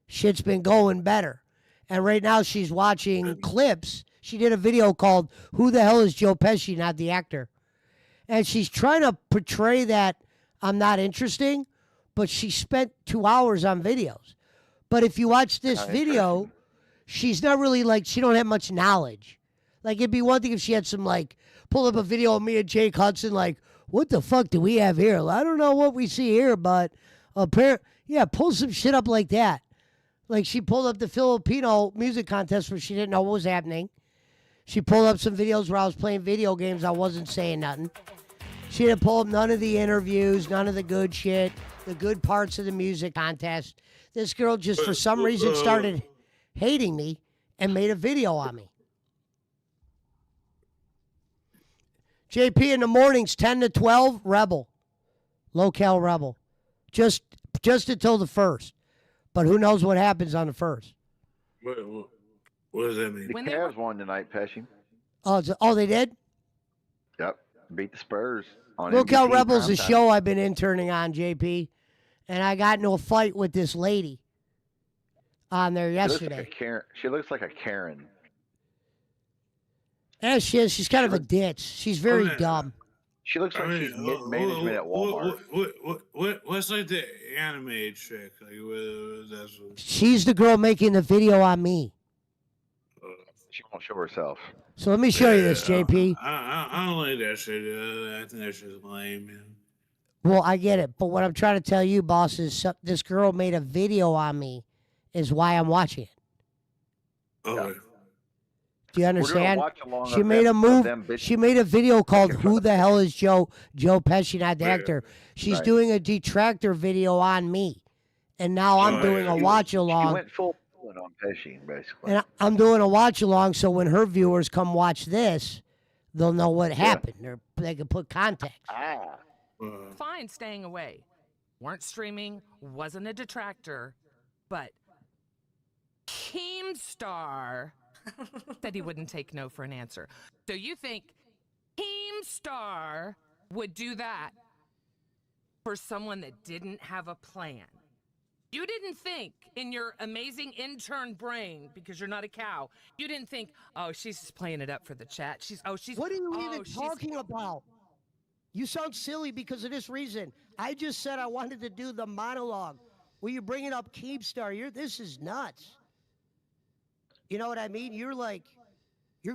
Shit's been going better. And right now she's watching clips. She did a video called Who the Hell is Joe Pesci, Not the Actor? And she's trying to portray that I'm not interesting, but she spent 2 hours on videos. But if you watch this video, she's not really like, she don't have much knowledge. Like, it'd be one thing if she had some, like, pull up a video of me and Jake Hudson, like, what the fuck do we have here? I don't know what we see here, but yeah, pull some shit up like that. Like, she pulled up the Filipino music contest where she didn't know what was happening. She pulled up some videos where I was playing video games. I wasn't saying nothing. She didn't pull up none of the interviews, none of the good shit, the good parts of the music contest. This girl just, for some reason, started hating me and made a video on me. JP in the mornings, 10 to 12, Rebel. Local Rebel. Just until the 1st. But who knows what happens on the 1st. What does that mean? The Cavs won tonight, Pesci. Oh, they did? Yep. Beat the Spurs. On Local MVP Rebel's a primetime. show I've been interning on, JP. And I got into a fight with this lady on there yesterday. She looks like a Karen. Yeah, she is. She's kind of a ditch. She's very dumb. She looks like she's mid-management at Walmart. What's like the anime trick? Like, that's what... She's the girl making the video on me. She won't show herself. So let me show you this, JP. I don't like that shit. I think that shit's lame, man. Well, I get it. But what I'm trying to tell you, boss, is this girl made a video on me is why I'm watching it. Okay. Do you understand? watch-along She of made them- a of move. them bitches She made a video called "Who the Hell is Joe Pesci, Not the Right. Actor." She's Right. doing a detractor video on me, and now I'm doing a She watch-along. went full on Pesci, basically. And I'm doing a watch-along, so when her viewers come watch this, they'll know what happened. They can put context. Fine staying away. Weren't streaming, wasn't a detractor, but Keemstar said he wouldn't take no for an answer. So you think Keemstar would do that for someone that didn't have a plan? You didn't think in your amazing intern brain, because you're not a cow, you didn't think, oh, she's just playing it up for the chat. What are you even talking about? You sound silly because of this reason. I just said I wanted to do the monologue. Were you bringing up Keemstar? This is nuts. You know what I mean? You're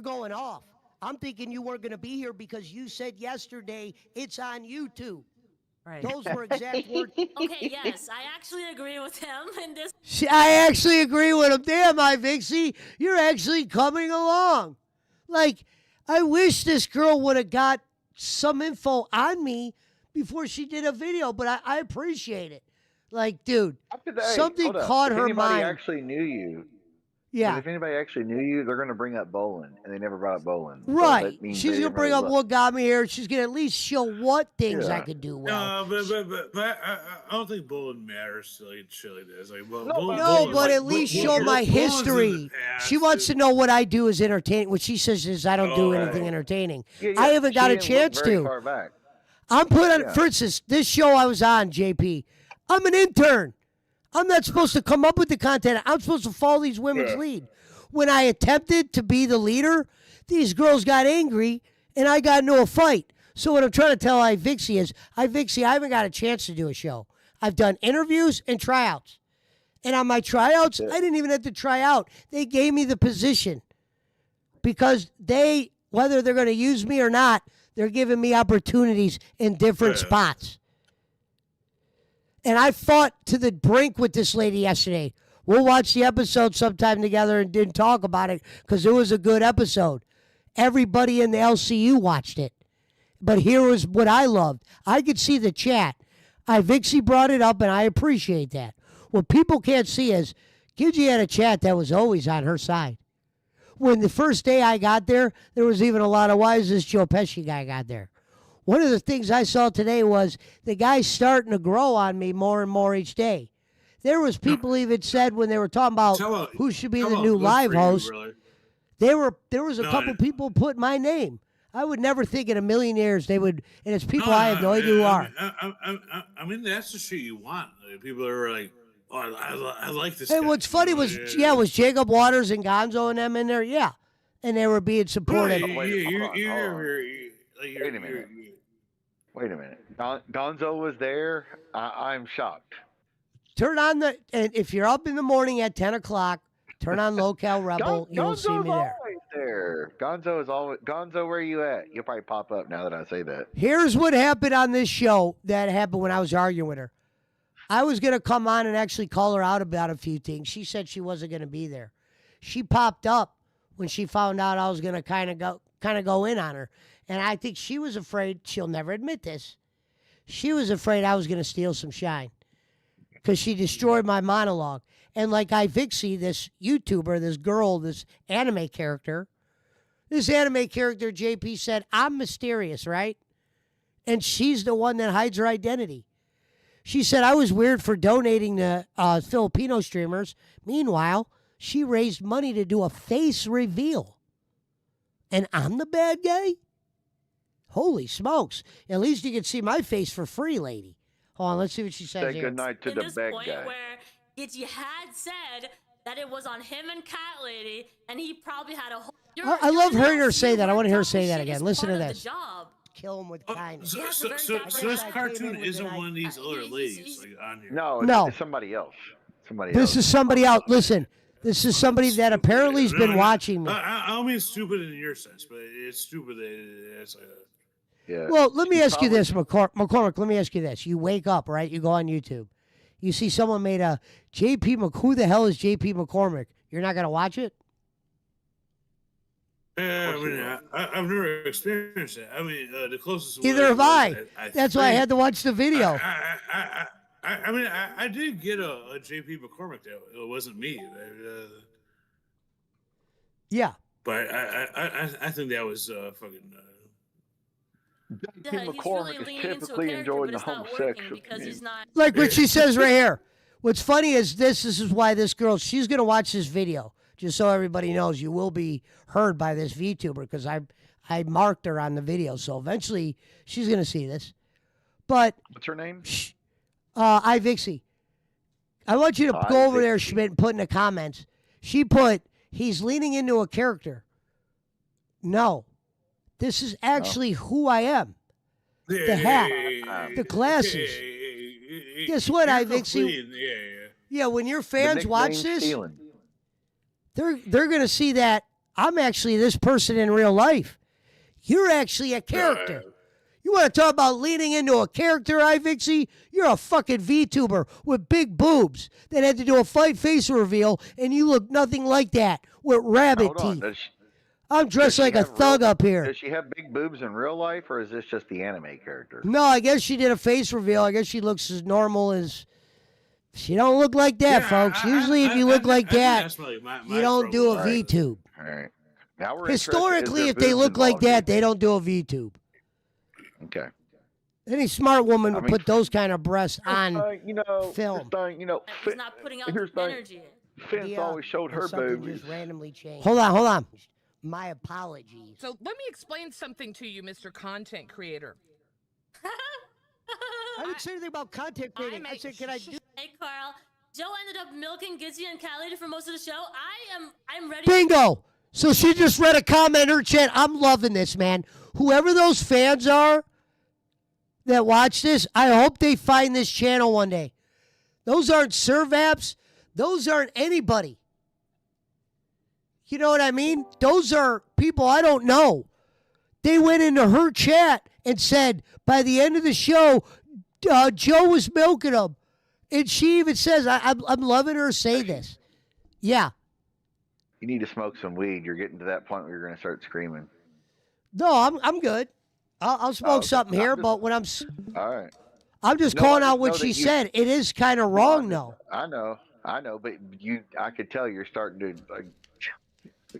going off. I'm thinking you weren't going to be here because you said yesterday it's on YouTube. Right. Those were exact words. Okay, yes, I actually agree with him in this. I actually agree with him. Damn, IVixey, you're actually coming along. Like, I wish this girl would have got some info on me before she did a video, but I appreciate it. Like, dude, something Hold up. caught If her anybody mind. actually knew you, Yeah. if anybody actually knew you, they're going to bring up bowling, and they never brought up bowling. So Right. that means She's they going to didn't bring really up look. what got me here. She's going to at least show what things I Yeah. could do well. No, but I don't think bowling matters to like shit like this. Like, No, but at least show my history. She wants to know what I do as entertaining. What she says is I don't do anything entertaining. Yeah, I haven't got she a didn't look chance very to. far back. I'm put on, Yeah. for instance, this show I was on, JP. I'm an intern. I'm not supposed to come up with the content. I'm supposed to follow these women's lead. When I attempted to be the leader, these girls got angry and I got into a fight. So what I'm trying to tell IVixey is, IVixey, I haven't got a chance to do a show. I've done interviews and tryouts. And on my tryouts, I didn't even have to try out. They gave me the position because they, whether they're going to use me or not, they're giving me opportunities in different spots. And I fought to the brink with this lady yesterday. We'll watch the episode sometime together and didn't talk about it because it was a good episode. Everybody in the LCU watched it. But here was what I loved. I could see the chat. IVixey brought it up, and I appreciate that. What people can't see is Gidgey had a chat that was always on her side. When the first day I got there, there was even a lot of why is this Joe Pesci guy got there. One of the things I saw today was the guy's starting to grow on me more and more each day. There was people even said when they were talking about who should be the new live host, there was a couple people put my name. I would never think in a million years they would, and it's people I have no idea who are. I mean, that's the shit you want. Like, people are like, oh, I like this. And guy. what's funny was, was Jacob Waters and Gonzo and them in there? Yeah. And they were being supported. Wait a minute. Gonzo was there. I'm shocked. Turn on and if you're up in the morning at 10 o'clock, turn on Locale Rebel. You'll see me there. There. Gonzo is always, Gonzo, where are you at? You'll probably pop up now that I say that. Here's what happened on this show that happened when I was arguing with her. I was going to come on and actually call her out about a few things. She said she wasn't going to be there. She popped up when she found out I was going to kind of go in on her. And I think she was afraid, she'll never admit this, she was afraid I was going to steal some shine because she destroyed my monologue. And like IVixey, this YouTuber, this girl, this anime character, JP said, I'm mysterious, right? And she's the one that hides her identity. She said, I was weird for donating to Filipino streamers. Meanwhile, she raised money to do a face reveal. And I'm the bad guy? Holy smokes. At least you can see my face for free, lady. Hold on, let's see what she says Say here. good night to In the this bad point guy. where Gidgey had said that it was on him and Cat Lady, and he probably had a whole. I love hearing her say that. I want to hear her say that shit again. is Listen to part of the this. job. Kill him with kindness. So this cartoon isn't one of these other ladies like on here. No, No. It's somebody else. This is somebody else. Listen, this is somebody that apparently has been watching me. I don't mean stupid in your sense, but it's stupid that it's like Yeah. Well, let me ask you this, McCormick. Let me ask you this. You wake up, right? You go on YouTube. You see someone made a who the hell is JP McCormick? You're not going to watch it? I mean, I've never experienced it. I mean, the closest. Either have I. That's why I had to watch the video. I mean, I did get a JP McCormick. It wasn't me. Yeah. But I think that was fucking. JP McCormick is typically enjoying the homosexual. Like what she says right here. What's funny is this is why this girl, she's going to watch this video. Just so everybody knows, you will be heard by this VTuber because I marked her on the video. So eventually she's going to see this. But What's her name? IVixey. I want you to go over there, Schmidt, and put in the comments. She put, he's leaning into a character. No. This is actually who I am. The hat. The glasses. Guess what, IVixey? Yeah, when your fans watch this, they're going to see that I'm actually this person in real life. You're actually a character. You want to talk about leaning into a character, IVixey? You're a fucking VTuber with big boobs that had to do a face reveal, and you look nothing like that with rabbit Hold on. teeth. I'm dressed like a thug up here. Does she have big boobs in real life, or is this just the anime character? No, I guess she did a face reveal. I guess she looks as normal as... She don't look like that, folks. Usually if you look like that, you don't do a VTube. All right. Now we're Historically, if they look like that, they don't do a VTube. Okay. Any smart woman would put those kind of breasts on film. He's not putting out the energy. Vince always showed her boobs. Just randomly changed. Hold on. My apologies. So let me explain something to you, Mr. Content Creator. I didn't say anything about content creating. I said, can I do... Hey, Carl. Joe ended up milking Gizzy and Cat Lady for most of the show. I'm ready. Bingo! So she just read a comment in her chat. I'm loving this, man. Whoever those fans are that watch this, I hope they find this channel one day. Those aren't servaps. Those aren't anybody. You know what I mean? Those are people I don't know. They went into her chat and said, by the end of the show, Joe was milking them. And she even says, I'm loving her say this. Yeah. You need to smoke some weed. You're getting to that point where you're going to start screaming. No, I'm good. I'll smoke something here, but when I'm... All right. I'm just calling out what she said. It is kind of wrong, though. I know, but I could tell you're starting to, like,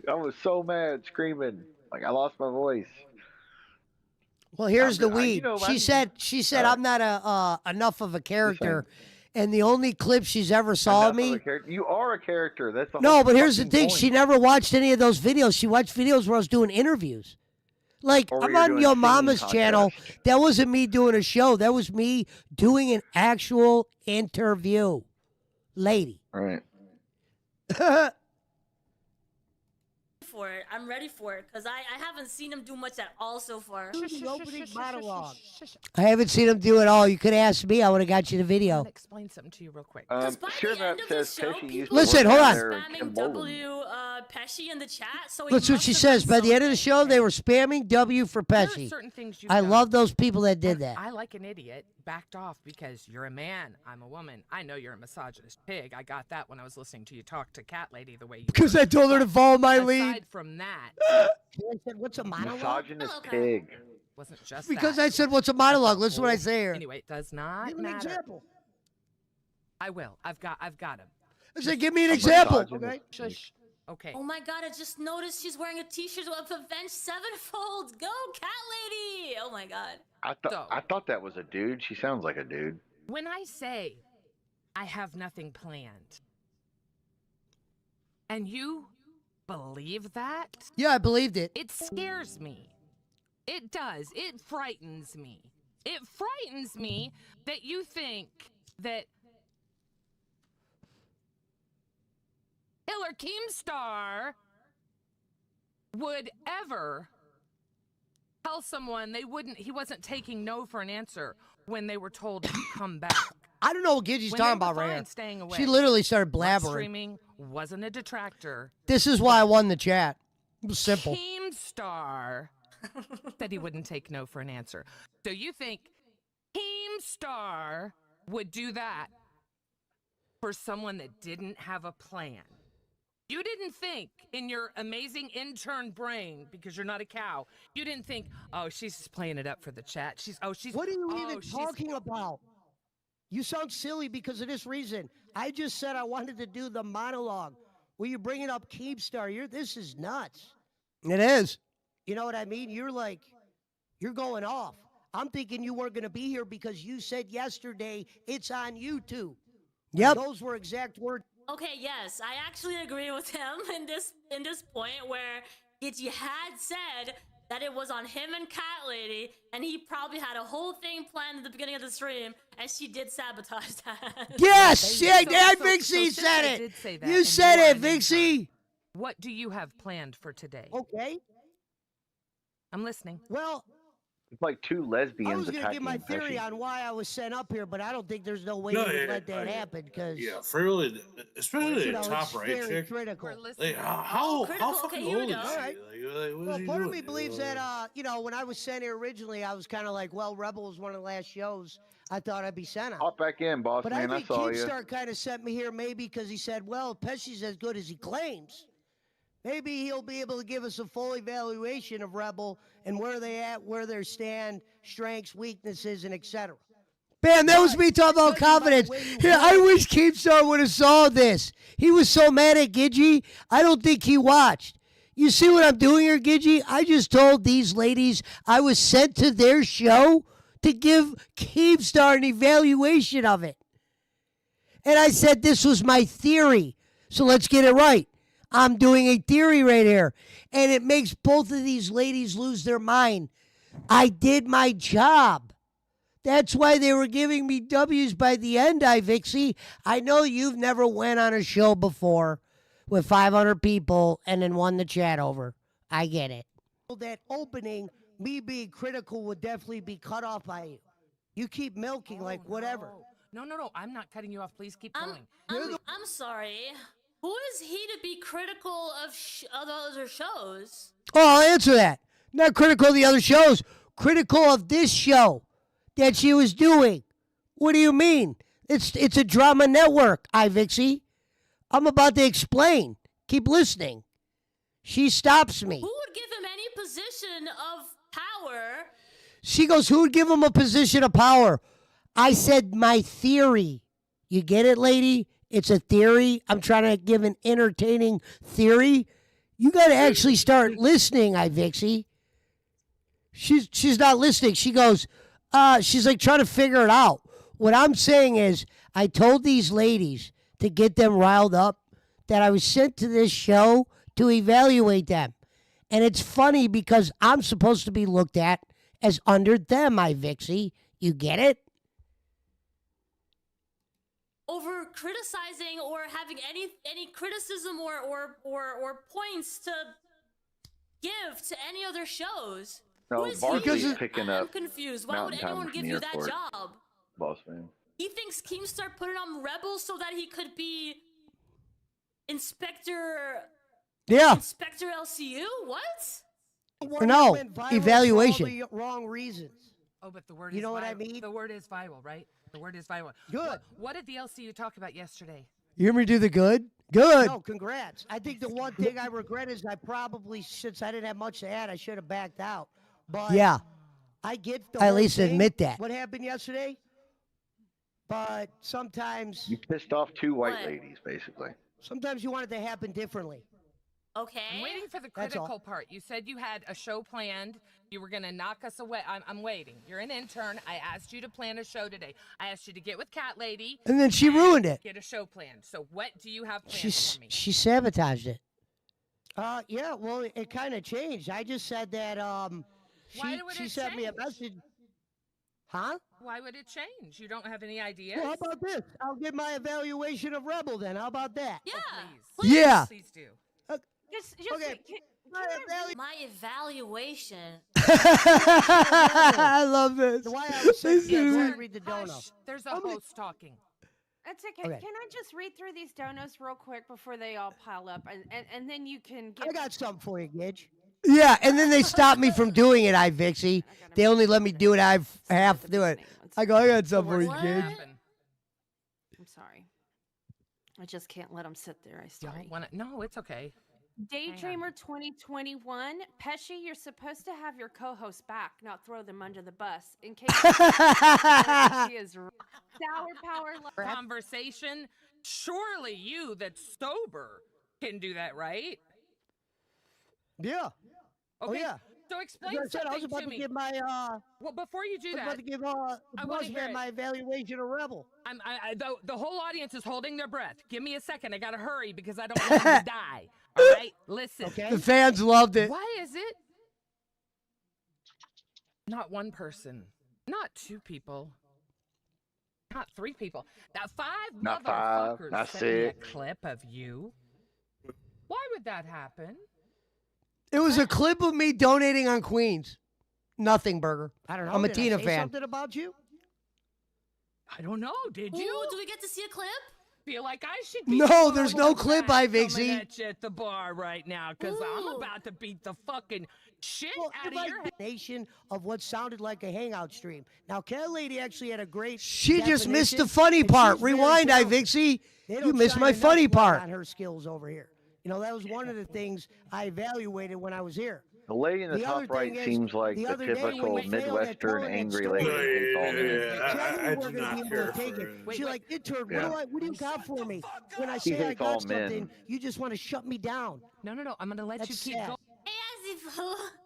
I was so mad, screaming. Like, I lost my voice. Well, here's the weed. She said I'm not enough of a character, and the only clip she's ever saw of me. You are a character. That's the No, whole but here's the fucking thing. point. She never watched any of those videos. She watched videos where I was doing interviews. Like, Or I'm you're on doing your singing mama's contest. channel. That wasn't me doing a show. That was me doing an actual interview. Lady. All right. For it. I'm ready for it because I haven't seen him do much at all so far. Opening monologue. I haven't seen him do it all. You could ask me. I would have got you the video. Let me explain something to you real quick. Sure that says Pesci used to Listen, work hold down on. there in Spamming Kimbolden. W Pesci in the chat. So he That's what must she have says. done By the end of the something. show, they were spamming W for There are Pesci. certain things you've I done. love those people that did And that. I, like an idiot, backed off because you're a man, I'm a woman. I know you're a misogynist pig. I got that when I was listening to you talk to Cat Lady the way you Because were. I told her to follow my Aside lead. from that, I said, what's a monologue? Misogynist pig. wasn't just Because that. I said, what's a monologue? Listen to what I say here. Anyway, it does not Give an matter. example. I will. I've got him. I said, give me an example. misogynist. Okay. Shush. Okay. Oh my god, I just noticed she's wearing a t-shirt of Avenged Sevenfold. Go, Cat Lady! Oh my god. I thought that was a dude. She sounds like a dude. When I say I have nothing planned, and you believe that, Yeah, I believed it. it scares me. It does. It frightens me. It frightens me that you think that Hiller Keemstar would ever tell someone he wasn't taking no for an answer when they were told to come back. I don't know what Gidgey's When talking they were about right fine here. staying away. She literally started Live blabbering. streaming wasn't a detractor. This is why I won the chat. It was simple. Keemstar said he wouldn't take no for an answer. So you think Keemstar would do that for someone that didn't have a plan? You didn't think in your amazing intern brain, because you're not a cow, you didn't think, oh, she's just playing it up for the chat. What are you even talking about? You sound silly because of this reason. I just said I wanted to do the monologue. Well, you're bringing up Keemstar. This is nuts. It is. You know what I mean? You're going off. I'm thinking you weren't going to be here because you said yesterday it's on YouTube. Yep. Those were exact words. Okay, yes, I actually agree with him in this point where Gidgey had said that it was on him and Cat Lady, and he probably had a whole thing planned at the beginning of the stream, and she did sabotage that. Yes, yeah, So Vixie since said I it. did say that, You and said you are it, an intern, Vixie. What do you have planned for today? Okay. I'm listening. Well, It's like two I lesbians was going to give my attacking theory Pesci. on why I was sent up here, but I don't think there's no way No, you would yeah, let that happen because Yeah, fairly, especially you the know, top it's right very chick. critical. Like, how Oh, critical. fucking Okay, here we old go. is she? All right. What Well, is he part of doing? me believes that, you know, when I was sent here originally, I was kind of like, well, Rebel was one of the last shows I thought I'd be sent on. Hop back in, boss But man. I I think saw you. Keemstar kind of sent me here maybe because he said, well, Pesci's as good as he claims. Maybe he'll be able to give us a full evaluation of Rebel and where they at, where they stand, strengths, weaknesses, and etc. Man, that was me talking about confidence. Here, I wish Keemstar would have saw this. He was so mad at Gidgey, I don't think he watched. You see what I'm doing here, Gidgey? I just told these ladies I was sent to their show to give Keemstar an evaluation of it. And I said this was my theory. So let's get it right. I'm doing a theory right here. And it makes both of these ladies lose their mind. I did my job. That's why they were giving me W's by the end, IVixey. I know you've never went on a show before with 500 people and then won the chat over. I get it. That opening, me being critical would definitely be cut off by you. You keep milking like whatever. No. I'm not cutting you off. Please keep going. I'm sorry. Who is he to be critical of other shows? Oh, I'll answer that. Not critical of the other shows. Critical of this show that she was doing. What do you mean? It's a drama network, IVixey. I'm about to explain. Keep listening. She stops me. Who would give him any position of power? She goes, who would give him a position of power? I said my theory. You get it, lady? It's a theory. I'm trying to give an entertaining theory. You got to actually start listening, IVixey. She's not listening. She goes, she's like trying to figure it out. What I'm saying is I told these ladies to get them riled up that I was sent to this show to evaluate them. And it's funny because I'm supposed to be looked at as under them, IVixey. You get it? Over criticizing or having any criticism or points to give to any other shows. No, Who is Barkley's he? picking I'm up confused. Why would Mountain Time anyone from give the you that airport. job? Boss man. He thinks Keemstar put it on Rebel so that he could be Inspector LCU? What? No, went viral evaluation. For all the wrong reasons. Oh, but the word You is know what viral. I mean? The word is viral, right? The word is viral. Good. What did the LCU talk about yesterday? You hear me do the good? Good. No, congrats. I think the one thing I regret is I probably, since I didn't have much to add, I should have backed out. But Yeah. I get the I at whole least thing, admit that. what happened yesterday. But sometimes You pissed off two white ladies, basically. you want it to happen differently. Okay. I'm waiting for the That's all. critical part. You said you had a show planned. You were going to knock us away. I'm waiting. You're an intern. I asked you to plan a show today. I asked you to get with Cat Lady. And then she ruined it. Get a show planned. So what do you have planned for me? She sabotaged it. Yeah, well, it kind of changed. I just said that she sent me a message. Huh? Why would it change? You don't have any ideas? Well, how about this? I'll get my evaluation of Rebel then. How about that? Yeah. Please. Yeah. Please do. Just Okay. My evaluation. I love this. Why I was saying, This yeah, is- go ahead and read the dono. Hush. There's a host talking. That's okay. Okay. Can I just read through these donos real quick before they all pile up, and then you can get. I got something for you, Gidge. Yeah, and then they stopped me from doing it, IVixey. They only let me do it. I half do it. I go, I got something for you, kid. I'm sorry. I just can't let them sit there. Don't wanna, no, it's okay. Daydreamer 2021, Pesci, you're supposed to have your co-host back, not throw them under the bus. In case she is sour power Conversation. Surely you that's sober can do that, right? Yeah. Okay. Oh, yeah. So explain As I said, I was something about to to me. give my Well, before you do I was that, about to give I wanna hear man it. my evaluation of Rebel. The whole audience is holding their breath. Give me a second. I gotta hurry because I don't want them to die. All right, listen. Okay. The fans loved it. Why is it not one person, not two people, not three people, that five Not five, motherfuckers not sent me a six. clip of you? Why would that happen? It was a clip of me donating on Queens. Nothing, Burger. I don't know. I'm a did Tina I say fan. something about you? I don't know. Did you? Ooh, do we get to see a clip? Feel like I should be No, there's no clip, coming IVixey. at you at the bar right now because I'm about to beat the fucking shit out of your head. Nation of what sounded like a hangout stream. Now, Cat Lady actually had a great. She just missed the definition, funny and part. she's very Rewind, talented. IVixey. They You don't missed shine my enough funny light part. on her skills over here. You know, that was one of the things I evaluated when I was here. The lady in the, The other top right thing is, seems like the the other day when typical you failed at Midwestern telling that angry story- lady who hates all men. I we're did gonna not be able care to take for it. it. She's like, intern, Yeah. what do you got for me? When I He say I hates all got something, men. you just want to shut me down. No. I'm going to let That's you keep sad.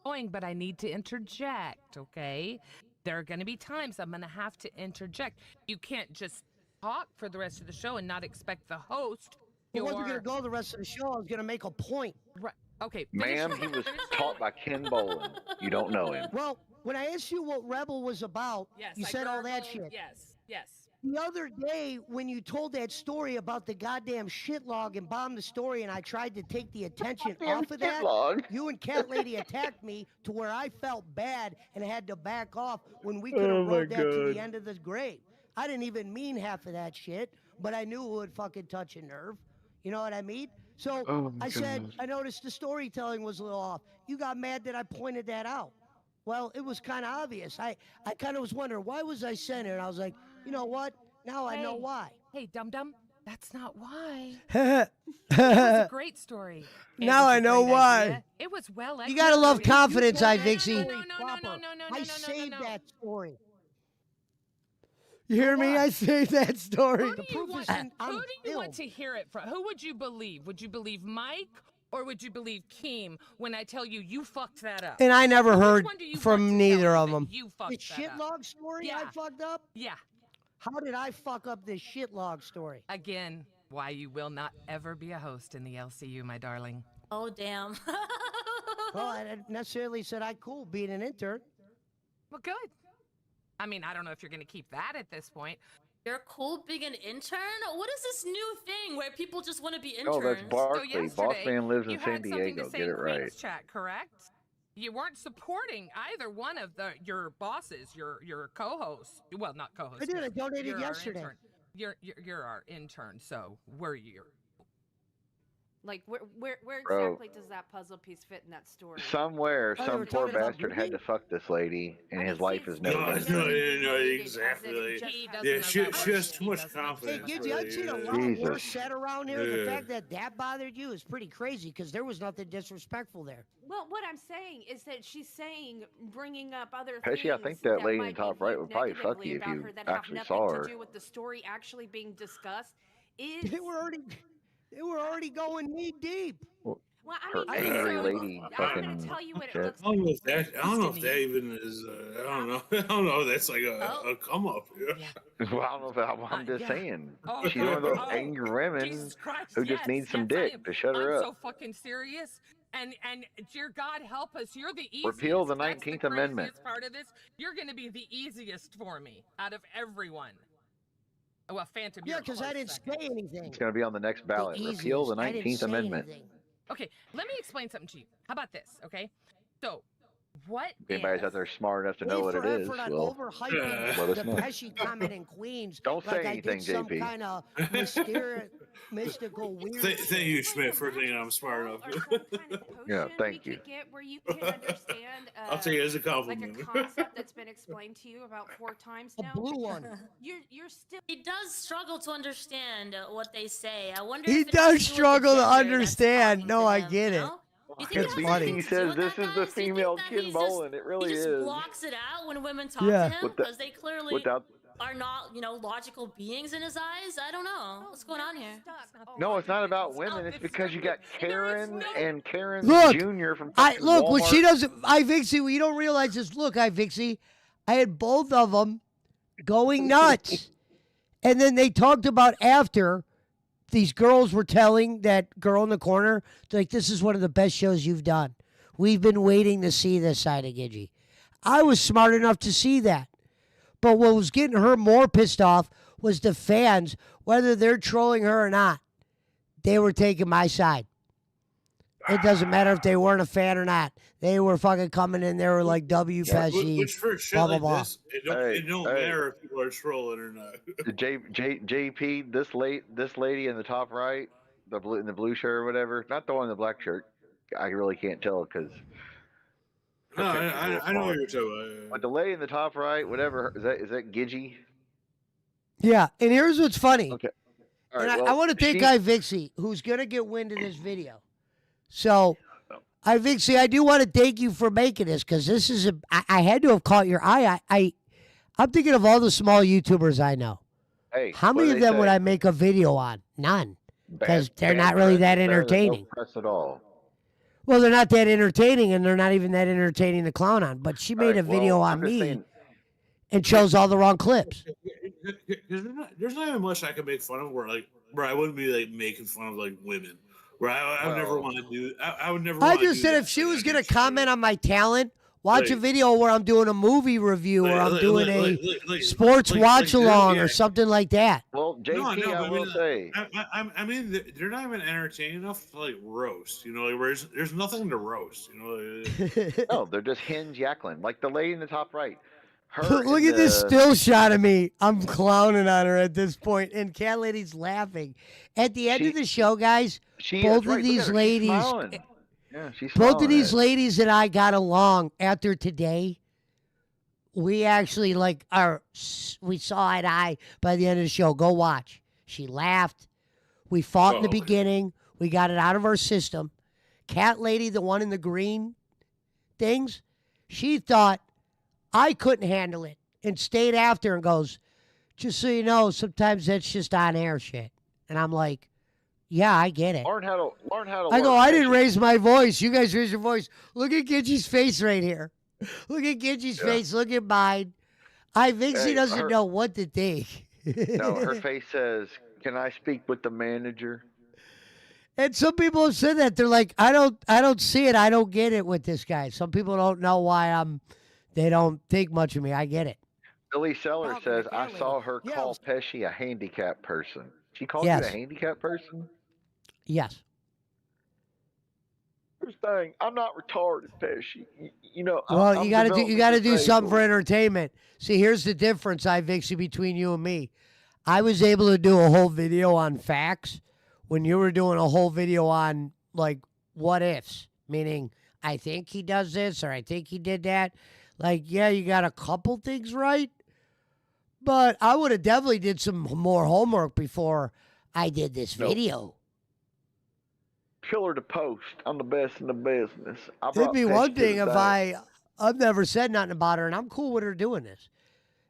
going, but I need to interject, okay? There are going to be times I'm going to have to interject. You can't just talk for the rest of the show and not expect the host. I wasn't going to go the rest of the show. I was going to make a point. Right. Okay. Ma'am, he was taught by Ken Bolin. You don't know him. Well, when I asked you what Rebel was about, Yes, you I said all that gurgled. shit. Yes. The other day, when you told that story about the goddamn shit log and bombed the story, and I tried to take the attention off of that, log. you and Cat Lady attacked me to where I felt bad and had to back off when we could have Oh my rode that to the God. end of the grave. I didn't even mean half of that shit, but I knew it would fucking touch a nerve. You know what I mean? So Oh my I said, goodness. I noticed the storytelling was a little off. You got mad that I pointed that out. Well, it was kind of obvious. I kind of was wondering, why was I saying it? And I was like, you know what? Now I know why. Hey, dum-dum, that's not why. It was a great story. It Now was I a know great why. idea. It was well You gotta love executed. confidence, You told that IVixey. story proper. I saved that story. You hear me? I say that story. Who do you want to hear it from? Who would you believe? Would you believe Mike or would you believe Keem when I tell you you fucked that up? And I never Which heard one do you want from to neither tell of me that them. You The fucked that shit up? log story I Yeah. fucked up? Yeah. How did I fuck up this shit log story? Again, why you will not ever be a host in the LCU, my darling. Oh, damn. Well, I didn't necessarily said I cool being an intern. Well, good. I mean, I don't know if you're going to keep that at this point. You're cool being an intern? What is this new thing where people just want to be interns? Oh, that's Barkley. So Boss yesterday, man lives in you San had something Diego. to say Get in it right. Queen's Chat, correct? You weren't supporting either one of your bosses, your co-hosts. Well, not co-hosts. I did. I donated you're our yesterday. intern. You're our intern, so we're your. Like, where Bro. exactly does that puzzle piece fit in that story? Somewhere, Oh, you some were poor talking about bastard had me? to fuck this lady, and his life is never No, been no, the same. no, exactly. Yeah, she has too much Hey, confidence. Gidgy, I've seen a lot Jesus. worse said around here. The Yeah. fact that that bothered you is pretty crazy because there was nothing disrespectful there. Well, what I'm saying is that she's saying, bringing up other Pesci, I think things that lady in might the top be right viewed would probably fuck negatively you if about you her that have actually nothing saw to her. do with the story actually being discussed. Is They were already going knee deep. well, I Her mean, angry so lady I'm fucking gonna tell you what it shit. looks I don't know if that. I don't know if that even is. I don't know. I don't know. That's like a come up. Yeah. Well, I don't know if I'm just saying. Oh, She's one of those oh, angry women Jesus Christ, who just yes, needs some yes, dick I am. to shut her I'm up. so fucking serious. And dear God help us, you're the easiest. Repeal the That's 19th the Amendment. craziest part of this. You're going to be the easiest for me out of everyone. Well, Phantom. Yeah, you're a because I close didn't second. say anything. It's going to be on the next ballot. Repeal the easiest. I didn't 19th say Amendment. anything. Okay, let me explain something to you. How about this? Okay, so what? If anybody's if- out there smart enough to know Wait what for it is, effort on well, overhyping let us the know. Pesci comment in Queens. Don't like say I anything, did some JP. kind of mystical weird. Thank you, Schmidt, for thinking I'm smart enough. Yeah, thank you. Get where you can understand. I'll take it as a Like compliment. a concept that's been explained to you about 4 times now. A blue one. You're still. He does struggle to understand what they say. I wonder He if it does has to do with the struggle to gender that's understand. talking No, to I him, get you it. know? You think It's it has funny. anything He to do says with this that, is the guys? Do you think female that Ken he's Bolin. It really he just is. blocks it out when women talk Yeah. to him With the- because they clearly Without are not, logical beings in his eyes. I don't know what's going on here. No, it's not about women. It's because you got Karen and Karen Look, Jr. from I fucking look what Walmart. she doesn't. IVixey, what you don't realize is, look, IVixey, I had both of them going nuts, and then they talked about after. These girls were telling that girl in the corner, they're like, this is one of the best shows you've done. We've been waiting to see this side of Gidgy. I was smart enough to see that. But what was getting her more pissed off was the fans, whether they're trolling her or not. They were taking my side. It doesn't matter if they weren't a fan or not. They were fucking coming in there with like W Pesci, Which for shit blah blah like blah. this, it don't matter if people are trolling or not. JP, this lady in the top right, in the blue shirt or whatever, not the one in the black shirt. I really can't tell because. No, I know what you're talking about. But the lady in the top right, whatever, is that Gidgy? Yeah, and here's what's funny. Okay. All And right, I want to thank IVixey, who's gonna get wind of this video. So, IVixey, I do want to thank you for making this because this is I had to have caught your eye. I'm thinking of all the small YouTubers I know. Hey, how many of them would I make a video on? None, because they're not really that entertaining. No press at all. Well, they're not that entertaining, and they're not even that entertaining to clown on. But she made a video on me and chose all the wrong clips. There's not even much I could make fun of where I wouldn't be like making fun of like women. Where I would never want to do. I would never. I just said if she was gonna comment on my talent, watch a video where I'm doing a movie review or I'm doing a sports watch along or something like that. Well, JP, I will say. I mean, they're not even entertaining enough to like roast. You know, like, where there's nothing to roast. You know. No, they're just hinge yackling, like the lady in the top right. Look at this still shot of me. I'm clowning on her at this point, and Cat Lady's laughing. At the end of the show, guys, both of these ladies, both of these ladies and I got along after today. We actually we saw eye to eye by the end of the show. Go watch. She laughed. We fought in the beginning. We got it out of our system. Cat Lady, the one in the green things, she thought I couldn't handle it and stayed after and goes, just so you know, sometimes that's just on air shit. And I'm like, yeah, I get it. Learn how to. I go, I didn't raise my voice. You guys raised your voice. Look at Gidgy's face right here. Look at Gidgy's face. Look at mine. IVixey doesn't know what to think. No, her face says, "Can I speak with the manager?" And some people have said that. They're like, I don't see it. I don't get it with this guy. Some people don't know why they don't think much of me. I get it. Billy Seller says, I saw her call Pesci a handicapped person. She called you a handicapped person? Yes. First thing, I'm not retarded, Pesci. You know, well, you got to do something for entertainment. See, here's the difference, IVixey, between you and me. I was able to do a whole video on facts when you were doing a whole video on like what ifs, meaning I think he does this or I think he did that. Like, yeah, you got a couple things right, but I would have definitely did some more homework before I did this video. Killer to post. I'm the best in the business. It'd be one thing if I've never said nothing about her, and I'm cool with her doing this.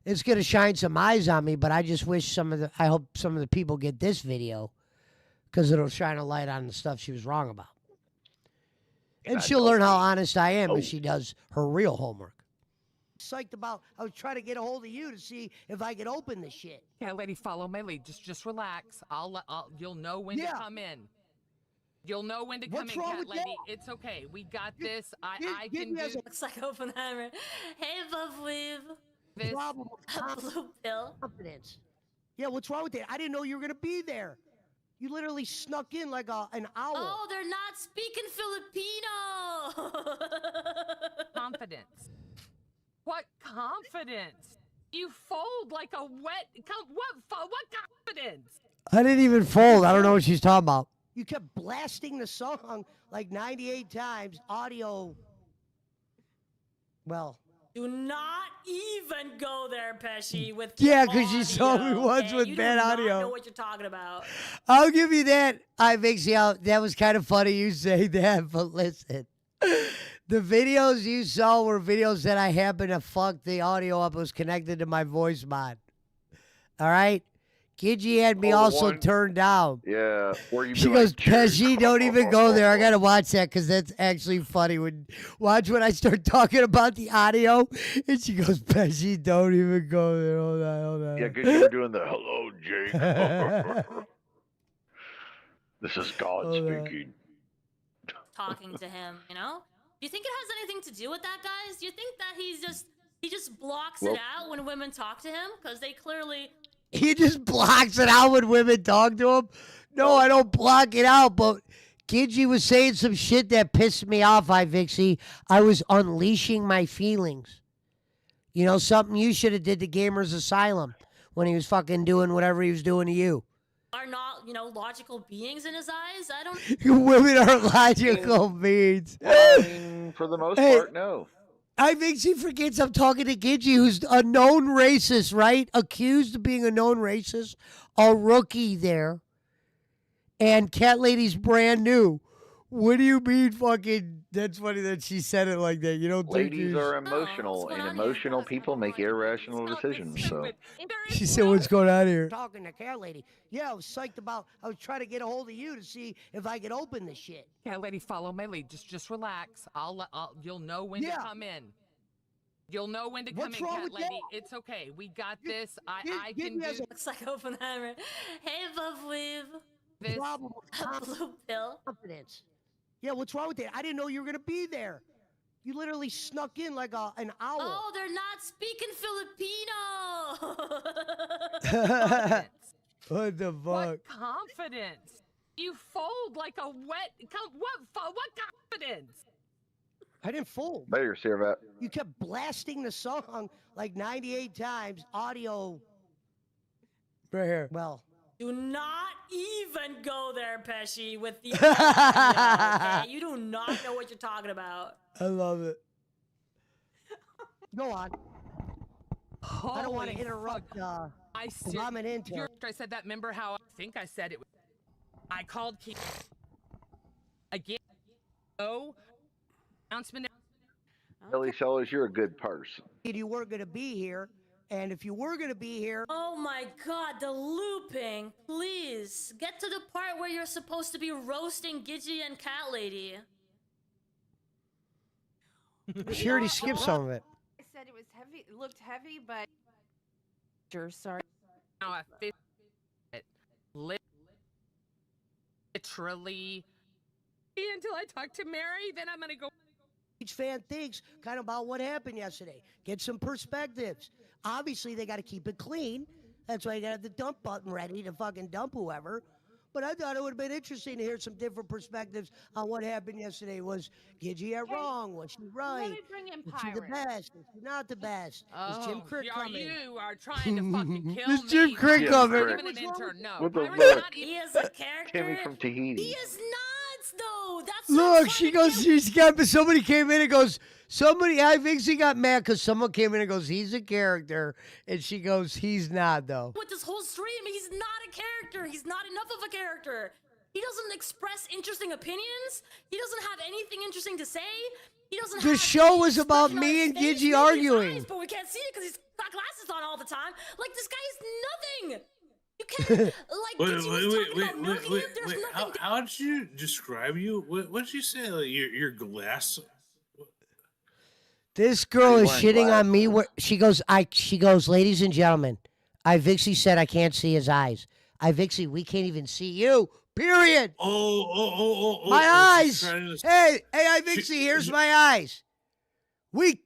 It's gonna shine some eyes on me, but I just wish I hope some of the people get this video because it'll shine a light on the stuff she was wrong about, and she'll learn how honest I am if she does her real homework. Psyched about. I was trying to get a hold of you to see if I could open this shit. Yeah, lady, follow my lead. Just relax. You'll know when to come in. You'll know when to come in, Cat Lady. It's okay. We got this. I can do. Looks like Oppenheimer. Hey, Buff Weave. This problem with blue pill. Confidence. Yeah, what's wrong with that? I didn't know you were gonna be there. You literally snuck in like an owl. Oh, they're not speaking Filipino. Confidence. What confidence? You fold like a wet. What confidence? I didn't even fold. I don't know what she's talking about. You kept blasting the song like 98 times. Audio. Well. Do not even go there, Pesci. With yeah, because you saw me once with bad audio. You do not know what you're talking about. I'll give you that. IVixey, that was kind of funny you say that, but listen. The videos you saw were videos that I happened to fuck the audio up. It was connected to my voice mod. All right? Gidgy had me also turned down. Yeah. Where you she goes, Pesci, don't even go there. I got to watch that because that's actually funny. Watch when I start talking about the audio. And she goes, Pesci, don't even go there. Hold on. Yeah, because you were doing the hello, Jake. This is God speaking. Talking to him, you know? Do you think it has anything to do with that, guys? Do you think that he just blocks it out when women talk to him? Because they clearly... He just blocks it out when women talk to him? No, I don't block it out, but Gidgy was saying some shit that pissed me off, IVixey. I was unleashing my feelings. You know, something you should have did to Gamers Asylum when he was fucking doing whatever he was doing to you. Are not, logical beings in his eyes. I don't. Women aren't logical beings. I mean, for the most part, no. IVixey forgets I'm talking to Gidgy, who's a known racist, right? Accused of being a known racist. A rookie there. And Cat Lady's brand new. What do you mean fucking... That's funny that she said it like that. You don't think Ladies are emotional, and emotional people make irrational decisions. So She said, what's going on here? Talking to Cat Lady. Yeah, I was psyched about... I was trying to get a hold of you to see if I could open the shit. Cat Lady, follow my lead. Just relax. You'll know when to come in. You'll know when to come in, Cat Lady. It's okay. We got this. I can do... Looks like Oppenheimer. Hey, Bubweave. This blue pill. Confidence. Yeah, what's wrong with that? I didn't know you were going to be there. You literally snuck in like an owl. Oh, they're not speaking Filipino. What the fuck? What confidence? You fold like a wet... What confidence? I didn't fold. Later, Sirvat. You kept blasting the song like 98 times. Audio. Right here. Well... Do not even go there, Pesci, with the audio, okay? You do not know what you're talking about. I love it. Go on. I don't want to interrupt. I'm an intern. I said that. Remember how I think I said it? I called Keith again. Oh, announcement. Billy Sellers, you're a good person. You weren't going to be here. And if you were going to be here... Oh my god, the looping. Please, get to the part where you're supposed to be roasting Gidgy and Cat Lady. She already skipped some of it. I said it was heavy. It looked heavy, but... Sorry. Now I fit it. Literally. Until I talk to Mary, then I'm going to go... Each fan thinks kind of about what happened yesterday. Get some perspectives. Obviously, they got to keep it clean. That's why you got to have the dump button ready to fucking dump whoever. But I thought it would have been interesting to hear some different perspectives on what happened yesterday. Was Gidgy wrong? Was she right? Let me bring in Was she the best? Was she not the best? Is Jim Crick coming? You are trying to fucking kill Is me. Jim Crick coming? Even an intern, no. What the Pirate's fuck? not He is a character. Timmy from Tahiti. He is not, though. That's Look, she goes, she's got, but somebody came in and goes, I think she got mad because someone came in and goes, he's a character. And she goes, he's not, though. With this whole stream, he's not a character. He's not enough of a character. He doesn't express interesting opinions. He doesn't have anything interesting to say. He doesn't The have show any was about expression on me his and face, Gidgy maybe his arguing. eyes, but we can't see it because he's got glasses on all the time. Like, this guy is nothing. You can't, like, Gidgy was talking about milking him. There's nothing. How did you describe you? What did you say? Like your glass? This girl is wearing shitting on me. glasses? She goes, ladies and gentlemen, IVixey said I can't see his eyes. IVixey, we can't even see you. Period. Oh. My eyes. Trying to- Hey, IVixey, here's my eyes.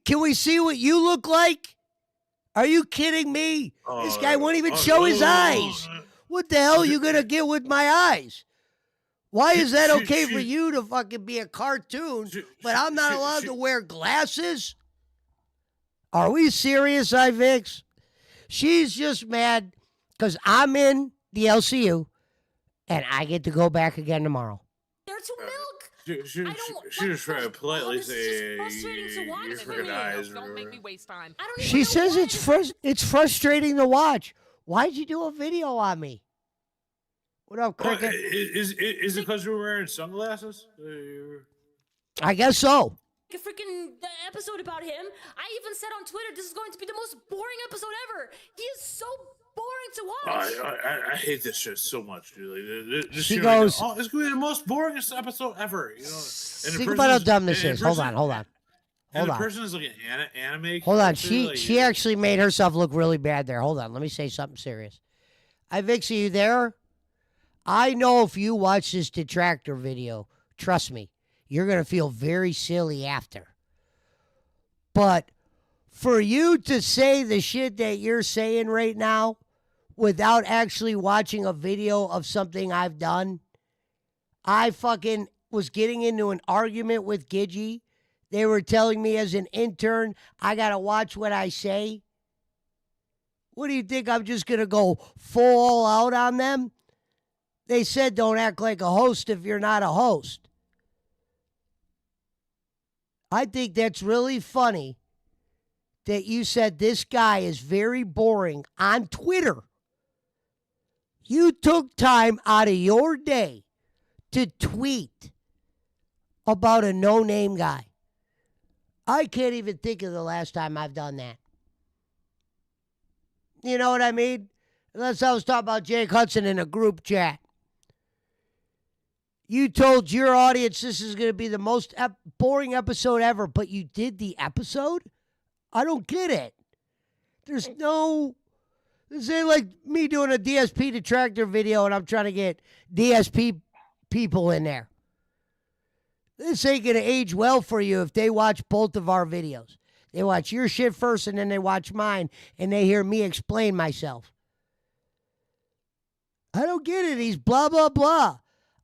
Can we see what you look like? Are you kidding me? This guy won't even show his eyes. What the hell are you gonna get with my eyes? Why is that okay for you to fucking be a cartoon, but I'm not allowed to wear glasses? Are we serious, IVix? She's just mad because I'm in the LCU and I get to go back again tomorrow. They're to milk. She just tried to politely say, frustrating to watch your for freaking me. eyes. Don't make me waste time. I don't even She know says what it's frustrating to watch. Why'd you do a video on me? What up, Cricket? Is it because you were wearing sunglasses? I guess so. a freaking episode about him. I even said on Twitter, this is going to be the most boring episode ever. He is so boring to watch. I hate this shit so much, dude. Like, this She shit goes- oh, it's gonna be the most boringest episode ever. You know, and the Think about how person's- dumb this and is. the Hold person- on, hold on. And Hold the on. person is like an anime. Hold on. character, She like, she actually made herself look really bad there. Hold on. Let me say something serious. IVixey, you there? I know if you watch this detractor video, trust me, you're going to feel very silly after. But for you to say the shit that you're saying right now without actually watching a video of something I've done, I fucking was getting into an argument with Gidgey. They were telling me as an intern, I got to watch what I say. What do you think? I'm just going to go full out on them? They said don't act like a host if you're not a host. I think that's really funny that you said this guy is very boring on Twitter. You took time out of your day to tweet about a no-name guy. I can't even think of the last time I've done that. You know what I mean? Unless I was talking about Jake Hudson in a group chat. You told your audience this is going to be the most boring episode ever, but you did the episode? I don't get it. This ain't like me doing a DSP detractor video and I'm trying to get DSP people in there. This ain't going to age well for you if they watch both of our videos. They watch your shit first and then they watch mine and they hear me explain myself. I don't get it. He's blah, blah, blah.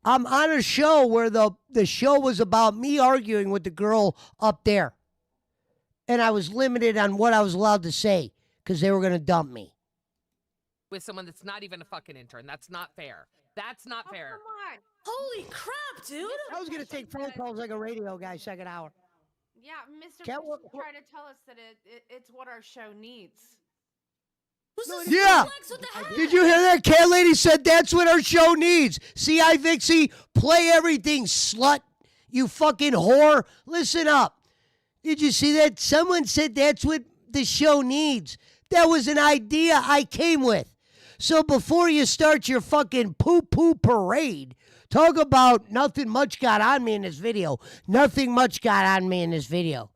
I'm on a show where the show was about me arguing with the girl up there. And I was limited on what I was allowed to say because they were going to dump me. With someone that's not even a fucking intern. That's not fair. That's not fair. Come on. Holy crap, dude. I was going to take phone calls like a radio guy second hour. Yeah, Mr. Cat, Pesci tried to tell us that it's what our show needs. Yeah. Did you hear that? Cat lady said that's what our show needs. See, IVixey, play everything, slut. You fucking whore. Listen up. Did you see that? Someone said that's what the show needs. That was an idea I came with. So before you start your fucking poo-poo parade, talk about nothing much got on me in this video. Nothing much got on me in this video.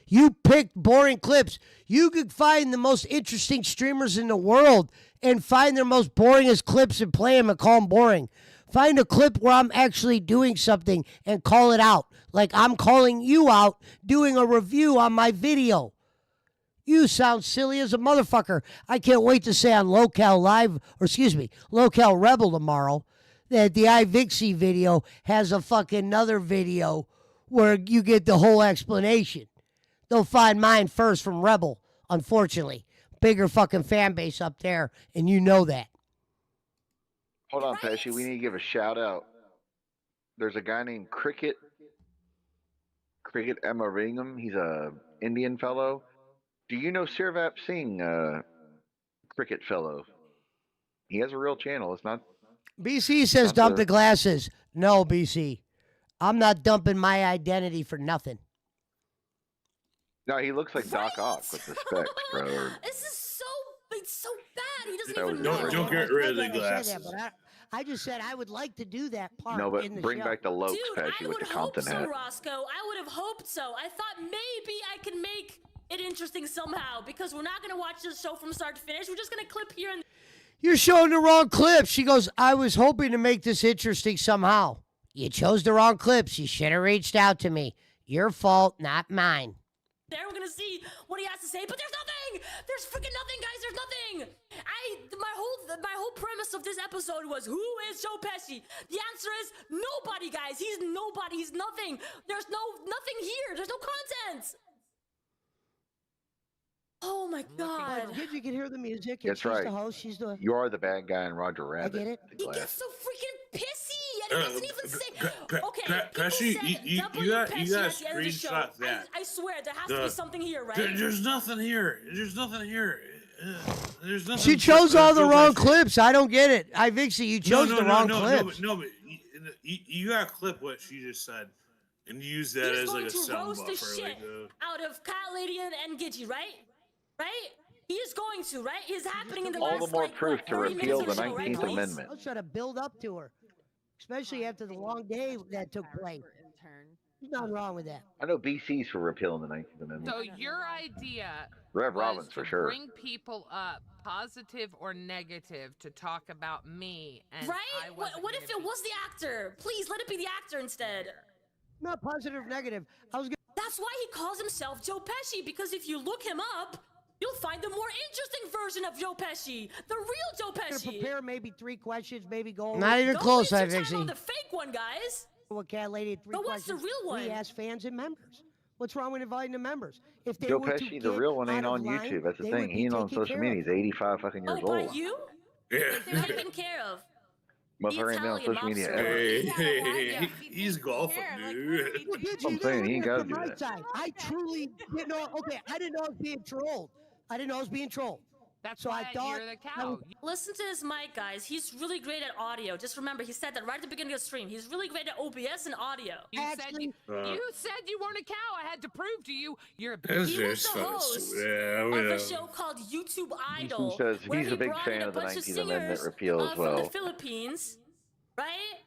You picked boring clips. You could find the most interesting streamers in the world and find their most boringest clips and play them and call them boring. Find a clip where I'm actually doing something and call it out. Like I'm calling you out doing a review on my video. You sound silly as a motherfucker. I can't wait to say on Locale Rebel tomorrow that the IVixey video has a fucking another video where you get the whole explanation. They'll find mine first from Rebel, unfortunately. Bigger fucking fan base up there, and you know that. Hold on, Pesci. We need to give a shout out. There's a guy named Cricket Emaringam. He's a Indian fellow. Do you know Sirvap Singh, Cricket fellow? He has a real channel. It's not. BC says dump the glasses. No, BC. I'm not dumping my identity for nothing. No, he looks like Doc Ock with the specs, bro. This is it's so bad. He doesn't even know. Don't get rid of the glasses. I just said I would like to do that part. No, but in the bring show. back the Lokes, Dude, Pesci, with the Compton so, hat. Roscoe. I would have hoped so. I thought maybe I could make it interesting somehow because we're not going to watch this show from start to finish. We're just going to clip here and You're showing the wrong clip. She goes, I was hoping to make this interesting somehow. You chose the wrong clips. You should have reached out to me. Your fault, not mine. there. We're gonna see what he has to say, but there's nothing. There's freaking nothing, guys. There's nothing. My whole premise of this episode was who is Joe Pesci? The answer is nobody, guys. He's nobody. He's nothing. There's nothing here. There's no content. Oh my god. But you can hear the music. That's she's right. the host. She's the. You are the bad guy in Roger Rabbit. I get it. He gets so freaking pissy, and he doesn't even say. Okay, Pesci, you got screenshot that. I swear there has to be something here, right? There's nothing here. There's nothing here. There's nothing. She chose all the wrong clips. I don't get it. IVixey, you chose the wrong clips. No, but you got to clip what she just said and use that as like a sound buffer. He's going to roast the shit out of Cat Lady and Gidgey, right? Right? He is going to, right? It's happening in the last, all the more proof to repeal the 19th right, Amendment. I was trying to build up to her, especially after the long day that took place. There's nothing wrong with that. I know BC's for repealing the 19th Amendment. So your idea Rev was Robbins to for sure. bring people up, positive or negative, to talk about me. And right? I What if it was the actor? Please let it be the actor instead. Not positive, negative. That's why he calls himself Joe Pesci, because if you look him up, you'll find a more interesting version of Joe Pesci, the real Joe Gonna Pesci. prepare maybe 3 questions, maybe go. Not even Don't close, waste your time IVixey. on the fake one, guys. What cat lady had 3 But what's the questions? real We one? asked fans and members. What's wrong with inviting the members? If they Joe were to Pesci, the get real one, out ain't of on line, YouTube. That's the they thing. would He be ain't on taken social care media. of. He's 85 fucking years Oh, by old. you? Yeah. They're taken care of. Motherfucker ain't been on Italian social media mobster. ever. Hey, he's golfing, dude. Well, did I'm you saying he ain't hear got to from do my that. side? I truly didn't know. Okay, I didn't know I was being trolled. I didn't know I was being trolled. That's So why I thought you're the I cow. was- Listen to his mic, guys. He's really great at audio. Just remember, he said that right at the beginning of the stream. He's really great at OBS and audio. You said you weren't a cow. I had to prove to you you're a That's He was just the fucking host stupid. Yeah, of whatever. a show called YouTube He Idol, says where he's he a big brought in fan a of the bunch of 19th Amendment singers repeal as from the well. Philippines, right?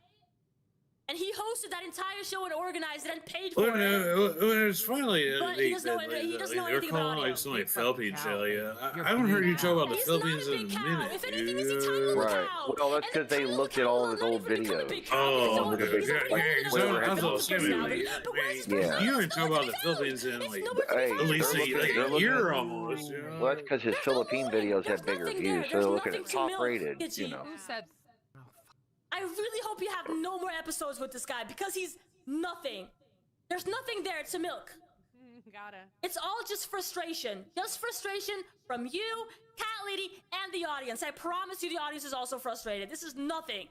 And he hosted that entire show and organized it and paid for When it. it's finally, But he doesn't know they're anything about calling audio. like some like Big fucking Philippine cow, show. baby. Yeah, You're I haven't heard you big talk about the cow. Philippines He's not a in big a cow. minute. If anything, he's a tiny little Right. cow. Well, that's because they looked at all of his old videos. Oh, okay. He's a Yeah, pretty so little I cow. thought Personality. yeah, But where's his Yeah. personality? you didn't talk about the Philippines in like Hey, at least they're like looking- a year almost. You know? Well, that's because his Philippine videos had bigger views, so they're looking at to top milk, rated, Itchy. you know. Who said? I really hope you have no more episodes with this guy because he's nothing. There's nothing there to milk. Gotta. It's all just frustration. Just frustration from you, Cat Lady, and the audience. I promise you the audience is also frustrated. This is nothing.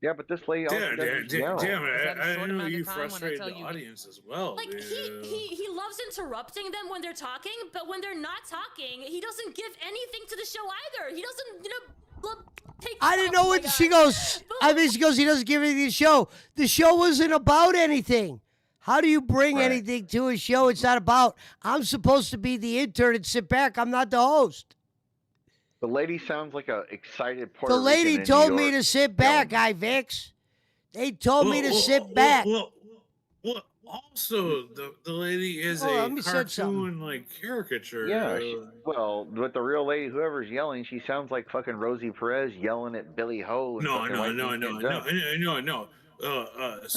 Yeah, but this lady also Damn, doesn't damn, yell. damn, Is that a I short know amount you of time when I frustrate tell the you- audience as well. Like, dude. he loves interrupting them when they're talking, but when they're not talking, he doesn't give anything to the show either. He doesn't, take I didn't know oh my what she God. goes. I mean, she goes. He doesn't give anything to the show. The show wasn't about anything. How do you bring Right. anything to a show it's not about? I'm supposed to be the intern and sit back. I'm not the host. The lady sounds like a excited Puerto The lady Rican in told New me York to sit back, IVix. They told me to sit back. Well, also the lady is Hold on, let a me say cartoon like caricature. Yeah, well, with the real lady, whoever's yelling, she sounds like fucking Rosie Perez yelling at Billy Ho. And No, fucking no, White no, Meat no, Can't no, Jump. no.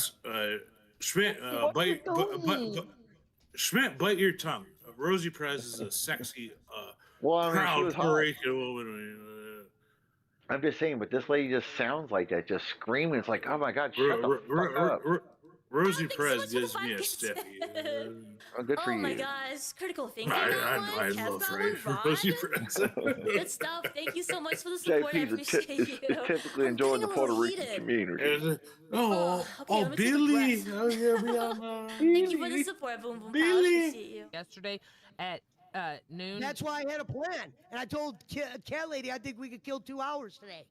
Schmidt, Schmidt, bite your tongue. Rosie Perez is a sexy, Well, I mean, she proud was hot. Puerto Rican woman. I'm just saying, but this lady just sounds like that, just screaming. It's like, oh my god, shut the fuck up. Rosie Perez gives me a stiffy. Oh, good for Oh you. my gosh, critical thinking. I love Rosie Perez. Good stuff. Thank you so much for the support. I JP's appreciate you. is typically enjoying the Puerto Rican heated. community. Okay, let me take a Billy. breath. Oh, yeah, Brianna. Thank you for the support, Boom Boom Pow. I appreciate you. Yesterday at noon. That's why I had a plan. And I told Cat Lady I think we could kill 2 hours today.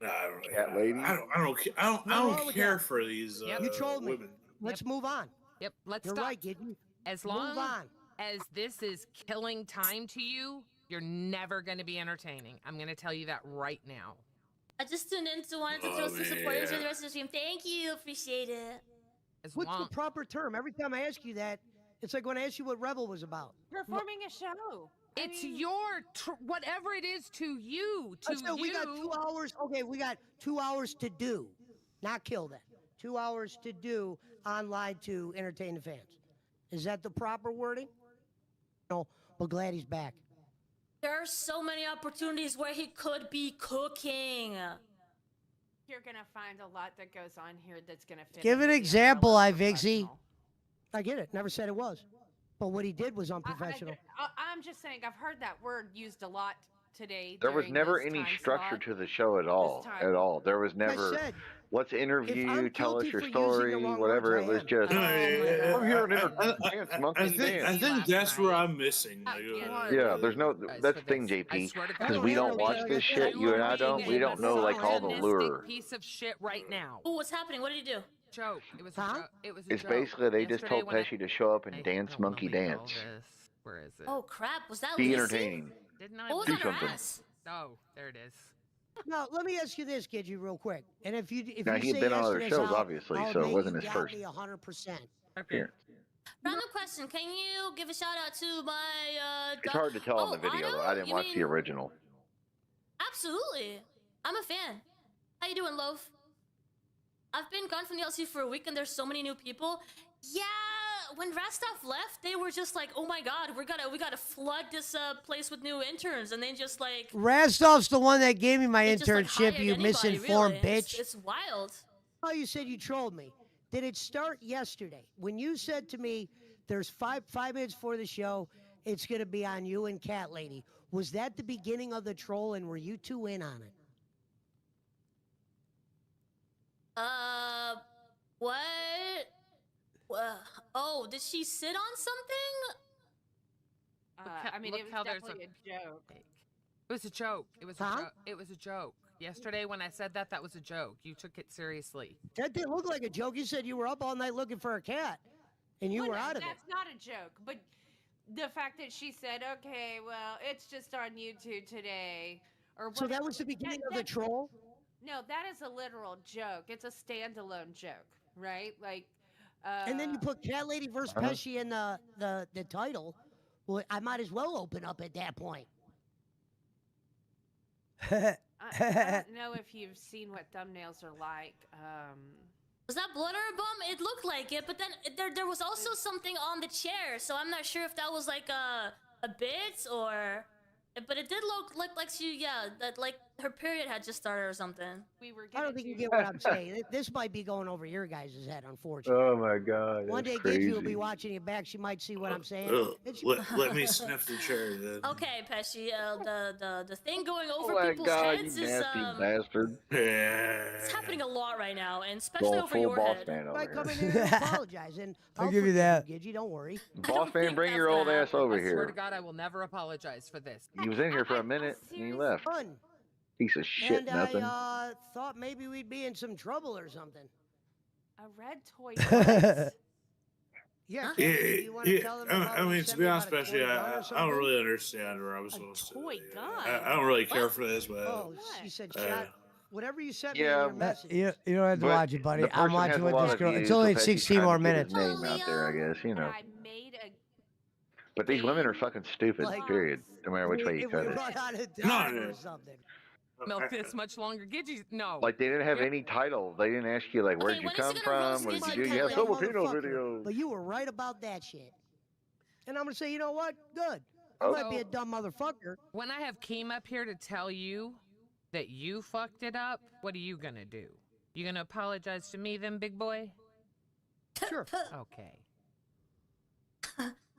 Cat lady. I don't care for these You trolled me. women. Let's move on. Yep, let's You're stop. right, Giddy. As Move long on. as this is killing time to you, you're never going to be entertaining. I'm going to tell you that right now. I just tuned in to wanted to throw some support into the rest of the stream. Thank you. Appreciate it. What's the proper term? Every time I ask you that, it's like when I ask you what Rebel was about. Performing a show. It's your whatever it is to you. To So we got 2 hours. Okay, we got 2 hours to do, not kill them. 2 hours to do online to entertain the fans. Is that the proper wording? No, but glad he's back. There are so many opportunities where he could be cooking. You're gonna find a lot that goes on here that's gonna fit. Give under an the example, umbrella of IVixey. I get it. Never said it was. But what he did was unprofessional. I'm just saying, I've heard that word used a lot today. There was during never this any time structure slot. to the show at all. time. At all. There was never. said, Let's interview I'm you, tell us guilty your for using the story, wrong whatever. words, It I was am. just. Oh my I'm here to dance, monkey dance. I think that's where I'm missing. Yeah, there's no. That's the thing, JP. Because we don't watch this shit. You and I don't. We don't know like all the lure. Piece of shit right now. Oh, what's happening? What did he do? Joke. It was a joke. It was a It's joke. basically they just Yesterday told when I- Pesci to show up and dance monkey dance. Where is it? Oh crap! Was that Be Lucy? entertaining. Didn't I? What was Do on her something. ass? Oh, there it is. Now, let me ask you this, Gidgy, real quick. And if you Now, you he had say been yes on to other this, shows, I'll- obviously, I'll so it admit wasn't you his got first. me 100%. Here. Random question. Can you give a shout out to my It's hard to tell on the video. Otto? Though. I didn't You watch mean- the original. Absolutely. I'm a fan. How you doing, Loaf? I've been gone from the LCU for a week and there's so many new people. Yeah, when Rastov left, they were just like, "Oh my God, we gotta flood this place with new interns," and they just like Rastov's the one that gave me my they just, like, internship, hired you anybody, misinformed really. bitch. It's wild. Oh, you said you trolled me. Did it start yesterday when you said to me, "There's five minutes for the show. It's gonna be on you and Cat Lady"? Was that the beginning of the troll, and were you two in on it? What? Oh, did she sit on something? I mean, it Look was how there's definitely a joke. It was a joke. It was a Huh? joke. It was a joke. Yesterday when I said that, that was a joke. You took it seriously. That didn't look like a joke. You said you were up all night looking for a cat, and you Well, were no, out of it. That's not a joke, but the fact that she said, "Okay, well, it's just on YouTube today," or So that whatever, was the beginning of the that's- troll? No, that is a literal joke. It's a standalone joke, right? Like, And then you put Cat Lady versus Pesci in the title. Well, I might as well open up at that point. I don't know if you've seen what thumbnails are like. Was that Blood or a Bum? It looked like it, but then there was also something on the chair, so I'm not sure if that was like a bit or. But it did look like she, that like her period had just started or something. We were. I don't think you get what I'm saying. This might be going over your guys' head, unfortunately. Oh my God. One day That's Gidget crazy. will be watching it back. She might see what I'm saying. Let me sniff the chair then. Okay, Pesci. The thing going Oh over my people's God, heads you is nasty bastard. it's happening a lot right now, and especially over Full your boss head. man over I here. come in here and apologize, and I'll I'll give you forgive that. Gidget, don't worry. Boss man, bring your old ass over I swear here. to God, I will never apologize for this. He was in here for a minute and he left. Fun. Piece of shit, And nothing. I thought maybe we'd be in some trouble or something. A red toy. Yeah, Yeah, you want to tell them about I what you mean, said to be honest, about a Pesci, toy gun or I don't something? really understand where I was supposed to. Toy gun. I don't really care for this, but Oh, she said shot. Whatever you said me in Yeah, your message. You don't have to But watch it, buddy. the I'm person has watching a with lot this of girl. It's views, only so Pesci's 16 trying more to get minutes. his name out there, I guess, you know. I made a. But these women are fucking stupid, Like, period. No matter which way you If cut we it. run out of time or something. Milk this much longer. Gidget, no. Like, they didn't have any title. They didn't ask you, like, where'd you when is he come gonna from? roast What did Gidget you do? You have Kelly? Filipino Motherfucker. videos. But you were right about that shit. And I'm going to say, you know what? Good. I might be a dumb motherfucker. When I have Keem up here to tell you that you fucked it up, what are you gonna do? You gonna apologize to me then, big boy? Sure. Okay.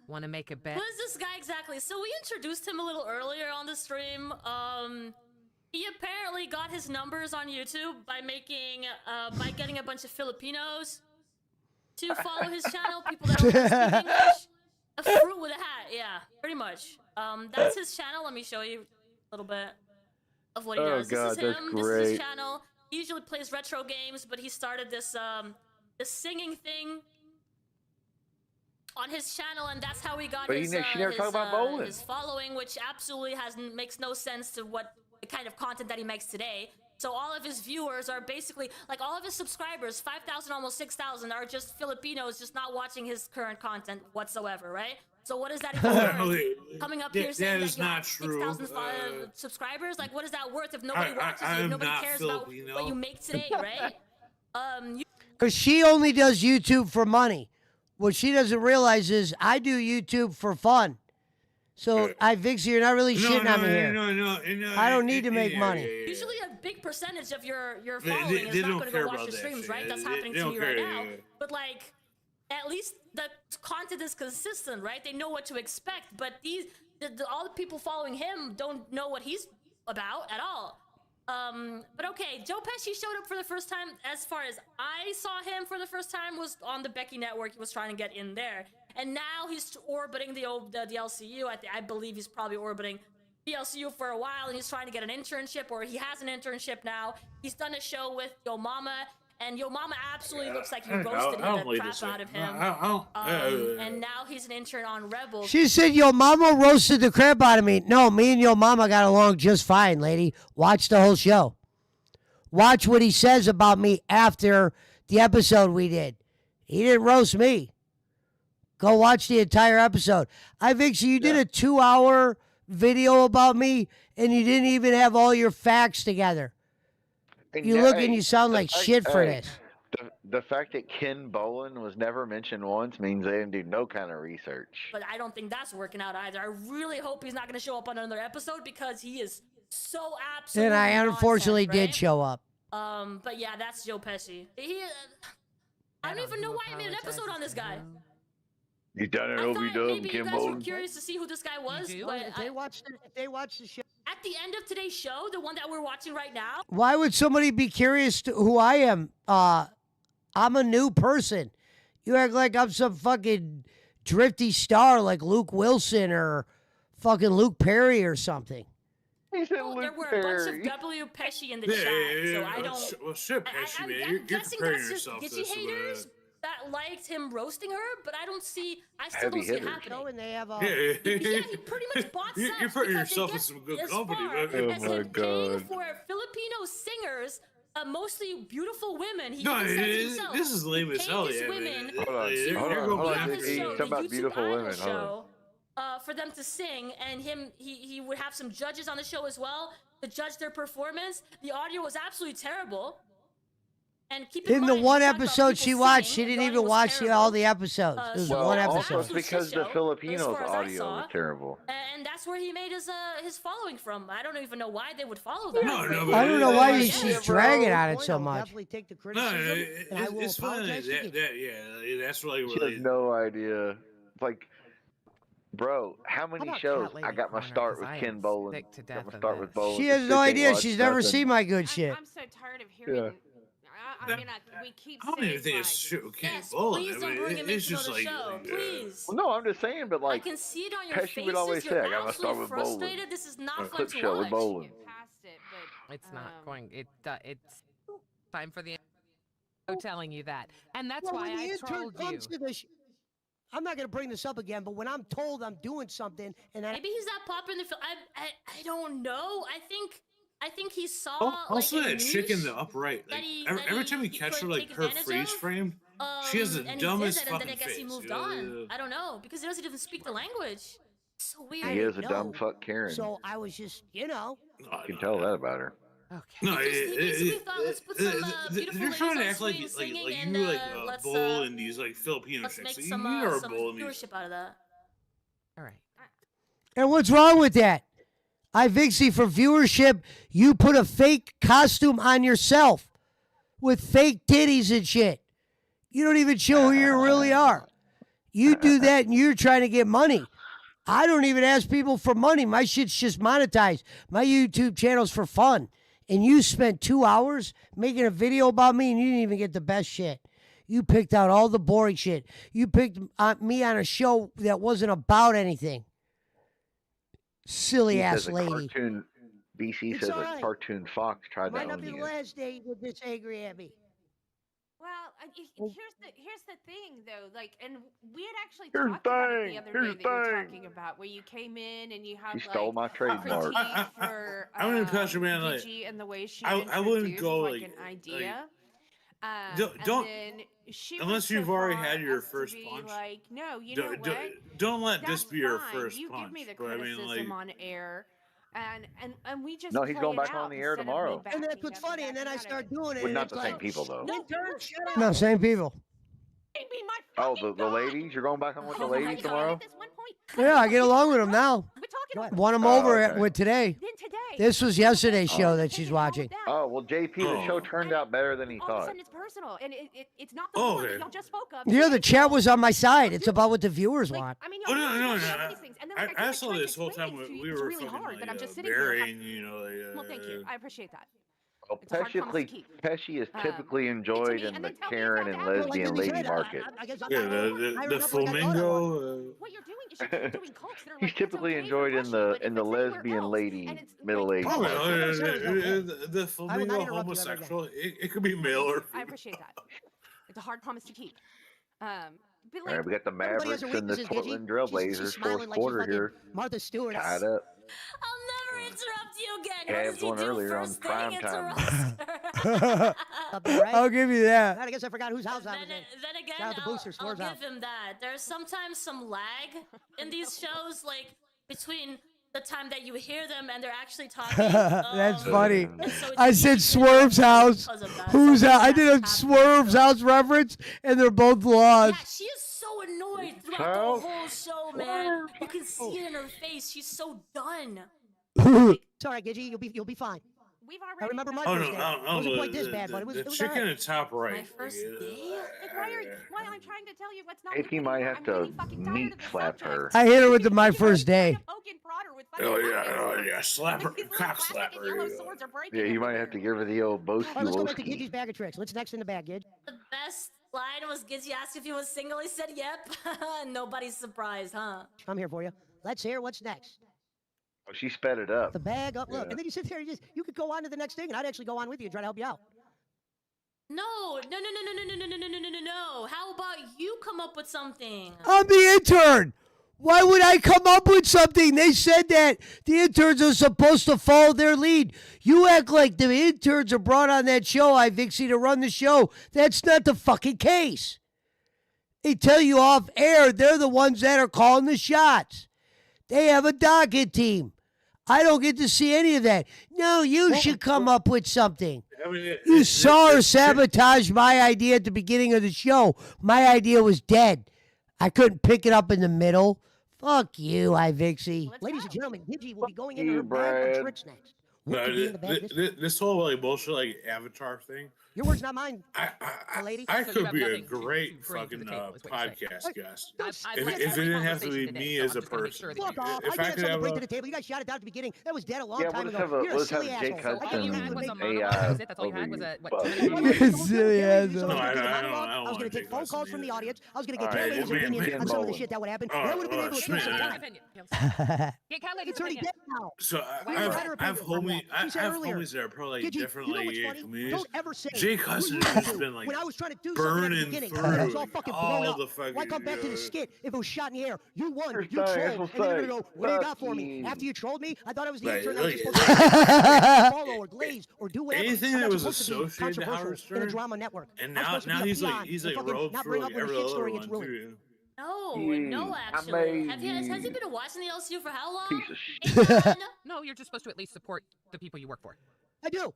Want to make a bet? Who is this guy exactly? So we introduced him a little earlier on the stream. He apparently got his numbers on YouTube by getting a bunch of Filipinos to follow his channel. People that don't speak English. A fruit with a hat, yeah, pretty much. That's his channel. Let me show you a little bit of what he Oh, does. God, This is that's him. This is his great. channel. He usually plays retro games, but he started this this singing thing on his channel, and that's how he got But his, she never talked about bowling. his following, which absolutely makes no sense to what the kind of content that he makes today. So all of his viewers are basically, like all of his subscribers, 5,000, almost 6,000, are just Filipinos just not watching his current content whatsoever, right? So what is that even worth? Coming up here saying that is that you have not true. 6,000 subscribers? Like, what is that worth if nobody watches you, I if am nobody not cares Filipino. about what you make today, right? Because she only does YouTube for money. What she doesn't realize is I do YouTube for fun. So, IVixey, you're not really shitting on me here. No, I don't need to make money. Usually a big percentage of your They- following they is not don't going to care go watch about your that streams, shit. right? That's They- happening they to don't me right care, now. yeah. But like, at least the content is consistent, right? They know what to expect. But all the people following him don't know what he's about at all. But okay, Joe Pesci showed up for the first time. As far as I saw him for the first time was on the Becky Network. He was trying to get in there, and now he's orbiting the LCU. I believe he's probably orbiting the LCU for a while, and he's trying to get an internship, or he has an internship now. He's done a show with Yo Mama, and Yo Mama absolutely looks like you roasted the crap out of him. And now he's an intern on Rebels. She said your mama roasted the crap out of me. No, me and your mama got along just fine, lady. Watch the whole show. Watch what he says about me after the episode we did. He didn't roast me. Go watch the entire episode. IVixey, you did a 2-hour video about me, and you didn't even have all your facts together. And You yeah, look hey, and you sound the like fact- shit for hey, this. the fact that Ken Bolin was never mentioned once means they didn't do no kind of research. But I don't think that's working out either. I really hope he's not going to show up on another episode because he is so absolutely And I unfortunately nonsense, did right? show up. But yeah, that's Joe Pesci. I don't even know why I made an episode on this guy. You done it, I Obi thought Dub, maybe you Ken guys were Bolin. curious to see who this guy was, but If they watch the show. at the end of today's show, the one that we're watching right now, Why would somebody be curious to who I am? I'm a new person. You act like I'm some fucking drifty star like Luke Wilson or fucking Luke Perry or something. He said there Luke were a Perry. bunch of W Pesci in the Yeah, chat, yeah, so yeah. I don't. Well, shit, Pesci, I'm man. You're guessing comparing that's just yourself to Gitchy some, haters that liked him roasting her, but I still Heavy don't see it hitters. happening. And they have Yeah, He pretty much bought You're subs putting because yourself it in gets some good as company, far man. Oh as my him paying God. for Filipino singers, mostly beautiful women. He No, even says himself. this is lame he as paid hell, these yeah, women man. Hold on, to hold on, be hold on. on his Hey, show, talk the about YouTube beautiful Idol women. Hold on. show, for them to sing, and he would have some judges on the show as well to judge their performance. The audio was absolutely terrible. And keep in In the mind, one we talked about episode she people watched, singing, she and didn't the even audio was watch terrible. all the episodes. It was So one that was episode. Also, it's because the show, Filipinos as far as I audio saw. was terrible. And that's where he made his following from. I don't even know why they would follow that. I don't know why she's dragging on it so much. Definitely take the No, criticism, and I will it's fine. apologize. Yeah, that's really She what has no idea. It's like, bro, how many about shows? Cat Lady I got my Corner, start 'cause with I Ken am Bolin. sick to Got death my of start with this. Bolin. She This has no bitch ain't idea. watched She's never nothing. seen my good shit. I'm so tired of hearing. Yeah. I mean, we keep I don't saying even think like, it's shit with Ken Yes, Bolin. please don't bring him it's into just the like, show, please. Well, no, I'm just saying, but like, I can see it on your Pesci would always faces. say, You're I got my start absolutely with frustrated. Bolin. This is On not a fun clip to show with watch. Bolin. past it, but It's not going. It's time for the. I'm telling you that, and that's Well, why when the I intern trolled you. comes to the I'm not going to bring this up again, but when I'm told I'm doing something and Maybe he's that popular in the film. I don't know. I think he saw Also, like a that chick in niche the upright. Like, that every time we catch her, could like take her advantage freeze of. frame, she has the And he did dumbest that, and fucking then I guess face. he moved Yeah, on. yeah. I don't know because he doesn't even speak the language. It's so weird. He is a dumb fuck Karen. So I was just, You can tell that about her. No, He basically thought, let's put some beautiful they're ladies trying to on act like screen singing, like and you like let's bowl in these like Filipino let's chicks. make You some are some bowling these. viewership out of that. All right. And what's wrong with that? IVixey, for viewership, you put a fake costume on yourself with fake titties and shit. You don't even show who you really are. You do that and you're trying to get money. I don't even ask people for money. My shit's just monetized. My YouTube channel's for fun. And you spent 2 hours making a video about me and you didn't even get the best shit. You picked out all the boring shit. You picked me on a show that wasn't about anything. Silly He ass says a lady. Cartoon, BC It's says all a right. cartoon fox tried to might not own be the you. last day you're this angry at me. well, here's the thing though, like, and we had actually Here's talked about it the thing, other here's day that you're thing. talking about, where you came in and you had You stole like my a trademark. critique for I wouldn't touch her, man, like, Gigi and the way she I wouldn't introduced, go, like, like- an idea. Don't- and then she unless went you've so already far had your as to first be punch. like, no, you know Don't, what? don't let this That's be your fine. first You punch. give me the but I mean, criticism like, on air, and we just No, he's play going it back on out the air instead of me tomorrow. And that's backing what's up and funny. And then I backing start up. doing it. With and not it's the like, same people though. intern, shut up. No, same people. Be my Oh, the ladies? You're going back on with the Oh my ladies God. tomorrow? at this one point. Yeah, I get along with them now. We're talking about Won them Oh, over okay. with today. then today. This was yesterday's Oh. show that she's watching. Oh, well, JP, the show Oh. turned out better than he All of a thought. sudden, it's personal, and it's not the Oh, one okay. that y'all just spoke of. Yeah, the chat was on my side. It's about what the viewers Like, want. I mean, Oh, y'all no, really no, don't no. know these things. And then, I like, I saw tried to this whole explain time it to you. we It's were really fucking hard, like but I'm just sitting here. burying, you know, like. Well, thank you. I appreciate that. Well, It's a hard promise to keep. Pesci is Um, typically enjoyed me, in and the then tell me Karen it's and not that. lesbian Like you lady said, market. I guess I'm Yeah, not- the I remember like I thought I flamingo. was. What you're doing is you keep doing cults that are He's like, typically it's okay enjoyed for in Pesci, the but if in the it's anywhere lesbian else, lady and it's middle like, age Oh, market. the flamingo interrupt you ever again. homosexual. It could be male or. I appreciate that. It's a hard promise to keep. But All like, right, we got the Everybody has Mavericks their and the weaknesses, Gigi. Portland She's Trailblazers smiling fourth like she's quarter fucking here, Martha Stewart. tied up. I'll never interrupt you again. Cavs What does he won do earlier on first thing? prime time. Interrupt. Up there, right? I'll give you that. I guess I forgot whose house I was Then, in. then again, Shout out to I'll Booster, give scores out. him that. There's sometimes some lag in these shows, like between the time that you hear them and they're actually talking. That's funny. and so it's I said Swerve's house. because of that. Who's Something that? I has did to a happen. Swerve's house reference, and they're both lost. Yeah, she is so annoyed throughout the whole show, man. You can see it in her face. She's so done. Sorry, Gidgy, you'll be fine. We've I already. remember my Oh first no, day. I It wasn't don't quite this know. bad, but it was. The It was chicken alright. at top right. My first day? Why I'm trying to tell you what's not. If you might have to meat slap her. I hit her with my first day. Oh yeah, slap her, cock slap her. Yeah, you might have to give her the old All right, let's go back to Boski. Gidgy's bag of tricks. What's next in the bag, Gidge? The best line was Gidgy asked if he was single. He said, yep. Nobody's surprised, huh? I'm here for you. Let's hear what's next. Oh, she sped it up. The bag up. Look, Yeah. and then you sit there. You could go on to the next thing, and I'd actually go on with you and try to help you out. No. How about you come up with something? I'm the intern. Why would I come up with something? They said that the interns are supposed to follow their lead. You act like the interns are brought on that show, IVixey, to run the show. That's not the fucking case. They tell you off air they're the ones that are calling the shots. They have a docket team. I don't get to see any of that. No, you should come up with something. I mean, You saw her sabotage my idea at the beginning of the show. My idea was dead. I couldn't pick it up in the middle. Fuck you, IVixey. Ladies and gentlemen, Gidgy will be going into you, her bag of Brad. tricks next. No, What could be in the bag? this whole like bullshit like Avatar thing. Your words, not mine. Lady. I So you could have be a nothing to great bring to the fucking table, is what you're saying. podcast guest. I've let If it every didn't have to be conversation me today, as so a I'm just gonna make person. sure that Fuck off. If I I got could something to have bring a to the table. You guys shot it down at the beginning. That was dead a long Yeah, time let's ago. have a You're let's silly have Jake asshole. So all you had was a monologue. AI Was it? That's all you had was a what? 2 over minute you. monologue? Silly ass. So I was No, gonna I do the don't- monologue. I don't I was wanna gonna take take phone lessons calls from in the that. audience. I was gonna get All their right, ladies' man, opinion man, on some of the bowling. shit that would happen. Oh, That would have been oh, able to kill shit. some Cat time. opinion. Get cat lady's It's already opinion. dead now. So Why I would have, I I have repeat it? homie, I She said have earlier, homies that are probably Gidgy, different you know like what's funny? communities. Don't ever say Jake who Hudson you has do. been like When I was trying to do something at the burning beginning, through and it was all like, fucking all blown up. the fucking. Why come back to the skit if it was shot in the air? You won. First You time, trolled. first And then you're time. gonna go, what do you got for Fuck me? you. After you trolled me, I thought I was the Right, intern. I was like- supposed to follow or glaze or do whatever. Anything I'm that not was supposed to be associated to Howard controversial in a Stern, drama network. and I'm now supposed to be a he's peon like and fucking roved not through bring like up when a every shit other story one gets ruined. too. No, actually. Has he you. been watching the LCU for how long? Piece of shit. No, you're just supposed to at least support the people you work for. I do.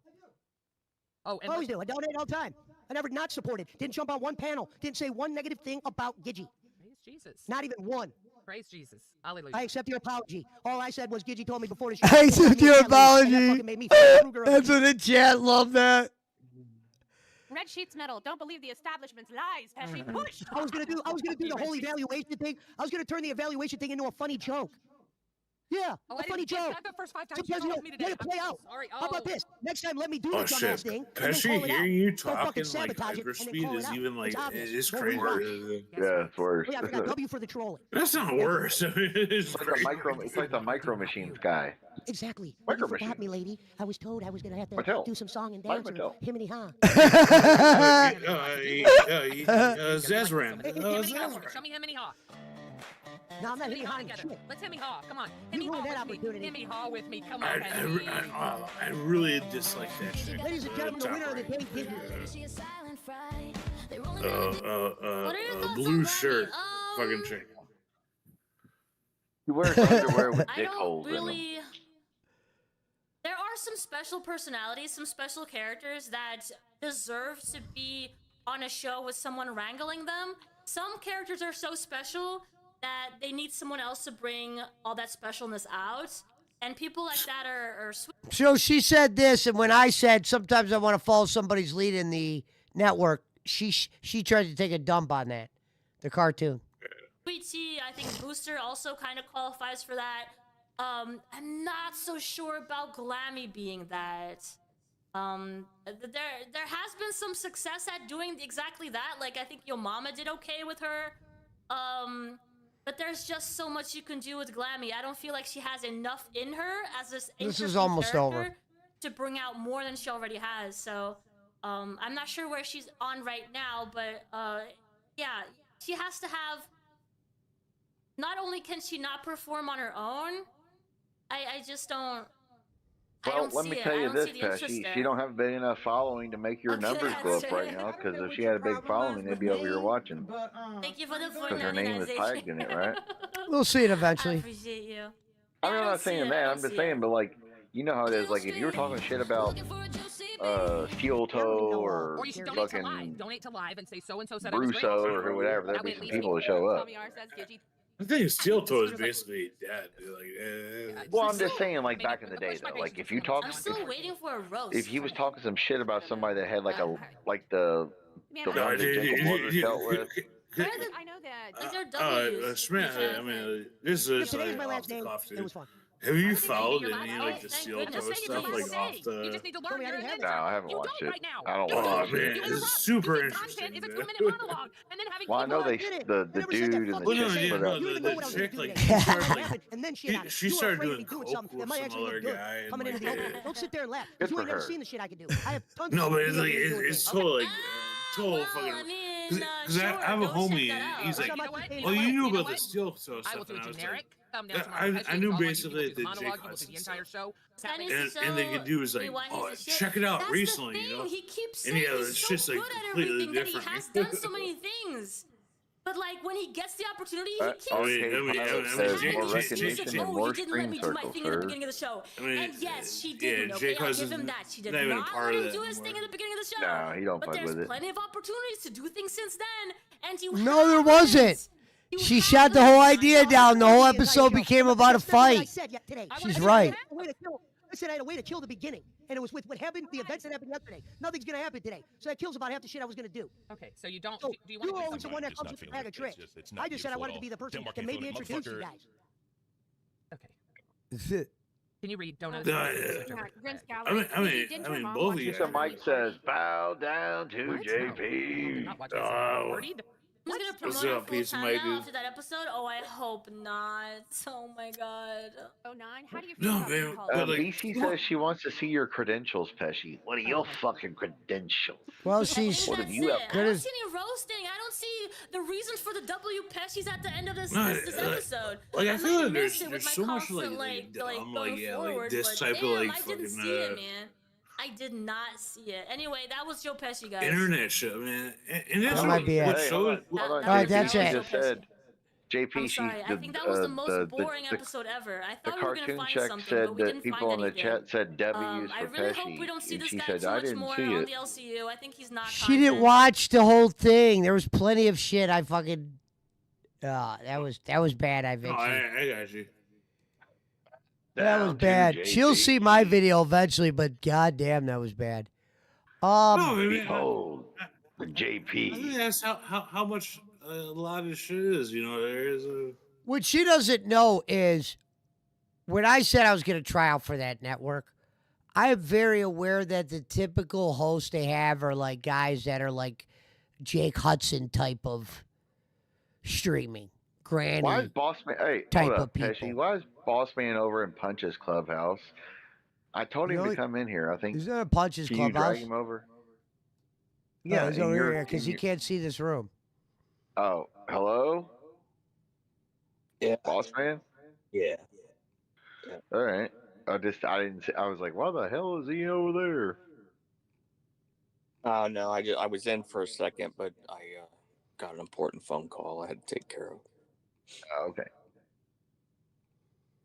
Oh, I and always do. I donate all the time. I never not supported. Didn't jump on one panel. Didn't say one negative thing about Gidgy. praise Jesus. Not even one. Praise Jesus. Hallelujah. I accept your apology. All I said was Gidgy told me before the show. I accept your apology. That fucking made me feel Kruger of That's a- what the chat love that. Red Sheets Metal. Don't believe the establishment's lies, Pesci. Push. I was gonna do the whole evaluation thing. I was gonna turn the evaluation thing into a funny joke. Yeah, Oh, a I funny didn't joke. get that the first 5 times Sometimes you you told me today. let it play I'm out. so sorry. How about Oh. this? Next time, let me do the Oh shit! dumbass thing. and then Pesci, call it out. hearing you Don't fucking talking like sabotage it hyper and then speed call it is out. even like It's obvious. it's Well, crazy. we Yeah, it's worse. Oh, yeah, I forgot W for the trolling. That's not worse. I mean, it's It's like the crazy. It's like the Micro Machines guy. Exactly. Micro You forgot Machines. me, lady. I was told I was gonna have to Mattel. do some song and Like dance and Mattel. himiny ha. Zazran. Show me him and haw. No, I'm not Himmy himmy haw ha together. shit. Let's himmy haw. Come on. You Himmy ruined haw that with me. opportunity. Himmy haw with me. Come on, Pesci. I really dislike that shit. Ladies and gentlemen, the winner of the day is What are your thoughts Blue on shirt, Grammy? fucking chick. He wears underwear with I dick don't holes in them. really. There are some special personalities, some special characters that deserve to be on a show with someone wrangling them. Some characters are so special that they need someone else to bring all that specialness out. And people like that are sweet. So she said this, and when I said sometimes I want to follow somebody's lead in the network, she tried to take a dump on that, the cartoon. Sweet Tea, I think Booster also kind of qualifies for that. I'm not so sure about Glammy being that. There has been some success at doing exactly that. Like I think Yo Mama did okay with her. But there's just so much you can do with Glammy. I don't feel like she has enough in her as this This is interesting almost over. character to bring out more than she already has. So I'm not sure where she's on right now, but yeah, she has to have. Not only can she not perform on her own, I just don't. I Well, don't let see me it. tell I you don't this, see the interest Pesci. there. She don't have big enough following to make your Okay, numbers go that's up right right. now. Because if she had a big following, they'd be over here watching. Thank you for the Because her name is tagged in it, right? We'll see it I eventually. appreciate you. I mean, I'm not saying that. I'm just saying, but like, you know how it is. Like, if you were talking shit about Steel Toe or you should donate to live. fucking Donate to live and say so and so said I was great. Brusso or whatever, there'd That be way at some least people to show up. Tommy R says Gigi. I think Steel Toe is basically dead, dude. Like, Well, I'm just saying, like back in the day, though, like if you talk, I'm still waiting for a roast. if he was talking some shit about somebody that had like the one that Jacob Morgan dealt with. I know that. Like they're W's. Smith, I mean, this is Today's like my off last the name. cuff, dude. It was fun. Have you followed any like the thank Steel goodness. Toe Say stuff it like is. off the? You just need to learn your No, I haven't watched it. right now. I don't Oh watch man, it. it's super interesting. Content is a dude. 2-minute monologue, and then having Well, I know they the dude and the chick split up. The chick like she started like and then shit on it. she You were started afraid to doing be doing coke something that with might some actually other look good guy. and, coming into like, the open. Don't sit there and laugh. Good You for ain't never her. seen the shit I can do. I have tons No, of but videos it's like of me doing it's things. total like total Well, fucking. I mean, Because I have a homie, he's like, oh, you knew about the Steel Toe I will stuff, do and a I was generic like, thumbnail to I my knew all basically you do is the Jake monologue, you will do Hudson the entire stuff. show. And they can do is like, oh, check it out That's recently, the you thing. know. He keeps And saying yeah, he's it's so just like good at completely everything that he different. has done so many things. But like when he gets the opportunity, he keeps says more recognition and more he didn't let screen me do my circles, thing at the sir. beginning of the show. I mean, And yes, she yeah, didn't. Okay, Jake I'll give Hudson's him that. She did not even a not part let of him that do his thing at the beginning of the show. No, he don't but fuck there's with it. plenty of opportunities to do things since then, and you No, there wasn't. She shot the whole idea down. The whole episode became about a fight. She's right. I said I had a way to kill the beginning, and it was with what happened, the events that happened yesterday. Nothing's gonna happen today, so that kills about half the shit I was gonna do. Okay, so you don't. So do you want you're to always the one that comes with a bag of tricks. I just said I wanted to be the person that made me introduce you guys. Okay. That's it. Can you read? Don't know. I mean, both of you. So Mike says, bow down to JP. Who's gonna What's promote up, it full piece of time my now dude? after that episode? Oh, I hope not. Oh my god. 09. How do you feel No, about being man. called? BC says she wants to see your credentials, Pesci. What are your fucking credentials? Well, she's What have That's you it. up I to? don't see any roasting. I don't see the reasons for the W Pesci's at the end of this episode. Like I feel like missed there's it with my so much constant, like going like forward, this but type damn, of like I didn't fucking see it, man. I did not see it. Anyway, that was Joe Pesci, guys. internet shit, man. And that's That might be what it. shows. All right, that's she it. just said, JP, I'm sorry. I think that was the most boring the episode ever. I The thought we were gonna cartoon find check something, said but we that didn't people find in the anything. chat said W's I for really hope Pesci, we don't see and this she guy said too I much didn't more see on it. the LCU. I think he's not. She didn't watch the whole thing. There was plenty of shit. I fucking. That was bad. I Oh, think. I got you. That was Down to bad. She'll JP. see my video eventually, but goddamn, that was bad. No, I mean, Behold, the I think JP. that's how much a lot of shit is. You know, there is a. What she doesn't know is when I said I was going to try out for that network, I am very aware that the typical hosts they have are like guys that are like Jake Hudson type of streaming. Granny. Why is Boss Man? Hey, type hold of up, Pesci. people. Why is Boss Man over in Punch's clubhouse? I told him Really? to come in here. I think. Is that a Punch's Can you clubhouse? drag him over? Yeah, he's in over your- here because in he your- can't see this room. Oh, hello. Yeah. Boss Man. Yeah. All right. I didn't see. I was like, why the hell is he over there? Oh no, I was in for a second, but I got an important phone call I had to take care of. Okay.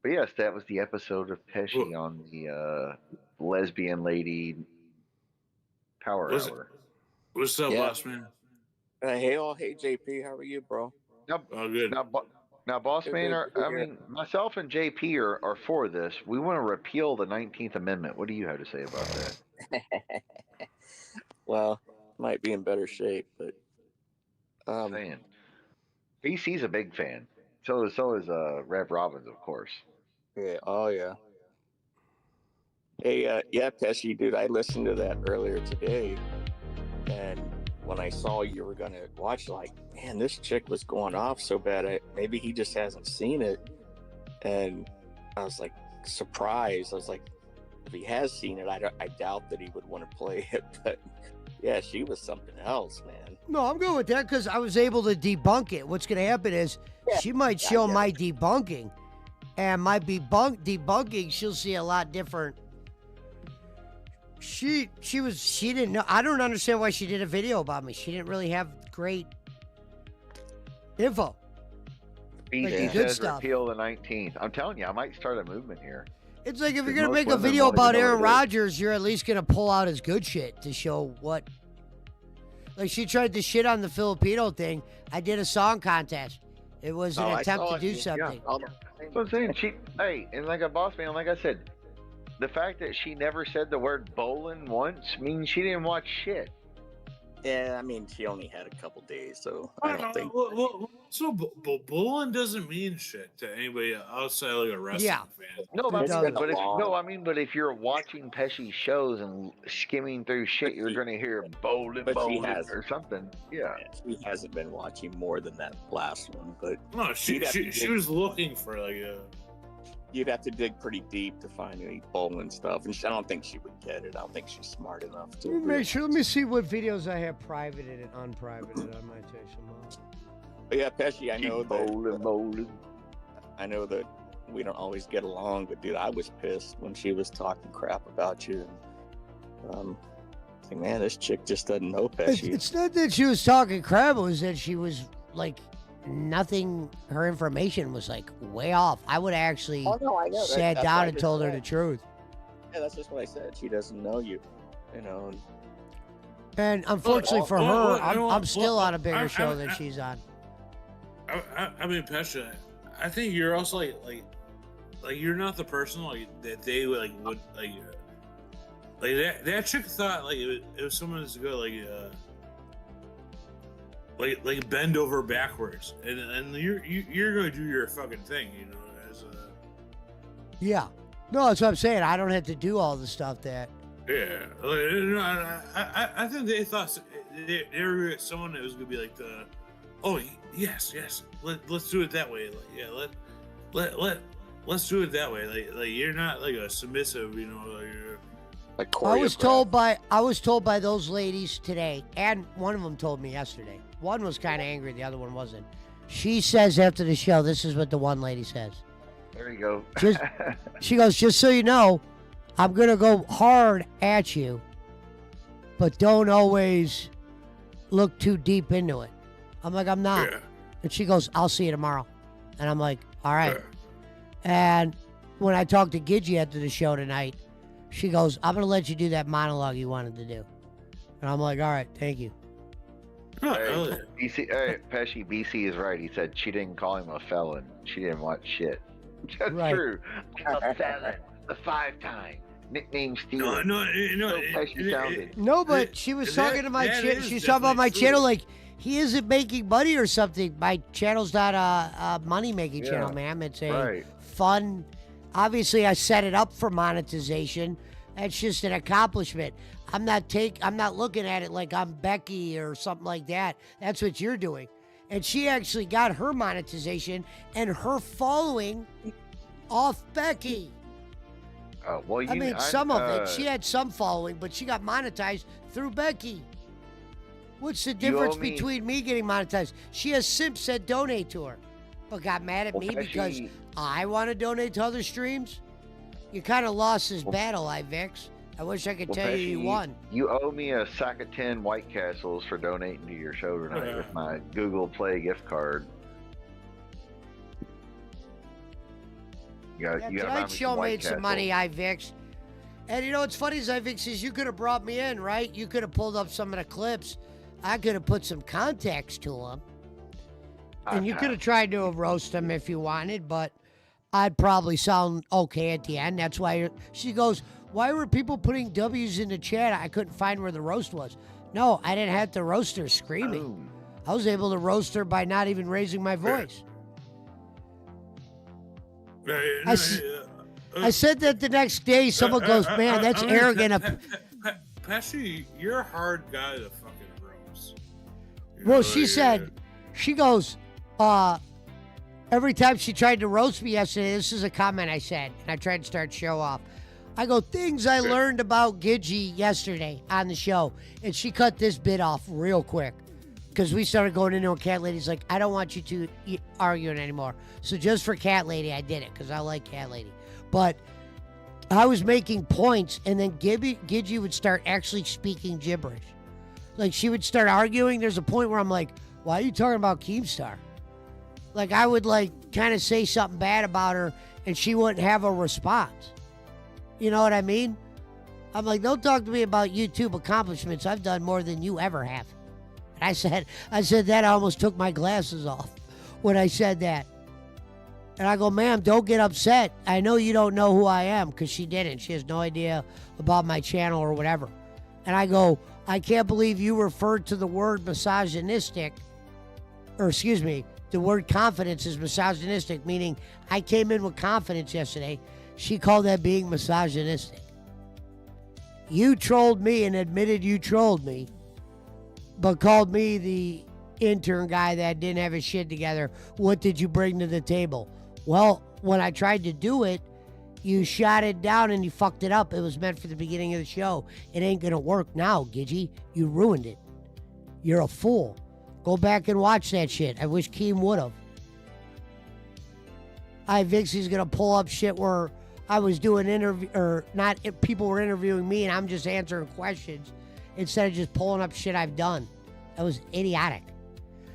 But yes, that was the episode of Pesci on the lesbian lady power What's hour. What's up, Yeah. boss man? Hey JP, how are you, bro? Now, Oh, good. now, boss Good, man, good, I good. mean, myself and JP are for this. We want to repeal the 19th Amendment. What do you have to say about that? Well, might be in better shape, but Saying. BC's a big fan. So is Rev Robbins, of course. yeah, oh yeah. Hey, yeah, Pesci, dude, I listened to that earlier today, and when I saw you were gonna watch, like, man, this chick was going off so bad. Maybe he just hasn't seen it, and I was like surprised. I was like, if he has seen it, I doubt that he would want to play it. But yeah, she was something else, man. No, I'm good with that because I was able to debunk it. What's going to happen is she might show my debunking, and my debunking, she'll see a lot different. She didn't know. I don't understand why she did a video about me. She didn't really have great info. BC the good says stuff. repeal the 19th. I'm telling you, I might start a movement here. It's like if you're Because gonna most make a women video won't even about know what Aaron it is. Rodgers, you're at least gonna pull out his good shit to show what. Like she tried to shit on the Filipino thing. I did a song contest. It was an attempt to do something. That's what I'm saying. Hey, and like a boss man, like I said, the fact that she never said the word bowling once means she didn't watch shit. Yeah, I mean, she only had a couple days, so I don't think. So bowling doesn't mean shit to anybody outside like a wrestling fan. No, but It's been a long- but if you're watching Pesci shows and skimming through shit, you're gonna hear bowling, But she bowling, has or something. Yeah. She hasn't been watching more than that last one, but No, she was looking for like a. You'd have to dig pretty deep to find any bowling stuff, and I don't think she would get it. I don't think she's smart enough to. Let me make sure. Let me see what videos I have privated and unprivated. I might take some out. But yeah, Pesci, I know bowling. I know that we don't always get along, but dude, I was pissed when she was talking crap about you. And, like, man, this chick just doesn't know Pesci. It's not that she was talking crap. It was that she was like nothing. Her information was like way off. I would have actually Oh, no, I know. sat That's down what I and just told her said. the truth. Yeah, that's just what I said. She doesn't know you, you know. And unfortunately for her, I'm well, still on a bigger I- show I- than she's on. I mean, Pesci, I think you're also like you're not the person like that they would like that chick thought like it was someone that's go like bend over backwards and you're gonna do your fucking thing, you know. As a Yeah. No, that's what I'm saying. I don't have to do all the stuff that. yeah, I think they thought they were someone that was gonna be like the. Oh yes. Let's do it that way. Like, yeah, let's do it that way. Like you're not like a submissive, you know. Like I was told by those ladies today, and one of them told me yesterday. One was kind of angry, the other one wasn't. She says after the show, this is what the one lady says. There you go. She goes, just so you know, I'm gonna go hard at you, but don't always look too deep into it. I'm like, I'm not. Yeah. And she goes, I'll see you tomorrow. And I'm like, all right. And when I talked to Gidgey after the show tonight, she goes, I'm going to let you do that monologue you wanted to do. And I'm like, all right, thank you. Hey, Pesci, BC is right. He said she didn't call him a felon. She didn't watch shit. That's Right. true. A felon. The 5-time. Nickname Steven. No, So Pesci sounded. No, but she was talking to my channel. She was talking about my channel like he isn't making money or something. My channel's not a money-making channel, Yeah, ma'am. It's a right. fun. Obviously, I set it up for monetization. That's just an accomplishment. I'm not looking at it like I'm Becky or something like that. That's what you're doing. And she actually got her monetization and her following off Becky. Well, I mean, some of it. She had some following, but she got monetized through Becky. What's the difference owe me- between me getting monetized? She has simps that donate to her, but got mad at Well, me Pesci- because I want to donate to other streams? You kind of lost this battle, IVix. I wish I could Well, tell you you Pesci, won. You owe me a sack of 10 White Castles for donating to your show tonight with my Google Play gift card. You got, Yeah, you got tonight's show made some money, IVix. And you know what's funny is IVix is you could have brought me in, right? You could have pulled up some of the clips. I could have put some context to them. And you could have tried to roast them if you wanted, but I'd probably sound okay at the end. That's why she goes, why were people putting W's in the chat? I couldn't find where the roast was. No, I didn't have to roast her screaming. I was able to roast her by not even raising my voice. I said that the next day. Someone goes, man, that's arrogant. Pesci, you're a hard guy to fucking roast. Well, she said, she goes, every time she tried to roast me yesterday, this is a comment I said, and I tried to start show off. I go, things I learned about Gidgey yesterday on the show. And she cut this bit off real quick because we started going into a Cat Lady's like, I don't want you to arguing anymore. So just for Cat Lady, I did it because I like Cat Lady. But I was making points, and then Gidgey would start actually speaking gibberish. Like, she would start arguing. There's a point where I'm like, why are you talking about Keemstar? Like, I would, like, kind of say something bad about her and she wouldn't have a response. You know what I mean? I'm like, don't talk to me about YouTube accomplishments. I've done more than you ever have. And I said that, I almost took my glasses off when I said that. And I go, ma'am, don't get upset. I know you don't know who I am, because she didn't. She has no idea about my channel or whatever. And I go, I can't believe you referred to the word misogynistic, or excuse me, the word confidence is misogynistic, meaning I came in with confidence yesterday. She called that being misogynistic. You trolled me and admitted you trolled me, but called me the intern guy that didn't have his shit together. What did you bring to the table? Well, when I tried to do it, you shot it down and you fucked it up. It was meant for the beginning of the show. It ain't gonna work now, Gidgy. You ruined it. You're a fool. Go back and watch that shit. I wish Keem would've. IVixey's gonna pull up shit where I was doing interview, or not, people were interviewing me and I'm just answering questions instead of just pulling up shit I've done. That was idiotic.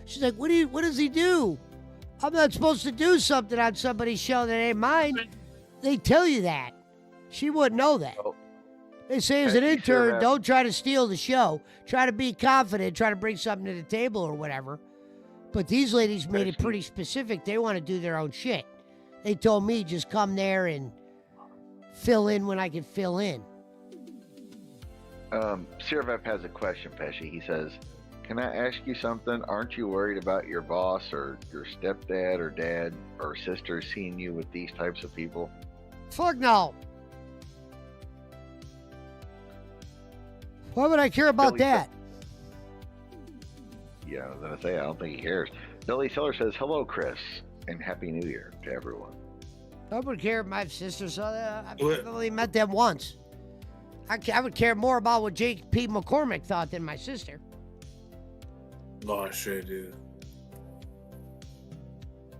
She's like, what does he do? I'm not supposed to do something on somebody's show that ain't mine. They tell you that. She wouldn't know that. They say as an intern, don't try to steal the show. Try to be confident. Try to bring something to the table or whatever. But these ladies made it pretty specific. They want to do their own shit. They told me just come there and fill in when I can fill in. Sirvep has a question, Pesci. He says, can I ask you something? Aren't you worried about your boss or your stepdad or dad or sister seeing you with these types of people? Fuck no. Why would I care about that? Yeah, I was going to say, I don't think he cares. Billy Seller says, hello, Chris, and Happy New Year to everyone. I would care if my sister saw that. I've only met them once. I would care more about what Jake P. McCormick thought than my sister. Oh, shit, dude.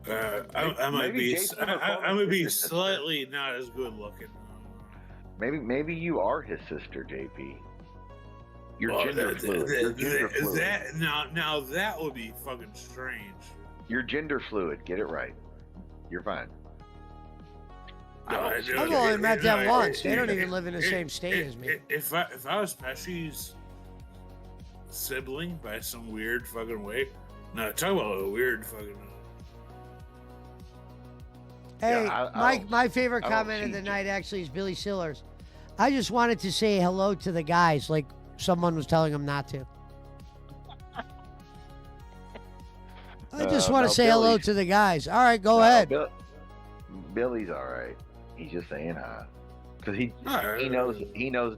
I might be slightly not as good looking. Maybe you are his sister, JP. You're gender fluid. Now that would be fucking strange. You're gender fluid. Get it right. You're fine. I've only met them once. They don't even live in the same state as me. If I was Pesci's sibling by some weird fucking way, no, talk about a weird fucking. Hey, my favorite comment of the night actually is Billy Sillers. I just wanted to say hello to the guys, like someone was telling him not to. I just want to say hello to the guys. All right, go ahead. Billy's all right. He's just saying hi, because he knows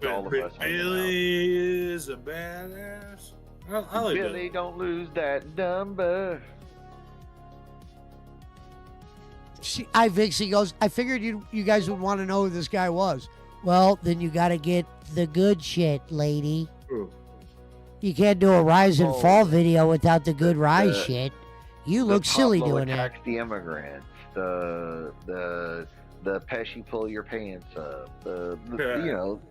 all of us. Billy is a badass. I like Billy. Don't lose that number. IVixey goes, I figured you guys would want to know who this guy was. Well, then you got to get the good shit, lady. Ooh. You can't do a rise and fall video without the good rise shit. You look silly doing that. The immigrants, the Pesci pull your pants up, the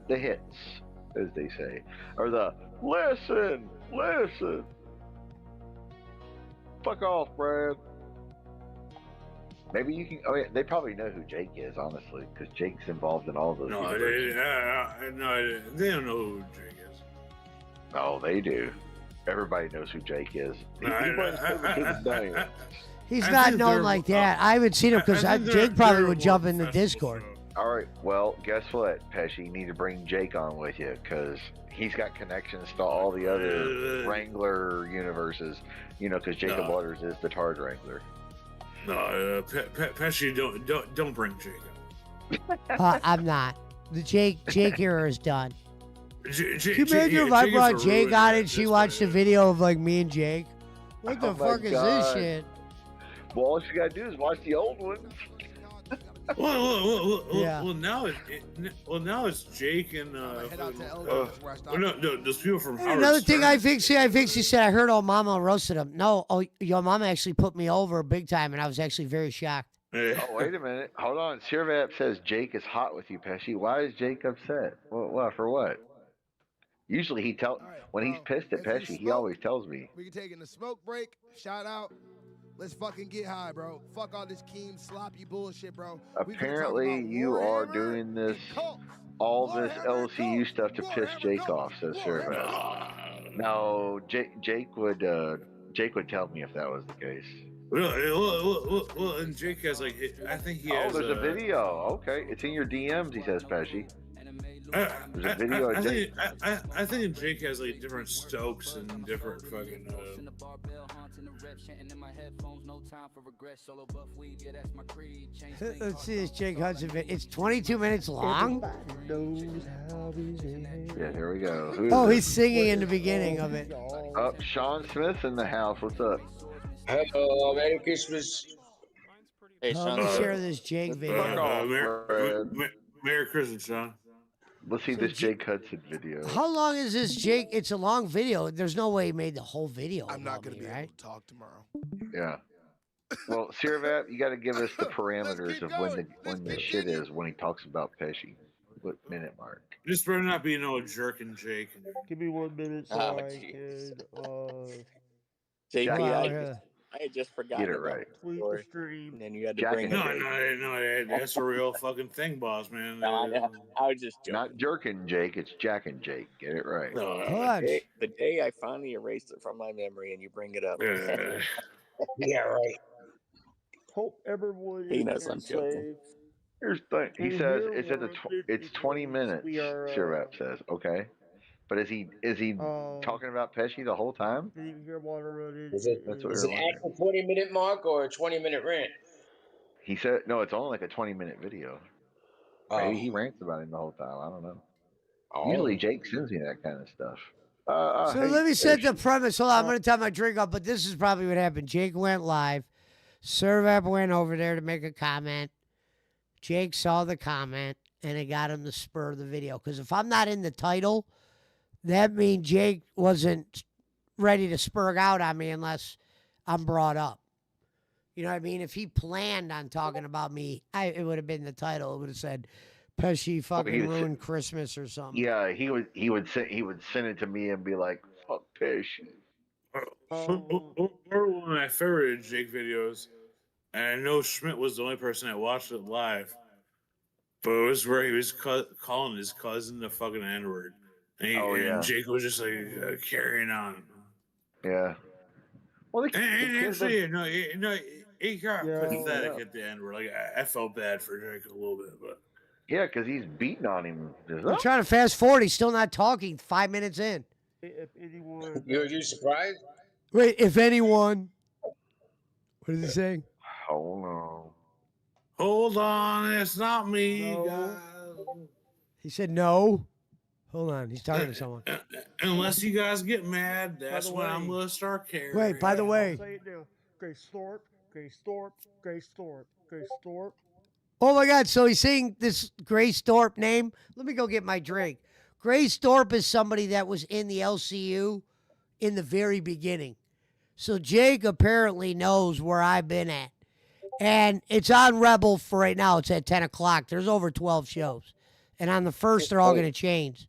hits, as they say, or the listen, fuck off, Brad. Maybe you can. Oh yeah, they probably know who Jake is, honestly, because Jake's involved in all those. No, they don't know who Jake is. Oh, they do. Everybody knows who Jake is. He's not known like that. I haven't seen him because Jake probably would jump in the Discord. All right. Well, guess what, Pesci? You need to bring Jake on with you because he's got connections to all the other Wrangler universes. You know, because Jacob Waters is the Tard Wrangler. No, Pesci, don't bring Jacob. I'm not. The Jake era is done. Can you imagine if I brought Jake on and she watched a video of like me and Jake? What the fuck is this shit? Well, all you gotta do is watch the old ones. Well, now it's Jake and those people from Howard another thing Stern. IVixey said, I heard old mama roasted him. No, your mama actually put me over big time, and I was actually very shocked. Oh, wait a minute. Hold on. Sirvap says Jake is hot with you, Pesci. Why is Jake upset? What for what? Usually when he's pissed at Pesci, he always tells me. We can take in the smoke break. Shout out. Let's fucking get high, bro. Fuck all this Keem sloppy bullshit, bro. We finna talk Apparently, about you are Warhammer doing this, and cults. all this Warhammer and LCU cults. stuff to piss Warhammer Jake cults. off, says Warhammer Servat. cults. No, Jake would tell me if that was the case. Well, and Jake has like, I think he has. Oh, there's a video. Okay, it's in your DMs. He says, Pesci. There's a video of Jake. I think Jake has like different Stokes and different fucking. Let's see this Jake Hudson video. It's 22 minutes long. Yeah, here we go. Oh, he's singing in the beginning of it. Oh, Sean Smith's in the house. What's up? Hello, Merry Christmas. Hey, Let me share this Jake video. Merry Christmas, Sean. Let's see this Jake Hudson video. How long is this, Jake? It's a long video. There's no way he made the whole video. I'm not gonna me, be right? able to talk tomorrow. Yeah. Well, Servat, you got to give us the parameters of when the shit is when he talks about Pesci. What minute mark? This better not be no jerking Jake. Give me 1 minute so Oh, I jeez. can JP, Wow, I had just forgotten Get it about right. the tweet story, the stream. and then you had to Jack bring and it. No, that's a real fucking thing, boss man. No, I was just joking. Not jerking Jake, it's Jack and Jake. Get it right. The day I finally erased it from my memory, and you bring it up. Yeah, right. Hope everyone He is knows I'm joking. safe. Here's the thing. He And says here it's at the it's 20 minutes. we are, Servat says, okay. But is he talking about Pesci the whole time? Did you hear water running? Is it That's what is we're it wondering. actual 20-minute mark or a 20-minute rant? He said no. It's only like a 20-minute video. Maybe he rants about him the whole time. I don't know. Usually Jake sends me that kind of stuff. So hey, let me set the Pesci. premise. Hold on, I'm going to tie my drink up, but this is probably what happened. Jake went live. Servat went over there to make a comment. Jake saw the comment, and it got him to spur the video. Because if I'm not in the title, that means Jake wasn't ready to spurg out on me unless I'm brought up. You know what I mean? If he planned on talking about me, it would have been the title. It would have said, Pesci fucking ruined Christmas or something. Yeah, he would send it to me and be like, "Fuck Pesci." Or one of my favorite Jake videos, and I know Schmidt was the only person that watched it live, but it was where he was calling his cousin the fucking N-word. And Jake was just like carrying on. Yeah. Well, Actually, he got pathetic at the end. Where like I felt bad for Jake a little bit, but yeah, because he's beating on him. I'm trying to fast forward. He's still not talking 5 minutes in. If anyone, you surprised? Wait, if anyone. What is he saying? Hold on, it's not me, guys. He said no. Hold on, he's talking to someone. Unless you guys get mad, that's when I'm gonna start caring. Wait, by the way. say it now. Grace Thorpe, Grace Thorpe, Grace Thorpe, Grace Thorpe. Oh my God, so he's saying this Grace Thorpe name? Let me go get my drink. Grace Thorpe is somebody that was in the LCU in the very beginning. So Jake apparently knows where I've been at. And it's on Rebel for right now. It's at 10 o'clock. There's over 12 shows. And on the first, they're all going to change.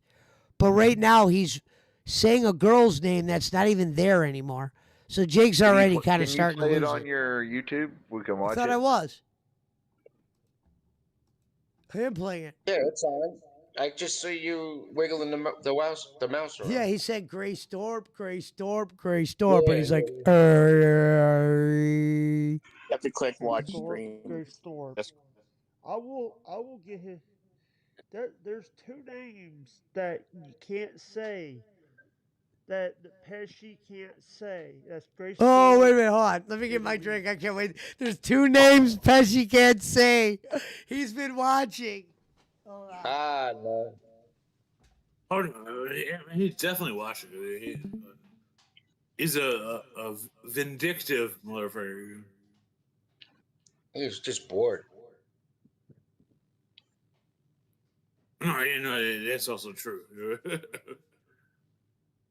But right now, he's saying a girl's name that's not even there anymore. So Jake's already kind of starting to lose it on your YouTube. We can watch I thought it. I was. I am playing it. Yeah, it's on. I just see you wiggling the mouse around. Yeah, he said Grace Thorpe, Grace Thorpe, Grace Thorpe. Yeah, and he's like, You have to click watch Thorpe, stream. Grace Thorpe. I will get his. There's two names that you can't say. That Pesci can't say. That's Grace. Oh, Thorpe. wait a minute, hold on. Let me get my drink. I can't wait. There's two names Pesci can't say. He's been watching. Ah, no. Oh, no, he's definitely watching. He's a vindictive motherfucker. He was just bored. No, that's also true.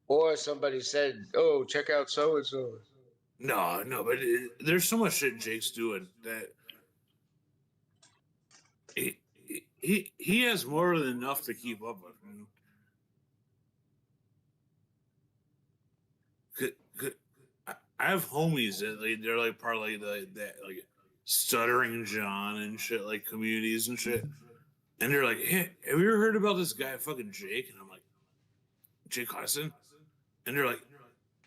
Or somebody said, "Oh, check out so and so." No, but there's so much shit Jake's doing that he has more than enough to keep up with. I have homies that they're like part of like that like stuttering John and shit, like communities and shit. And they're like, "Hey, have you ever heard about this guy fucking Jake?" And I'm like, "Jake Hudson?" And they're like,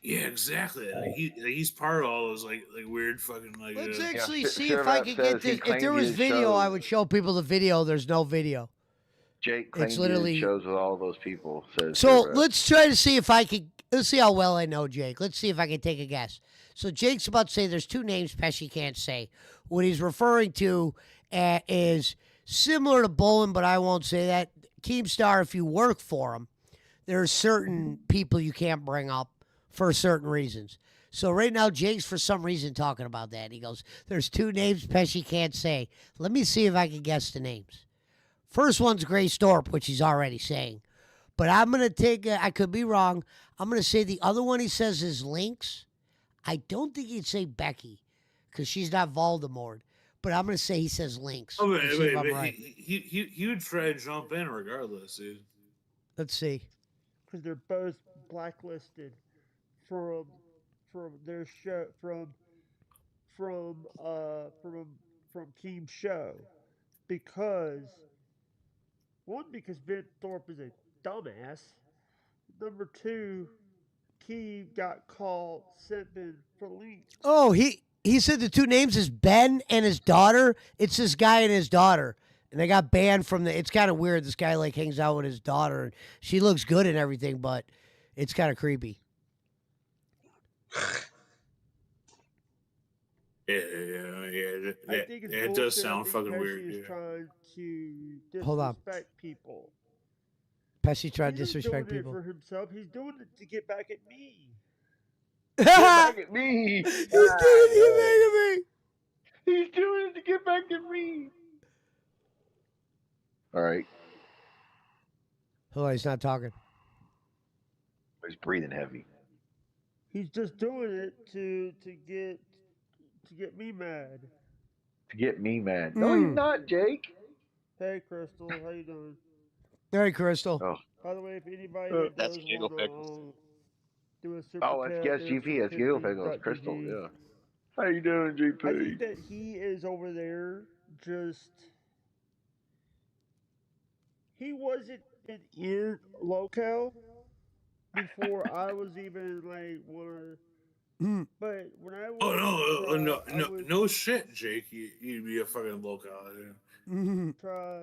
"Yeah, exactly. Like, he's part of all those like weird fucking like." Let's uh, actually see if I could get this. If there was video, I would show people the video. There's no video. Jake It's claimed he literally. did shows with all those people. Says So they're, let's try to see if I could. Let's see how well I know Jake. Let's see if I can take a guess. So Jake's about to say there's two names Pesci can't say. What he's referring to is similar to Bolin, but I won't say that. Keemstar, if you work for him, there are certain people you can't bring up for certain reasons. So right now, Jake's for some reason talking about that. He goes, "There's two names Pesci can't say." Let me see if I can guess the names. First one's Grace Thorpe, which he's already saying. But I'm going to take, I could be wrong. I'm going to say the other one he says is Lynx. I don't think he'd say Becky because she's not Voldemort. But I'm going to say he says Lynx. Oh Let's see wait, if I'm wait. right. He would try to jump in regardless, dude. Let's see. Because they're both blacklisted from their show from Keem's show because Vince Thorpe is a dumbass. Number two, Keem got called simping for Lynx. Oh, he said the two names is Ben and his daughter. It's this guy and his daughter. And they got banned from the. It's kind of weird. This guy like hangs out with his daughter, and she looks good and everything, but it's kind of creepy. Yeah. I think it's It does sound fucking weird. Pesci is Yeah. trying to Hold on. disrespect people. Pesci tried to He's not disrespect doing people. it for himself. He's doing it to get back at me. Get back at me. He's doing it to get back at me. He's doing it to get back at me. All right. Hold on, he's not talking. He's breathing heavy. He's just doing it to get me mad. To get me mad. No, he's not, Jake. Hey, Crystal, how you doing? Hey, Crystal. Oh. By the way, if anybody that That's does Giggle want to Pickles. do a super Oh, that's chat, Guess GP. That's Giggle Pickles. Crystal, yeah. How you doing, GP? I think that he is over there just. He wasn't in locale before I was even like one of. But when I was No shit, Jake. You'd be a fucking local. try.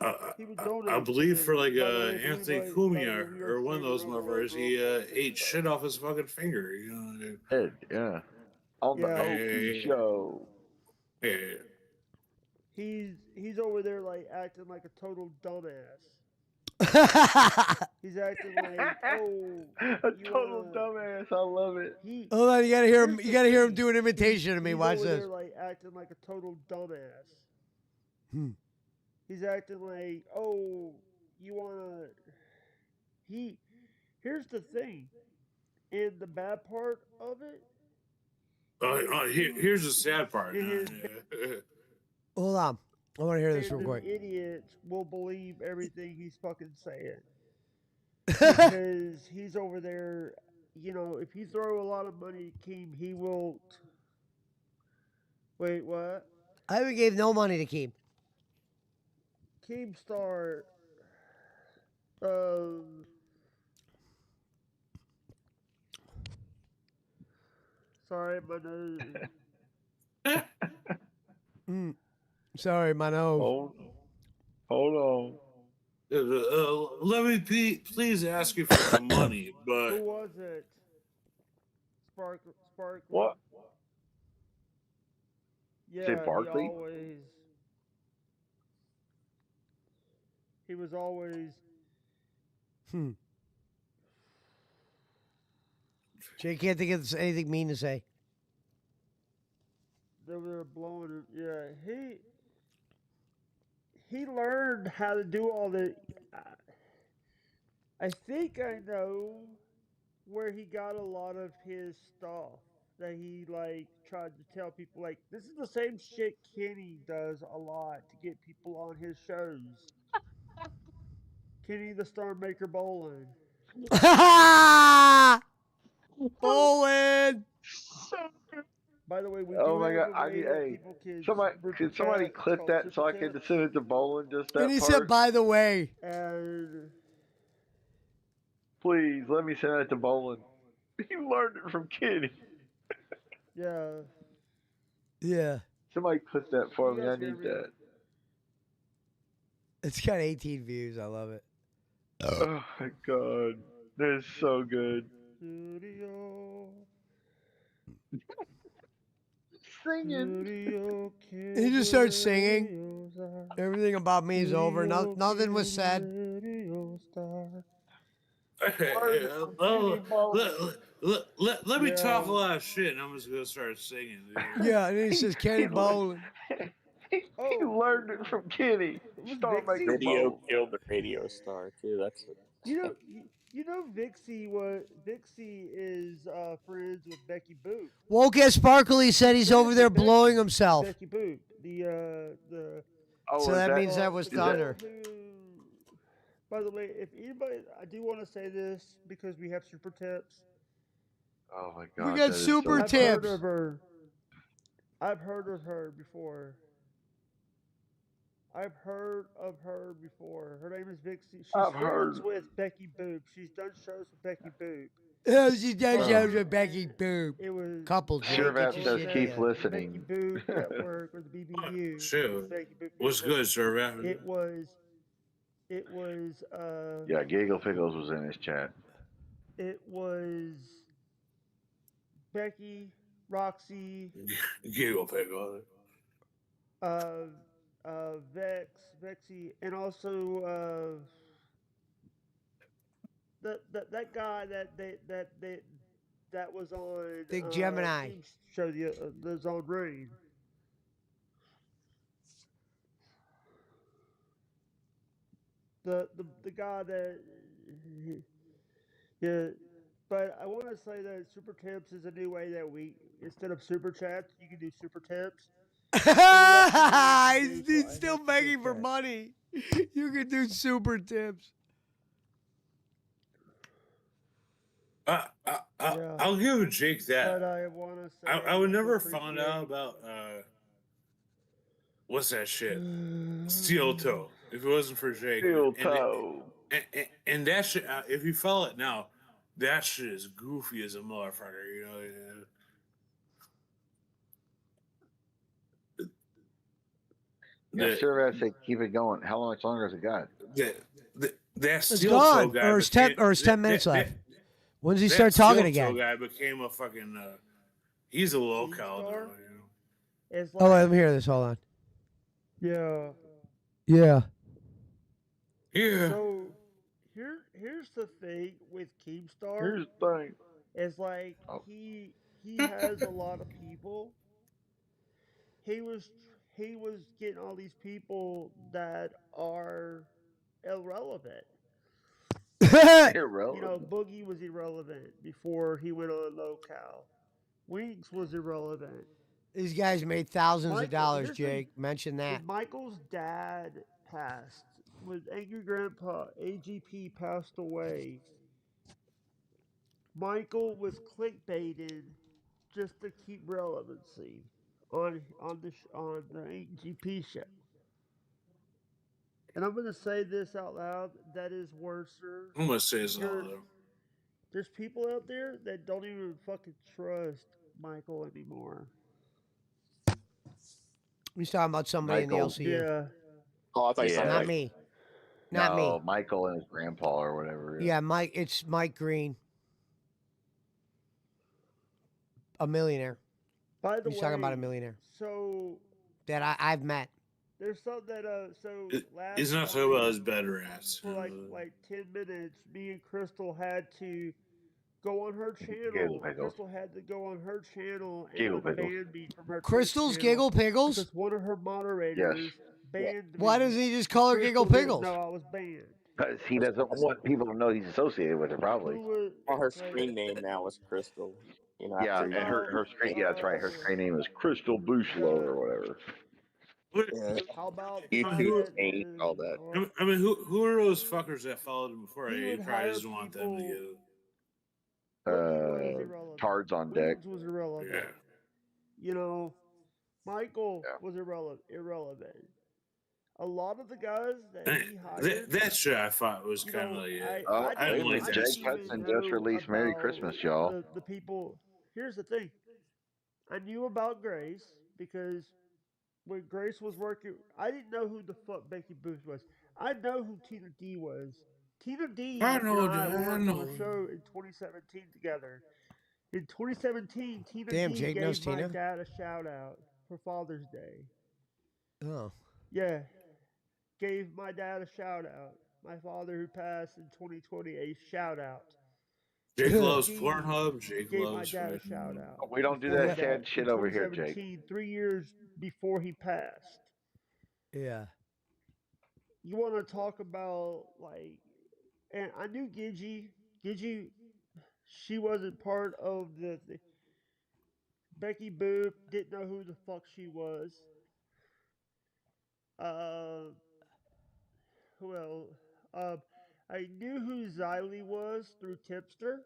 I believe for like Anthony Cumia or one of those motherfuckers, he ate shit off his fucking finger. You know. Head, yeah. On the Opie show. Yeah. He's over there like acting like a total dumbass. He's acting like a total dumbass. I love it. Hold on, you gotta hear him. You gotta hear him do an imitation of me. Watch over this. There, like acting like a total dumbass. He's acting like, oh, you wanna. Here's the thing, and the bad part of it. Here's the sad part. Hold on. I want to hear this real quick. Idiots will believe everything he's fucking saying. Because he's over there, you know, if you throw a lot of money at Keem, he will. Wait, what? I haven't gave no money to Keem. Keemstar. Sorry, my nose. Sorry, my nose. Hold on. Let me please ask you for some money, but who was it? Sparkle. What? Yeah, Is it Barkley? He was always. Jay can't think of anything mean to say. They were blowing it. Yeah, he learned how to do all the. I think I know where he got a lot of his stuff that he like tried to tell people. Like, this is the same shit Kenny does a lot to get people on his shows. Kenny the Star Maker Bowling. Bowling. By the way, we Oh do my have god! a I way mean, that hey, people can somebody super could somebody chat. It's clip called that super so I can tips. send it to Bowling just that And he part. said, by the way. And Please let me send that to Bowling. He learned it from Kenny. yeah, Yeah. Somebody clip that for you me. guys I hear need me? that. It's got 18 views. I love it. Oh my god, that is so good. Studio. Singing. He just starts singing. Everything about me is over. Nothing was said. Let me talk a lot of shit, and I'm just gonna start singing. Dude. Yeah, and then he says Kenny Bowling. He learned it from Kenny. Star Maker Video Bowl. killed the radio star too. That's it. You know, Vixey is friends with Becky Boop. Woke as Sparkly said he's over there blowing himself. Becky Boop, the Oh, So is that means that was the girl Thunder. By the way, if anybody, I do want to say this because we have super tips. Oh my god. We got that is super so tips. Heard of her. I've heard of her before. Her name is Vixey. She's I've friends heard. with Becky Boop. She's done shows with Becky Boop. Oh, she does shows with Becky Boop. It was Couple Jake. Sure, Get Vap your says shit keep together. listening. Becky Boop Network or the BBU. Shit. Becky Boop What's Network. good, sir? It was. Yeah, Giggle Pickles was in his chat. It was Becky, Roxy, Giggle Pickles. Vexy, and also that guy that was on Big Gemini King's show that's on Rain. The guy that yeah. But I want to say that super tips is a new way that we, instead of super chats, you can do super tips. He's still begging for money. You can do super tips. I'll give Jake that. But I want to say I would never found out about what's that shit? Steel Toe. If it wasn't for Jake. Steel Toe. And that shit, if you follow it now, that shit is goofy as a motherfucker, you know. Yeah, sure, I say keep it going. How much longer has it got? That It's Steel gone. Toe guy. Or it's 10 minutes left. When does he start that talking Steel again? Toe guy became a fucking. He's a locale now, you know. Oh, let me hear this. Hold on. Yeah. Yeah. Yeah. So here's the thing with Keemstar. Here's the thing. It's like he has a lot of people. He was getting all these people that are irrelevant. Irrelevant. You know, Boogie was irrelevant before he went on local. Winks was irrelevant. These guys made thousands of dollars, Jake. Mention that. When Michael's dad passed, when Angry Grandpa AGP passed away, Michael was clickbaited just to keep relevancy on the AGP show. And I'm going to say this out loud. That is worse, sir. I'm gonna say this out loud. There's people out there that don't even fucking trust Michael anymore. He's talking about somebody in the Michael. LCU. Yeah. Oh, I thought you said Not like, me. Not no, me. Michael and his grandpa or whatever. Yeah, Mike. It's Mike Green, a millionaire. By the He's way, talking about a millionaire so that I've met. there's some that so last He's not talking about his bed rats. for like 10 minutes, me and Crystal had to go on her channel. Giggle Pickles. Crystal had to go on her channel and Giggle Pickles. ban me from her Crystal's channel Giggle Pickles? because one of her moderators banned me. Why doesn't he just call her Giggle Crystal Pickles? didn't know I was banned. Because he doesn't want people to know he's associated with it, probably. well, her screen name now is Crystal. You know, Yeah, after and you- her screen, yeah, that's right. Her screen name is Crystal Bushlow or whatever. Yeah. How about YouTube changed all that. I mean, who are those fuckers that followed him before? He He would probably hire doesn't want them to get it. irrelevant. Tards on deck. Williams was irrelevant. Yeah. You know, Michael was irrelevant. A lot of the guys that he hired. That shit I thought was kind of like. I wait didn't a like minute. that. Jake Hudson just released Merry Christmas, y'all. The people. Here's the thing. I knew about Grace because when Grace was working, I didn't know who the fuck Becky Booth was. I know who Tina D was. Tina D I and know, I I worked on know. a show in 2017 together. In 2017, Tina Damn, D Jake knows gave my Tina? dad a shout out for Father's Day. Oh. Yeah. Gave my dad a shout out. My father who passed in 2020 a shout out. Jake loves D Pornhub. Jake gave loves my dad a fucking- shout out. We don't do before that he sad died shit in over here, Jake. 2017, 3 years before he passed. Yeah. You want to talk about like, and I knew Gigi. Gigi, she wasn't part of the Becky Boop didn't know who the fuck she was. Who else? I knew who Xylee was through Tipster.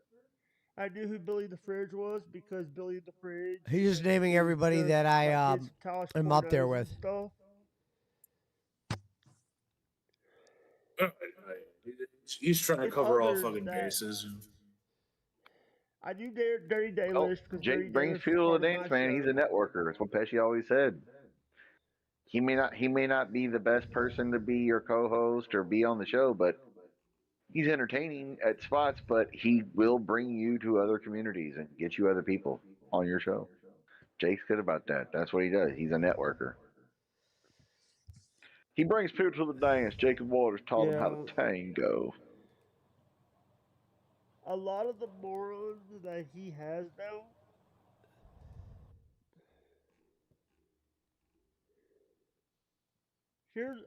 I knew who Billy the Fridge was because Billy the Fridge. He's just naming everybody that I am up there with. Stuff. He's trying to And cover all others fucking that- bases. I knew Dirty Dalish because Dirty Jake brings Dalish fuel was to the part of dance, my man. He's a show. networker. That's what Pesci always said. He may not be the best person to be your co-host or be on the show, but he's entertaining at spots. But he will bring you to other communities and get you other people on your show. Jake's good about that. That's what he does. He's a networker. He brings people to the dance. Jacob Waters taught him how to tango. A lot of the morons that he has now.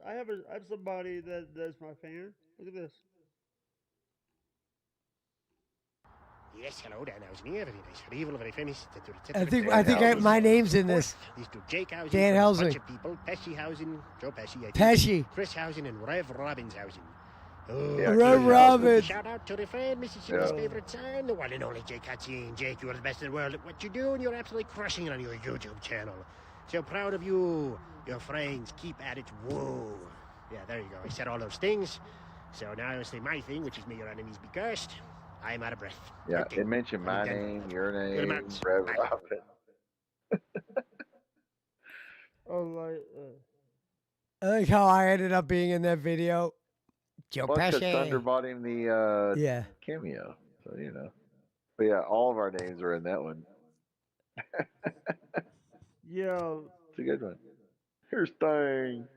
I have somebody that's my fan. Look at this. Yes, hello there. Now, it's me, very nice. Very evil, very famous. I think my name's in this. These two Jake Housen, Dan a bunch Helsing. of people. Pesci Housen, Joe Pesci, I think. Pesci. Chris Housen and Rev Robbins-Hausen. Oh, Yeah, Rev Robbins. Shout out to the friend, Mississippi's favorite son, the one and only Jake Hudson. Jake, you are the best in the world at what you do, and you're absolutely crushing it on your YouTube channel. So proud of you. Your friends, keep at it. Whoa. Yeah, there you go. I said all those things. So now I'll say my thing, which is may your enemies be cursed. I am out of breath. Yeah, Okay. it mentioned my name, your name, Good Rev night. Robin. I like how I ended up being in that video. Joe Plus, 'cause Thunder Pesci. bought him the Yeah. cameo, so you know. But yeah, all of our names are in that one. Yeah. It's a good one. Here's Thing.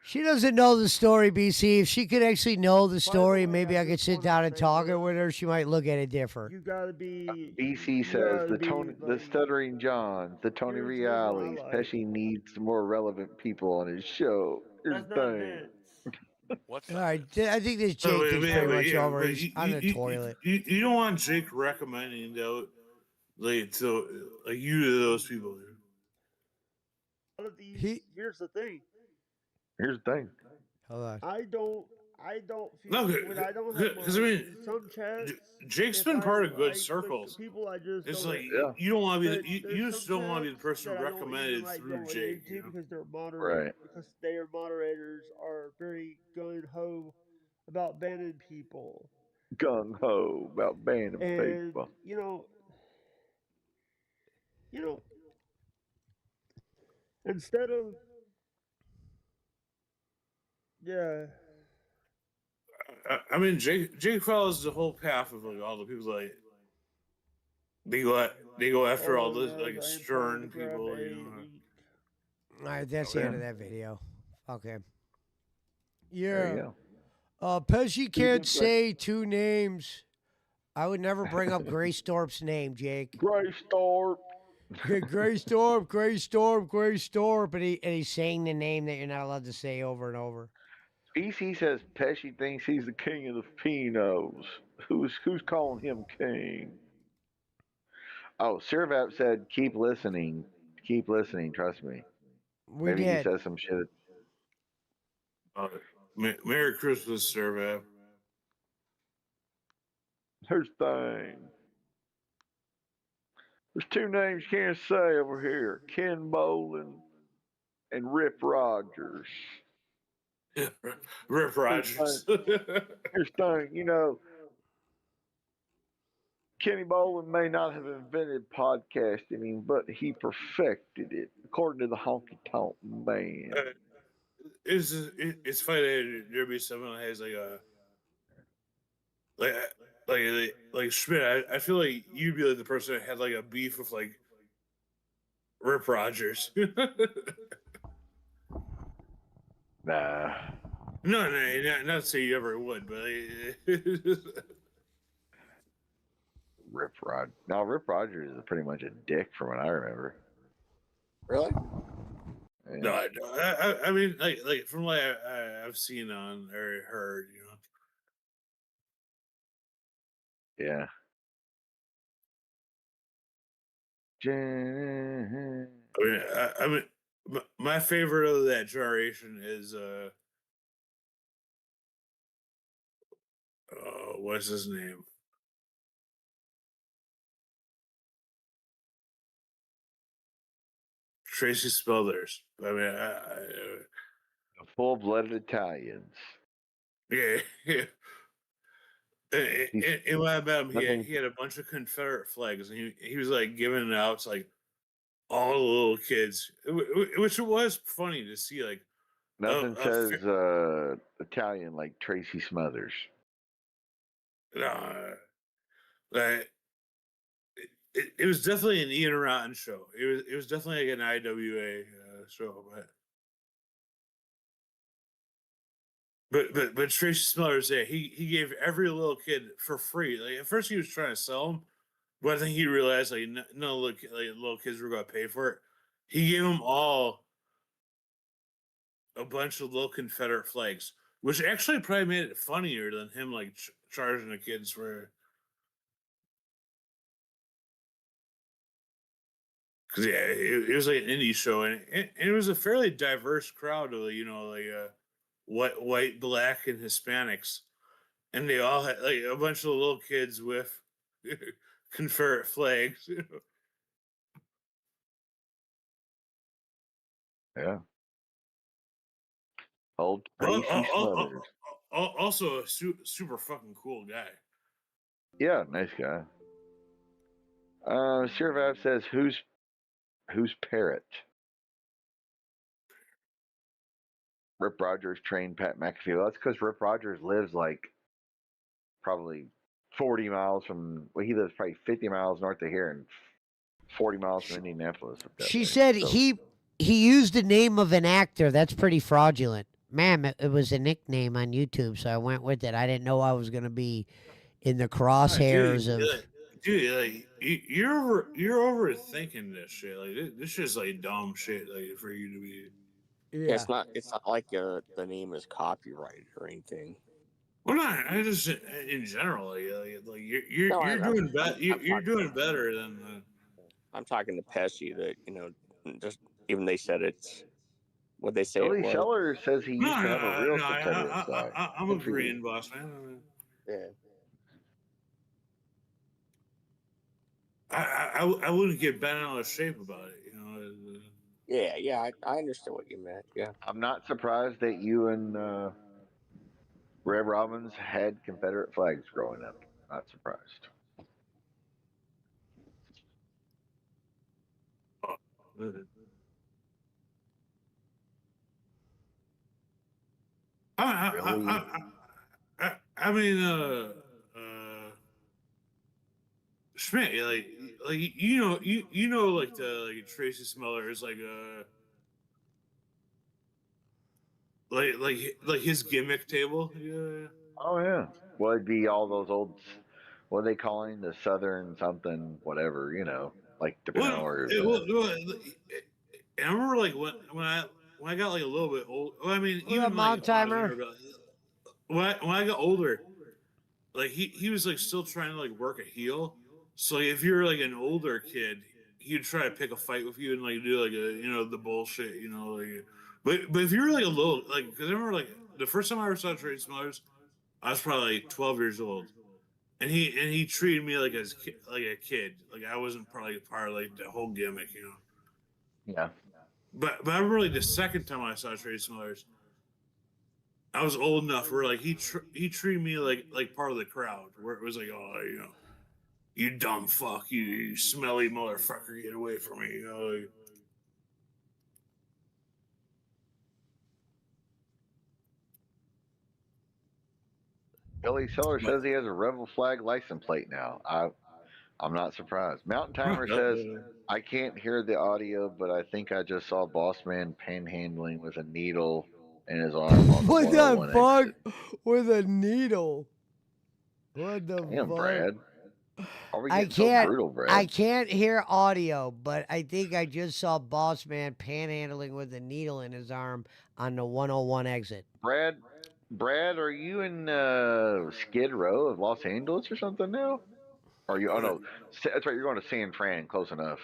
She doesn't know the story, BC. If she could actually know the story, maybe I could sit down and talk it with her. She might look at it different. You gotta be. BC says the Stuttering Johns, the Tony Reales. Pesci needs more relevant people on his show. Here's Thing. What's All right, I think this Jake is pretty much over. but He's on the toilet. You don't want Jake recommending though, like you to those people. Here's the thing. Here's the thing. Hold on. I don't feel No, when I don't have because I mean, some chats. Jake's if been part I of good like circles. People I just It's don't like like. you don't want to be But you there's just don't some want to be the chats person that I don't recommended even like through going Jake. into You know? because their moderators, Right. because their moderators are very gung ho about banning people. Gung ho about banning And people. you know, instead of yeah. I mean, Jake follows the whole path of like all the people like they go after all this like stern people. You know. All right, that's the end of that video. Okay. There you Yeah. go. Pesci can't say two names. I would never bring up Grace Thorpe's name, Jake. Grace Thorpe. Grace Thorpe, Grace Thorpe, Grace Thorpe. And he's saying the name that you're not allowed to say over and over. BC says Pesci thinks he's the king of the Finos. Who's calling him king? Oh, Sirvap said, keep listening. Keep listening, trust me. Maybe he says some shit. Merry Christmas, Sir. Here's the thing. There's two names you can't say over here: Ken Bolin and Rip Rogers. Rip Rogers. Here's the thing. You know, Kenny Bolin may not have invented podcasting, but he perfected it, according to the Honky Tonk Man. It's funny that there be someone that has like a like Schmidt. I feel like you'd be like the person that had like a beef with like Rip Rogers. Nah. No, not to say you ever would, but Rip Rogers is pretty much a dick from what I remember. Really? Yeah. No, I mean, like from what I've seen on or heard, you know. Yeah. I mean, my favorite of that generation is what's his name? Tracy Smothers. I mean, full-blooded Italians. Yeah. And when I met him, he had a bunch of Confederate flags, and he was like giving it out to like all the little kids, which was funny to see. Like Nothing says Italian like Tracy Smothers. Like it was definitely an Ian Rotten show. It was definitely like an IWA show, but Tracy Smothers, yeah, he gave every little kid for free. Like at first he was trying to sell them, but I think he realized like no little kids were going to pay for it. He gave them all a bunch of little Confederate flags, which actually probably made it funnier than him like charging the kids for. Because yeah, it was like an indie show, and it was a fairly diverse crowd of white, black, and Hispanics, and they all had like a bunch of little kids with Confederate flags. Yeah. Old Tracy Smothers. Also a super fucking cool guy. Yeah, nice guy. Sheriff says, "Who's Parrot?" Rip Rogers trained Pat McAfee. Well, that's because Rip Rogers lives like probably 40 miles from. Well, he lives probably 50 miles north of here and 40 miles from Indianapolis. She said he used the name of an actor. That's pretty fraudulent. Ma'am, it was a nickname on YouTube, so I went with it. I didn't know I was going to be in the crosshairs of. Dude, like you're overthinking this shit. Like this shit's like dumb shit. Like for you to be. Yeah. It's not like the name is copyrighted or anything. Well, not. I just in general, like you're doing better. You're doing better than. I'm talking to Pesci that just even they said it's what they say. Billy it was. Sheller says he used to have a real Confederate flag. I'm agreeing, boss man. Yeah. I wouldn't get bent out of shape about it, you know. Yeah, I understand what you meant. Yeah, I'm not surprised that you and Red Robbins had Confederate flags growing up. Not surprised. I mean, Schmidt, like you know, like the Tracy Smothers, like his gimmick table. Yeah. Oh yeah. Well, it'd be all those old. What are they calling the Southern something, whatever, like depending on where. I remember like when I got like a little bit old. Well, I mean, even Mount Timer. When I got older, like he was like still trying to like work a heel. So if you're like an older kid, he'd try to pick a fight with you and like do like the bullshit, like. But if you're like a little because I remember like the first time I ever saw Tracy Smothers, I was probably like 12 years old, and he treated me like a kid. Like I wasn't probably part of like the whole gimmick, you know. Yeah. But I remember like the second time I saw Tracy Smothers, I was old enough where like he treated me like part of the crowd, where it was like, oh, you know, you dumb fuck, you smelly motherfucker, get away from me, you know. Like, Billy Seller says he has a Rebel Flag license plate now. I'm not surprised. Mountain Timer says, I can't hear the audio, but I think I just saw Boss Man panhandling with a needle in his arm on the What the 101 fuck? exit. With a needle. What the Damn, fuck? Brad. Are we I getting so can't. brutal, Brad? I can't hear audio, but I think I just saw Boss Man panhandling with a needle in his arm on the 101 exit. Brad, are you in Skid Row of Los Angeles or something now? Or you? Oh no, that's right. You're going to San Fran. Close enough.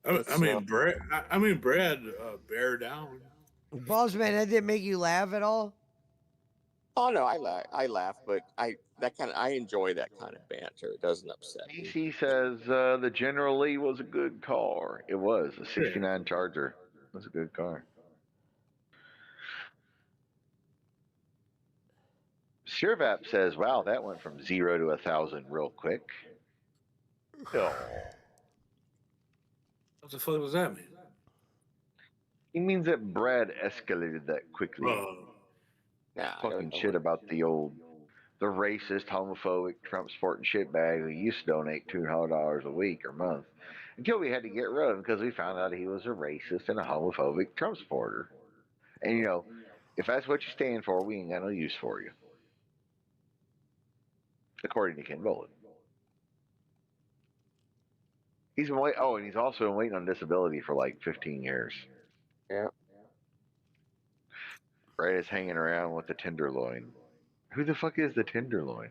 I mean, Brad, bear down. Boss Man, that didn't make you laugh at all? Oh no, I laugh, but I enjoy that kind of banter. It doesn't upset me. DC says the General Lee was a good car. It was a '69 Charger. It was a good car. Sirvap says, "Wow, that went from 0 to 1,000 real quick." Oh. What the fuck does that mean? He means that Brad escalated that quickly. Talking shit about the racist, homophobic, Trump sporting shitbag who used to donate $200 a week or month until we had to get rid of him because we found out he was a racist and a homophobic Trump supporter. And you know, if that's what you stand for, we ain't got no use for you. According to Ken Bullitt. He's been waiting. Oh, and he's also been waiting on disability for like 15 years. Yeah. Brad is hanging around with the Tenderloin. Who the fuck is the Tenderloin?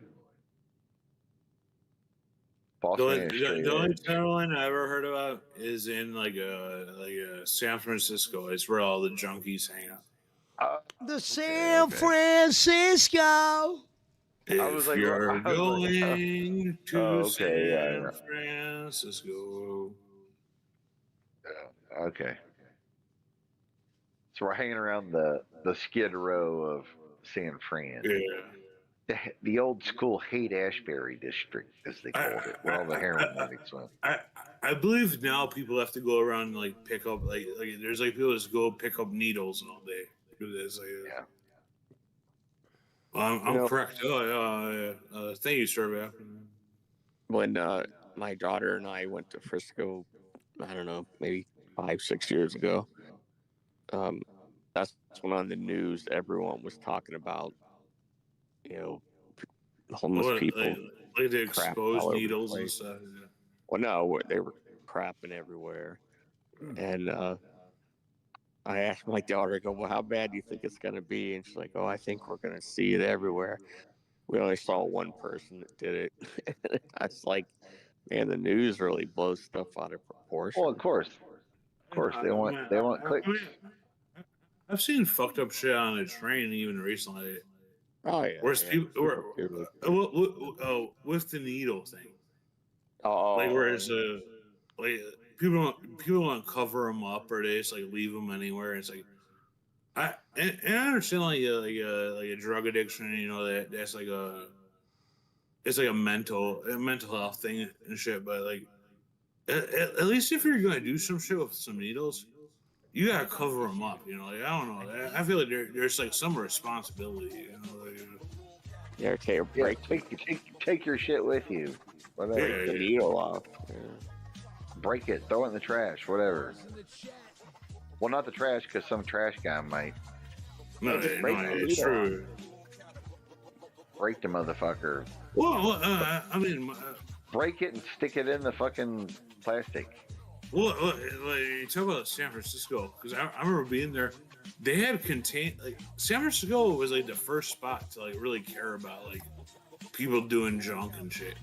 Boss Man is straight The only edge. Tenderloin I ever heard about is in like a San Francisco. It's where all the junkies hang out. The San Francisco. If you're going to San yeah. Francisco. Okay. So we're hanging around the Skid Row of San Fran. Yeah. The old school Haight-Ashbury district, as they called it, where all the heroin addicts went. I believe now people have to go around and like pick up like there's like people just go pick up needles all day. Do this yeah. Well, I'm correct. Oh yeah. Thank you, sir. When my daughter and I went to Frisco, I don't know, maybe 5-6 years ago. That's when on the news everyone was talking about, you know, homeless people. Like the exposed needles and stuff. Yeah. Well, no, they were crapping everywhere. And I asked my daughter, I go, well, how bad do you think it's going to be? And she's like, oh, I think we're going to see it everywhere. We only saw one person that did it. I was like, man, the news really blows stuff out of proportion. Well, of course. They want clicks. I've seen fucked up shit on a train even recently. Oh yeah. Where's people with the needle thing? Oh. Like whereas like people don't cover them up or they just like leave them anywhere. It's like I understand like a drug addiction. You know that's like it's like a mental health thing and shit. But like at least if you're gonna do some shit with some needles, you gotta cover them up, you know. Like, I don't know. I feel like there's like some responsibility, you know. Like, take your shit with you. Whatever. Break the needle off. Yeah. Break it. Throw it in the trash. Whatever. Well, not the trash, because some trash guy might. No, it's true. Break the motherfucker. Well, I mean, break it and stick it in the fucking plastic. Well, like, you talk about San Francisco, because I remember being there. They had San Francisco was like the first spot to like really care about like people doing junk and shit.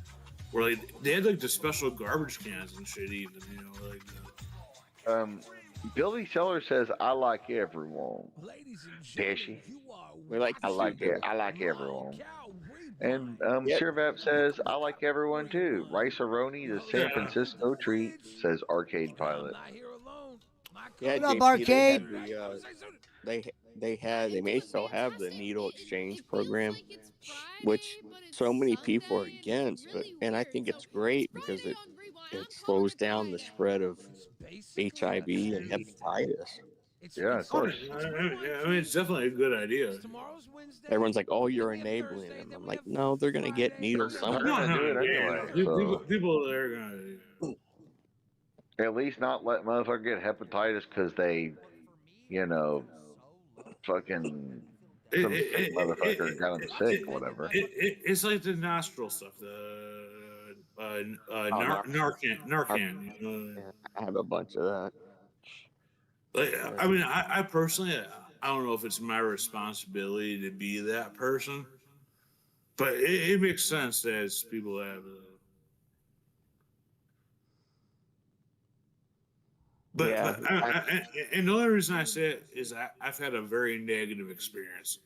Where like they had like the special garbage cans and shit, even, you know, like. Billy Seller says, "I like everyone." Pesci. I like everyone. And Yep. Sirvap says, I like everyone too. Rice Aroni, the San Francisco treat, says Arcade Pilot. Yeah, What up, JP, they Arcade? had they may still have the needle exchange program, which so many people are against, but and I think it's great because it slows down the spread of HIV and hepatitis. Yeah, of course. I mean, it's definitely a good idea. Everyone's like, "Oh, you're enabling them." I'm like, "No, they're gonna get needles They're somewhere." gonna do it anyway. So People are gonna. at least not let motherfucker get hepatitis because they, fucking some sick motherfucker got them sick or whatever. It's like the nostril stuff, the Narcan. Yeah, I have a bunch of that. Like, I mean, I personally, I don't know if it's my responsibility to be that person, but it makes sense that people have. But and the only reason I say it is I've had a very negative experience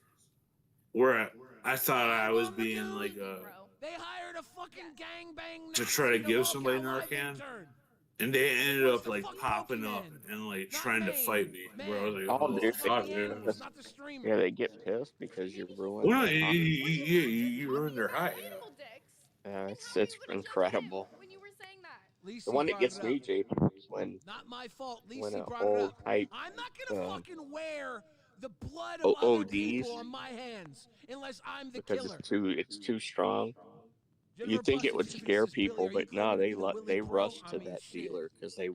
where I thought I was being like They hired a fucking gangbang to try to give somebody Narcan, and they ended up like popping up and like trying to fight me. Where I was like, Oh, oh dude, fuck, dude. yeah, they get pissed because you ruined. Well, their hobby. you ruined their high. Yeah, it's incredible. The one that gets me, JP, is when when an old type wear the blood of other people ODs on my hands unless I'm the because killer. it's too strong. You think it would scare people, but no, they rush to that dealer because they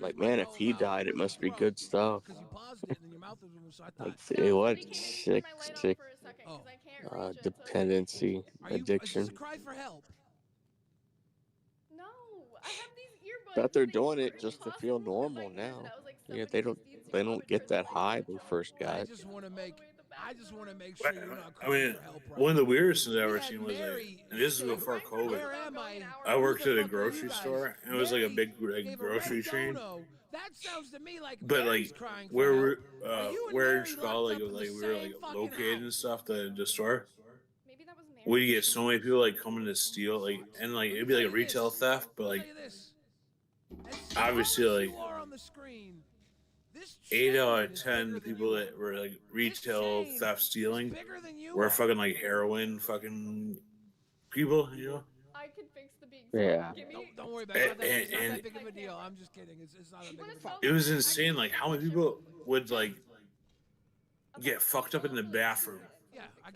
like, man, if he died, it must be good stuff. Like, what sick dependency addiction. Cry for help. No, I have these earbuds. But they're doing it just to feel normal now. Yeah, they don't get that high they first got. I just want to make sure you're not I crying mean, for help. one of the weirdest things I've ever seen was like, and this is before COVID. I worked at a grocery store, and it was like a big grocery chain. That sounds to me like But Mary's like crying for where help. where in Chicago, like we were like located and stuff, the store. We get so many people like coming to steal, like, and like it'd be like a retail theft, but like obviously like 8 out of 10 people that were like retail theft stealing were fucking like heroin fucking people, you know. I could fix the being. Yeah. Don't worry about that. It's not that big of a deal. I'm just kidding. It's not that big of a deal. It was insane, like how many people would like get fucked up in the bathroom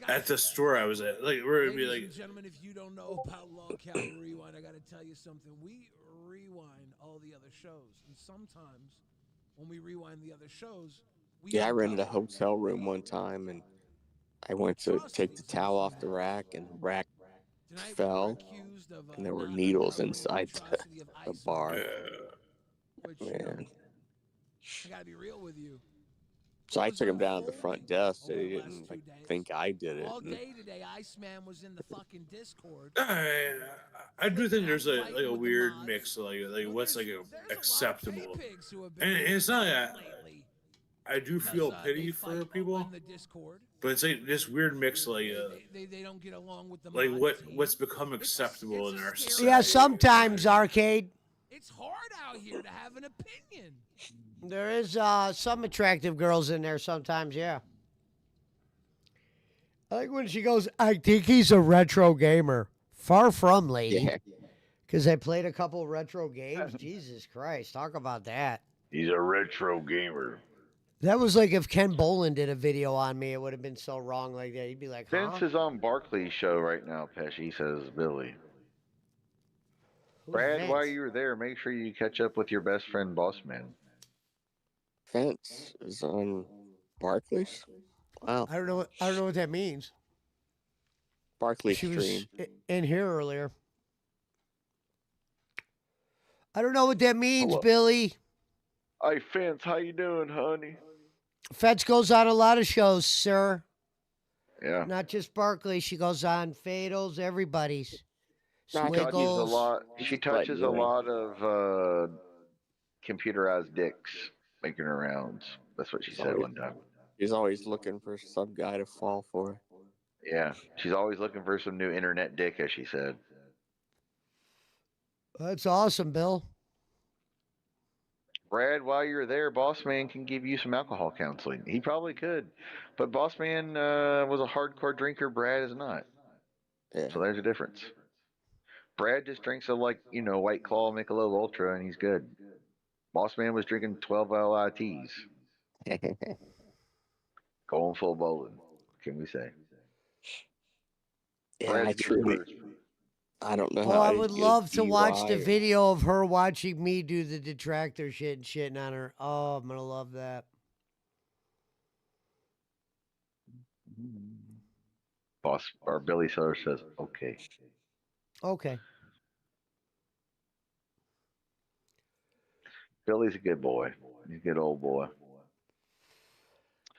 at the store I was at. Like we're gonna be Ladies like, and gentlemen, if you don't know about Long Calorie Rewind, I got to tell you something. We rewind all the other shows, and sometimes when we rewind the other shows, I rented a hotel room one time, and I went to take the towel off the rack, and the rack fell, and there were needles inside the bar. Man. I gotta be real with you. So I took him down to the front desk. So they didn't think I did it. All day today, Iceman was in the fucking Discord. I do think there's like a weird mix of like what's like acceptable, and it's not that I do feel pity for people, but it's like this weird mix of like They don't get along with the like what's become acceptable in our society. Yeah, sometimes, Arcade. It's hard out here to have an opinion. There is some attractive girls in there sometimes, yeah. I like when she goes, I think he's a retro gamer. Far from, lady. Because I played a couple retro games. Jesus Christ, talk about that. He's a retro gamer. That was like if Ken Bolin did a video on me, it would have been so wrong like that. He'd be like, huh? Vince is on Barkley's show right now, Pesci, says Billy. Brad, Vince? while you were there, make sure you catch up with your best friend, Boss Man. Vince is on Barclays. Wow. I don't know what that means. Barclays She stream. was in here earlier. I don't know what that means, Hello. Billy. Hi, Vince. How you doing, honey? Fetch goes on a lot of shows, sir. Yeah. Not just Barkley. She goes on Fados, everybody's. She touches a Swiggles. lot. She touches a lot of computerized dicks making her rounds. That's what she said one time. He's always looking for some guy to fall for. Yeah, she's always looking for some new internet dick, as she said. That's awesome, Bill. Brad, while you're there, Boss Man can give you some alcohol counseling. He probably could, but Boss Man was a hardcore drinker. Brad is not. Yeah. So there's a difference. Brad just drinks a White Claw, Michelob Ultra, and he's good. Boss Man was drinking 12 LITs. Going full bowling. What can we say? Yeah, Brad's I a good truly. person. I don't know Oh, how I to would get love to watch the DUI or- video of her watching me do the detractor shit and shitting on her. Oh, I'm gonna love that. Boss or Billy Sutter says, okay. Okay. Billy's a good boy. He's a good old boy.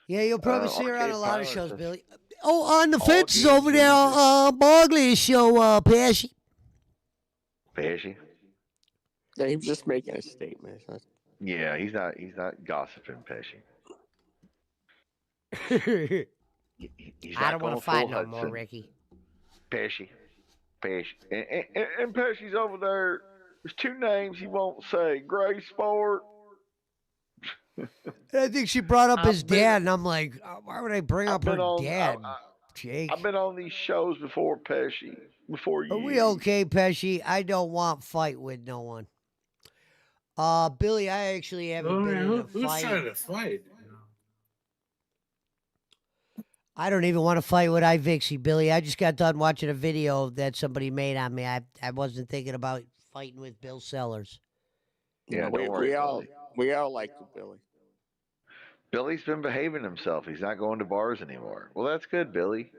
Yeah, you'll probably see her on Arcade a lot of Pilot shows, says- Billy. Oh, on the All fences games over there, Bargley's show, Pesci. Pesci? Yeah, he was just making a statement. Yeah, he's not gossiping, Pesci. He's I not don't want going to fight full no more, Hudson. Ricky. Pesci. And Pesci's over there. There's two names he won't say. Gray Sport. And I think she brought up his dad, and I'm like, why would I bring up her dad? Jake. I've been on these shows before, Pesci. Before you. Are we okay, Pesci? I don't want fight with no one. Billy, I actually haven't been in a Who's fight. trying to fight? I don't even want to fight with IVixey, Billy. I just got done watching a video that somebody made on me. I wasn't thinking about fighting with Bill Sellers. Yeah, we, don't worry. we all like Billy. Billy's been behaving himself. He's not going to bars anymore. Well, that's good, Billy.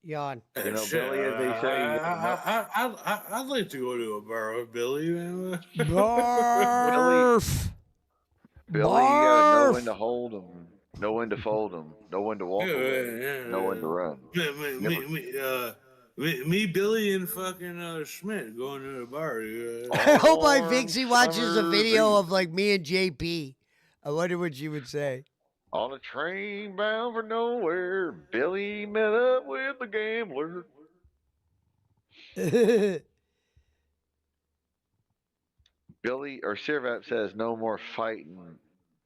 Yawn. You know, Billy, as they say. I'd like to go to a bar with Billy. Man. Barf. Billy, you gotta know when to hold him, know when to fold him, know when to walk away, know when to run. Me, Billy, and fucking Schmidt going to the bar. I hope IVixey watches a video of like me and JP. I wonder what she would say. On a train bound for nowhere, Billy met up with the gambler. Billy or Sirvap says no more fighting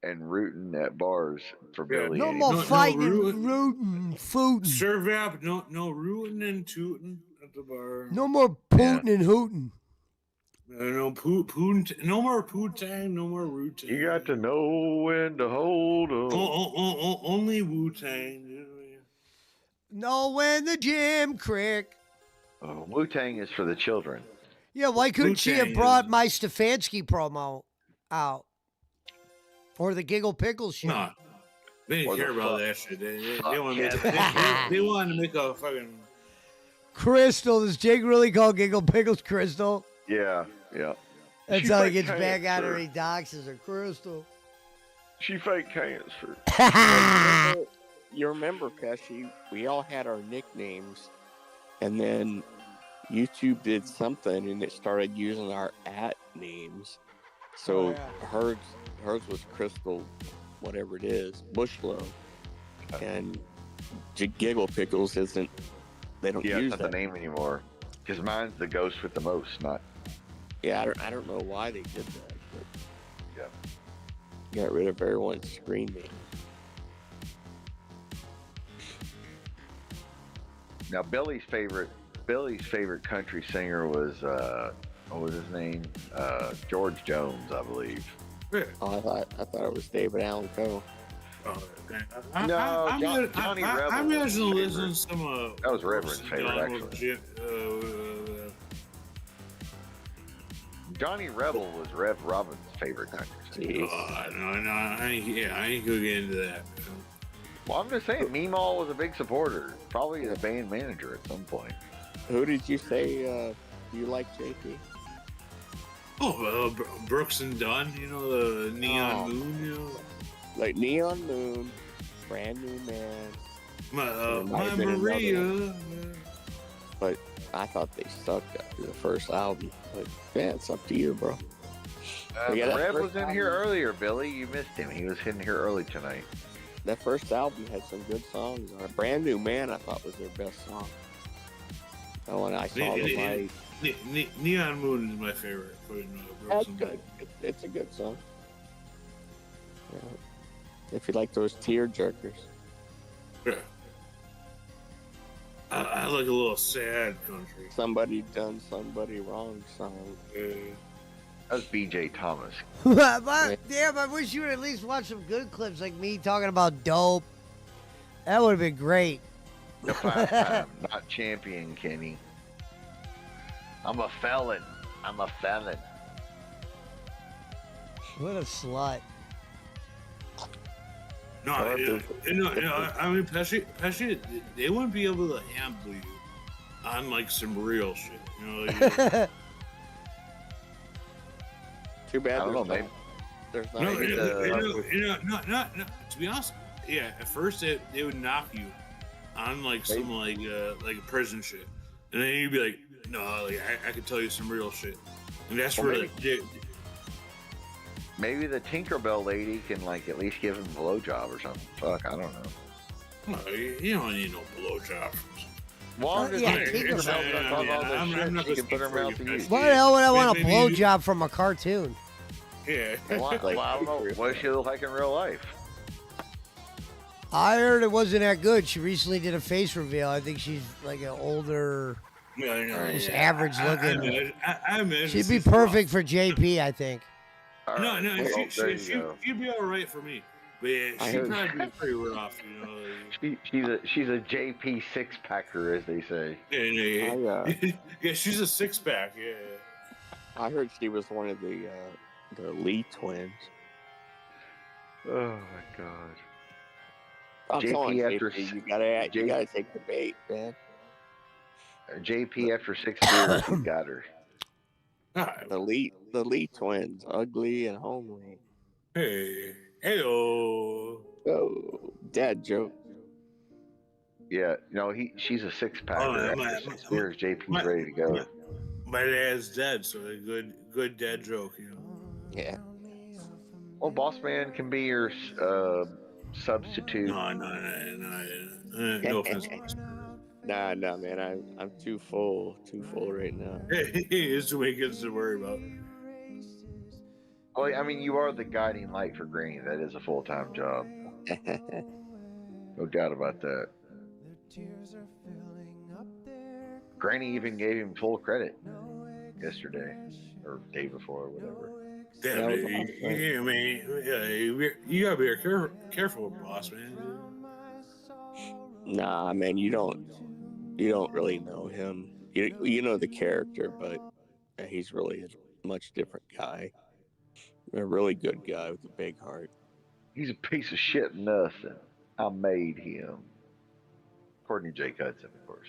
and rooting at bars for Billy. No more fighting and rooting, footing. Sirvap, no rooting and tooting at the bar. No more pooting and hooting. No more Poo-Tang, no more Wu-Tang. You got to know when to hold 'em. Only Wu-Tang. Know when the Jim Crick. Wu-Tang is for the children. Yeah, why couldn't she have Wu-Tang brought my Stefanski promo out? Or the Giggle Pickles shit? Nah, they didn't care about that shit. They wanted to make a fucking... Crystal. Does Jake really call Giggle Pickles Crystal? Yeah. That's She how he fake gets back at her. cancer. He doxes her. Crystal. She fake cancer. You remember, Pesci, we all had our nicknames, and then YouTube did something, and it started using our @names. So hers was Crystal, whatever it is, Bushlow, and Giggle Pickles isn't. They don't Yeah, use it's not that the name anymore. Because mine's the ghost with the most, not. Yeah, I don't know why they did that, but yeah, got rid of everyone's screen name. Now Billy's favorite country singer was what was his name? George Jones, I believe. Oh, I thought it was David Allen Coe. No, Johnny Rebel. I'm was listening his to favorite. some. That was Reverend's favorite, actually. Johnny Rebel was Rev Robin's favorite country singer. No, I ain't gonna get into that. Well, I'm just saying, Meemaw was a big supporter. Probably a band manager at some point. Who did you say you like, JP? Oh, Brooks and Dunn, you know, the Neon Moon, you know. Like Neon Moon, Brand New Man. My Maria. But I thought they sucked after the first album. But yeah, it's up to you, bro. Rev was in here earlier, Billy. You missed him. He was in here early tonight. that first album had some good songs. A Brand New Man, I thought, was their best song. Oh, and I saw the light. Neon Moon is my favorite. That's good. It's a good song. Yeah. If you like those tear jerkers. Yeah. I like a little sad country. Somebody done somebody wrong song. That was B.J. Thomas. Damn, I wish you would at least watch some good clips like me talking about dope. That would have been great. The 5-time not champion, Kenny. I'm a felon. I'm a felon. What a slut. No, I mean, Pesci, they wouldn't be able to handle you on like some real shit. You know, like, too bad. I don't know, maybe. There's not. No. To be honest, yeah. At first, they would knock you on like some like a prison shit, and then you'd be like, no, like I could tell you some real shit, and that's where maybe the Tinkerbell lady can like at least give him a blowjob or something. Fuck, I don't know. No, you don't need no blowjob. Well, I'm not gonna put her mouth to use. Why the hell would I want a blowjob from a cartoon? Yeah. Well, I don't know. What does she look like in real life? I heard it wasn't that good. She recently did a face reveal. I think she's like an older, just average looking. I imagine she'd be perfect for JP, I think. No, she'd be all right for me. But yeah, she'd probably be pretty rough, you know. She's a JP 6-packer, as they say. Yeah, she's a 6-pack. Yeah. I heard she was one of the Lee twins. Oh my God. I'm telling you, after you gotta take the bait, man. JP after 6 years, he got her. The Lee twins, ugly and homely. Heyo. Oh, dad joke. Yeah, no, she's a 6-packer. After 6 years, JP's ready to go. My dad's dead, so a good dad joke, you know. Yeah. Well, Boss Man can be your substitute. No offense, Boss. Nah, man. I'm too full right now. It's too many kids to worry about. Well, I mean, you are the guiding light for Granny. That is a full-time job. No doubt about that. Granny even gave him full credit yesterday or day before or whatever. Damn, you gotta be careful, Boss Man. Nah, man, you don't really know him. You know the character, but he's really a much different guy. A really good guy with a big heart. He's a piece of shit nothing. I made him. According to Jake Hudson, of course.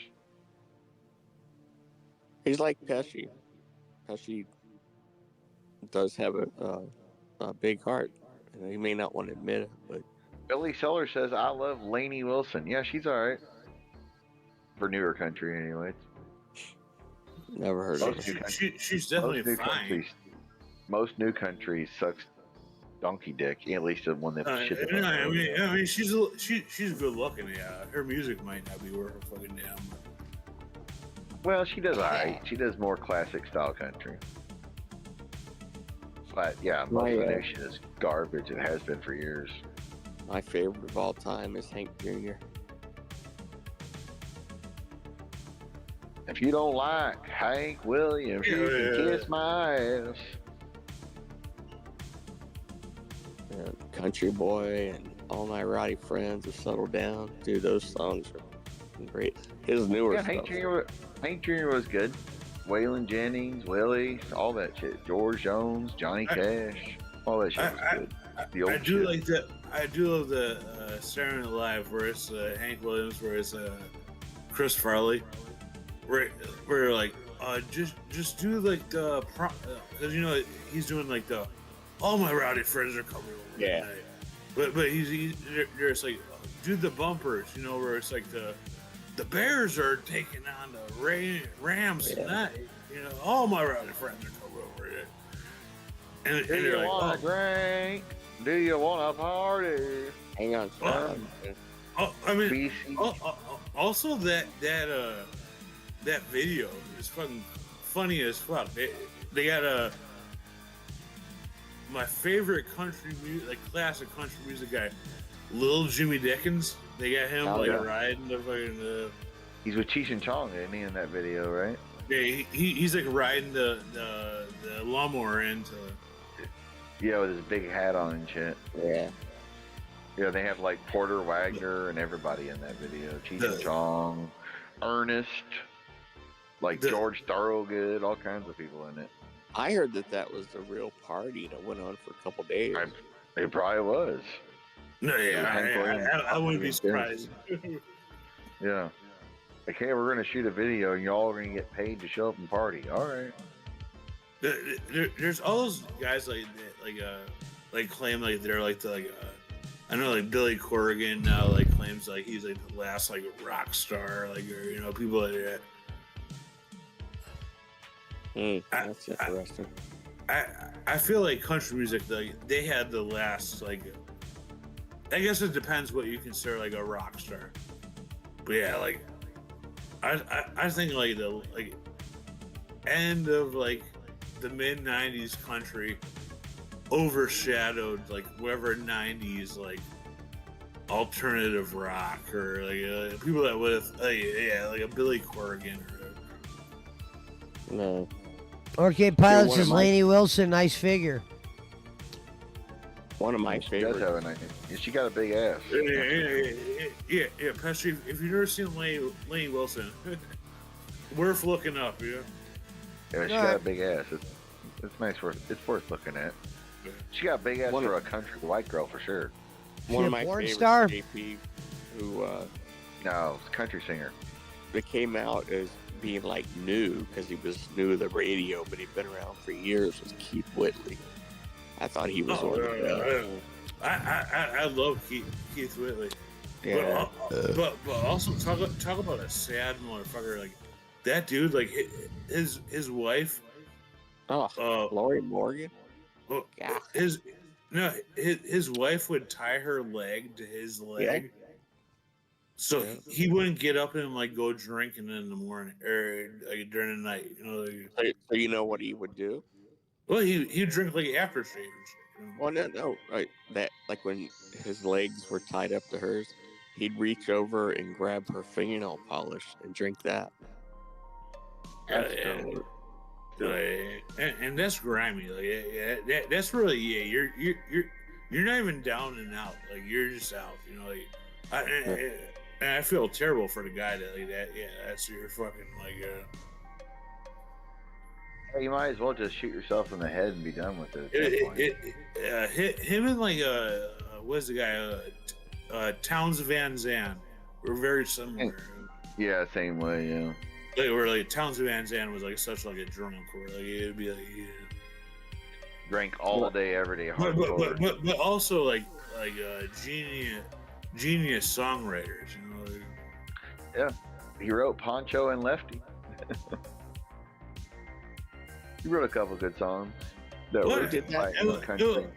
He's like Pesci. Pesci does have a big heart. He may not want to admit it, but Billy Seller says, I love Lainey Wilson. Yeah, she's all right. For newer country, anyways. Never heard of her. She's definitely fine. Most new countries sucks donkey dick. At least the one that shit. I mean, she's good looking. Yeah, her music might not be worth a fucking damn. Well, she does all right. She does more classic style country. But yeah, most of the nation is garbage. It has been for years. My favorite of all time is Hank Jr. If you don't like Hank Williams, you can kiss my ass. Country Boy and All My Rowdy Friends have settled down. Dude, those songs are great. His newer stuff. Hank Jr. was good. Waylon Jennings, Willie, all that shit. George Jones, Johnny Cash, all that shit was good. The old I do like that. I do love the Saturday Night Live where it's Hank Williams, where it's Chris Farley, where like just do like the because you know he's doing like the All My Rowdy Friends are coming over tonight. But he's there's like do the bumpers, you know, where it's like the Bears are taking on the Rams tonight. You know, All My Rowdy Friends are coming over here. And do you like, want a drink? Do you want a party? Hang on, sir. I mean, also that video is fucking funny as fuck. They got my favorite country music, like classic country music guy, Lil Jimmy Dickens. They got him riding the fucking. He's with Cheech and Chong, isn't he, in that video, right? Yeah, he's like riding the lawnmower into. Yeah, with his big hat on and shit. Yeah. Yeah, they have like Porter Wagner and everybody in that video. Cheech and Chong, Ernest, like George Thorogood, all kinds of people in it. I heard that was a real party that went on for a couple days. It probably was. No, yeah, I wouldn't be surprised. Yeah. Like, hey, we're going to shoot a video and y'all are going to get paid to show up and party. All right. There's all those guys like claim like they're like I know like Billy Corrigan now like claims like he's like the last like rock star, like, or, you know, people like that. That's interesting. I feel like country music, like, they had the last, like, I guess it depends what you consider like a rock star, but yeah, like I think like the end of like the mid 90s country overshadowed like whatever 90s like alternative rock or like people that would have like a Billy Corrigan or no. Arcade Pilots is Lainey Wilson, nice figure. One of my favorites. She got a big ass. Yeah, Pesci, if you've never seen Lainey Wilson, worth looking up, yeah. Yeah, she got a big ass. It's nice. It's worth looking at. She got a big ass for a country white girl for sure. One of my favorites, star? JP, who no, country singer. That came out as being like new because he was new to the radio, but he'd been around for years. Was Keith Whitley. I thought he was one of the I love Keith Whitley. Yeah. But also talk about a sad motherfucker. Like that dude, like his wife. Lori Morgan. Yeah. His wife would tie her leg to his leg, so he wouldn't get up and like go drinking in the morning or like during the night. You know. Like, so you know what he would do? Well, he'd drink like aftershave. Well, no, right. That like when his legs were tied up to hers, he'd reach over and grab her fingernail polish and drink that. And that's grimy. Like that's really you're not even down and out. Like you're just out. You know. Like I feel terrible for the guy that like that. Yeah, that's your fucking like. Hey, you might as well just shoot yourself in the head and be done with it. Him and like what's the guy? Towns Van Zandt were very similar. Yeah, same way. Yeah. Like, where like Towns Van Zandt was like such like a drunk, where like it'd be like drank all day, every day. But also like genius songwriters. You know. Like, yeah, he wrote Poncho and Lefty. He wrote a couple good songs. Country.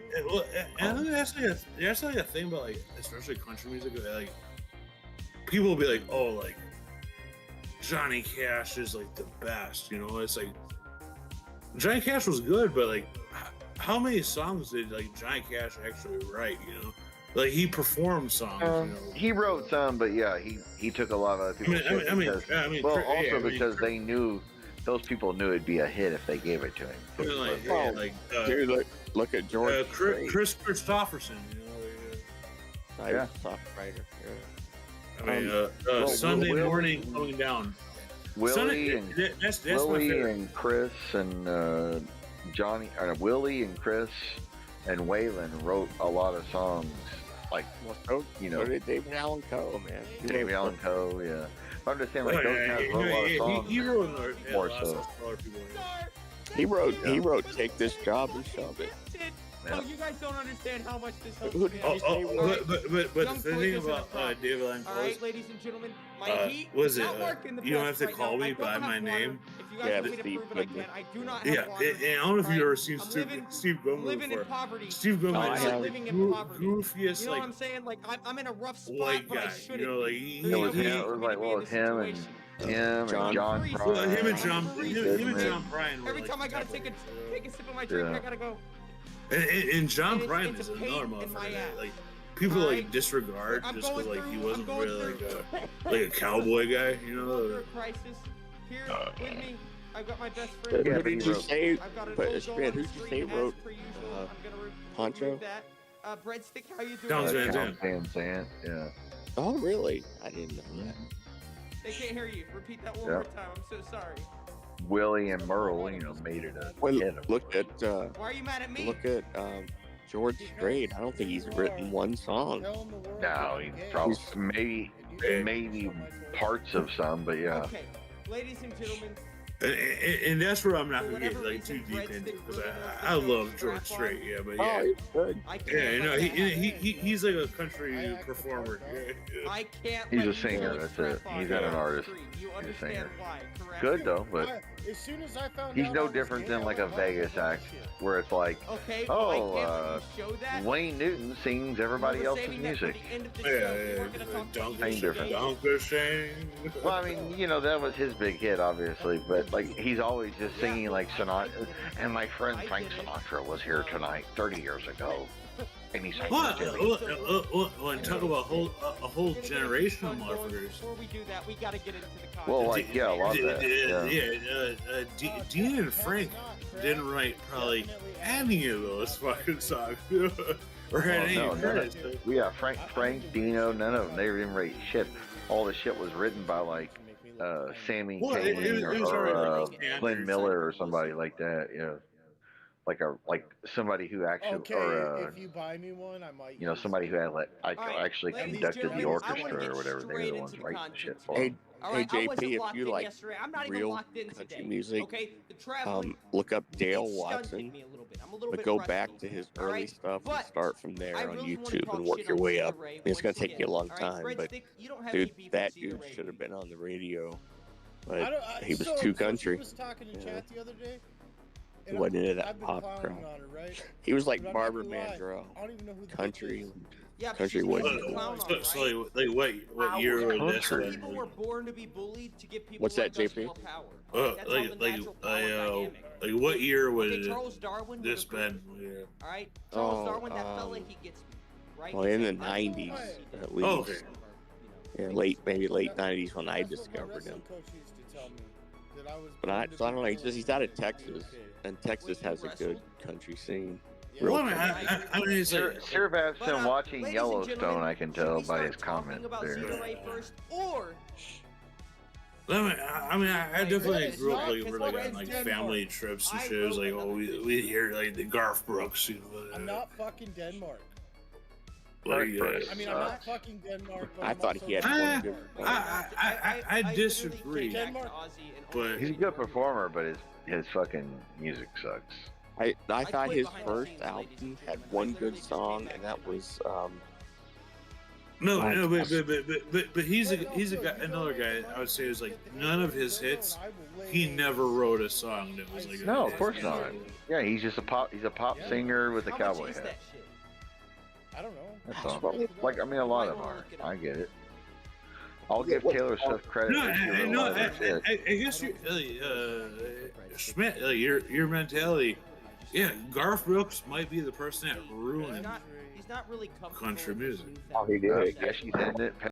And that's like a thing about like especially country music. Like people will be like, oh, like Johnny Cash is like the best. You know, it's like Johnny Cash was good, but like how many songs did like Johnny Cash actually write? You know, like he performed songs. You know? He wrote some, but yeah, he took a lot of other people's shit because they knew. Those people knew it'd be a hit if they gave it to him. Dude, look at George. Chris Christopherson, you know. Songwriter. Yeah. I mean, Sunday morning coming down. Willie that's Willie my and Chris and Johnny, Willie and Chris and Waylon wrote a lot of songs. Like, you know, so did David Allan Coe, man. David Allan Coe, yeah. I'm just saying, like, those guys wrote a lot of songs. He wrote more so. He wrote "Take This Job and Shove It." Yeah. you guys don't understand how much this helps Who me. did you say wrote? But Young the thing Toys isn't a about problem. David Allen All Coe right, is, ladies and gentlemen, my heat was is it? not working the You don't have best to right call now. me I by don't my have water. name. If you guys Yeah, want me to Steve prove it, I Goodman. can. I do not Yeah, have water. and I don't know if Right? you've ever seen I'm Steve Goodman living in before. poverty. Steve Goodman I is have. like living the in poverty. goofiest, You know what like I'm saying? Like I'm in a rough spot, white but I guy. shouldn't You know, like be. It was him. There's It no was reason like, for me to be well, in it was this him and situation. John. John Freeze. Prine. him and Goodman. John Prine were Every like time I gotta take a sip of my drink, Yeah. I gotta go. and John And Prine it's is a pain another in my motherfucker ass. that, like, people All like right? disregard I'm just because going like he through- wasn't I'm going really through- like a cowboy guy, you know. Through a crisis. Here with me, I've got my best friend. Who Yeah, did but you he wrote- say? I've got an But old man, who'd gold you say screen wrote as per usual. I'm gonna Poncho? remove that. Breadstick, how you doing? Townes Van Townes Zandt. Van Zandt, yeah. Oh, really? I didn't know that. They can't hear you. Repeat that one Yeah. more time. I'm so sorry. Willie and Merle, you know, made it a Well, hit. look at Why are you mad at me? look at George Strait. I don't think he's written one song. No, he probably maybe parts of some, but yeah. Okay, ladies and gentlemen. And that's where I'm not gonna get like too deep into because I love George Strait, yeah, but yeah, Oh, he's good. yeah, no, he's like a country performer. Yeah. I can't. He's let a you singer, go that's strap it. on He's me. not an artist. You He's a understand singer. why, correct? Good though, but As soon as I found he's out I no was different gay, than I like was a like, Vegas "Oh, act shit." where it's like, Okay, well, I can't oh, let you show that. Wayne Newton sings everybody We're else's saving that for music. the end of the Yeah, show. yeah, We're gonna talk about Ain't different. Donker Shane. Well, I mean, you know, that was his big hit, obviously, but like he's always just singing like Sinatra. And my friend Frank Sinatra was here tonight 30 years ago, and he sang What? Jimmy. And talk about a whole generation of motherfuckers. Before we do that, we gotta get into the content. Well, like, yeah, a lot of that. Yeah. Dean and Frank didn't write probably any of those fucking songs or had any no, credits. yeah, Frank, Dino, none of them. They didn't write shit. All the shit was written by like Sammy Well, it Kane was or already like Glenn Miller or somebody like that. Yeah, like somebody who actually Okay, or if you buy me one, I might. you know, somebody who had actually ladies and conducted the gentlemen, I orchestra wanna or get whatever. They were straight the ones into the writing the content shit for Hey, them. All hey right, I wasn't JP, if locked you in like yesterday. I'm not even real locked in country today. music, Okay, the traveling. look up Dale it Watson, stunted me a little bit. I'm a little but bit go crusty, back to his all early right? stuff and But start from there I on really wanna YouTube talk and work shit your on way Zeta up. Ray It's gonna once take you a again, long all right? time, but Breadstick, you don't have dude, any beef with that Zeta dude Ray, should have do you? been on the radio, I but don't, he was so, too so country. She was talking in Yeah. chat the other day. He and wasn't into I've that been pop clowning crowd. on her, right? He was like But I'm not Barbara gonna lie, Mandrell, I don't even know who the bitch country, is. Yeah, but country she's wood. easy to clown on, So right? like what year was this? Some Country. people were born to be bullied to give people What's that, like us JP? more power. That's how the natural power dynamic. like what year would Okay, Charles Darwin this would agree. been? Yeah. All right, Charles Oh, Darwin, that fella, he gets me, right? Well, He in the said, "That's all '90s, right." at least. Oh, okay. Yeah, maybe late '90s when I That's what my discovered wrestling him. coach used to tell me, that I was But born to so I be don't know. bullied He's out of to be Texas, okay. and Texas Wait, you has a good wrestled? country scene. Yeah. Real Well, country. I mean, it's Sir, like, Sir Bab's But, been watching ladies and Yellowstone. gentlemen, I can should tell we by start his comment talking about there. Zeta Ray first, or I definitely It's grew up not- like it's we're not like on in like Denmark. family trips and I shit. It was wrote like another we hear like the Garth Brooks, you know. I'm not fucking Denmark. Like, I mean, I'm not fucking Denmark. But I I'm thought also he had not one Denmark. good. I literally disagree. came back to Denmark- Aussie and But He's a good performer, but his fucking music sucks. I thought quit his behind the first scenes, ladies album and had gentlemen. one I literally good just song, came and back that was but he's a guy, another guy. I would say is like none of his hits. He never wrote a song that was like a No, hit. of course not. Yeah, he's just a pop. He's a pop singer with a How cowboy much is hat. that shit? I don't know. That's all. Like, I mean, a lot of them are. I get it. I'll give Taylor Swift credit. No, for doing a lot of her shit. I guess you, Schmidt, your mentality. Yeah, Garth Brooks might be the person that ruined He's not really comfortable country with this music. newfound Oh, he did. Pesci's in it.